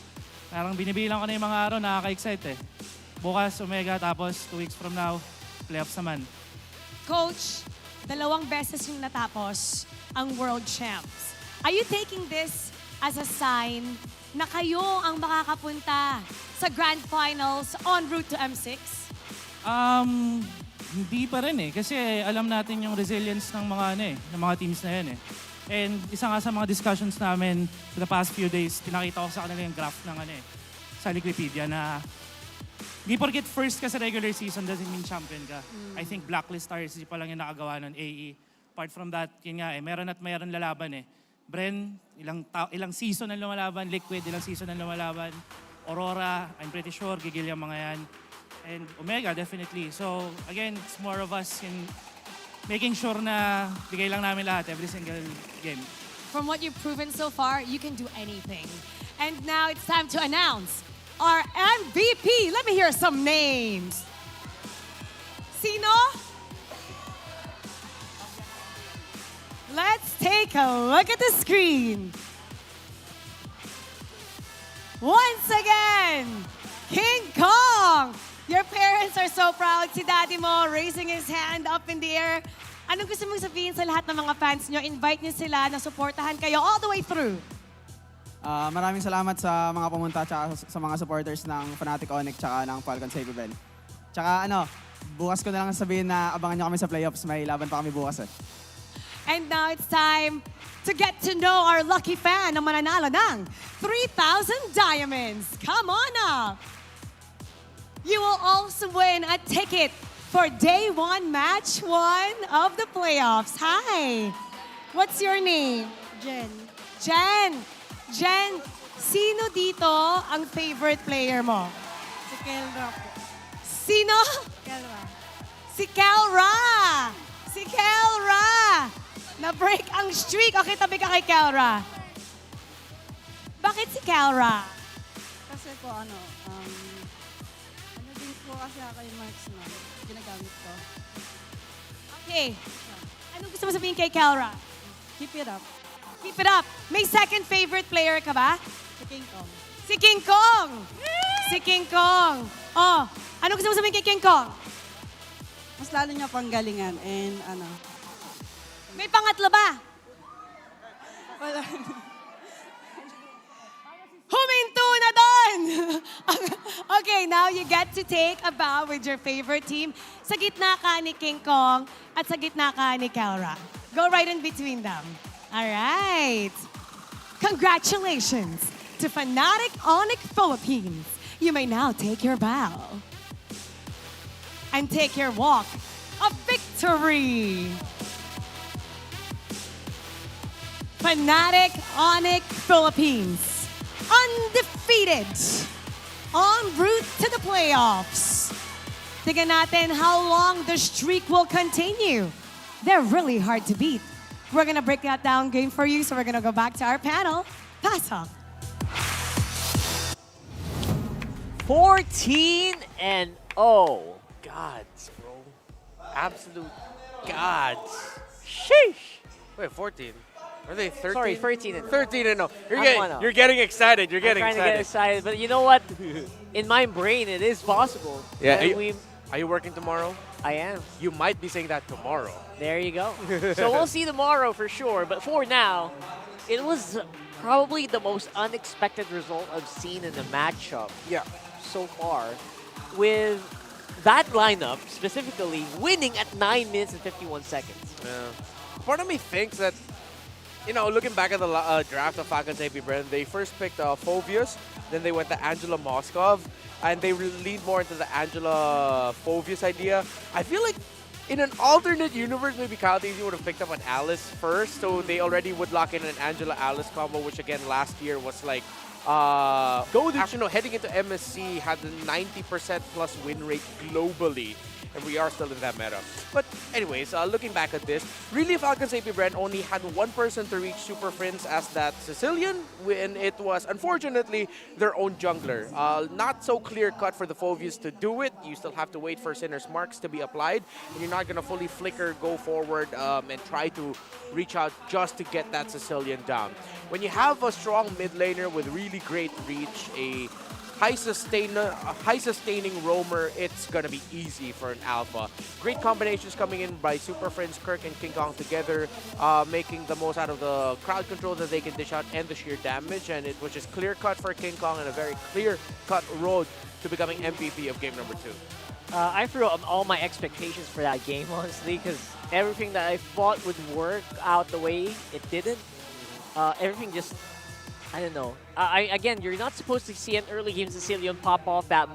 parang binibilang ko na yung mga araw, nakaka-excite eh. Bukas, Omega, tapos 2 weeks from now, playoffs naman. Coach, 2 beses yung natapos ang World Champs. Are you taking this as a sign na kayo ang makakapunta sa Grand Finals en route to M6? Hindi pa rin eh. Kasi alam natin yung resilience ng mga teams na yan eh. And isa nga sa mga discussions namin for the past few days, pinakita ko sa kanila yung graph ng sa Wikipedia na hindi porket first ka sa regular season doesn't mean champion ka. I think Blacklist RSG pa lang yung nakagawa nun, AE. Apart from that, yun nga meron at meron lalaban eh. Bren, ilang season ang lumalaban. Liquid, ilang season ang lumalaban. Aurora, I'm pretty sure, gigil yung mga yan. And Omega, definitely. So, again, it's more of us in making sure na bigay lang namin lahat every single game. From what you've proven so far, you can do anything. And now it's time to announce our MVP. Let me hear some names. Sino? Let's take a look at the screen. Once again, King Kong. Your parents are so proud. Si daddy mo raising his hand up in the air. Anong gusto mong sabihin sa lahat ng mga fans nyo? Invite nyo sila na supportahan kayo all the way through. Maraming salamat sa mga pumunta at sa mga supporters ng Fnatic Onic at ng Falcons APBren. Tsaka bukas ko na lang sabihin na abangan nyo kami sa playoffs. May laban pa kami bukas eh. And now it's time to get to know our lucky fan na mananalo ng 3,000 diamonds. Come on up! You will also win a ticket for day 1, match 1 of the playoffs. Hi! What's your name? Jen. Jen! Jen, sino dito ang favorite player mo? Si Kelra po. Sino? Kelra. Si Kelra! Si Kelra! Na-break ang streak. Okay, tabi ka kay Kelra. Bakit si Kelra? Kasi po din po kasi ako yung marks na ginagamit ko. Okay. Anong gusto mo sabihin kay Kelra? Keep it up. Keep it up. May second favorite player ka ba? Si King Kong. Si King Kong! Si King Kong. Oh, anong gusto mo sabihin kay King Kong? Mas lalo niya pang galingan and ano. May pangatlo ba? Wala. Huminto na doon! Okay, now you get to take a bow with your favorite team. Sa gitna ka ni King Kong at sa gitna ka ni Kelra. Go right in between them. All right. Congratulations to Fnatic Onic Philippines. You may now take your bow and take your walk of victory. Fnatic Onic Philippines, undefeated, en route to the playoffs. Tignan natin how long the streak will continue. They're really hard to beat. We're gonna break that down game for you, so we're gonna go back to our panel. Pass up. 14 and 0. Gods, bro. Absolute gods. Sheesh. Wait, 14. Are they 13? Sorry, 13 and 13 and 0. I'm You're getting excited. You're getting I'm trying to get excited, but you know what? In my brain, it is possible. Yeah. And Are you working tomorrow? I am. You might be saying that tomorrow. There you go. So we'll see tomorrow for sure. But for now, it was probably the most unexpected result I've seen in a matchup so far. With that lineup specifically winning at 9 minutes and 51 seconds. Yeah. Part of me thinks that, you know, looking back at the draft of Falcons APBren, they first picked Phovius, then they went to Angela Moskov, and they leaned more into the Angela Phovius idea. I feel like in an alternate universe, maybe Kyle Daisy would have picked up an Alice first, so they already would lock in an Angela-Alice combo, which again last year was like, actually no, heading into MSC had the 90% plus win rate globally. And we are still in that meta. But anyways, looking back at this, really Falcons APBren only had one person to reach Super Prince as that Sicilian, and it was unfortunately their own jungler. Not so clear cut for the Phovius to do it. You still have to wait for Sinner's Marks to be applied. And you're not going to fully flicker, go forward, and try to reach out just to get that Sicilian down. When you have a strong mid laner with really great reach, a high sustaining roamer, it's gonna be easy for an alpha. Great combinations coming in by Super Friends, Kirk and King Kong together, making the most out of the crowd control that they can dish out and the sheer damage, and it was just clear cut for King Kong and a very clear cut road to becoming MVP of game number 2. I threw up all my expectations for that game, honestly, because everything that I thought would work out the way it didn't. Everything just, I don't know. Again, you're not supposed to see an early game Sicilian pop off that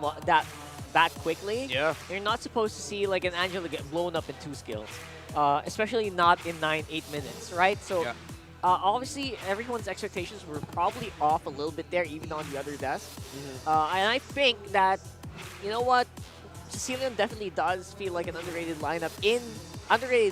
quickly. Yeah. You're not supposed to see like an Angela get blown up in 2 skills, especially not in 9-8 minutes, right? So obviously everyone's expectations were probably off a little bit there, even on the other desk. And I think that, you know what, Sicilian definitely does feel like an underrated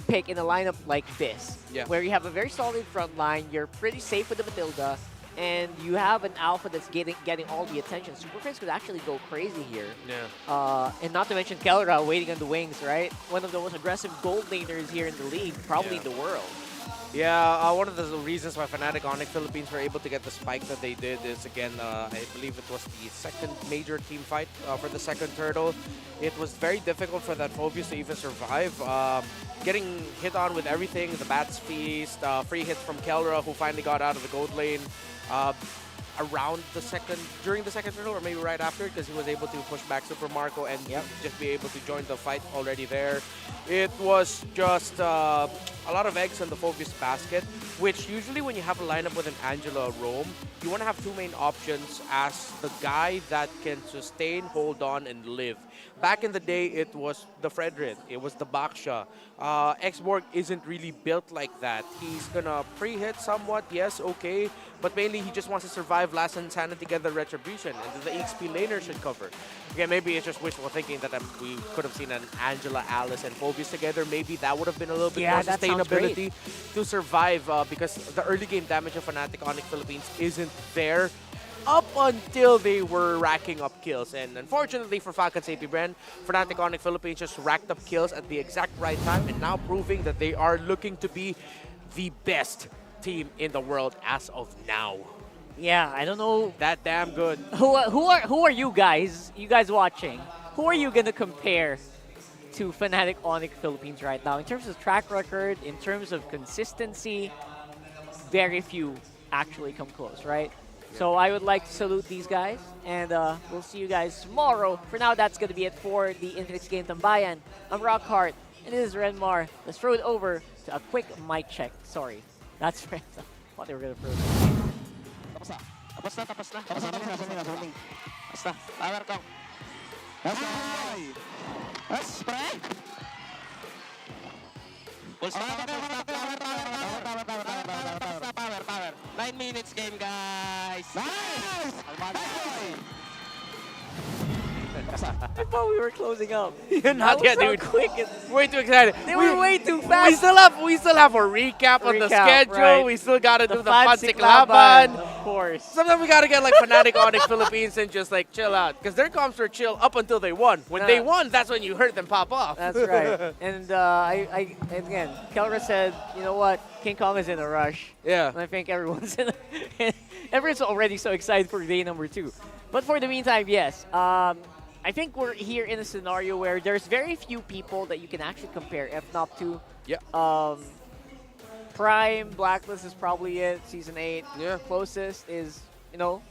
pick in a lineup like this, where you have a very solid front line, you're pretty safe with the Matilda, and you have an alpha that's getting all the attention. Super Prince could actually go crazy here. Yeah. And not to mention Kelra waiting on the wings, right? One of the most aggressive gold laners here in the league, probably in the world. Yeah, one of the reasons why Fnatic Onic Philippines were able to get the spike that they did is, again, I believe it was the second major team fight for the second turtle. It was very difficult for that Phobius to even survive. Getting hit on with everything, the Bat's Feast, free hits from Kelra, who finally got out of the gold lane during the second turtle, or maybe right after, because he was able to push back Super Marco and just be able to join the fight already there. It was just a lot of eggs in the Phobius basket, which usually when you have a lineup with an Angela roam, you want to have 2 main options as the guy that can sustain, hold on, and live. Back in the day, it was the Fredrin, it was the Baksha. Xborg isn't really built like that. He's gonna pre-hit somewhat, yes, okay, but mainly he just wants to survive Last Insanity, get the Retribution, and the XP laner should cover. Again, maybe it's just wishful thinking that we could have seen an Angela, Alice, and Phobius together. Maybe that would have been a little bit more sustainability to survive, because the early game damage of Fnatic Onic Philippines isn't there. up until they were racking up kills. And unfortunately for Falcons APBren, Fnatic Onic Philippines just racked up kills at the exact right time and now proving that they are looking to be the best team in the world as of now. Yeah, I don't know. That damn good. Who are you guys? You guys watching? Who are you gonna compare to Fnatic Onic Philippines right now in terms of track record, in terms of consistency? Very few actually come close, right? So I would like to salute these guys, and we'll see you guys tomorrow. For now, that's going to be it for the Infinix Game Tambayan. I'm Rockhart, and this is Renmar. Let's throw it over to a quick mic check. Sorry, that's right. I thought they were going to throw it. Tapos na. Tapos na. Basta. Power kong. Yes, pre. Full stop. Power. 9 minutes game, guys. Nice! I thought we were closing up. Not yet, dude. Quick. Way too excited. They were way too fast. We still have a recap on the schedule. Right. We still gotta do the Fancy Fancy Laban. Of course. Sometimes we gotta get like Fnatic Onic Philippines and just like chill out, because their comps were chill up until they won. When they won, that's when you heard them pop off. That's right. And again, Kelra said, you know what, King Kong is in a rush. Yeah. And I think everyone's everyone's already so excited for day number 2. But for the meantime, yes. I think we're here in a scenario where there's very few people that you can actually compare FNOP to. Yeah. Prime, Blacklist is probably it. Season 8. Yeah. Closest is, you know,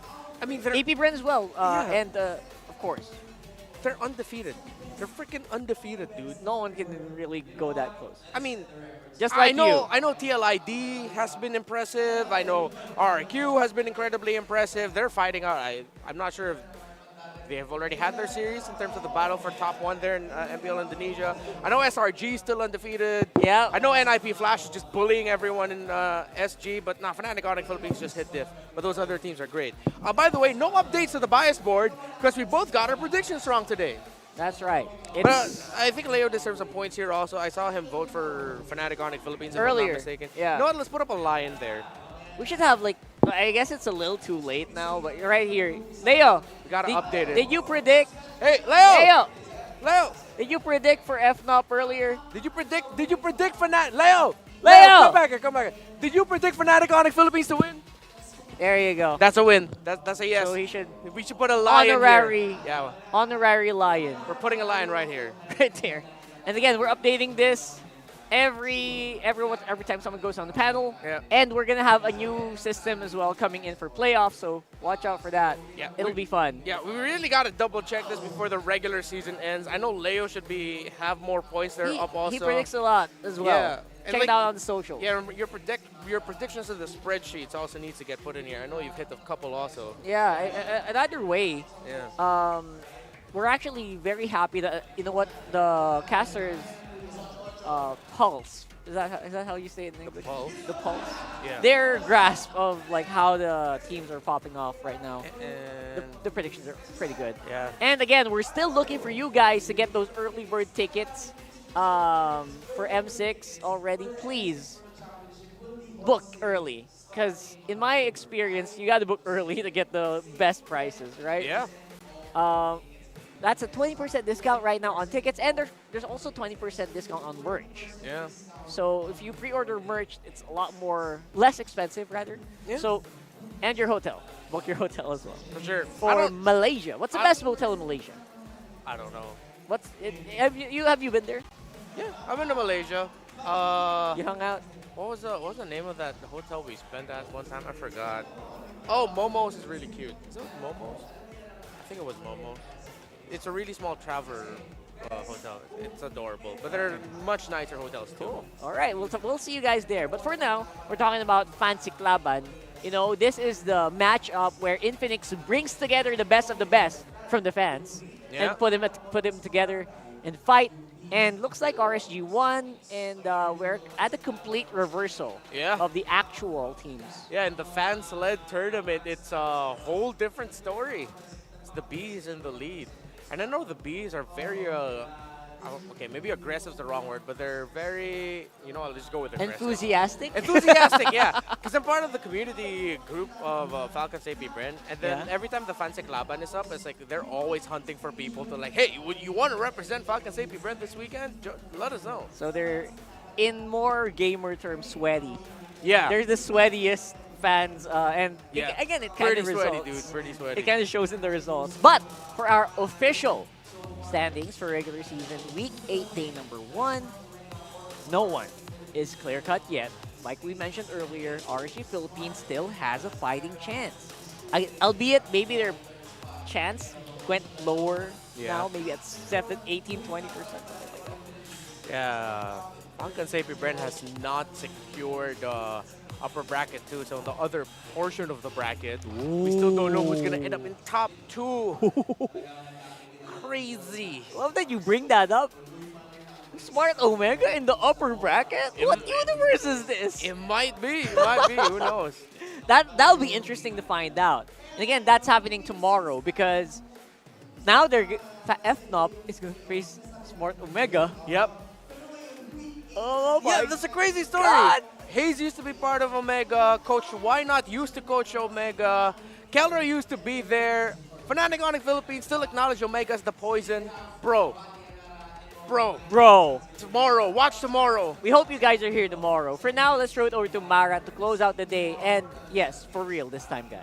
I mean, APBren as well. Yeah. And, of course, they're undefeated. They're freaking undefeated, dude. no one can really go that close. I mean, Just like I know TLID has been impressive. I know RQ has been incredibly impressive. They're fighting out. I'm not sure if they have already had their series in terms of the battle for top 1 there in MPL Indonesia. I know SRG is still undefeated. Yeah. I know NIP Flash is just bullying everyone in SG, but Fnatic Onic Philippines just hit diff. But those other teams are great. By the way, no updates to the bias board because we both got our predictions wrong today. That's right. But I think Leo deserves some points here also. I saw him vote for Fnatic Onic Philippines if I'm Earlier. not mistaken. Yeah. You know what? Let's put up a lion there. We should have, like, I guess it's a little too late now, but you're right here. Leo! We gotta update it. Did you predict? Hey, Leo! Leo! Did you predict for FNOP earlier? Did you predict Fnatic? Leo! Leo! Come back here. Did you predict Fnatic Onic Philippines to win? There you go. That's a win. That's a yes. So we should put a lion honorary, here. Yeah. Honorary lion. We're putting a lion right here. Right there. And again, we're updating this every time someone goes on the panel. Yeah. And we're gonna have a new system as well coming in for playoffs, so watch out for that. Yeah, It'll be fun. Yeah, we really gotta double check this before the regular season ends. I know Leo should have more points there up also. He predicts a lot as well. Yeah. And Check it out on the social. Yeah, your predictions of the spreadsheets also needs to get put in here. I know you've hit a couple also. Yeah, and either way, yeah. We're actually very happy that, you know what, the casters pulse. Is that how you say it in English? The pulse. The pulse. Yeah. Their grasp of like how the teams are popping off right now. The predictions are pretty good. Yeah. And again, we're still looking for you guys to get those early bird tickets for M6 already. Please book early, because in my experience, you got to book early to get the best prices, right? Yeah. That's a 20% discount right now on tickets, and there's also 20% discount on merch. Yeah. So if you pre-order merch, it's a lot less expensive rather. Yeah. So, and your hotel. Book your hotel as well. For sure. For Malaysia. What's the best hotel in Malaysia? I don't know. Have you been there? Yeah, I've been to Malaysia. You hung out? What was the name of that hotel we spent at one time? I forgot. Oh, Momo's is really cute. Is it Momo's? I think it was Momo's. It's a really small traveler hotel. It's adorable. But there are much nicer hotels too. Cool. All right, we'll see you guys there. But for now, we're talking about Fancy Laban. You know, this is the matchup where Infinix brings together the best of the best from the fans and put them together and fight. And looks like RSG won, and we're at a complete reversal of the actual teams. Yeah, in the fans-led tournament, it's a whole different story. It's the Bees in the lead. And I know the Bees are very okay, maybe aggressive is the wrong word, but they're very, I'll just go with aggressive. Enthusiastic? Enthusiastic, yeah. Because I'm part of the community group of Falcons APBren, and then every time the Fansec Laban is up, it's like they're always hunting for people to like, hey, would you want to represent Falcons APBren this weekend? Let us know. So they're, in more gamer terms, sweaty. Yeah. They're the sweatiest fans, and again, it kind of results. Pretty sweaty, dude. Pretty sweaty. It kind of shows in the results. But for our official standings for regular season, Week 8, Day number 1, no one is clear-cut yet. Like we mentioned earlier, RSG Philippines still has a fighting chance. Albeit, maybe their chance went lower now, maybe at 7, 18, 20%. Yeah. Falcons APBren has not secured upper bracket too, so the other portion of the bracket, we still don't know who's gonna end up in top 2. Crazy. Love that you bring that up. Smart Omega in the upper bracket? What universe is this? It might be. It might be. Who knows? That'll be interesting to find out. And again, that's happening tomorrow because now FNOP is going to face Smart Omega. Yep. Oh my Yeah, that's a crazy story. God. Hayes used to be part of Omega. Coach Why Not used to coach Omega. Keller used to be there. Fnatic Onic Philippines still acknowledge Omega as the poison. Bro. Tomorrow. Watch tomorrow. We hope you guys are here tomorrow. For now, let's throw it over to Mara to close out the day. And yes, for real this time, guys.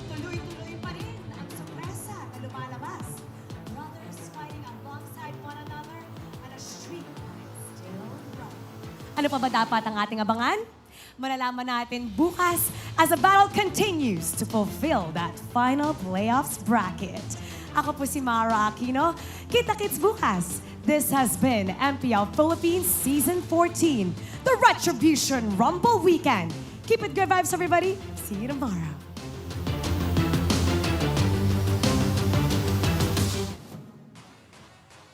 Tuloy-tuloy pa rin ang sorpresa na lumalabas. Brothers fighting alongside one another and a streak still running. Ano pa ba dapat ang ating abangan? Malalaman natin bukas as the battle continues to fulfill that final playoffs bracket. Ako po si Mara Aquino. Kita-kits bukas. This has been MPL Philippines Season 14, the Retribution Rumble Weekend. Keep it good vibes, everybody. See you tomorrow.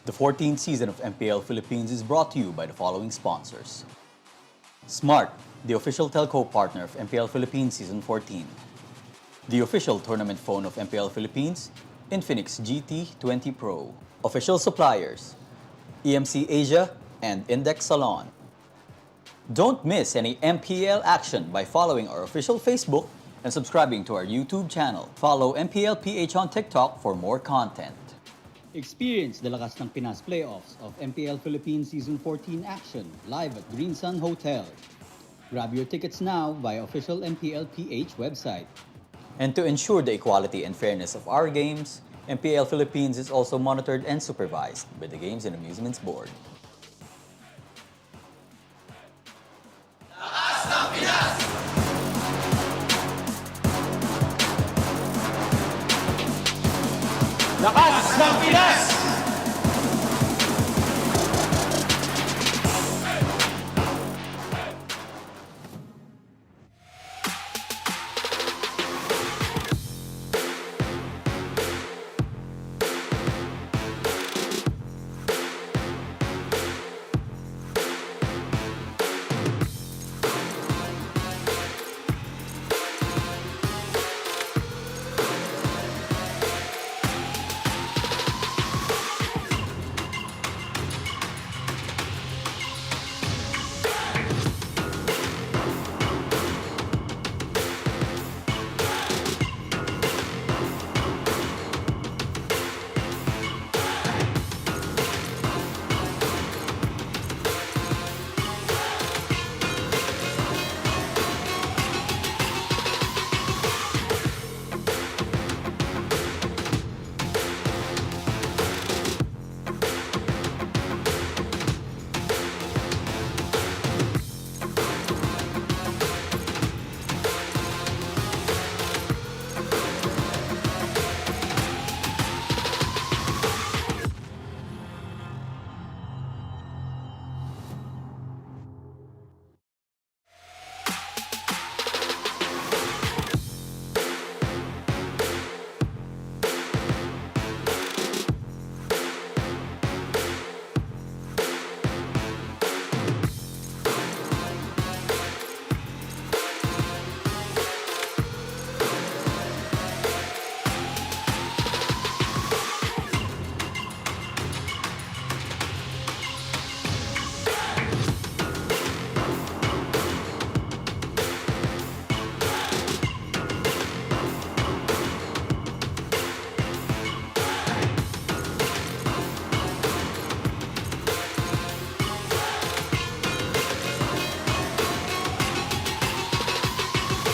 The 14th season of MPL Philippines is brought to you by the following sponsors. Smart, the official telco partner of MPL Philippines Season 14. The official tournament phone of MPL Philippines, Infinix GT20 Pro. Official suppliers, EMC Asia and Index Salon. Don't miss any MPL action by following our official Facebook and subscribing to our YouTube channel. Follow MPL PH on TikTok for more content. Experience the lakas ng Pinas playoffs of MPL Philippines Season 14 action live at Green Sun Hotel. Grab your tickets now via official MPL PH website. And to ensure the equality and fairness of our games, MPL Philippines is also monitored and supervised by the Games and Amusements Board. Lakas ng Pinas!